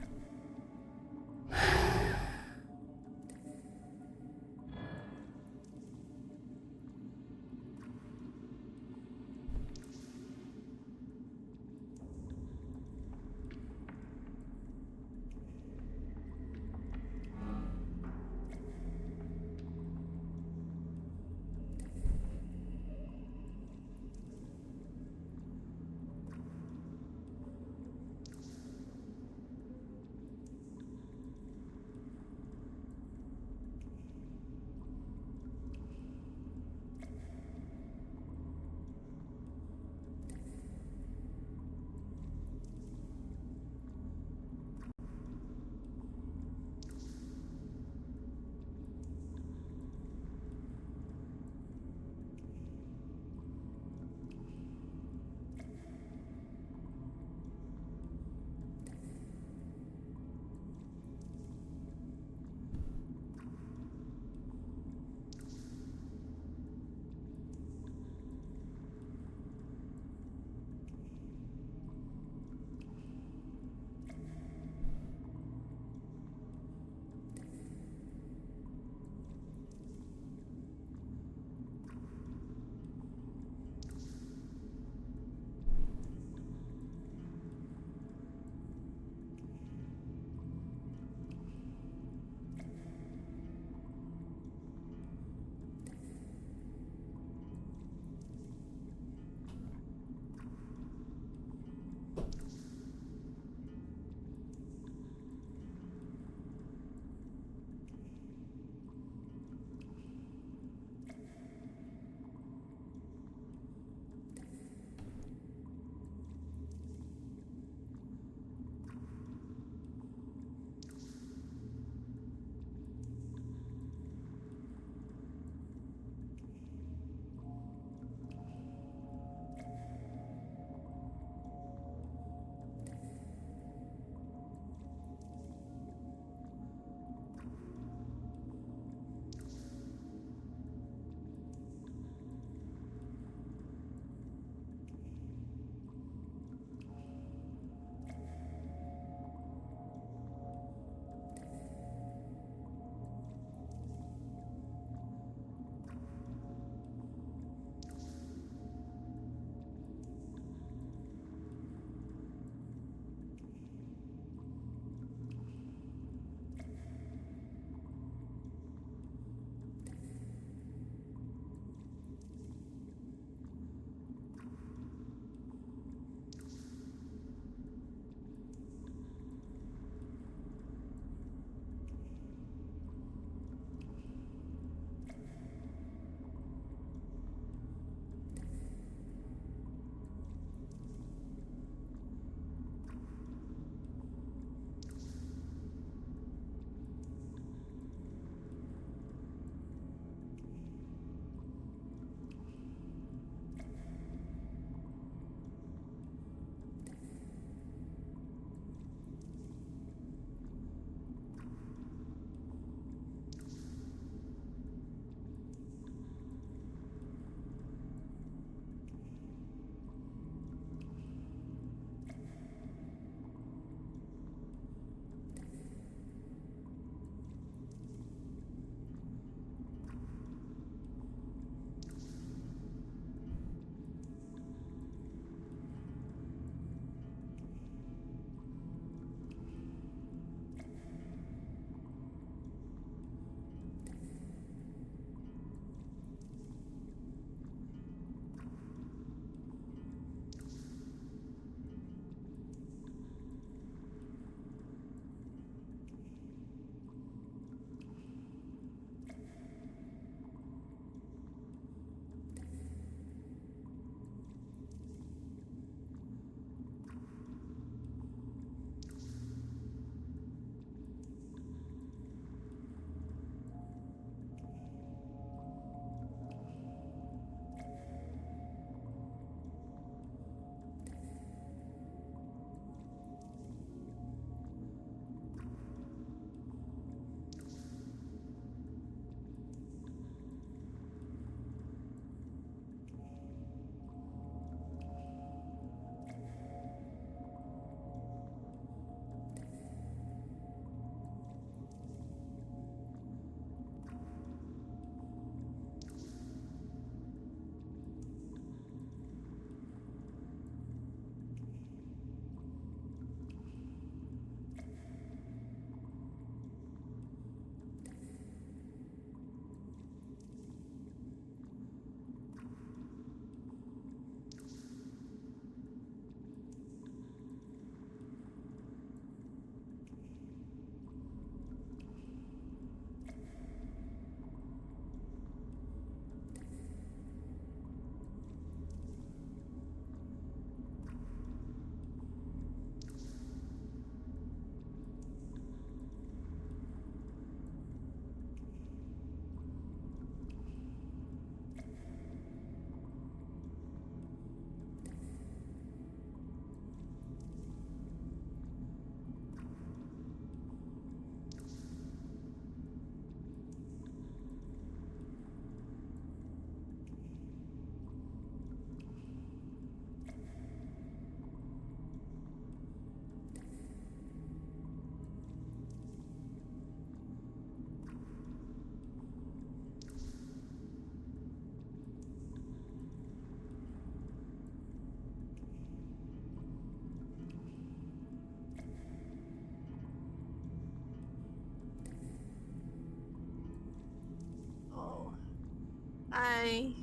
Speaker 9: Hi.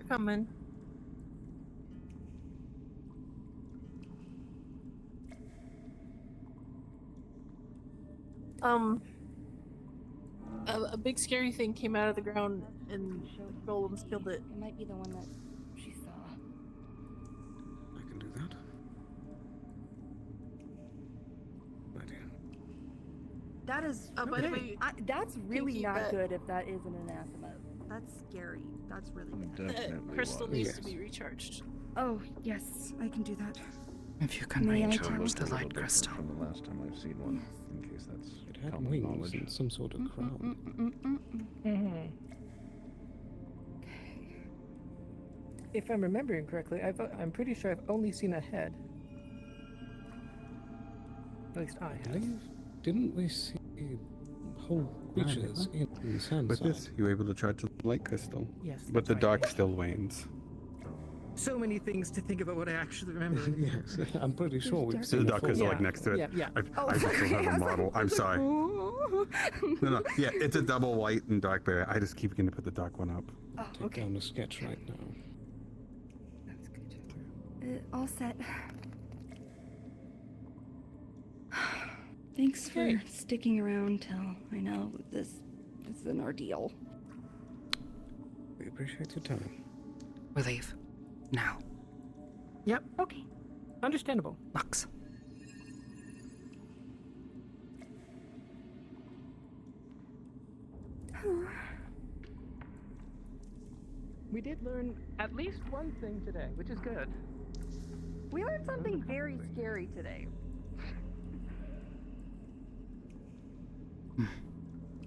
Speaker 9: Coming. A big scary thing came out of the ground and golems killed it.
Speaker 7: It might be the one that she saw.
Speaker 10: I can do that. My dear.
Speaker 7: That is.
Speaker 9: By the way,
Speaker 7: that's really
Speaker 9: Pinky,
Speaker 7: not
Speaker 9: but-
Speaker 7: good if that is an anathema. That's scary. That's really bad.
Speaker 9: Crystal needs to be recharged.
Speaker 7: Oh, yes, I can do that.
Speaker 1: If you can
Speaker 7: May I
Speaker 1: recharge
Speaker 7: tell?
Speaker 1: the light crystal.
Speaker 2: From the last time I've seen one, in case that's
Speaker 10: It had
Speaker 2: common
Speaker 10: wings
Speaker 2: knowledge.
Speaker 10: and some sort of crown.
Speaker 8: If I'm remembering correctly, I'm pretty sure I've only seen a head. At least I have.
Speaker 10: Didn't we see whole creatures in sand?
Speaker 15: With this, you were able to charge the light crystal.
Speaker 8: Yes,
Speaker 15: But the
Speaker 8: that's
Speaker 15: dark still wanes.
Speaker 8: So many things to think about what I actually remember.
Speaker 10: Yes, I'm pretty sure we've
Speaker 15: So
Speaker 10: seen
Speaker 15: the dark crystal like next to it.
Speaker 8: Yeah.
Speaker 15: I just still have a model. I'm sorry. No. Yeah, it's a double white and dark bear. I just keep going to put the dark one up.
Speaker 7: Oh,
Speaker 10: Take down the sketch right now.
Speaker 7: That's good. All set. Thanks for sticking around till I know this is an ordeal.
Speaker 10: We appreciate your time.
Speaker 1: We leave. Now.
Speaker 8: Yep.
Speaker 7: Okay.
Speaker 8: Understandable.
Speaker 1: Lux.
Speaker 8: We did learn at least one thing today, which is good.
Speaker 7: We learned something very scary today.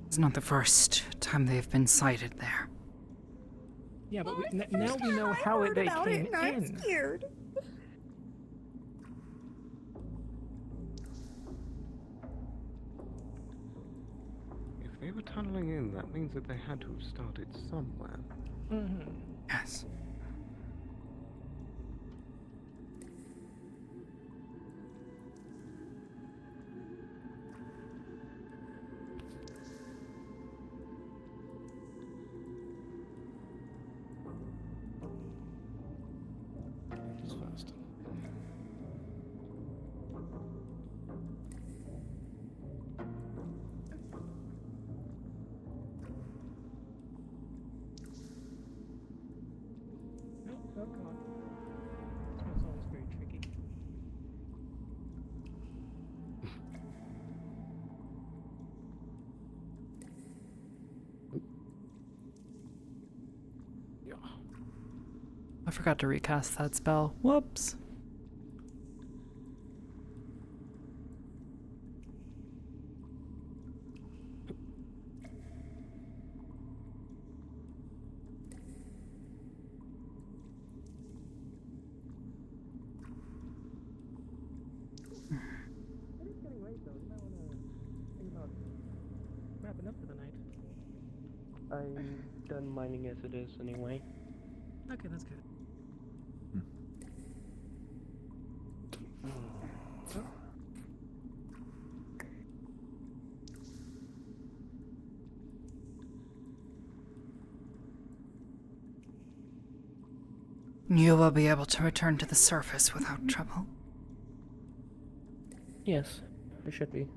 Speaker 1: It's not the first time they've been sighted there.
Speaker 8: Yeah, but now we know how they came
Speaker 7: I'm
Speaker 8: in.
Speaker 7: scared.
Speaker 10: If they were tunneling in, that means that they had to have started somewhere.
Speaker 1: Yes.
Speaker 10: It's fast.
Speaker 8: Oh, come on. This one's always very tricky.
Speaker 1: I forgot to recast that spell. Whoops.
Speaker 8: It is getting late though. You might want to think about wrapping up for the night.
Speaker 3: I'm done mining as it is anyway.
Speaker 8: Okay, that's good.
Speaker 1: You will be able to return to the surface without trouble.
Speaker 3: Yes, it should be.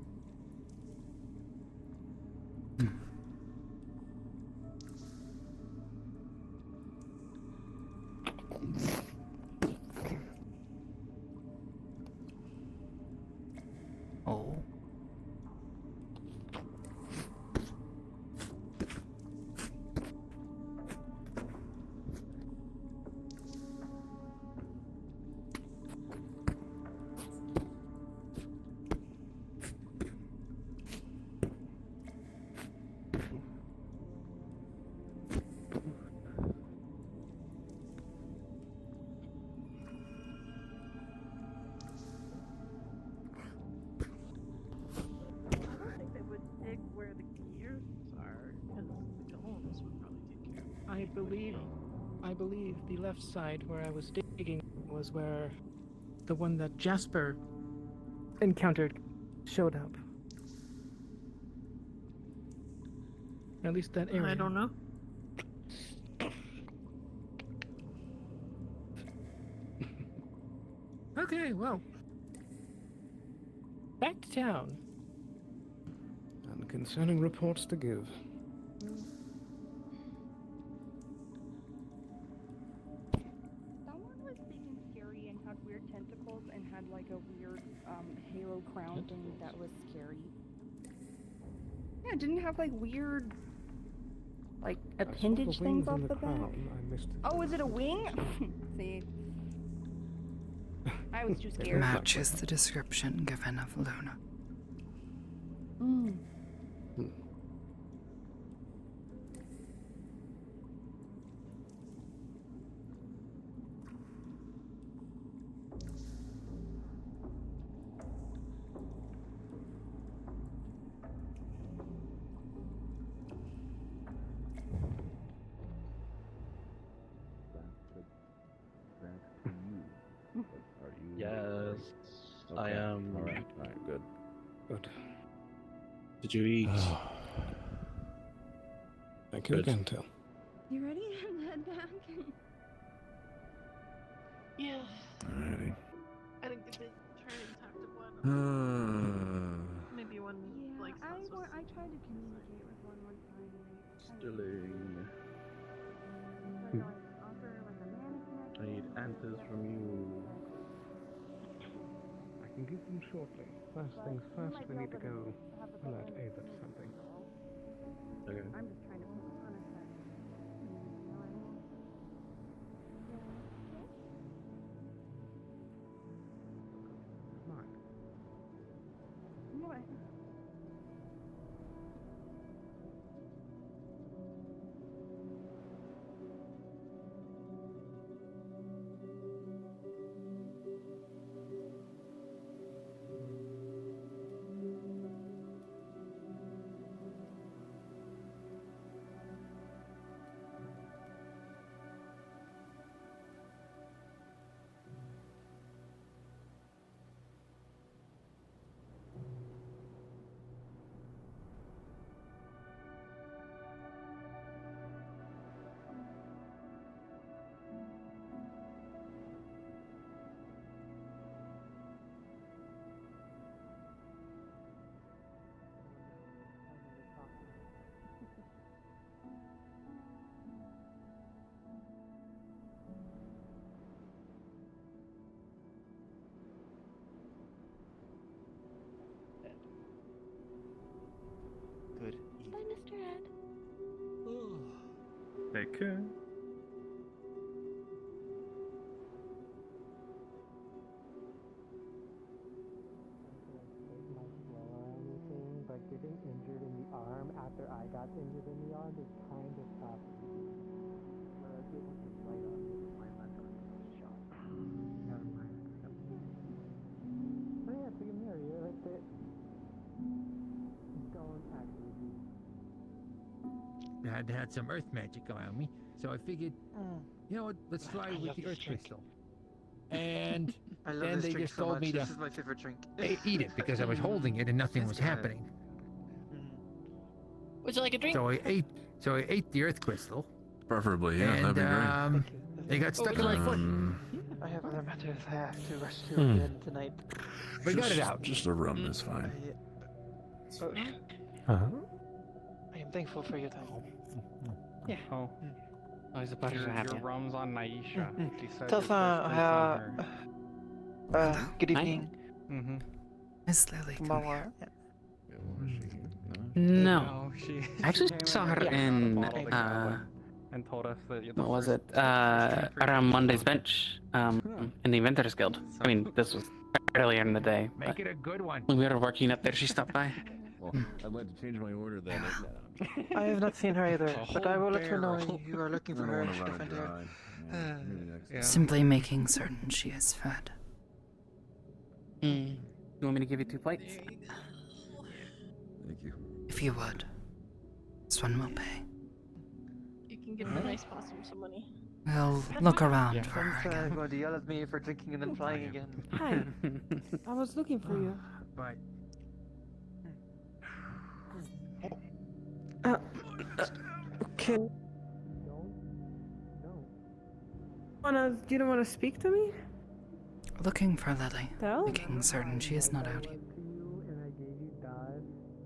Speaker 1: Oh.
Speaker 12: I don't think they would dig where the gears are, because the golems would probably take care of it.
Speaker 8: I believe the left side where I was digging was where the one that Jasper encountered showed up. At least that area.
Speaker 9: I don't know.
Speaker 8: Okay, well. Back to town.
Speaker 10: And concerning reports to give.
Speaker 7: Someone was big and scary and had weird tentacles and had like a weird halo crown thing that was scary. Yeah, didn't it have like weird like appendage things off the back? Oh, is it a wing? See. I was too scared.
Speaker 1: Matches the description given of Luna.
Speaker 7: Mm.
Speaker 18: Yes, I am.
Speaker 2: Alright, good.
Speaker 10: Good.
Speaker 18: Did you eat?
Speaker 10: Thank you again, Till.
Speaker 7: You ready to head back?
Speaker 9: Yeah.
Speaker 14: Alrighty.
Speaker 9: I didn't get to turn and talk to one. Maybe one like
Speaker 7: I tried to communicate with one time.
Speaker 2: Stilling. I need answers from you.
Speaker 10: I can give them shortly. First things first, we need to go alert Ava to something.
Speaker 2: Okay.
Speaker 7: I'm just trying to put the fun aside. You know what I mean?
Speaker 10: Come on.
Speaker 7: What?
Speaker 18: Good.
Speaker 7: Bye, Mr. Ed.
Speaker 15: Take care.
Speaker 3: But getting injured in the arm after I got injured in the arm is kind of tough. But I was able to fight on it with my left arm was shot. Never mind. Oh yeah, it's like a mirror. You're right there. Don't actually be.
Speaker 19: I had to have some earth magic around me, so I figured, you know what, let's try with the earth crystal. And
Speaker 20: I love
Speaker 19: then
Speaker 20: this
Speaker 19: they
Speaker 20: drink
Speaker 19: just
Speaker 20: so
Speaker 19: told
Speaker 20: much.
Speaker 19: me
Speaker 20: This
Speaker 19: to
Speaker 20: is my favorite drink.
Speaker 19: eat it because I was holding it and nothing was
Speaker 20: Yes, go ahead.
Speaker 19: happening.
Speaker 9: Would you like a drink?
Speaker 19: So I ate the earth crystal.
Speaker 14: Preferably, yeah,
Speaker 19: and,
Speaker 14: that'd be great.
Speaker 19: They got stuck in my foot.
Speaker 20: I have other matters I have to rush to
Speaker 14: Hmm.
Speaker 20: again tonight.
Speaker 19: We got it out.
Speaker 14: Just a rum is fine.
Speaker 20: I am thankful for your time.
Speaker 18: Yeah.
Speaker 16: Oh.
Speaker 18: Always a pleasure to have
Speaker 16: Your
Speaker 18: you.
Speaker 16: rum's on Naisha. She said
Speaker 20: Tell
Speaker 16: your first drink's on her.
Speaker 20: Good evening.
Speaker 16: Mm-hmm.
Speaker 1: Miss Lily, come
Speaker 20: Mama.
Speaker 1: here.
Speaker 16: No,
Speaker 21: No.
Speaker 16: she
Speaker 21: I actually
Speaker 16: came
Speaker 21: saw her
Speaker 16: and
Speaker 21: in,
Speaker 16: got a bottle to go and told us that the
Speaker 21: what was
Speaker 16: first
Speaker 21: it? Around Monday's bench, in the Inventors Guild. I mean, this was earlier in the day.
Speaker 19: Make
Speaker 21: but
Speaker 19: it a good one.
Speaker 21: when we were working up there, she stopped by.
Speaker 2: Well, I'd like to change my order then.
Speaker 20: I have not seen her either,
Speaker 2: A
Speaker 20: but I
Speaker 2: whole
Speaker 20: will let her know
Speaker 2: barrel.
Speaker 20: you are looking for
Speaker 2: I
Speaker 20: her.
Speaker 2: don't
Speaker 20: She
Speaker 2: wanna
Speaker 20: can
Speaker 2: run
Speaker 20: find
Speaker 2: it
Speaker 20: her.
Speaker 2: dry. Yeah, maybe next time.
Speaker 1: Simply making certain she is fed.
Speaker 21: You want me to give you 2 plates?
Speaker 2: Thank you.
Speaker 1: If you would. This one will pay.
Speaker 9: You can give her a nice possum some money.
Speaker 1: We'll look around for her
Speaker 20: Someone's
Speaker 1: again.
Speaker 20: going to yell at me for drinking and then flying again.
Speaker 11: Hi. I was looking for you.
Speaker 19: But
Speaker 11: Okay. You don't wanna speak to me?
Speaker 1: Looking for Lily,
Speaker 11: Del?
Speaker 1: making certain she is not out yet.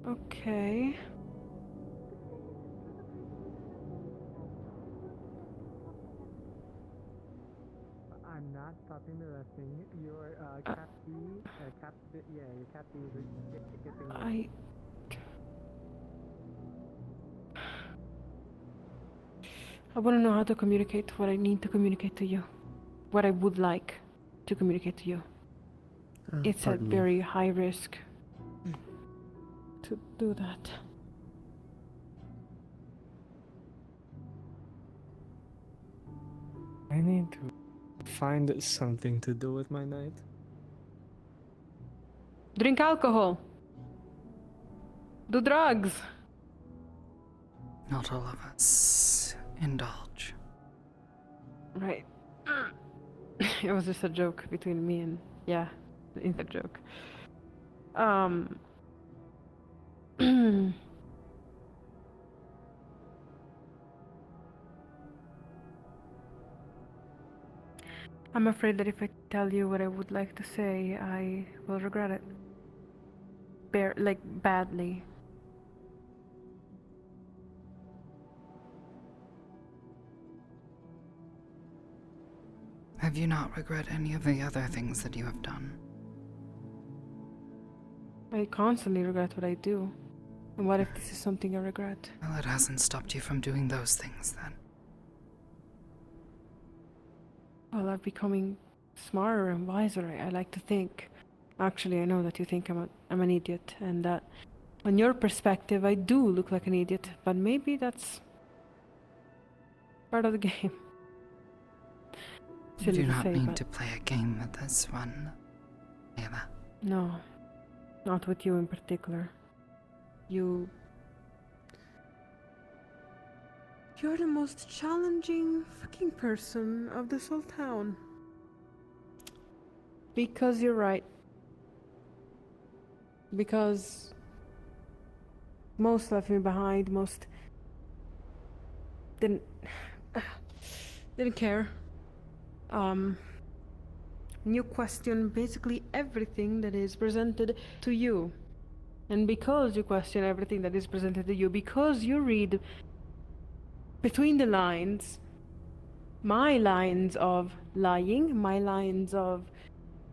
Speaker 11: Okay.
Speaker 3: I'm not stopping the resting. Your cat B, your cat B is getting.
Speaker 11: I want to know how to communicate what I need to communicate to you. What I would like to communicate to you. It's at
Speaker 20: pardon me.
Speaker 11: very high risk to do that.
Speaker 3: I need to find something to do with my night.
Speaker 11: Drink alcohol. Do drugs.
Speaker 1: Not all of us indulge.
Speaker 11: Right. It was just a joke between me and the inside joke. I'm afraid that if I tell you what I would like to say, I will regret it. Badly.
Speaker 1: Have you not regret any of the other things that you have done?
Speaker 11: I constantly regret what I do. And what if this is something I regret?
Speaker 1: Well, it hasn't stopped you from doing those things then.
Speaker 11: Well, I'm becoming smarter and wiser, I like to think. Actually, I know that you think I'm an idiot, and that on your perspective, I do look like an idiot, but maybe that's part of the game.
Speaker 1: You
Speaker 11: Silly
Speaker 1: do
Speaker 11: to
Speaker 1: not
Speaker 11: say,
Speaker 1: need
Speaker 11: but
Speaker 1: to play a game with this one, Ava.
Speaker 11: no, not with you in particular. You're the most challenging fucking person of this whole town. Because you're right. Because most left me behind, most didn't care. You question basically everything that is presented to you. And because you question everything that is presented to you, because you read between the lines, my lines of lying, my lines of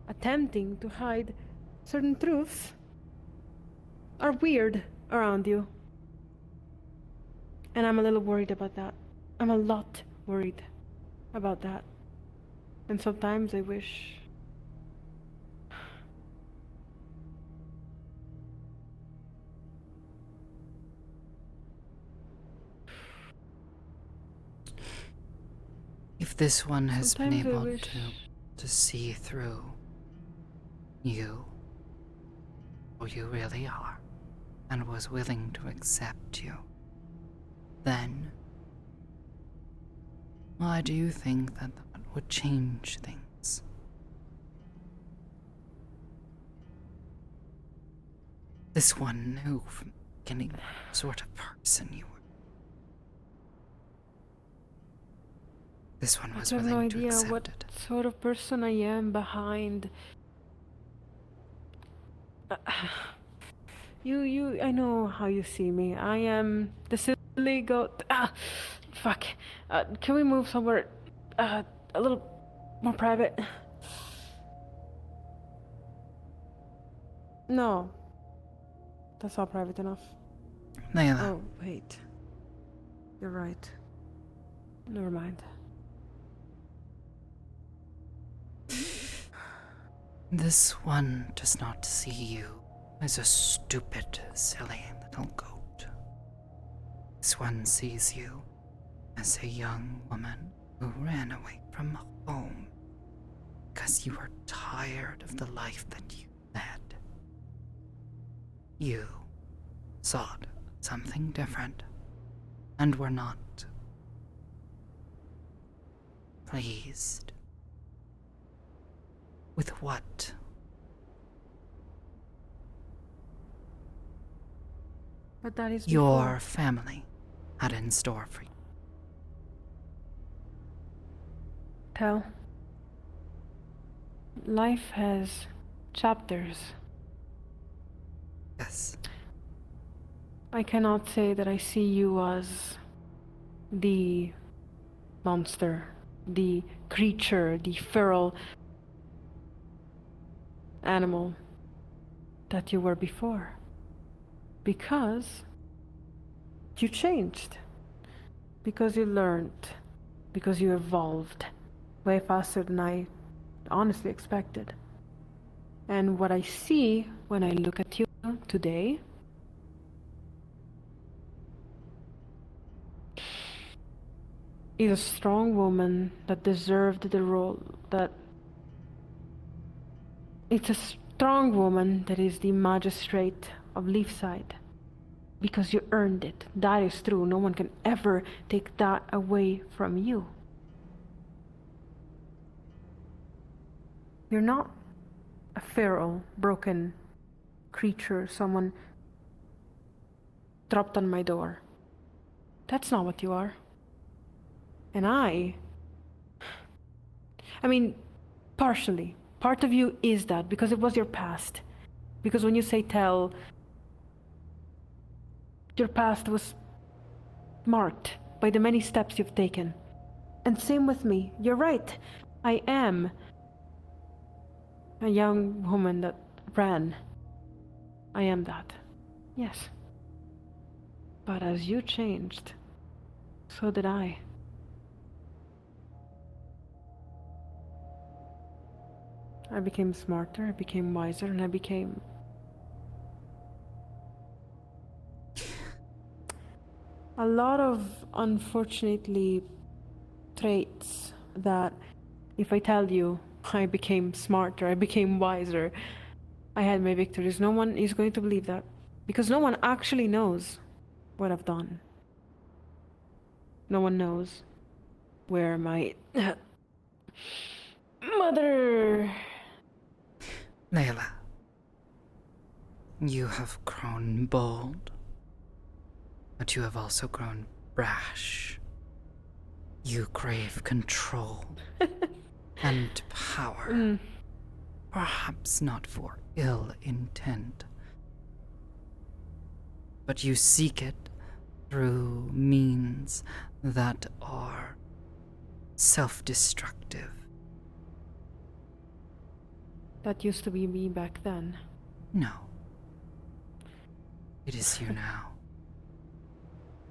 Speaker 11: attempting to hide certain truths, are weird around you. And I'm a little worried about that. I'm a lot worried about that. And sometimes I wish...
Speaker 1: If this one has been
Speaker 11: Sometimes I
Speaker 1: able
Speaker 11: wish-
Speaker 1: to see through you, who you really are, and was willing to accept you, then why do you think that would change things? This one knew from the beginning what sort of person you were. This one was
Speaker 11: I have no
Speaker 1: willing to
Speaker 11: idea
Speaker 1: accept
Speaker 11: what
Speaker 1: it.
Speaker 11: sort of person I am behind. I know how you see me. I am the silly goat. Fuck. Can we move somewhere a little more private? No. That's not private enough.
Speaker 1: Layla.
Speaker 11: Oh, wait. You're right. Never mind.
Speaker 1: This one does not see you as a stupid, silly little goat. This one sees you as a young woman who ran away from home because you were tired of the life that you led. You sought something different and were not pleased with what
Speaker 11: But that is
Speaker 1: your
Speaker 11: before.
Speaker 1: family had in store for you.
Speaker 11: Tell. Life has chapters.
Speaker 1: Yes.
Speaker 11: I cannot say that I see you as the monster, the creature, the feral animal that you were before. Because you changed. Because you learned. Because you evolved way faster than I honestly expected. And what I see when I look at you today is a strong woman that deserved the role that... It's a strong woman that is the magistrate of Leafside. Because you earned it. That is true. No one can ever take that away from you. You're not a feral, broken creature someone dropped on my door. That's not what you are. And I mean, partially. Part of you is that, because it was your past. Because when you say tell, your past was marked by the many steps you've taken. And same with me. You're right. I am a young woman that ran. I am that. Yes. But as you changed, so did I. I became smarter, I became wiser, and I became... a lot of, unfortunately, traits that if I tell you I became smarter, I became wiser, I had my victories, no one is going to believe that. Because no one actually knows what I've done. No one knows where my mother...
Speaker 1: Layla, you have grown bold, but you have also grown brash. You crave control and power, perhaps not for ill intent, but you seek it through means that are self-destructive.
Speaker 11: That used to be me back then.
Speaker 1: No. It is you now.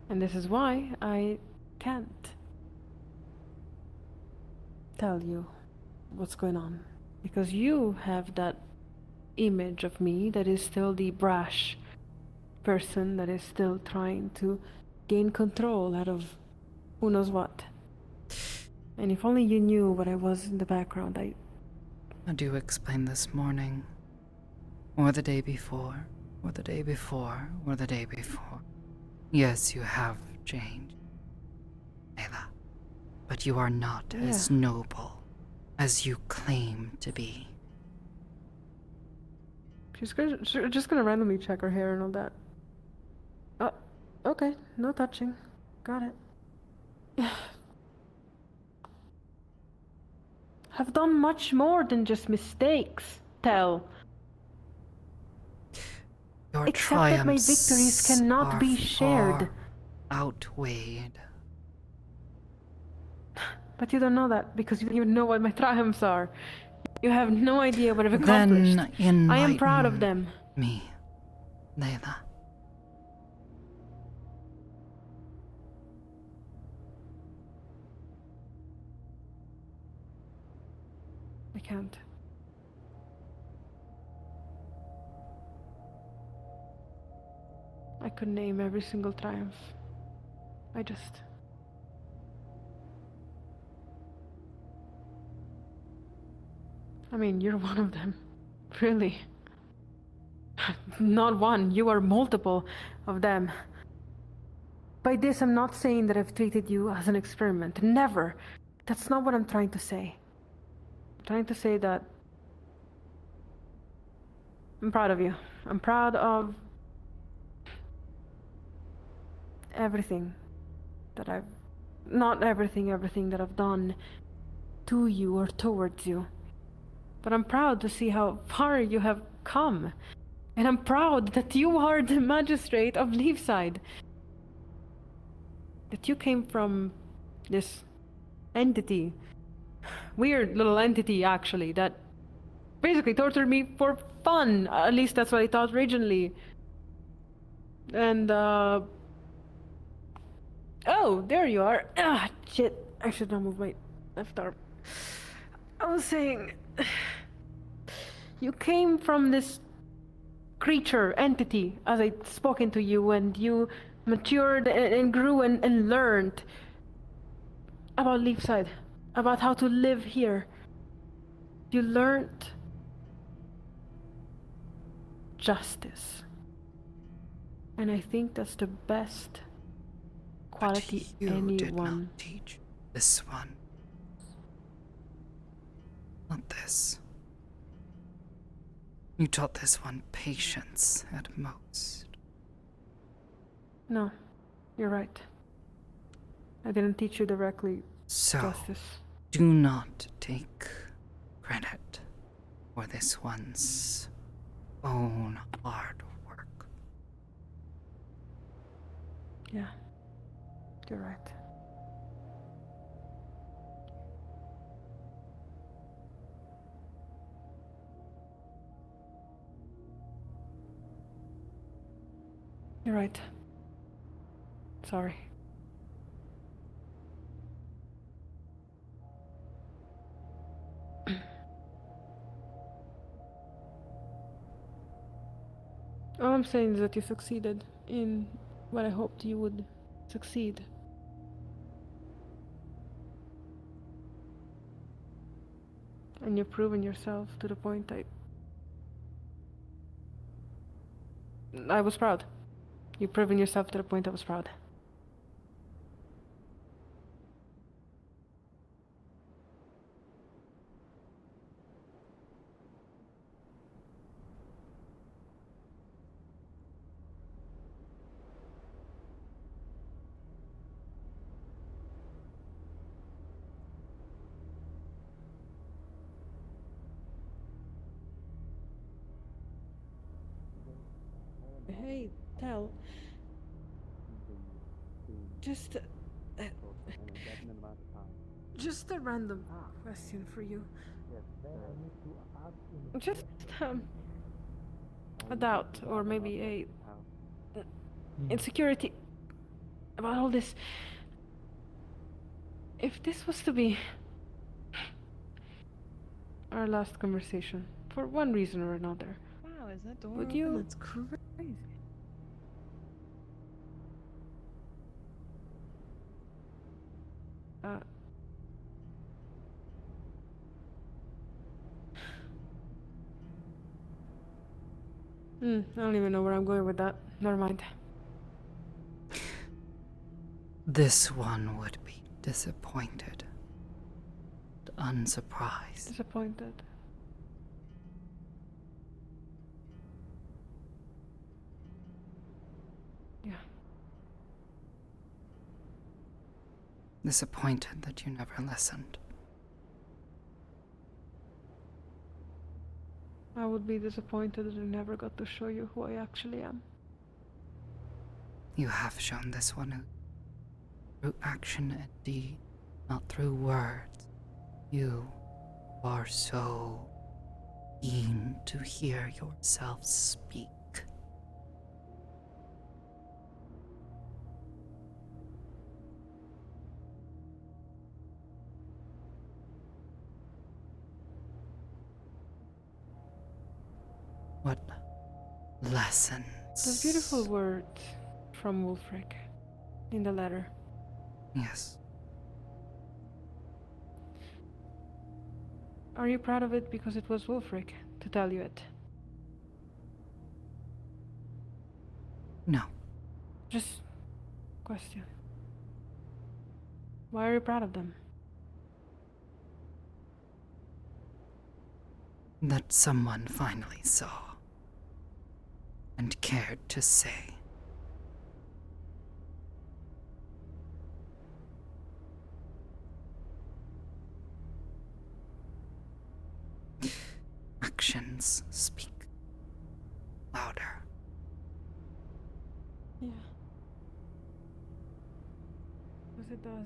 Speaker 11: And this is why I can't tell you what's going on. Because you have that image of me that is still the brash person that is still trying to gain control out of who knows what. And if only you knew what I was in the background, I
Speaker 1: do explain this morning, or the day before, or the day before, or the day before. Yes, you have changed, Layla, but you are not as noble as you claim to be.
Speaker 11: She's just gonna randomly check her hair and all that. Oh, okay, no touching. Got it. Have done much more than just mistakes, Tell.
Speaker 1: Your
Speaker 11: Except that my victories cannot be shared.
Speaker 1: Outweighed.
Speaker 11: But you don't know that because you don't even know what my triumphs are. You have no idea what I've accomplished.
Speaker 1: Then
Speaker 11: I am proud of them.
Speaker 1: Me, Layla.
Speaker 11: I can't. I could name every single triumph. I mean, you're one of them. Really. Not one, you are multiple of them. By this, I'm not saying that I've treated you as an experiment. Never. That's not what I'm trying to say. I'm trying to say that I'm proud of you. I'm proud of everything that I've... Not everything that I've done to you or towards you. But I'm proud to see how far you have come. And I'm proud that you are the magistrate of Leafside. That you came from this entity. Weird little entity, actually, that basically tortured me for fun. At least that's what I thought originally. And, oh, there you are. Ah, shit. I should not move my left arm. I was saying, you came from this creature, entity, as I'd spoken to you, and you matured and grew and learned about Leafside, about how to live here. You learned justice. And I think that's the best quality
Speaker 1: You
Speaker 11: anyone
Speaker 1: did not teach this one. Not this. You taught this one patience at most.
Speaker 11: No, you're right. I didn't teach you directly justice.
Speaker 1: Do not take credit for this one's own hard work.
Speaker 11: Yeah, you're right. You're right. Sorry. All I'm saying is that you succeeded in what I hoped you would succeed. And you've proven yourself to the point I was proud. You've proven yourself to the point I was proud. Hey, Tal. Just a random question for you. Just a doubt, or maybe a insecurity about all this. If this was to be our last conversation, for one reason or another,
Speaker 7: Wow, is that door
Speaker 11: would
Speaker 7: open?
Speaker 11: you?
Speaker 7: That's crazy.
Speaker 11: I don't even know where I'm going with that. Never mind.
Speaker 1: This one would be disappointed, unsurprised.
Speaker 11: Disappointed. Yeah.
Speaker 1: Disappointed that you never listened.
Speaker 11: I would be disappointed that I never got to show you who I actually am.
Speaker 1: You have shown this one through action and deed, not through words. You are so keen to hear yourself speak. What lessons?
Speaker 11: The beautiful words from Wulfric in the letter.
Speaker 1: Yes.
Speaker 11: Are you proud of it because it was Wulfric to tell you it?
Speaker 1: No.
Speaker 11: Just question. Why are you proud of them?
Speaker 1: That someone finally saw and cared to say. Actions speak louder.
Speaker 11: Yeah. Yes, it does.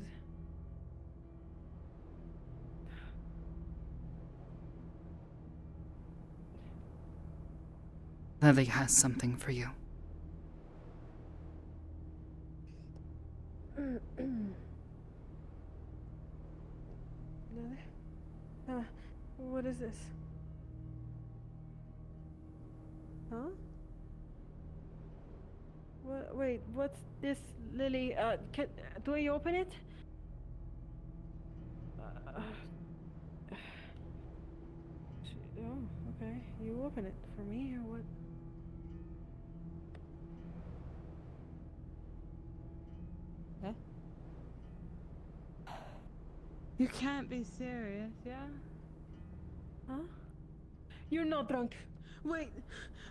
Speaker 1: Lily has something for you.
Speaker 11: Lily? What is this? Huh? What? Wait, what's this, Lily? Do I open it? Oh, okay. You open it for me, or what? Huh? You can't be serious, yeah? Huh? You're not drunk. Wait.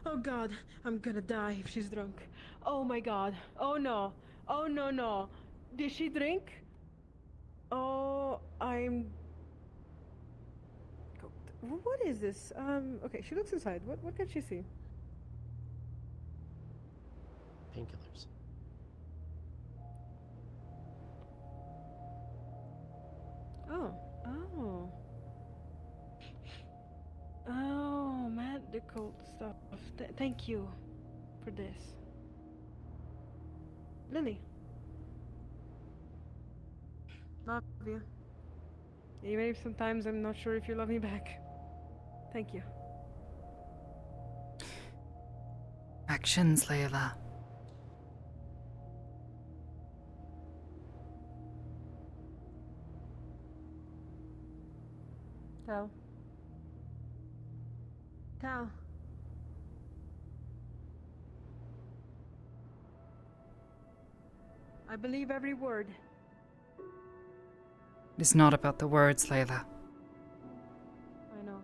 Speaker 11: Oh God, I'm gonna die if she's drunk. Oh my God. Oh no. Oh no no. Did she drink? Oh, I'm. What is this? Okay, she looks inside. What can she see?
Speaker 18: Painkillers.
Speaker 11: Oh. Oh. Oh, medical stuff. Thank you for this. Lily. Love you. Even if sometimes I'm not sure if you love me back. Thank you.
Speaker 1: Actions, Layla.
Speaker 11: Tell. Tell. I believe every word.
Speaker 1: It is not about the words, Layla.
Speaker 11: I know.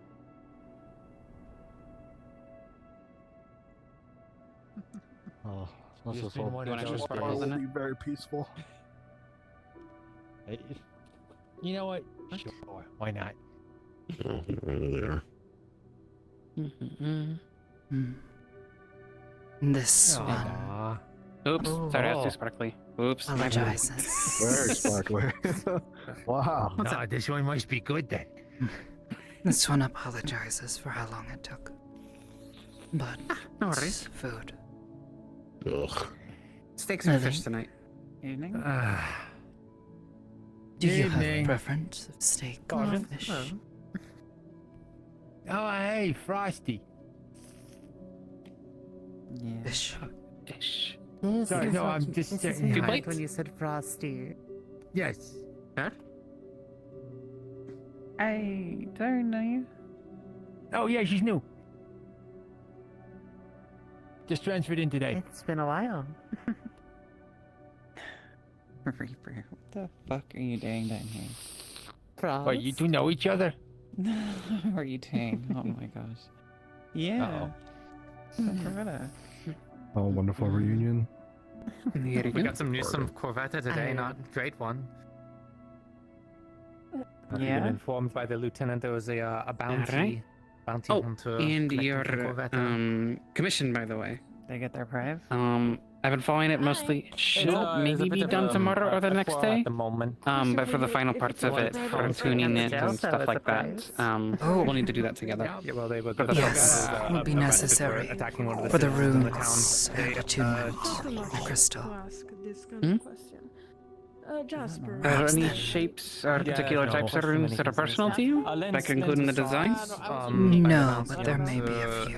Speaker 19: Oh,
Speaker 13: This
Speaker 19: this
Speaker 13: is all
Speaker 19: probably
Speaker 13: very peaceful.
Speaker 19: You know what? Sure, why not?
Speaker 13: There.
Speaker 1: This
Speaker 21: Aw.
Speaker 1: one.
Speaker 21: Oops, sorry, that's too sparkly. Oops.
Speaker 1: Apologizes.
Speaker 13: Very sparkly. Wow.
Speaker 19: No, this one must be good then.
Speaker 1: This one apologizes for how long it took. But
Speaker 17: no
Speaker 1: it's
Speaker 17: worries.
Speaker 1: food.
Speaker 13: Ugh.
Speaker 17: Steaks and
Speaker 1: Lily.
Speaker 17: fish tonight. Evening.
Speaker 1: Do you have a
Speaker 19: Evening.
Speaker 1: preference of steak or
Speaker 19: Pardon?
Speaker 1: fish?
Speaker 19: Oh, hey, Frosty.
Speaker 17: Yeah.
Speaker 1: Fish.
Speaker 21: Fish.
Speaker 19: Sorry, no, I'm just
Speaker 17: This is
Speaker 19: saying.
Speaker 17: what
Speaker 19: hi.
Speaker 17: meant when you said frosty.
Speaker 19: Yes.
Speaker 17: Huh? I don't know.
Speaker 19: Oh, yeah, she's new. Just transferred in today.
Speaker 17: It's been a while. Reaper, what the fuck are you doing down here? Frost?
Speaker 19: What, you two know each other?
Speaker 17: What are you doing? Oh my gosh. Yeah.
Speaker 13: Oh, wonderful reunion.
Speaker 21: We got some news from Corvette today, not great one. I've
Speaker 17: Yeah?
Speaker 21: been informed by the lieutenant there was a bounty,
Speaker 17: Alright.
Speaker 21: bounty
Speaker 17: Oh,
Speaker 21: hunter.
Speaker 17: and
Speaker 21: connected
Speaker 17: your
Speaker 21: to Corvette.
Speaker 17: commission, by the way.
Speaker 18: They get their prive?
Speaker 17: I've been following it mostly. It should
Speaker 21: It's a
Speaker 17: maybe
Speaker 21: bit
Speaker 17: be
Speaker 21: of
Speaker 17: done
Speaker 21: a-
Speaker 17: tomorrow or the
Speaker 21: a
Speaker 17: next
Speaker 21: foil
Speaker 17: day.
Speaker 21: at the moment.
Speaker 17: But for the final parts of it, for tuning it and stuff like that, we'll need to do that together.
Speaker 21: Yeah, well, they were
Speaker 1: Oh, Yes, would be necessary
Speaker 21: attacking one of the
Speaker 1: for the
Speaker 21: citizens in the
Speaker 1: runes
Speaker 21: town.
Speaker 1: and attunement and crystal.
Speaker 11: To ask this kind of question. Jasper.
Speaker 17: Are there
Speaker 1: Perhaps
Speaker 17: any
Speaker 1: then.
Speaker 17: shapes or
Speaker 21: Yeah,
Speaker 17: particular
Speaker 21: no,
Speaker 17: types of
Speaker 21: too
Speaker 17: runes
Speaker 21: many
Speaker 17: that are
Speaker 21: things
Speaker 17: personal to you?
Speaker 21: Lens-
Speaker 17: Like including the
Speaker 21: lenses
Speaker 17: designs?
Speaker 21: by
Speaker 1: No,
Speaker 21: the
Speaker 1: but there may be a
Speaker 21: announcement,
Speaker 1: few.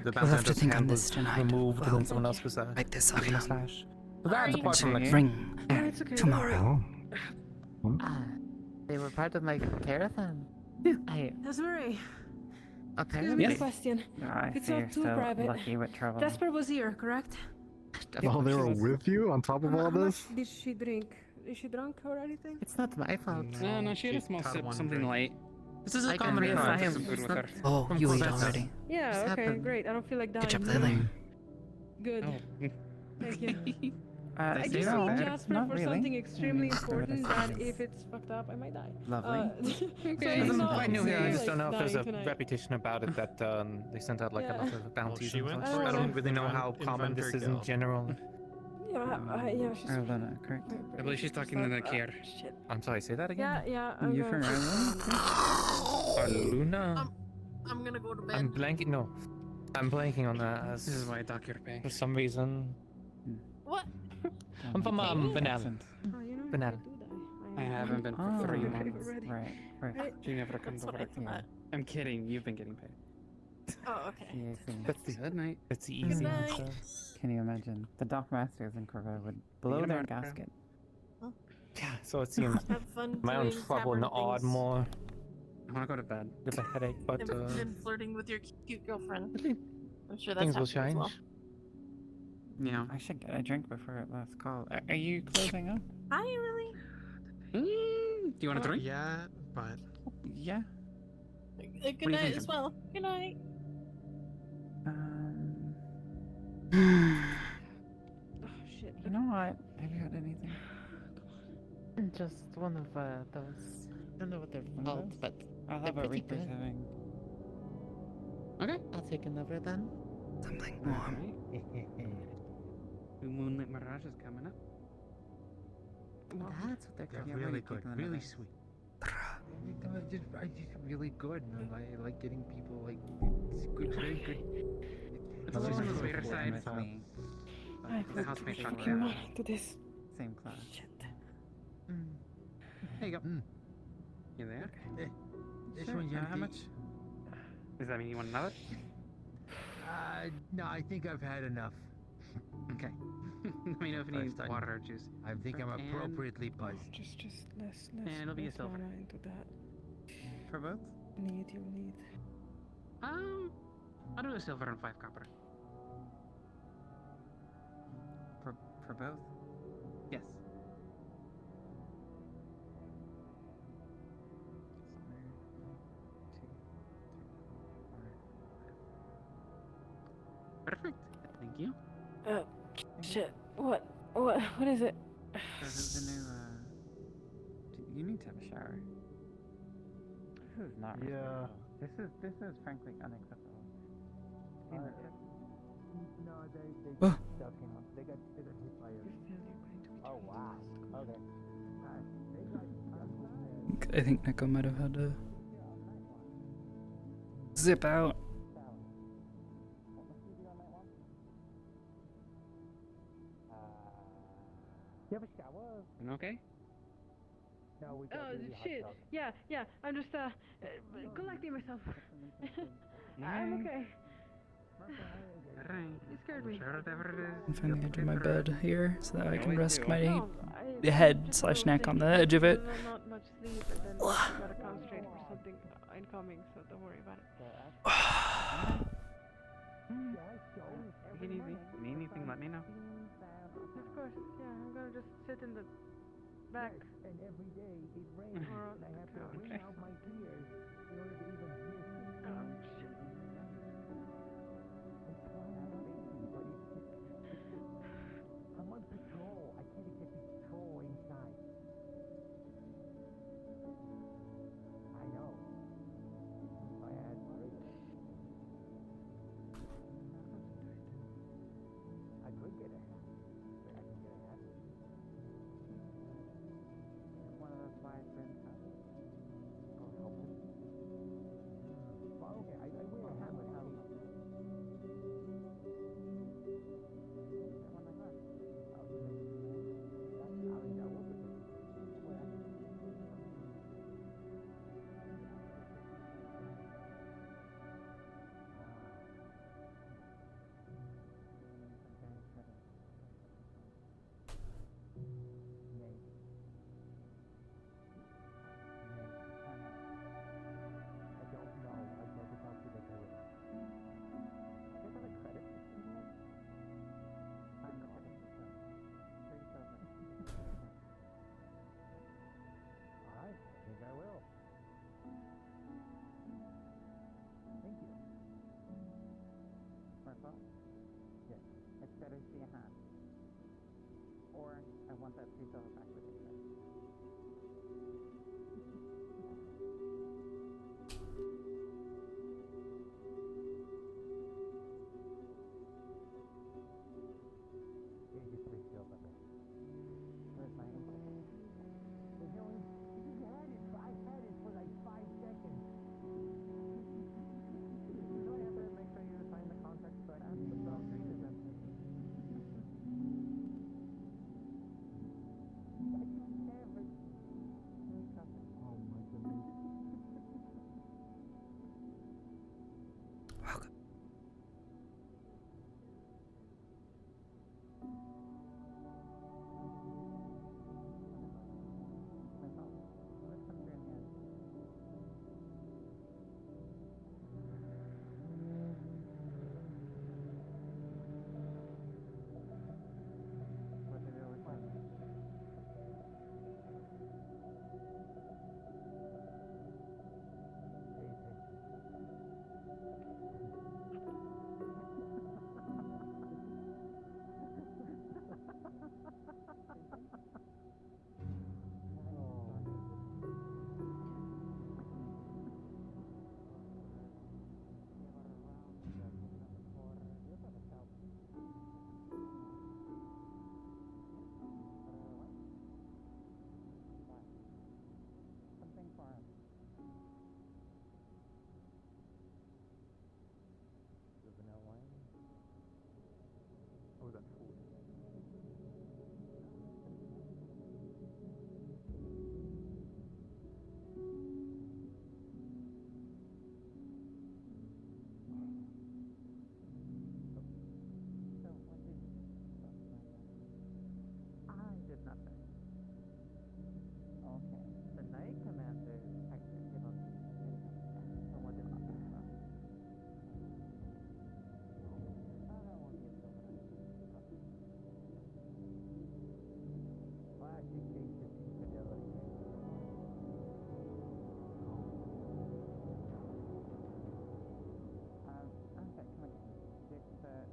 Speaker 21: The
Speaker 1: We'll have to
Speaker 21: bounty
Speaker 1: think on
Speaker 21: hand
Speaker 1: this
Speaker 21: was
Speaker 1: tonight.
Speaker 21: removed, and
Speaker 1: Well,
Speaker 21: then someone else was
Speaker 1: write this
Speaker 21: using
Speaker 1: up
Speaker 21: a slash. But that's apart from
Speaker 1: to
Speaker 21: the
Speaker 1: bring
Speaker 11: It's okay,
Speaker 1: tomorrow.
Speaker 17: They were part of my caravan. I
Speaker 11: Desiree.
Speaker 17: okay.
Speaker 11: Excuse me, a question.
Speaker 17: I
Speaker 11: It's
Speaker 17: see
Speaker 11: not
Speaker 17: you're
Speaker 11: too
Speaker 17: still
Speaker 11: private.
Speaker 17: lucky with trouble.
Speaker 11: Jasper was here, correct?
Speaker 13: Oh, they were with you on top of all
Speaker 11: How
Speaker 13: this?
Speaker 11: much did she drink? Is she drunk or anything?
Speaker 17: It's not my fault. No, she had a small sip, something light. This is a I can common reassign occurrence. him. Some food It's with not- her.
Speaker 1: Oh,
Speaker 17: From
Speaker 1: you ate
Speaker 17: Corvette.
Speaker 1: already.
Speaker 11: Yeah,
Speaker 17: This
Speaker 11: okay,
Speaker 17: happened.
Speaker 11: great. I don't feel like dying.
Speaker 1: Good job, Lily.
Speaker 11: Good. Thank you. I
Speaker 21: They
Speaker 11: just
Speaker 21: seem
Speaker 11: need
Speaker 21: bad.
Speaker 11: Jasper
Speaker 21: Not
Speaker 11: for
Speaker 21: really.
Speaker 11: something
Speaker 21: I
Speaker 11: extremely
Speaker 21: mean, for the
Speaker 11: important that
Speaker 21: same
Speaker 11: if it's fucked up, I might die.
Speaker 21: Lovely.
Speaker 11: So
Speaker 21: Okay.
Speaker 11: he's not
Speaker 21: Quite new here. I just don't know if there's
Speaker 11: dying
Speaker 21: a
Speaker 11: tonight.
Speaker 21: reputation about it that they sent out like a lot of bounties
Speaker 18: she
Speaker 21: and
Speaker 18: went
Speaker 21: such.
Speaker 18: for
Speaker 21: I
Speaker 18: it,
Speaker 11: Oh.
Speaker 21: don't really know how
Speaker 18: invent
Speaker 21: common this
Speaker 18: her
Speaker 21: is in
Speaker 18: guild.
Speaker 21: general.
Speaker 11: Yeah, she's.
Speaker 21: Luna, correct?
Speaker 18: I believe she's talking to the Kier.
Speaker 11: Shit.
Speaker 21: I'm sorry, say that again?
Speaker 11: Yeah, I'm
Speaker 21: You
Speaker 11: going
Speaker 21: from
Speaker 11: to.
Speaker 21: Luna?
Speaker 9: I'm gonna go to bed.
Speaker 21: I'm blanking. No, I'm blanking on that.
Speaker 18: This is why I dock your pay.
Speaker 21: For some reason.
Speaker 9: What?
Speaker 21: I'm from Banal.
Speaker 11: Oh, you know,
Speaker 21: Banal.
Speaker 18: I haven't been for 3 months.
Speaker 21: Right.
Speaker 18: She never comes
Speaker 9: That's
Speaker 18: over.
Speaker 9: what I thought.
Speaker 18: I'm kidding. You've been getting paid.
Speaker 9: Oh, okay.
Speaker 21: That's the
Speaker 18: Good night.
Speaker 21: That's the
Speaker 9: Good
Speaker 21: easy
Speaker 9: night.
Speaker 21: answer.
Speaker 4: Can you imagine? The Dock Masters in Corvette would blow their gasket.
Speaker 21: Yeah, so it seems
Speaker 9: Have fun
Speaker 21: my own
Speaker 9: doing
Speaker 21: trouble in the
Speaker 9: tavern
Speaker 21: odd
Speaker 9: things.
Speaker 21: more.
Speaker 18: I want to go to bed.
Speaker 21: With a headache, but
Speaker 9: I've been flirting with your cute girlfriend. I'm sure that's
Speaker 21: things will
Speaker 9: happening as
Speaker 21: change.
Speaker 9: well.
Speaker 18: Yeah.
Speaker 4: I should get a drink before it last call. Are you closing up?
Speaker 9: Are you really?
Speaker 18: Do you want a drink?
Speaker 13: Yeah, but
Speaker 4: Yeah.
Speaker 9: Good night as well. Good night.
Speaker 11: Oh shit.
Speaker 4: You know what? Have you had anything?
Speaker 6: Just one of those. I don't know what they're
Speaker 4: One of
Speaker 6: called,
Speaker 4: those?
Speaker 6: but
Speaker 4: I'll
Speaker 6: they're
Speaker 4: have what
Speaker 6: pretty
Speaker 4: Reaper's
Speaker 6: good.
Speaker 4: having.
Speaker 18: Okay.
Speaker 6: I'll take another then.
Speaker 1: Something warm.
Speaker 18: The Moonlit Mirage is coming up.
Speaker 6: That's what they're called.
Speaker 19: Really good, really sweet. Just really good. And I like getting people like it's good, very good.
Speaker 18: It's just on the later side.
Speaker 4: With me.
Speaker 18: The housemate shot
Speaker 11: Come
Speaker 18: down.
Speaker 11: on, do this.
Speaker 4: Same class.
Speaker 11: Shit.
Speaker 18: There you go. You there?
Speaker 19: This
Speaker 4: Sure,
Speaker 19: one's
Speaker 4: how
Speaker 19: empty.
Speaker 4: much?
Speaker 18: Does that mean you want another?
Speaker 19: No, I think I've had enough.
Speaker 18: Okay. Let me know if you need
Speaker 19: First time.
Speaker 18: water or juice.
Speaker 19: I think I'm
Speaker 18: And-
Speaker 19: appropriately buzzed.
Speaker 11: Just less.
Speaker 18: And it'll be a silver.
Speaker 11: mana into that.
Speaker 4: For both?
Speaker 11: You'll need.
Speaker 18: I'll do a silver and 5 copper.
Speaker 4: For both?
Speaker 18: Yes. Perfect. Thank you.
Speaker 11: Shit. What is it?
Speaker 4: So the new, you need to have a shower. This is not
Speaker 13: Yeah.
Speaker 4: respectable. This is frankly unacceptable.
Speaker 3: No, they
Speaker 1: Oh.
Speaker 3: stuck him up. They got hit by a. Oh wow. Okay.
Speaker 1: I think Neko might have had to zip out.
Speaker 3: You have a shower?
Speaker 18: You okay?
Speaker 3: No, we got
Speaker 11: Oh
Speaker 3: really hot
Speaker 11: shit.
Speaker 3: tub.
Speaker 11: Yeah. I'm just collecting myself. I'm okay. You scared me.
Speaker 1: I'm finally into my bed here so that I can rest my
Speaker 11: No,
Speaker 1: head / neck on the edge of it.
Speaker 11: Not much sleep, and then I gotta concentrate for something incoming, so don't worry about it.
Speaker 18: Take it easy. Need anything, let me know.
Speaker 11: Of course, yeah. I'm gonna just sit in the back.
Speaker 3: And every day it rains, and I have to wring out my ears in order to even hear things.
Speaker 11: Oh shit.
Speaker 3: I'm on patrol. I can't exactly patrol inside. I know. I had I could get a hat. I can get a hat.
Speaker 4: One of those wide brim hats.
Speaker 3: Oh, help me. Well, okay, I
Speaker 16: We saw her back with it. Where's my input?
Speaker 3: I had it for like 5 seconds. Do I have to make sure you sign the contract so I can put the screen? Is that oh my goodness. Something for him. The vanilla wine? Oh, that's food. So what did you I did nothing. Okay. The night commander actually gave us someone did not do that. That won't be a silver. Classic case of infidelity. Okay, come again.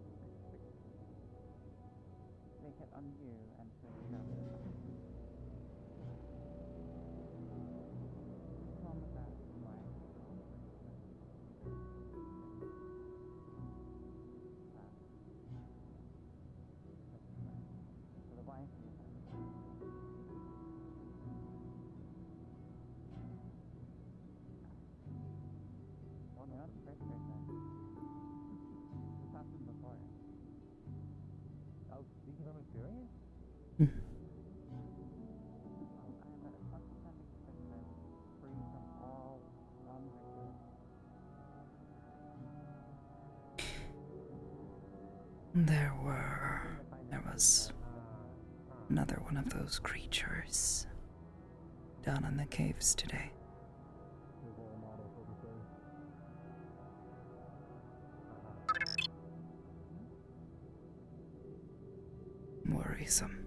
Speaker 3: They hit on you and so you got it. What's wrong with that? Why? So the wife is well, no, that's a great person. This happened before. Oh, speaking from experience? I'm at a constant percent free from all non-victims.
Speaker 1: There was another one of those creatures down in the caves today. Worrisome.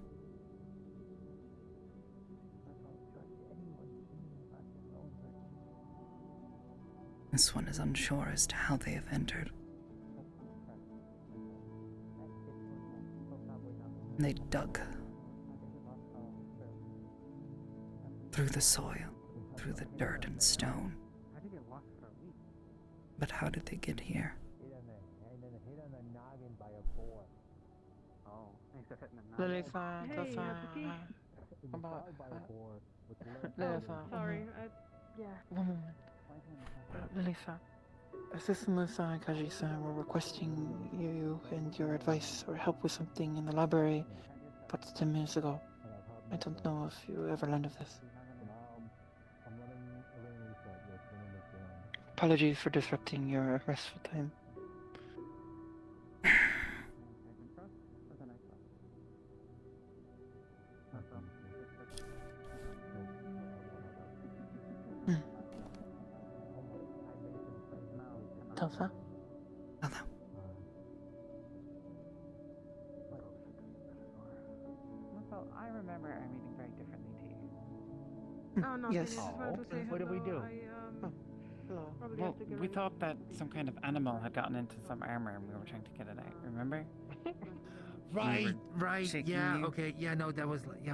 Speaker 1: This one is unsure as to how they have entered. They dug through the soil, through the dirt and stone.
Speaker 16: How did you get lost for a week?
Speaker 1: But how did they get here?
Speaker 3: Hit on the noggin by a boar.
Speaker 16: Oh, thanks for hitting the noggin.
Speaker 6: Lilith,
Speaker 9: Hey, Petit.
Speaker 3: About by a boar with
Speaker 6: Lilith,
Speaker 9: Sorry, yeah.
Speaker 6: one moment. Lilith, Assistant Musa and Kaji-san were requesting you and your advice or help with something in the library about 10 minutes ago. I don't know if you ever learned of this. Apologies for disrupting your restful time. Telsa?
Speaker 1: Hello.
Speaker 16: So I remember our meeting very differently to you.
Speaker 9: Oh, no,
Speaker 6: Yes.
Speaker 9: I just wanted to say
Speaker 3: What did we
Speaker 9: hello.
Speaker 3: do?
Speaker 6: Hello.
Speaker 9: Probably
Speaker 4: Well,
Speaker 9: have to get
Speaker 4: we
Speaker 9: ready.
Speaker 4: thought that some kind of animal had gotten into some armor and we were trying to get it out, remember?
Speaker 19: Right, right,
Speaker 4: shaking
Speaker 19: yeah,
Speaker 4: you.
Speaker 19: okay, yeah, no, that was, yeah.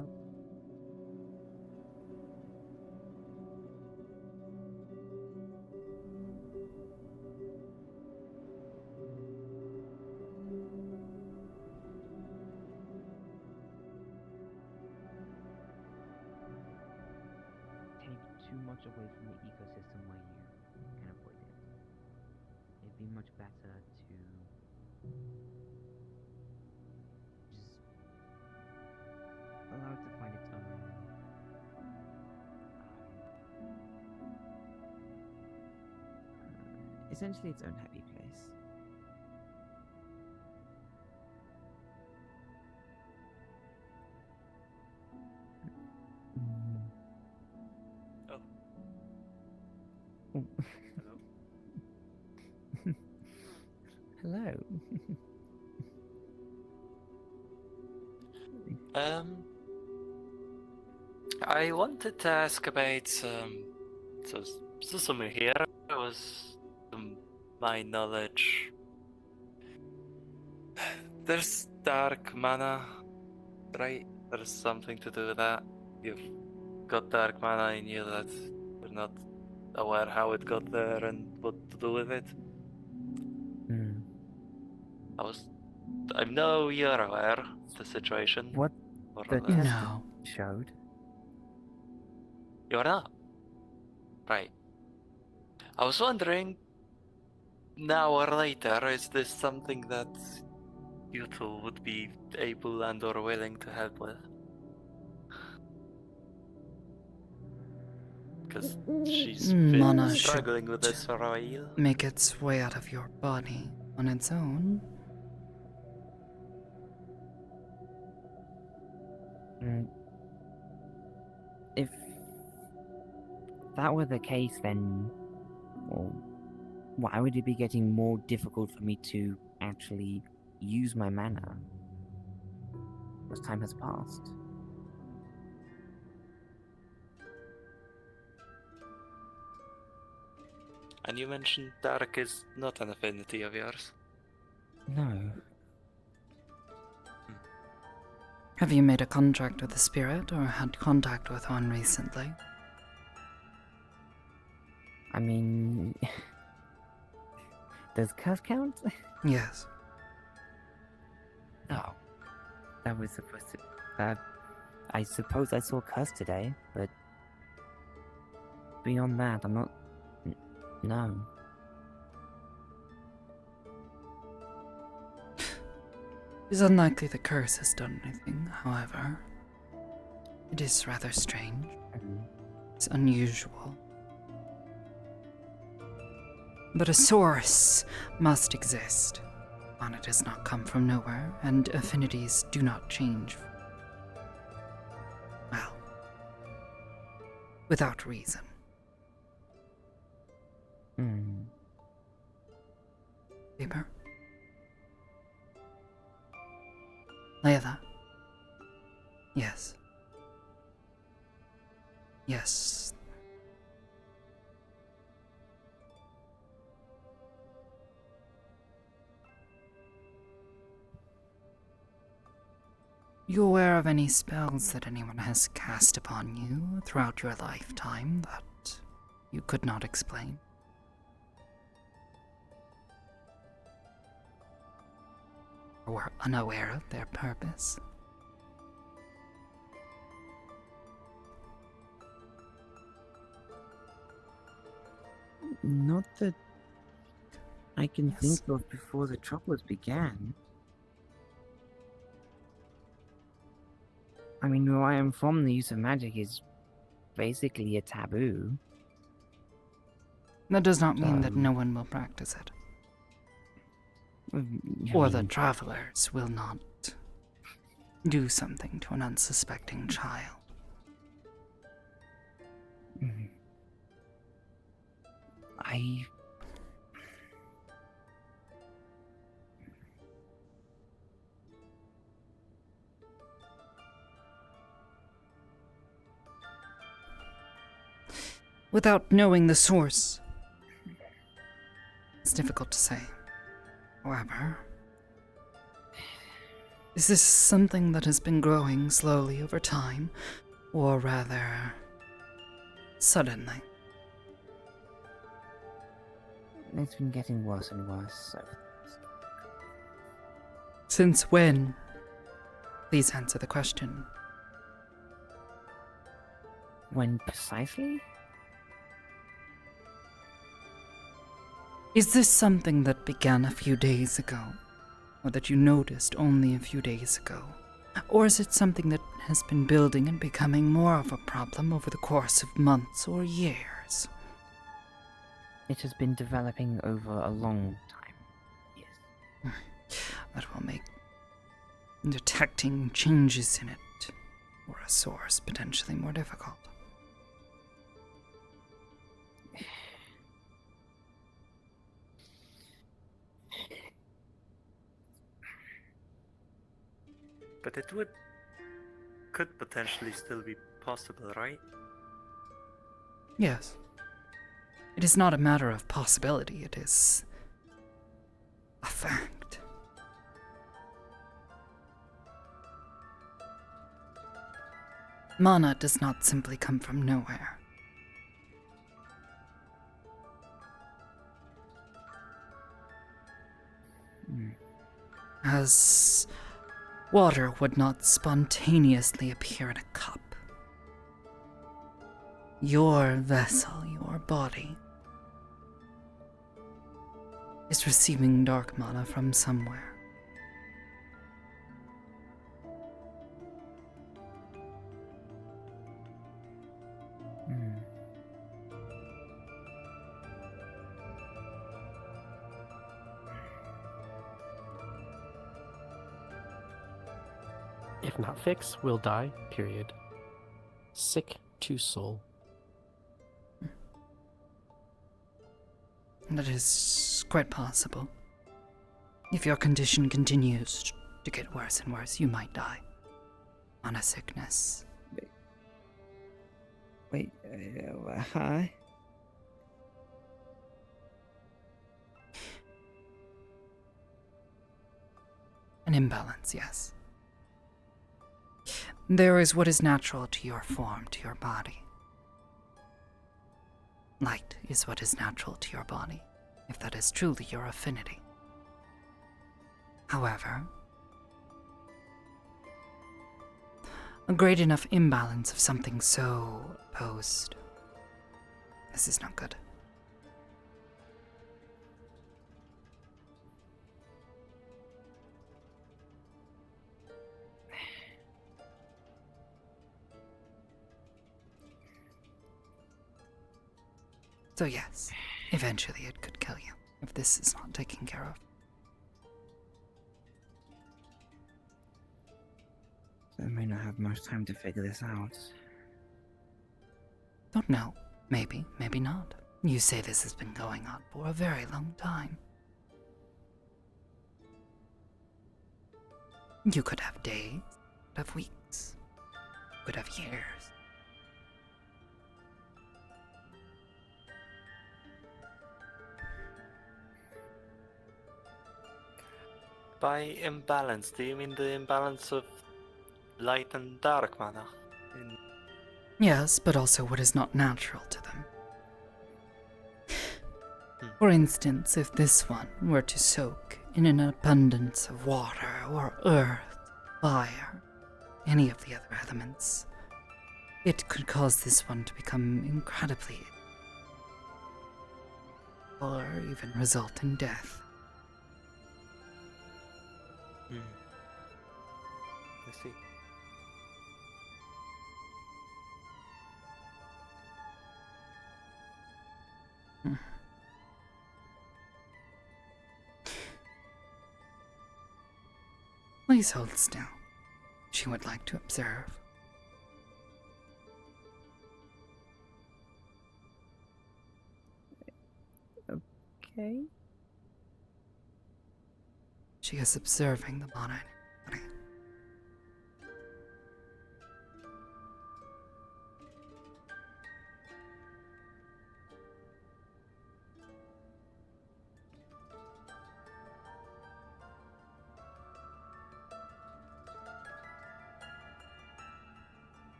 Speaker 5: too much away from the ecosystem where you can avoid it. It'd be much better to just allow it to find its own essentially its own happy place.
Speaker 22: Oh.
Speaker 5: Hello.
Speaker 22: I wanted to ask about so Susumu here was, to my knowledge, there's dark mana, right? There's something to do with that. You've got dark mana in you that you're not aware how it got there and what to do with it. I know you're aware of the situation.
Speaker 5: What
Speaker 22: more
Speaker 5: the
Speaker 22: or less.
Speaker 5: test showed.
Speaker 22: You're not. Right. I was wondering, now or later, is this something that you two would be able and or willing to help with? Because she's been
Speaker 1: Mana
Speaker 22: struggling
Speaker 1: should
Speaker 22: with this for a while.
Speaker 1: make its way out of your body on its own.
Speaker 5: If that were the case, then, well, why would it be getting more difficult for me to actually use my mana as time has passed?
Speaker 22: And you mentioned dark is not an affinity of yours.
Speaker 5: No.
Speaker 1: Have you made a contract with the spirit or had contact with one recently?
Speaker 5: I mean, does curse count?
Speaker 1: Yes.
Speaker 5: No. That was supposed to... I suppose I saw curse today, but... beyond that, I'm not... No.
Speaker 1: It is unlikely the curse has done anything, however. It is rather strange. It's unusual. But a source must exist. Mana does not come from nowhere, and affinities do not change. Well, without reason. Paper? Layla? Yes. Yes. You aware of any spells that anyone has cast upon you throughout your lifetime that you could not explain? Or were unaware of their purpose?
Speaker 5: Not that I can think of before the troubles began. I mean, where I am from, the use of magic is basically a taboo.
Speaker 1: That does not mean that no one will practice it. Or that travelers will not do something to an unsuspecting child. Without knowing the source, it's difficult to say. However, is this something that has been growing slowly over time, or rather, suddenly?
Speaker 5: It's been getting worse and worse. So.
Speaker 1: Since when? Please answer the question.
Speaker 5: When precisely?
Speaker 1: Is this something that began a few days ago? Or that you noticed only a few days ago? Or is it something that has been building and becoming more of a problem over the course of months or years?
Speaker 5: It has been developing over a long time. Yes.
Speaker 1: That will make detecting changes in it, or a source, potentially more difficult.
Speaker 22: But it could potentially still be possible, right?
Speaker 1: Yes. It is not a matter of possibility, it is a fact. Mana does not simply come from nowhere. As water would not spontaneously appear in a cup. Your vessel, your body, is receiving dark mana from somewhere.
Speaker 8: If not fixed, we'll die, period. Sick to soul.
Speaker 1: That is quite possible. If your condition continues to get worse and worse, you might die. On a sickness.
Speaker 5: Wait, hi?
Speaker 1: An imbalance, yes. There is what is natural to your form, to your body. Light is what is natural to your body, if that is truly your affinity. However, a great enough imbalance of something so opposed. This is not good. So yes, eventually it could kill you, if this is not taken care of.
Speaker 5: So I may not have much time to figure this out.
Speaker 1: Don't know. Maybe, maybe not. You say this has been going on for a very long time. You could have days, could have weeks, could have years.
Speaker 22: By imbalance, do you mean the imbalance of light and dark mana?
Speaker 1: Yes, but also what is not natural to them. For instance, if this one were to soak in an abundance of water or earth, fire, any of the other elements, it could cause this one to become incredibly ill, or even result in death.
Speaker 22: I see.
Speaker 1: Please hold still. She would like to observe.
Speaker 5: Okay.
Speaker 1: She is observing the mana.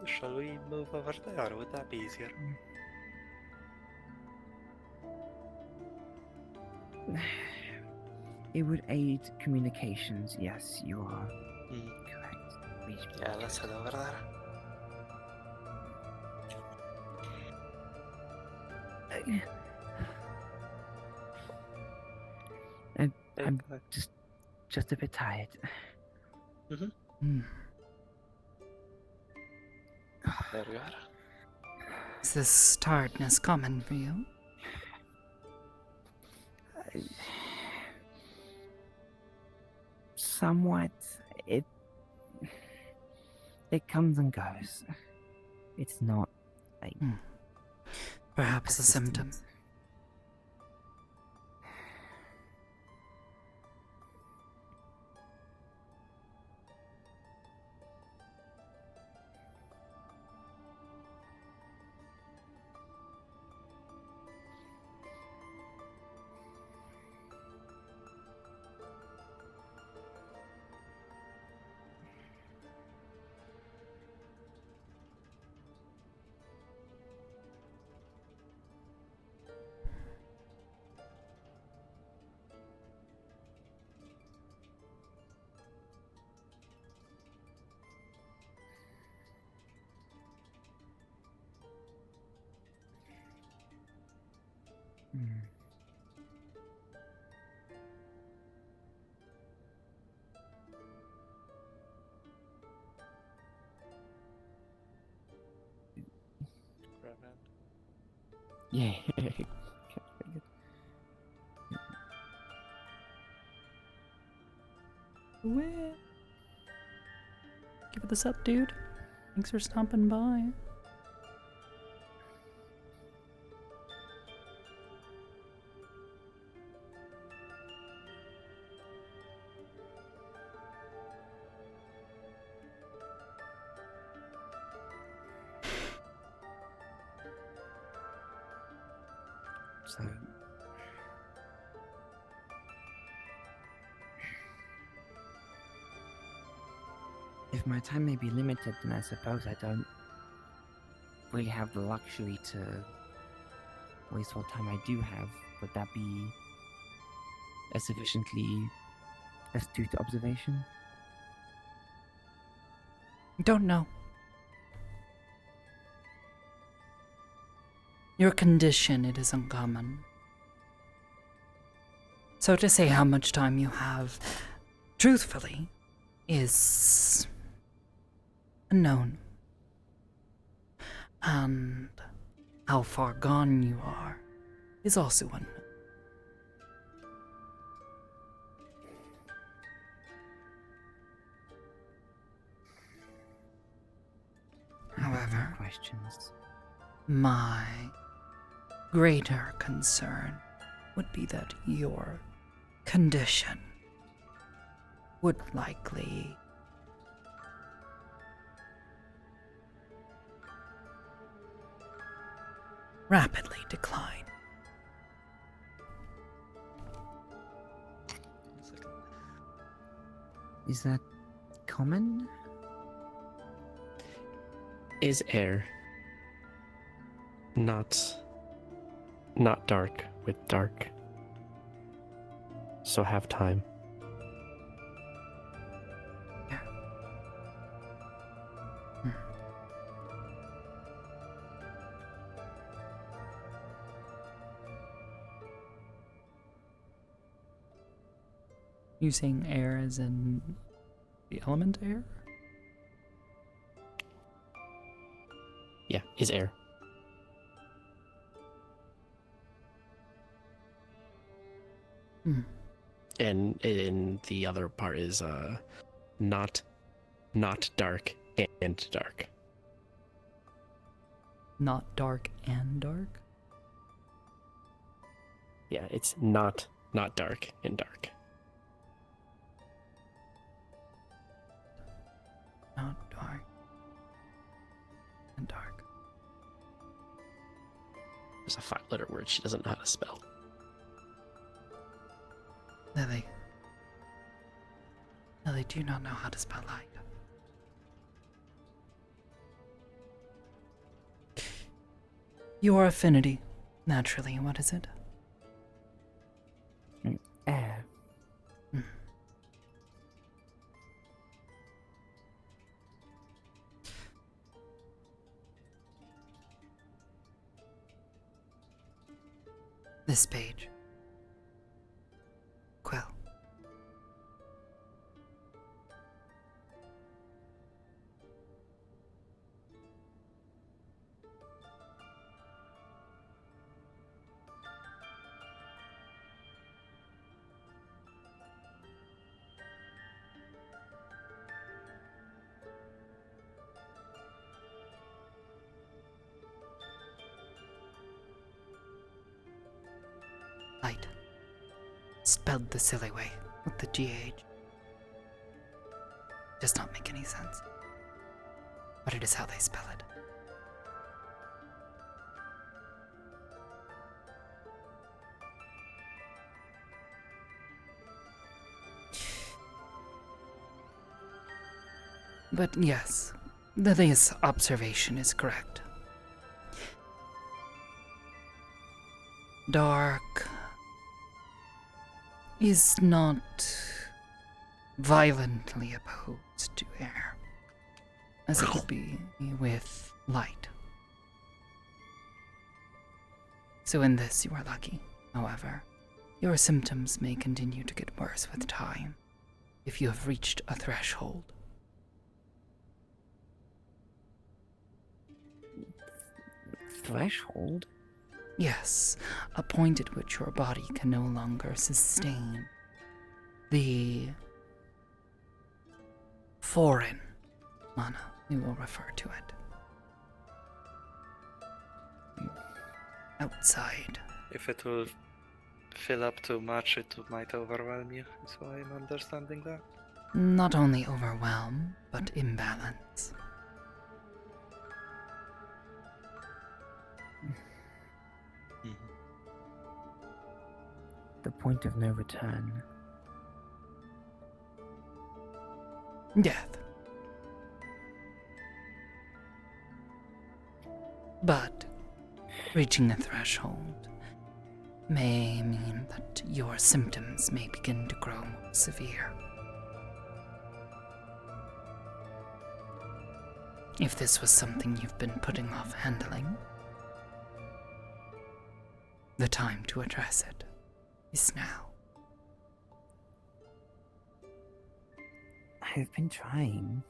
Speaker 22: Shall we move over there? Would that be easier?
Speaker 5: It would aid communications. Yes, you are correct.
Speaker 22: Yeah, let's head over there.
Speaker 5: I'm just a bit tired.
Speaker 22: There we are.
Speaker 1: Is this tiredness common for you?
Speaker 5: Somewhat. It comes and goes. It's not like
Speaker 1: perhaps a symptom.
Speaker 5: Yeah.
Speaker 1: Well, give it this up, dude. Thanks for stopping by.
Speaker 5: So, if my time may be limited, then I suppose I don't really have the luxury to waste what time I do have. Would that be a sufficiently astute observation?
Speaker 1: Don't know. Your condition, it is uncommon. So to say how much time you have, truthfully, is unknown. And how far gone you are is also unknown. However,
Speaker 5: questions.
Speaker 1: My greater concern would be that your condition would likely rapidly decline.
Speaker 5: Is that common?
Speaker 8: Is air not dark with dark? So have time.
Speaker 1: You saying air as in the element air?
Speaker 8: Yeah, is air. And in the other part is not dark and dark.
Speaker 1: Not dark and dark?
Speaker 8: Yeah, it's not dark and dark.
Speaker 1: Not dark and dark.
Speaker 8: There's a 5-letter word she doesn't know how to spell.
Speaker 1: Lily. Lily, do you not know how to spell light? Your affinity. Naturally, what is it?
Speaker 5: Air.
Speaker 1: This page. Quill. Light. Spelled the silly way, with the GH. Does not make any sense. But it is how they spell it. But yes, Lily's observation is correct. Dark is not violently opposed to air, as it would be with light. So in this, you are lucky. However, your symptoms may continue to get worse with time if you have reached a threshold.
Speaker 5: Threshold?
Speaker 1: Yes, a point at which your body can no longer sustain the foreign mana, we will refer to it. Outside.
Speaker 22: If it will fill up too much, it might overwhelm you, is why I'm understanding that.
Speaker 1: Not only overwhelm, but imbalance.
Speaker 5: The point of no return.
Speaker 1: Death. But reaching the threshold may mean that your symptoms may begin to grow more severe. If this was something you've been putting off handling, the time to address it is now.
Speaker 5: I've been trying.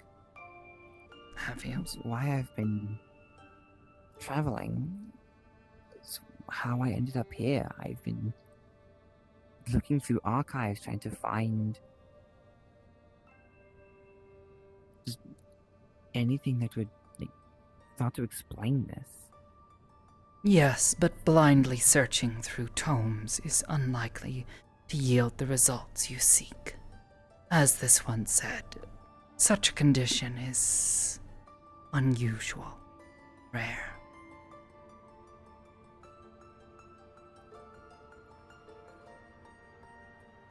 Speaker 1: Have you?
Speaker 5: It's why I've been traveling. It's how I ended up here. I've been looking through archives trying to find just anything that would start to explain this.
Speaker 1: Yes, but blindly searching through tomes is unlikely to yield the results you seek. As this one said, such a condition is unusual, rare.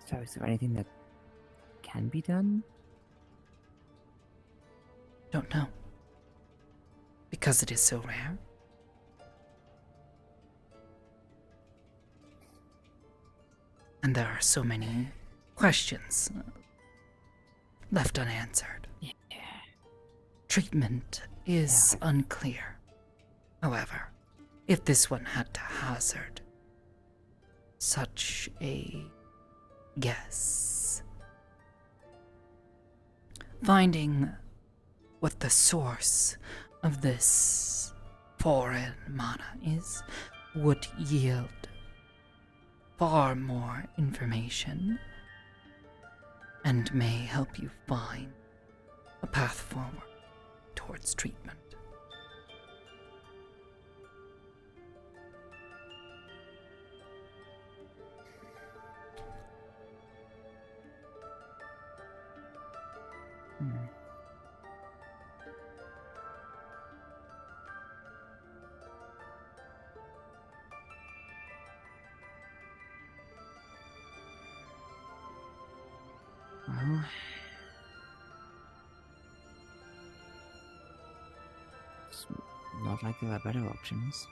Speaker 5: So is there anything that can be done?
Speaker 1: Don't know. Because it is so rare. And there are so many questions left unanswered.
Speaker 5: Yeah.
Speaker 1: Treatment is unclear. However, if this one had to hazard such a guess, finding what the source of this foreign mana is would yield far more information and may help you find a path forward towards treatment.
Speaker 5: Well, it's not like there are better options.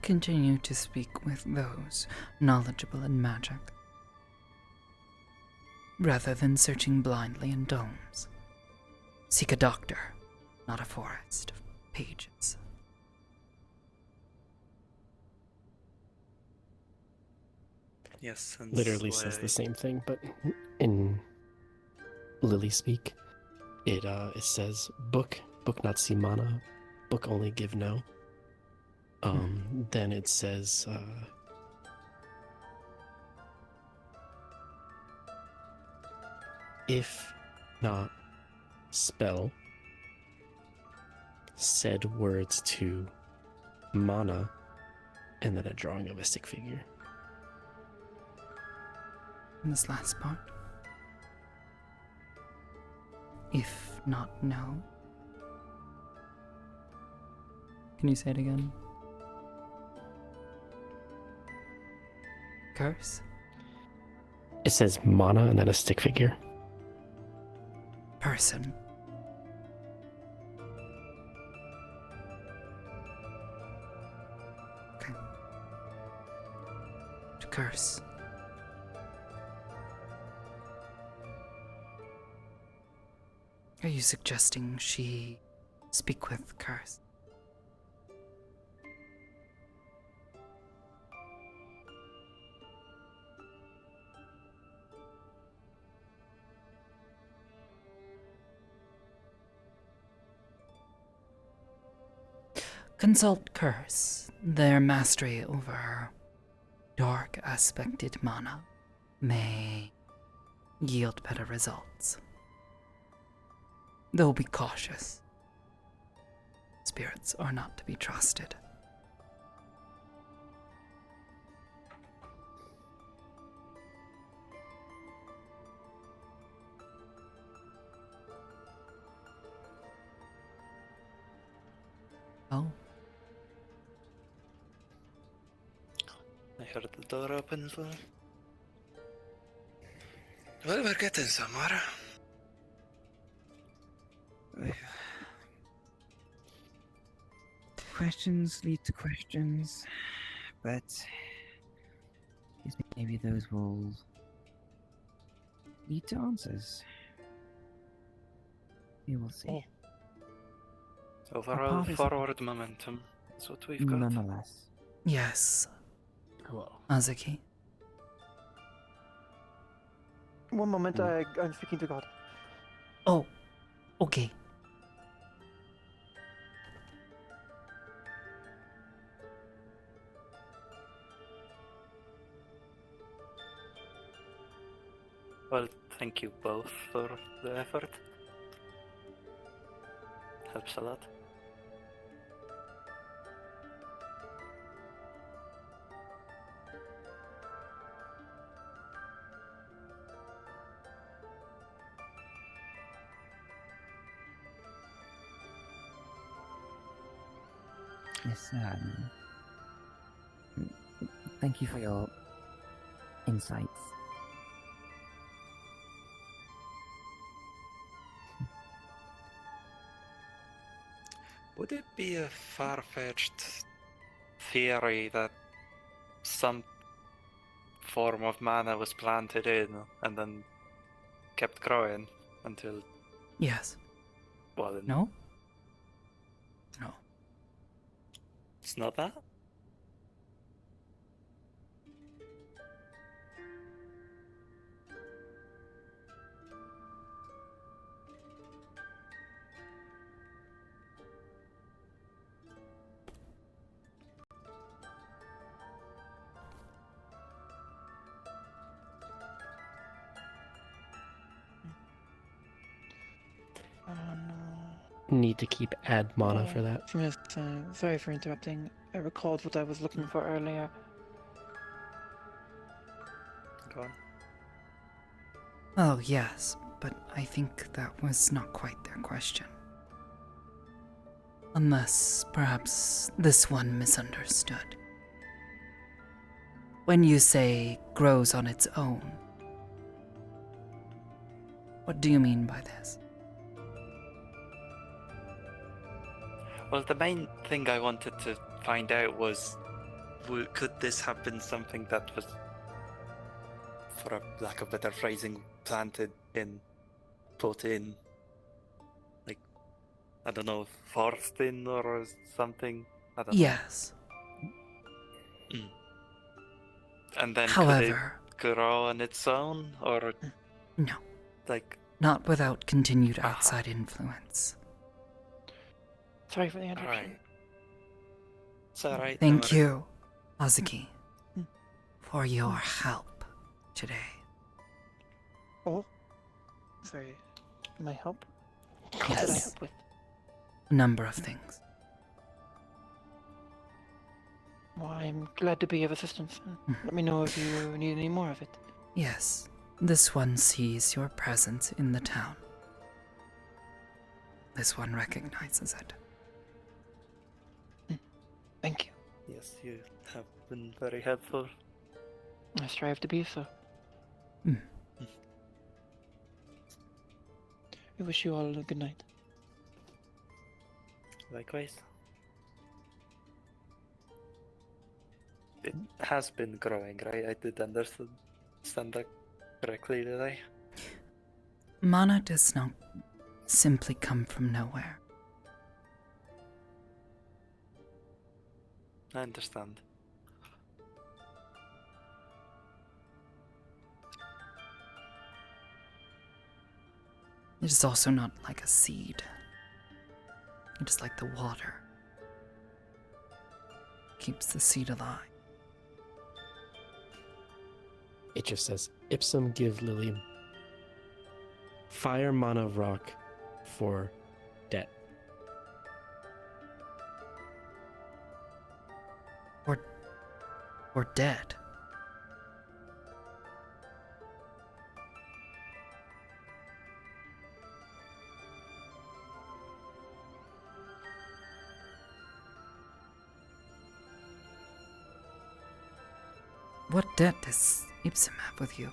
Speaker 1: continue to speak with those knowledgeable in magic, rather than searching blindly in domes. Seek a doctor, not a forest of pages.
Speaker 22: Yes, and
Speaker 8: Literally says the same thing, but in Lily speak, it says book not see mana, book only give no. Then it says if not spell said words to mana, and then a drawing of a stick figure.
Speaker 1: And this last part. If not no. Can you say it again? Curse?
Speaker 8: It says mana and then a stick figure.
Speaker 1: Person. Okay. To curse. Are you suggesting she speak with curse? Consult curse. Their mastery over dark aspected mana may yield better results. Though be cautious. Spirits are not to be trusted. Oh.
Speaker 22: I heard the door open as well. Well, we're getting somewhere.
Speaker 5: Questions lead to questions, but maybe those will lead to answers. We will see.
Speaker 22: Overall, forward momentum. That's what we've got.
Speaker 5: Nonetheless.
Speaker 1: Yes.
Speaker 8: Hello.
Speaker 1: Azuki.
Speaker 20: One moment, I'm speaking to God.
Speaker 1: Oh, okay.
Speaker 22: Well, thank you both for the effort. Helps a lot.
Speaker 5: Yes, thank you for your insights.
Speaker 22: Would it be a far-fetched theory that some form of mana was planted in and then kept growing until...
Speaker 1: Yes.
Speaker 22: Well,
Speaker 1: No? No.
Speaker 22: It's not that?
Speaker 6: Oh no.
Speaker 8: Need to keep add mana for that.
Speaker 6: Yes, sorry for interrupting. I recalled what I was looking for earlier.
Speaker 22: Go on.
Speaker 1: Oh, yes, but I think that was not quite their question. Unless, perhaps, this one misunderstood. When you say grows on its own, what do you mean by this?
Speaker 22: Well, the main thing I wanted to find out was could this have been something that was, for a lack of better phrasing, planted in, put in, like, I don't know, forced in or something? I don't
Speaker 1: Yes.
Speaker 22: know. And then
Speaker 1: However,
Speaker 22: could it grow on its own, or
Speaker 1: no.
Speaker 22: like
Speaker 1: Not without continued outside influence.
Speaker 6: Sorry for the interruption.
Speaker 22: Right. It's alright.
Speaker 1: Thank you, Azuki, for your help today.
Speaker 6: Oh, sorry. My help? What did I
Speaker 1: Yes.
Speaker 6: help with?
Speaker 1: A number of things.
Speaker 6: Well, I'm glad to be of assistance. Let me know if you need any more of it.
Speaker 1: Yes, this one sees your presence in the town. This one recognizes it.
Speaker 6: Thank you.
Speaker 22: Yes, you have been very helpful.
Speaker 6: I strive to be so. I wish you all a good night.
Speaker 22: Likewise. It has been growing, right? I did understand that correctly, did I?
Speaker 1: Mana does not simply come from nowhere.
Speaker 22: I understand.
Speaker 1: It is also not like a seed. It is like the water. Keeps the seed alive.
Speaker 8: It just says, Ipsum give Lily fire mana rock for debt.
Speaker 1: Or dead. What debt does Ipsum have with you?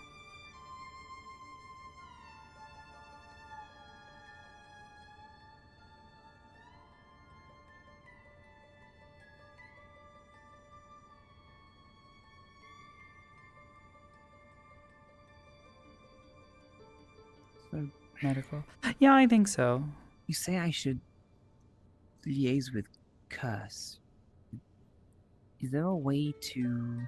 Speaker 5: So,
Speaker 1: Medical? Yeah, I think so.
Speaker 5: you say I should liaise with Curse. Is there a way to...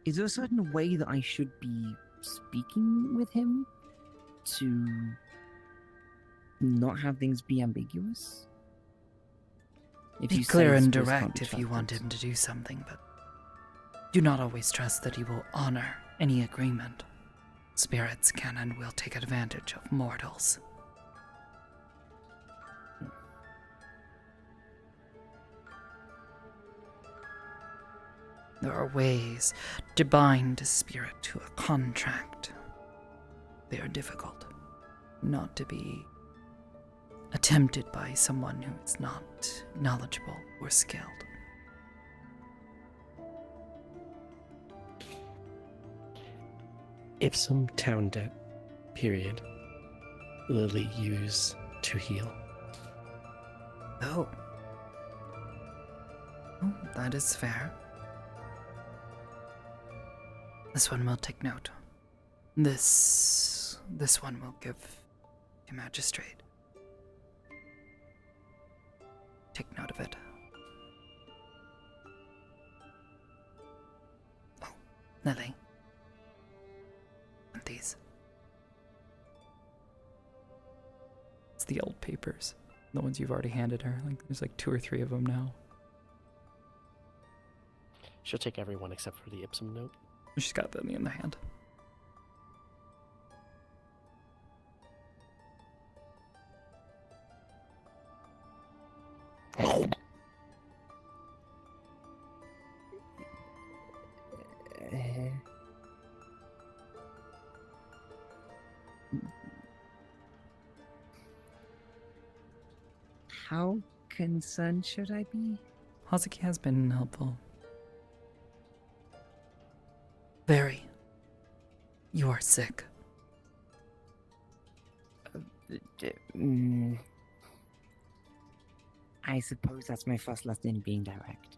Speaker 5: Is there a certain way that I should be speaking with him to not have things be ambiguous? If
Speaker 1: Be
Speaker 5: you say
Speaker 1: clear and
Speaker 5: spirits can't
Speaker 1: direct
Speaker 5: be
Speaker 1: if you want
Speaker 5: trusted.
Speaker 1: him to do something, but do not always trust that he will honor any agreement. Spirits can and will take advantage of mortals. There are ways to bind a spirit to a contract. They are difficult, not to be attempted by someone who is not knowledgeable or skilled.
Speaker 8: Ipsum town debt, period. Lily use to heal.
Speaker 1: Oh. Oh, that is fair. This one will take note. This one will give to magistrate. Take note of it. Oh, Lily. Want these? It's the old papers. The ones you've already handed her. Like there's like 2 or 3 of them now.
Speaker 8: She'll take everyone except for the Ipsum note.
Speaker 1: She's got them in the hand.
Speaker 5: How concerned should I be?
Speaker 1: Hazuki has been helpful. Very. You are sick.
Speaker 5: I suppose that's my first lesson in being direct.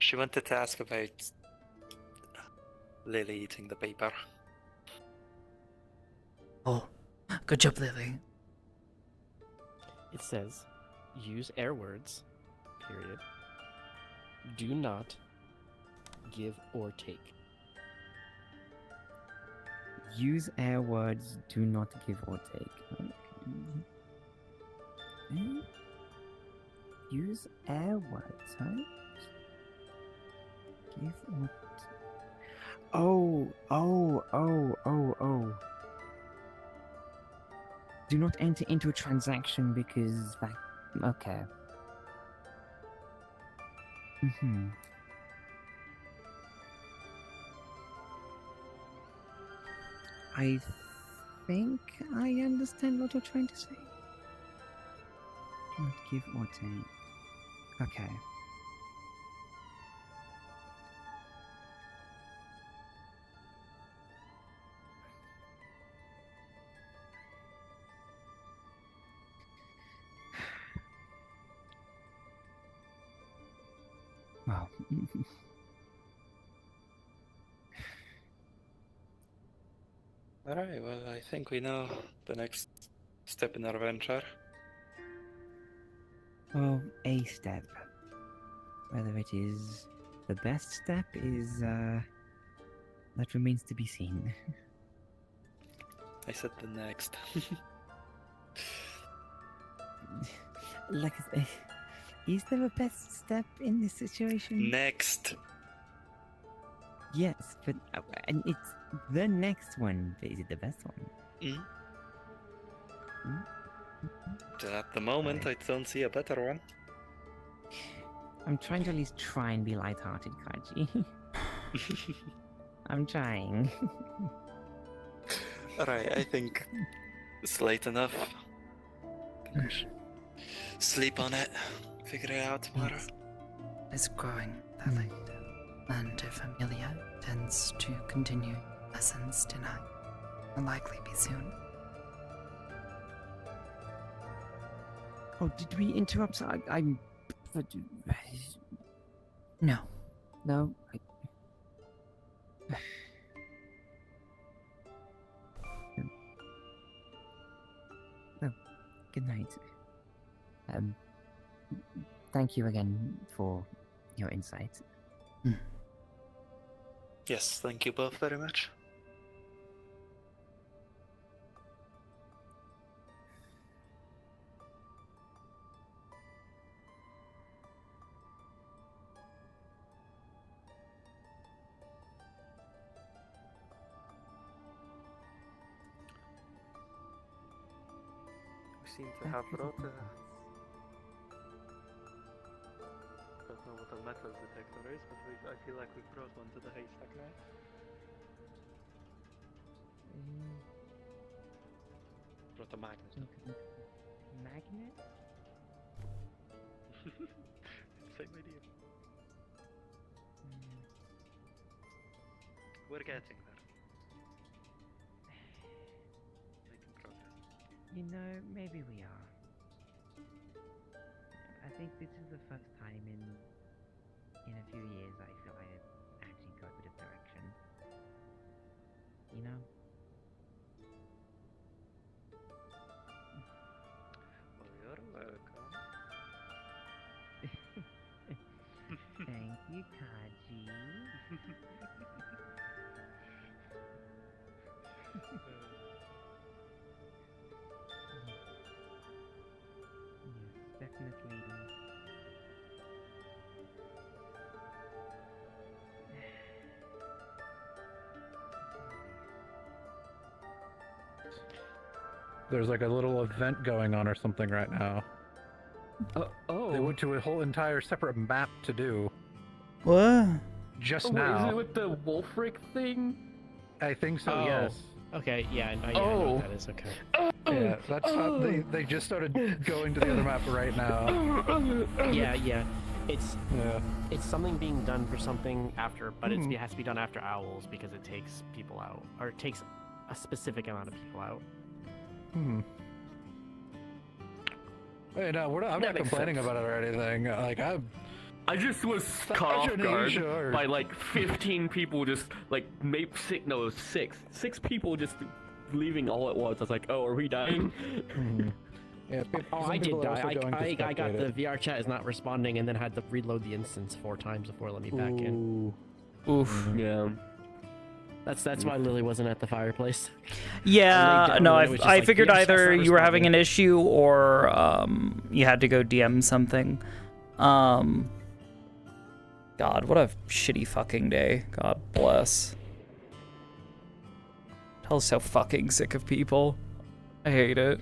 Speaker 22: She wanted to ask about Lily eating the paper.
Speaker 1: Oh, good job, Lily.
Speaker 8: It says, use air words, period. Do not give or take.
Speaker 5: Use air words, do not give or take. Okay. Use air words, huh? Give or Oh. Do not enter into a transaction because that... Okay. I think I understand what you're trying to say. Do not give or take. Okay. Wow.
Speaker 22: Alright, well, I think we know the next step in our venture.
Speaker 5: Well, a step. Whether it is the best step is, that remains to be seen.
Speaker 22: I said the next.
Speaker 5: Like, is there a best step in this situation?
Speaker 22: Next!
Speaker 5: Yes, but and it's the next one. But is it the best one?
Speaker 22: At the moment, I don't see a better one.
Speaker 5: I'm trying to at least try and be lighthearted, Kaji. I'm trying.
Speaker 22: Alright, I think it's late enough. Sleep on it. Figure it out tomorrow.
Speaker 1: It's growing that late, and if Amelia tends to continue lessons tonight, will likely be soon.
Speaker 5: Oh, did we interrupt? I'm.
Speaker 1: No.
Speaker 5: No. Oh, good night. Thank you again for your insight.
Speaker 22: Yes, thank you both very much. We seem to have brought a... Don't know what a metal detector is, but I feel like we brought one to the haystack now. Brought a magnet.
Speaker 5: Magnet?
Speaker 22: Same idea. We're getting there. Making progress.
Speaker 5: You know, maybe we are. I think this is the first time in a few years I feel I have actually got a bit of direction. You know?
Speaker 22: Well, you're welcome.
Speaker 5: Thank you, Kaji. Yes, definitely.
Speaker 13: There's like a little event going on or something right now. They went to a whole entire separate map to do.
Speaker 1: What?
Speaker 13: Just
Speaker 8: Wait,
Speaker 13: now.
Speaker 8: is it with the Wolfric thing?
Speaker 13: I think so,
Speaker 8: Oh.
Speaker 13: yes.
Speaker 8: Okay, yeah, I know what that is, okay.
Speaker 13: Yeah, that's they just started going to the other map right now.
Speaker 8: Yeah. It's something being done for something after, but it has to be done after owls because it takes people out, or it takes a specific amount of people out.
Speaker 13: Hey, no, I'm not complaining about it or anything. Like,
Speaker 8: I just was caught off guard by like 15 people just like maybe six people just leaving all at once. I was like, oh, are we dying?
Speaker 13: Yeah,
Speaker 8: Oh, I did die. I got the VR chat is not responding, and then had to reload the instance 4 times before it let me back in.
Speaker 1: Oof.
Speaker 8: Yeah. That's why Lily wasn't at the fireplace.
Speaker 1: Yeah, no,
Speaker 8: and it was just
Speaker 1: I
Speaker 8: like,
Speaker 1: figured
Speaker 8: VR chat's
Speaker 1: either
Speaker 8: not
Speaker 1: you were having an
Speaker 8: responding.
Speaker 1: issue or you had to go DM something. God, what a shitty fucking day. God bless. Hell's so fucking sick of people. I hate it.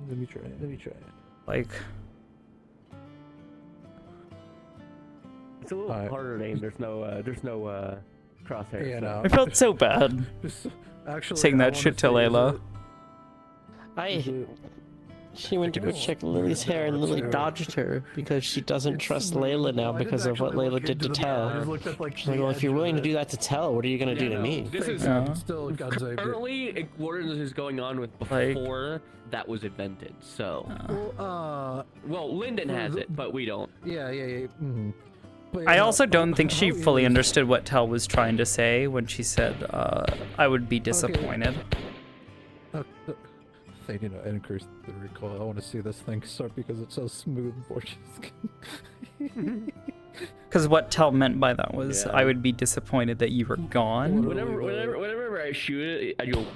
Speaker 13: Let me try it.
Speaker 1: Like,
Speaker 8: It's a little harder to aim. There's no crosshairs.
Speaker 13: Yeah,
Speaker 8: so.
Speaker 13: no.
Speaker 1: I felt so bad
Speaker 13: Actually,
Speaker 1: saying
Speaker 13: I
Speaker 1: that
Speaker 13: wanna
Speaker 1: shit to
Speaker 13: say,
Speaker 1: Layla.
Speaker 8: She went to go check Lily's hair, and Lily dodged her because she doesn't trust Layla now because of what Layla did to Tell. She's like, well, if you're willing to do that to Tell, what are you gonna do to me?
Speaker 13: This is still
Speaker 8: Currently, Wardens is going on with before that was invented. So, well, Lyndon has it, but we don't.
Speaker 13: Yeah. But,
Speaker 1: I also don't think she fully understood what Tell was trying to say when she said, I would be disappointed.
Speaker 13: They need to increase the recoil. I want to see this thing start because it's so smooth before
Speaker 1: Because what Tell meant by that was, I would be disappointed that you were gone.
Speaker 8: Whenever I shoot it, I go.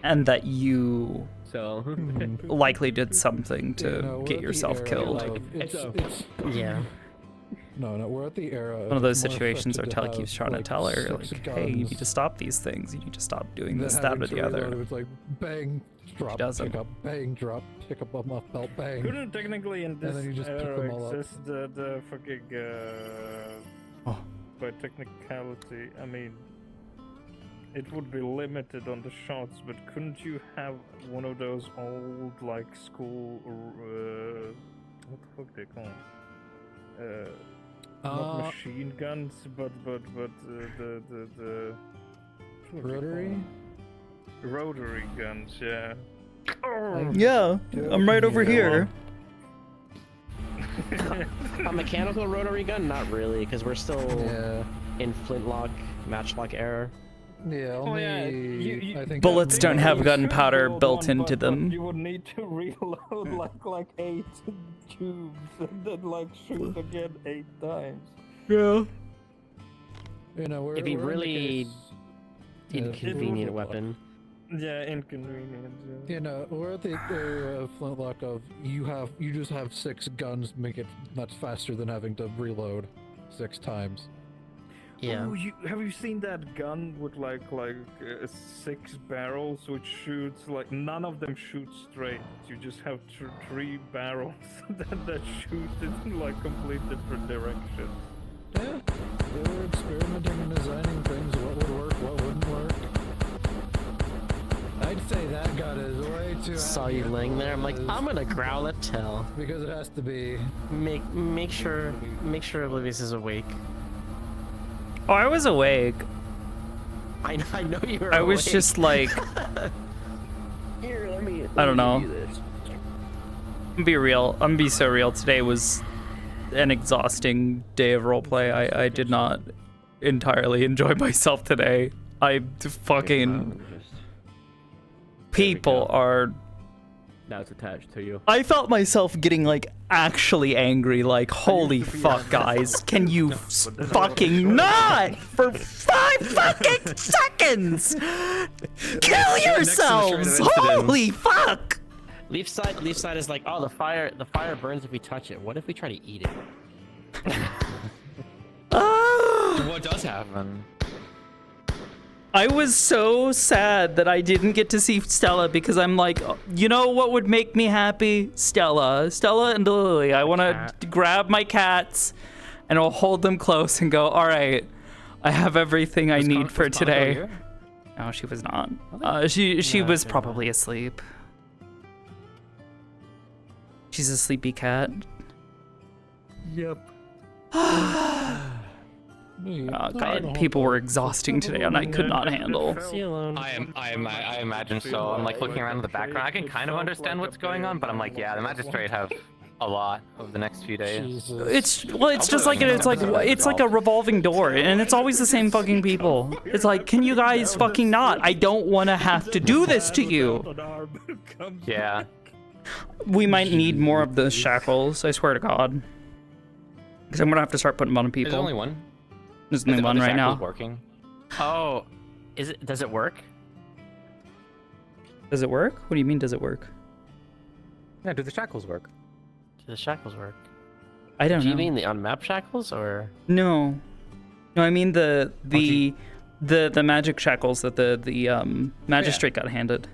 Speaker 1: And that you
Speaker 8: So
Speaker 1: likely did something to get yourself killed.
Speaker 8: Yeah.
Speaker 13: No, we're at the era.
Speaker 1: One of those situations where Tell keeps trying to tell her, like, hey, you need to stop these things. You need to stop doing this, that, or the other.
Speaker 13: It's like bang, drop, pick up, bang, drop, pick up on my belt, bang.
Speaker 10: Couldn't technically in this
Speaker 13: and then you just pick them
Speaker 10: era
Speaker 13: all up.
Speaker 10: exist the fucking by technicality? I mean, it would be limited on the shots, but couldn't you have one of those old like school what the fuck they call them? Not machine guns, but the what do they
Speaker 13: Rotary?
Speaker 10: call them? Rotary guns, yeah.
Speaker 1: Yeah, I'm right over here.
Speaker 8: A mechanical rotary gun? Not really, because we're still in flintlock, matchlock era.
Speaker 13: Yeah, only I think
Speaker 1: Bullets don't have gunpowder
Speaker 10: Reload
Speaker 1: built
Speaker 10: one,
Speaker 1: into
Speaker 10: but
Speaker 1: them.
Speaker 10: You would need to reload like 8 tubes and then like shoot again 8 times.
Speaker 1: Yeah.
Speaker 13: You know,
Speaker 8: It'd be really inconvenient weapon.
Speaker 10: Yeah, inconvenient. Yeah.
Speaker 13: You know, we're at the area of flintlock of you just have 6 guns, make it much faster than having to reload 6 times.
Speaker 8: Yeah.
Speaker 10: Oh, have you seen that gun with like 6 barrels which shoots like none of them shoot straight. You just have 3 barrels that shoot in like complete different directions.
Speaker 13: Yeah, they were experimenting and designing things. What would work? What wouldn't work? I'd say that gun is way too.
Speaker 8: Saw you laying there. I'm like, I'm gonna growl at Tell
Speaker 13: because it has to be.
Speaker 8: Make sure Oblivious is awake.
Speaker 1: Oh, I was awake.
Speaker 8: I know you were.
Speaker 1: I was
Speaker 8: awake.
Speaker 1: just like,
Speaker 8: Here, let me
Speaker 1: I don't know.
Speaker 8: do this.
Speaker 1: I'm be real. I'm be so real. Today was an exhausting day of roleplay. I did not entirely enjoy myself today. I fucking people are.
Speaker 8: Now it's attached to you.
Speaker 1: I felt myself getting like actually angry. Like, holy fuck, guys! Can you fucking not for 5 fucking seconds? Kill yourselves! Holy fuck!
Speaker 8: Leaf side is like, oh, the fire burns if we touch it. What if we try to eat it?
Speaker 21: What does happen?
Speaker 1: I was so sad that I didn't get to see Stella because I'm like, you know what would make me happy? Stella and Lily. I want to grab my cats and I'll hold them close and go, all right, I have everything I need for today. No, she was not. She was probably asleep. She's a sleepy cat.
Speaker 8: Yep.
Speaker 1: God, people were exhausting today, and I could not handle.
Speaker 21: I imagine so. I'm like looking around in the background. I can kind of understand what's going on, but I'm like, yeah, the magistrate have a lot over the next few days.
Speaker 1: It's just like it's like a revolving door, and it's always the same fucking people. It's like, can you guys fucking not? I don't want to have to do this to you.
Speaker 21: Yeah.
Speaker 1: We might need more of those shackles. I swear to God. Because I'm gonna have to start putting them on people.
Speaker 21: There's only one.
Speaker 1: There's only one right now.
Speaker 21: Working.
Speaker 8: Oh, does it work?
Speaker 1: Does it work? What do you mean? Does it work?
Speaker 21: Yeah. Do the shackles work?
Speaker 8: Do the shackles work?
Speaker 1: I don't know.
Speaker 8: Do you mean the unmapped shackles or?
Speaker 1: No, I mean the magic shackles that the magistrate got handed.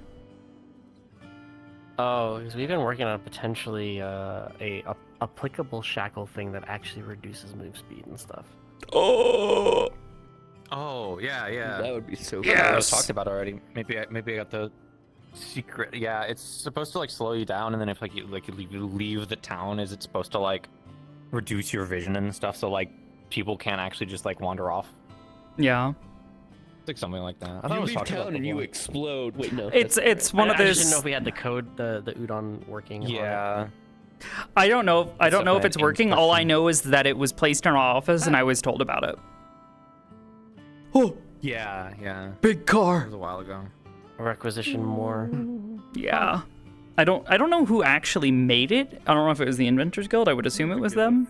Speaker 8: Oh, because we've been working on potentially a applicable shackle thing that actually reduces move speed and stuff.
Speaker 21: Oh, yeah.
Speaker 12: That would be so
Speaker 21: Yeah,
Speaker 12: cool.
Speaker 21: I talked about already. Maybe I got the secret. Yeah, it's supposed to like slow you down, and then if you leave the town, is it supposed to like reduce your vision and stuff, so like people can't actually just like wander off?
Speaker 1: Yeah.
Speaker 21: It's like something like that. I thought
Speaker 12: You
Speaker 21: it was
Speaker 12: leave
Speaker 21: talked about
Speaker 12: town and you
Speaker 21: before.
Speaker 12: explode. Wait, no.
Speaker 1: It's one of
Speaker 8: I
Speaker 1: those.
Speaker 8: just didn't know if we had the code, the udon working.
Speaker 21: Yeah.
Speaker 1: I don't know. I don't know if it's
Speaker 21: definitely
Speaker 1: working. All I know is that it was placed in our office, and I was told about it. Oh.
Speaker 21: Yeah.
Speaker 1: Big car.
Speaker 21: That was a while ago.
Speaker 8: Requisition more.
Speaker 1: Yeah. I don't know who actually made it. I don't know if it was the Inventors Guild. I would assume it was them.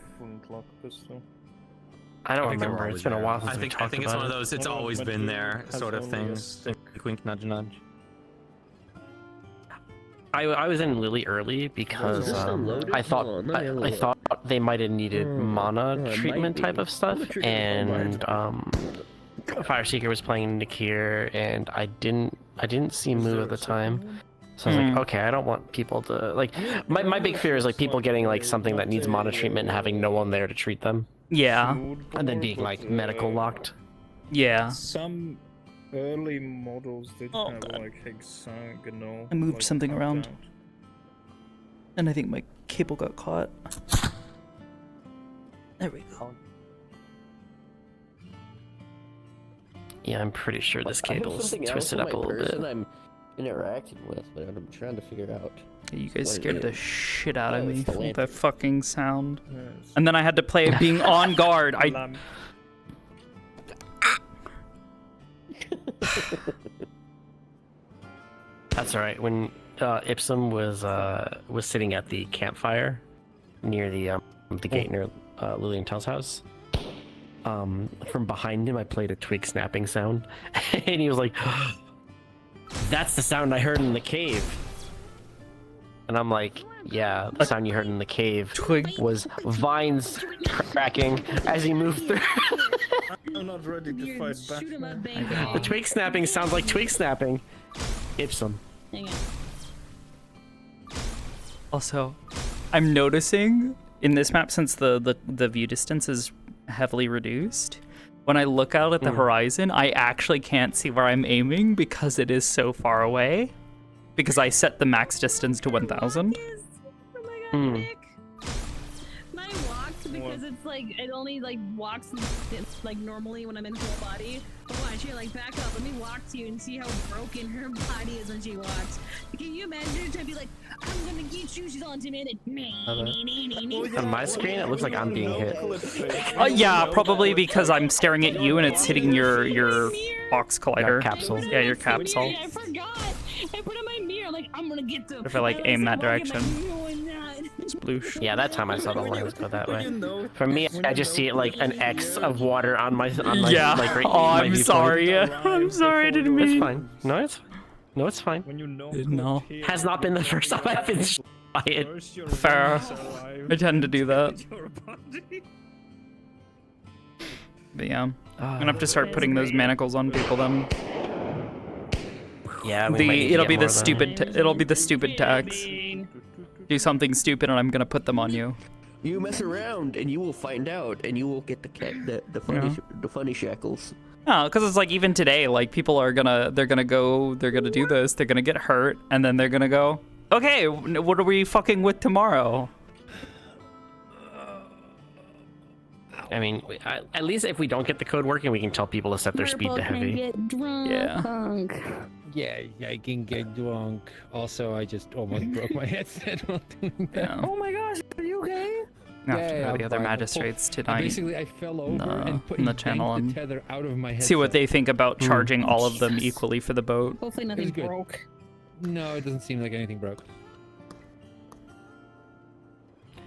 Speaker 8: I don't
Speaker 21: think they were
Speaker 8: remember.
Speaker 21: always
Speaker 8: It's been a
Speaker 21: there.
Speaker 8: while since
Speaker 21: I
Speaker 8: we
Speaker 21: think
Speaker 8: talked
Speaker 21: it's
Speaker 8: about
Speaker 21: one of
Speaker 8: it.
Speaker 21: those. It's always been there sort of thing. Wink, wink, nudge, nudge.
Speaker 8: I was in really early because
Speaker 12: this unloaded?
Speaker 8: I thought
Speaker 12: Hold on, let me have a
Speaker 8: I
Speaker 12: look.
Speaker 8: thought they might have needed mana
Speaker 12: it
Speaker 8: treatment
Speaker 12: might
Speaker 8: type
Speaker 12: be.
Speaker 8: of stuff,
Speaker 12: Pull the trigger.
Speaker 8: and Fire Seeker was playing Nikir, and I didn't see Moo at the time. So I was like, okay, I don't want people to like. My big fear is like people getting like something that needs mana treatment and having no one there to treat them.
Speaker 1: Yeah.
Speaker 8: And then being like medical locked.
Speaker 1: Yeah.
Speaker 10: Some early models did
Speaker 1: Oh,
Speaker 10: have
Speaker 1: God.
Speaker 10: like hexagonal.
Speaker 1: I moved
Speaker 10: like,
Speaker 1: something around.
Speaker 10: cutout.
Speaker 1: And I think my cable got caught. There we go.
Speaker 8: Yeah, I'm pretty sure this cable's twisted up a little bit.
Speaker 12: I'm interacting with, but I'm trying to figure out.
Speaker 1: You guys
Speaker 12: what it
Speaker 1: scared the
Speaker 12: is.
Speaker 1: shit out of
Speaker 12: Oh,
Speaker 1: me
Speaker 12: it's the
Speaker 1: with
Speaker 12: lantern.
Speaker 1: that fucking sound. And then I had to play it being on guard.
Speaker 8: That's all right. When Ipsum was sitting at the campfire near the gate near Lillian Tell's house, from behind him I played a twig snapping sound, and he was like, "That's the sound I heard in the cave." And I'm like, "Yeah, the sound you heard in the cave was vines cracking as he moved through."
Speaker 10: I'm not ready to fight back.
Speaker 8: The twig snapping sounds like twig snapping. Ipsum.
Speaker 15: Hang on.
Speaker 1: Also, I'm noticing in this map, since the view distance is heavily reduced, when I look out at the horizon, I actually can't see where I'm aiming because it is so far away. Because I set the max distance to 1,000.
Speaker 15: My walks, because it's like it only like walks like normally when I'm in full body. But watch here, like back up. Let me walk to you and see how broken her body is when she walks. Can you imagine her trying to be like, I'm gonna get you? She's all intimidated.
Speaker 8: On my screen, it looks like I'm being hit.
Speaker 1: Yeah, probably because I'm staring at you and it's hitting your box collider.
Speaker 8: Capsule.
Speaker 1: Yeah, your capsule.
Speaker 15: I forgot. I put on my mirror like I'm gonna get the.
Speaker 1: If I like aim that direction.
Speaker 15: Sploosh.
Speaker 8: Yeah, that time I saw the lines go that way. For me, I just see it like an X of water on my
Speaker 1: Yeah.
Speaker 8: like right,
Speaker 1: Oh,
Speaker 8: my
Speaker 1: I'm
Speaker 8: viewpoint.
Speaker 1: sorry. I'm sorry. I didn't mean.
Speaker 8: It's fine. No, it's fine. No, it's fine.
Speaker 1: No.
Speaker 8: Has not been the first time I've been by it.
Speaker 1: Fair. I tend to do that. But yeah, I'm gonna have to start putting those manacles on people then.
Speaker 8: Yeah, we might need to
Speaker 1: it'll
Speaker 8: get
Speaker 1: be
Speaker 8: more
Speaker 1: the
Speaker 8: of them.
Speaker 1: stupid it'll be the stupid tags. Do something stupid and I'm gonna put them on you.
Speaker 12: You mess around and you will find out, and you will get the funny shackles.
Speaker 1: No, because it's like even today, like people are gonna do this, they're gonna get hurt, and then they're gonna go, okay, what are we fucking with tomorrow?
Speaker 8: I mean, at least if we don't get the code working, we can tell people to set their speed to heavy.
Speaker 15: Get drunk,
Speaker 1: Yeah.
Speaker 15: punk.
Speaker 19: Yeah, I can get drunk. Also, I just almost broke my headset while doing that.
Speaker 1: Yeah.
Speaker 8: Oh my god!
Speaker 19: gosh, are you okay?
Speaker 1: I have to
Speaker 13: Yeah,
Speaker 1: go to the
Speaker 13: I'm
Speaker 1: other
Speaker 13: fine.
Speaker 1: magistrates tonight.
Speaker 13: Basically, I fell over and put
Speaker 1: in the
Speaker 13: yanked
Speaker 1: channel
Speaker 13: the
Speaker 1: and
Speaker 13: tether out of my head.
Speaker 1: see what they think about charging all of them equally for the boat.
Speaker 15: Hopefully nothing broke.
Speaker 13: No, it doesn't seem like anything broke.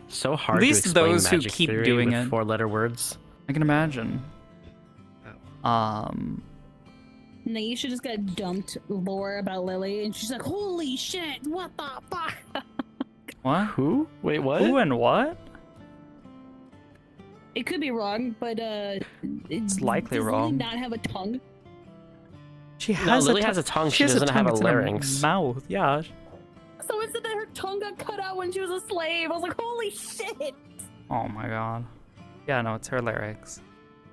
Speaker 8: So hard
Speaker 1: At least
Speaker 8: to explain
Speaker 1: those who
Speaker 8: magic
Speaker 1: keep
Speaker 8: theory
Speaker 1: doing
Speaker 8: with
Speaker 1: it.
Speaker 8: four-letter words.
Speaker 1: I can imagine.
Speaker 15: Naisha just got dumped lore about Lily, and she's like, "Holy shit! What the fuck?"
Speaker 1: What?
Speaker 8: Who? Wait, what?
Speaker 1: Who and what?
Speaker 15: It could be wrong, but
Speaker 1: It's likely
Speaker 15: does
Speaker 1: wrong.
Speaker 15: Lily not have a tongue?
Speaker 1: She
Speaker 8: No,
Speaker 1: has
Speaker 8: Lily
Speaker 1: a
Speaker 8: has a tongue. She
Speaker 1: has
Speaker 8: doesn't have a
Speaker 1: it's in her
Speaker 8: larynx.
Speaker 1: mouth. Yeah.
Speaker 15: So it said that her tongue got cut out when she was a slave. I was like, "Holy shit!"
Speaker 1: Oh my god. Yeah, no, it's her larynx,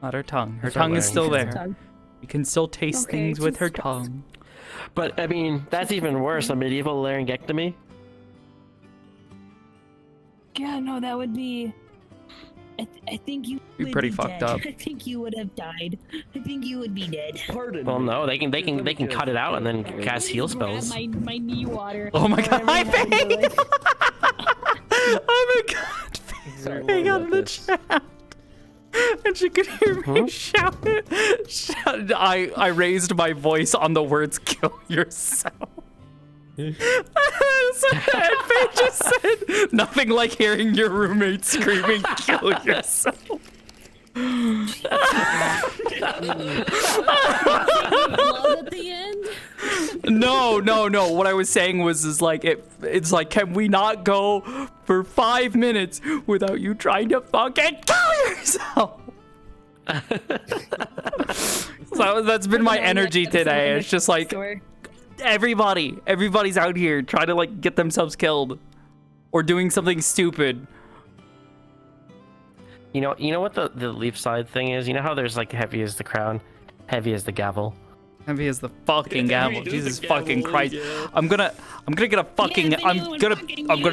Speaker 1: not her tongue. Her
Speaker 8: It's her
Speaker 1: tongue is still
Speaker 8: larynx.
Speaker 1: there. You can still taste
Speaker 15: Okay,
Speaker 1: things with her
Speaker 15: Jesus.
Speaker 1: tongue.
Speaker 8: But I mean, that's even worse. A medieval laryngectomy.
Speaker 15: Yeah, no, that would be. I think you
Speaker 1: Be
Speaker 15: would
Speaker 1: pretty
Speaker 15: be
Speaker 1: fucked
Speaker 15: dead.
Speaker 1: up.
Speaker 15: I think you would have died. I think you would be dead.
Speaker 12: Pardon.
Speaker 8: Well, no, they can cut it out and then cast heal
Speaker 15: Grab
Speaker 8: spells.
Speaker 15: my knee water.
Speaker 1: Oh my
Speaker 15: or
Speaker 1: god, my
Speaker 15: whatever you have to do, like-
Speaker 1: Oh my god, hang out in the chat. And she could hear me shout it. I raised my voice on the words "kill yourself." So Faye just said nothing like hearing your roommate screaming "kill yourself."
Speaker 15: Love at the end.
Speaker 1: No. What I was saying was it's like, can we not go for 5 minutes without you trying to fucking kill yourself? So that's been my energy today. It's just like everybody's out here trying to like get themselves killed or doing something stupid.
Speaker 8: You know what the leaf side thing is? You know how there's like heavy as the crown, heavy as the gavel.
Speaker 1: Heavy as the fucking gavel. Jesus fucking Christ. I'm gonna get a fucking I'm gonna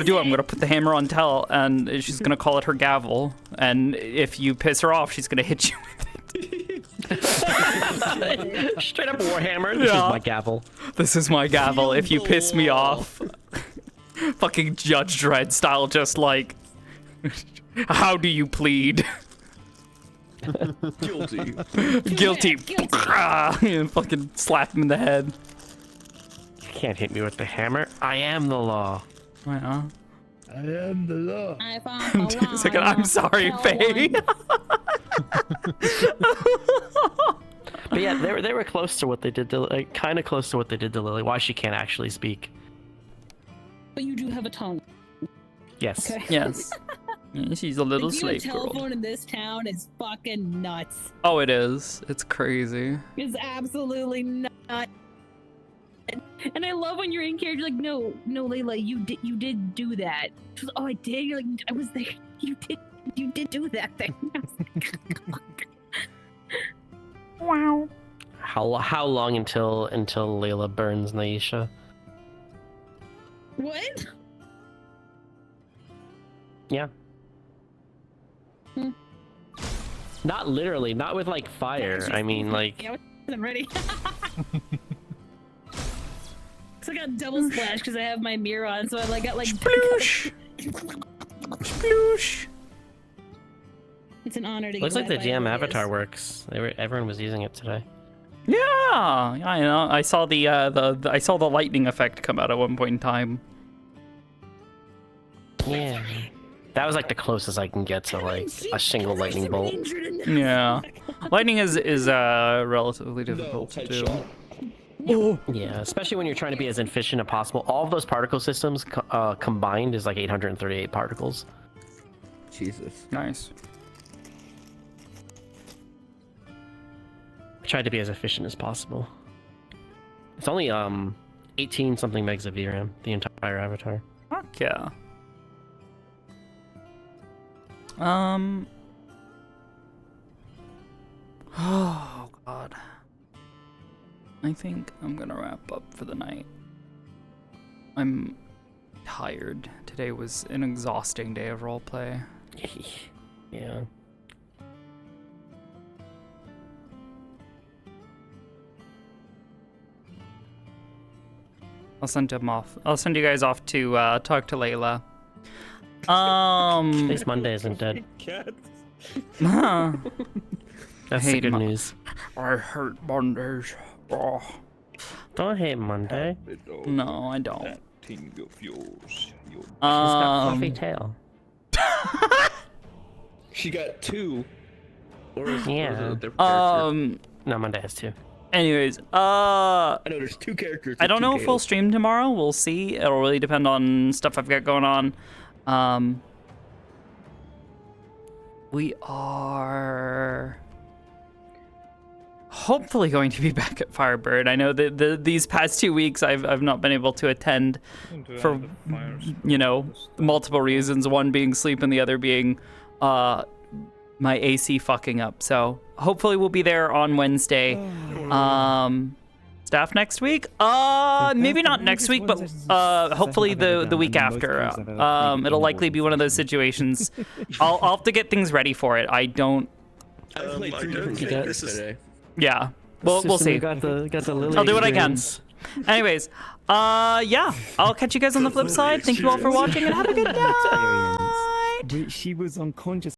Speaker 1: do it. I'm gonna put the hammer on Tell and she's gonna call it her gavel. And if you piss her off, she's gonna hit you with it.
Speaker 8: Straight up Warhammer. This is my gavel.
Speaker 1: This is my gavel. If you piss me off. Fucking Judge Dredd style, just like how do you plead?
Speaker 12: Guilty.
Speaker 1: Guilty. And fucking slap him in the head.
Speaker 8: You can't hit me with the hammer. I am the law.
Speaker 1: Wow.
Speaker 13: I am the law.
Speaker 1: I'm sorry, Faye.
Speaker 8: But yeah, they were close to what they did to, like, kind of close to what they did to Lily. Why she can't actually speak.
Speaker 15: But you do have a tongue.
Speaker 8: Yes.
Speaker 15: Okay.
Speaker 1: Yes. Yeah, she's a little
Speaker 15: Like,
Speaker 1: slave
Speaker 15: being a
Speaker 1: girl.
Speaker 15: telephone in this town is fucking nuts.
Speaker 1: Oh, it is. It's crazy.
Speaker 15: It's absolutely not. And I love when you're in character, like, no, Layla, you did do that. She was, oh, I did. You're like, I was there. You did do that thing. I was like,
Speaker 1: wow.
Speaker 8: How long until Layla burns Naisha?
Speaker 15: What?
Speaker 8: Yeah. Not literally, not with like fire. I mean, like.
Speaker 15: Yeah, I wasn't ready. So I got double splash because I have my mirror on, so I like got like.
Speaker 1: Sploosh. Sploosh.
Speaker 15: It's an honor to.
Speaker 8: Looks
Speaker 15: get
Speaker 8: like the
Speaker 15: that by
Speaker 8: GM
Speaker 15: Elias.
Speaker 8: avatar works. Everyone was using it today.
Speaker 1: Yeah, I know. I saw I saw the lightning effect come out at one point in time.
Speaker 8: Yeah. That was like the closest I can get to like a single lightning bolt.
Speaker 1: Yeah, lightning is relatively difficult to do.
Speaker 8: Yeah, especially when you're trying to be as efficient as possible. All of those particle systems combined is like 838 particles.
Speaker 12: Jesus.
Speaker 1: Nice.
Speaker 8: I tried to be as efficient as possible. It's only 18 something megs of VRAM, the entire avatar.
Speaker 1: Fuck yeah. Oh god. I think I'm gonna wrap up for the night. I'm tired. Today was an exhausting day of roleplay.
Speaker 8: Yeah.
Speaker 1: I'll send him off. I'll send you guys off to talk to Layla.
Speaker 8: At least Monday isn't dead.
Speaker 10: Cat.
Speaker 8: That's the good news.
Speaker 1: I hate Mondays. Oh.
Speaker 8: Don't hate Monday.
Speaker 1: No, I don't.
Speaker 10: That thing of yours.
Speaker 8: She's got fluffy tail.
Speaker 12: She got two. Or is,
Speaker 8: Yeah.
Speaker 12: or is it a different character?
Speaker 8: No, Monday has two.
Speaker 1: Anyways,
Speaker 12: I know there's two characters.
Speaker 1: I don't
Speaker 12: with
Speaker 1: know
Speaker 12: two
Speaker 1: if we'll
Speaker 12: tails.
Speaker 1: stream tomorrow. We'll see. It'll really depend on stuff I've got going on. We are hopefully going to be back at Firebird. I know that these past 2 weeks I've not been able to attend for multiple reasons. One being sleep and the other being my AC fucking up. So hopefully we'll be there on Wednesday. Staff next week? Maybe not next week, but hopefully the week after. It'll likely be one of those situations. I'll have to get things ready for it. I don't.
Speaker 12: I played 3 different characters today.
Speaker 1: Yeah. We'll see.
Speaker 8: Got the Lily
Speaker 1: I'll do what I can.
Speaker 8: experience.
Speaker 1: Anyways, yeah. I'll catch you guys on the flip side. Thank you all for watching and have a good night.
Speaker 2: She was unconscious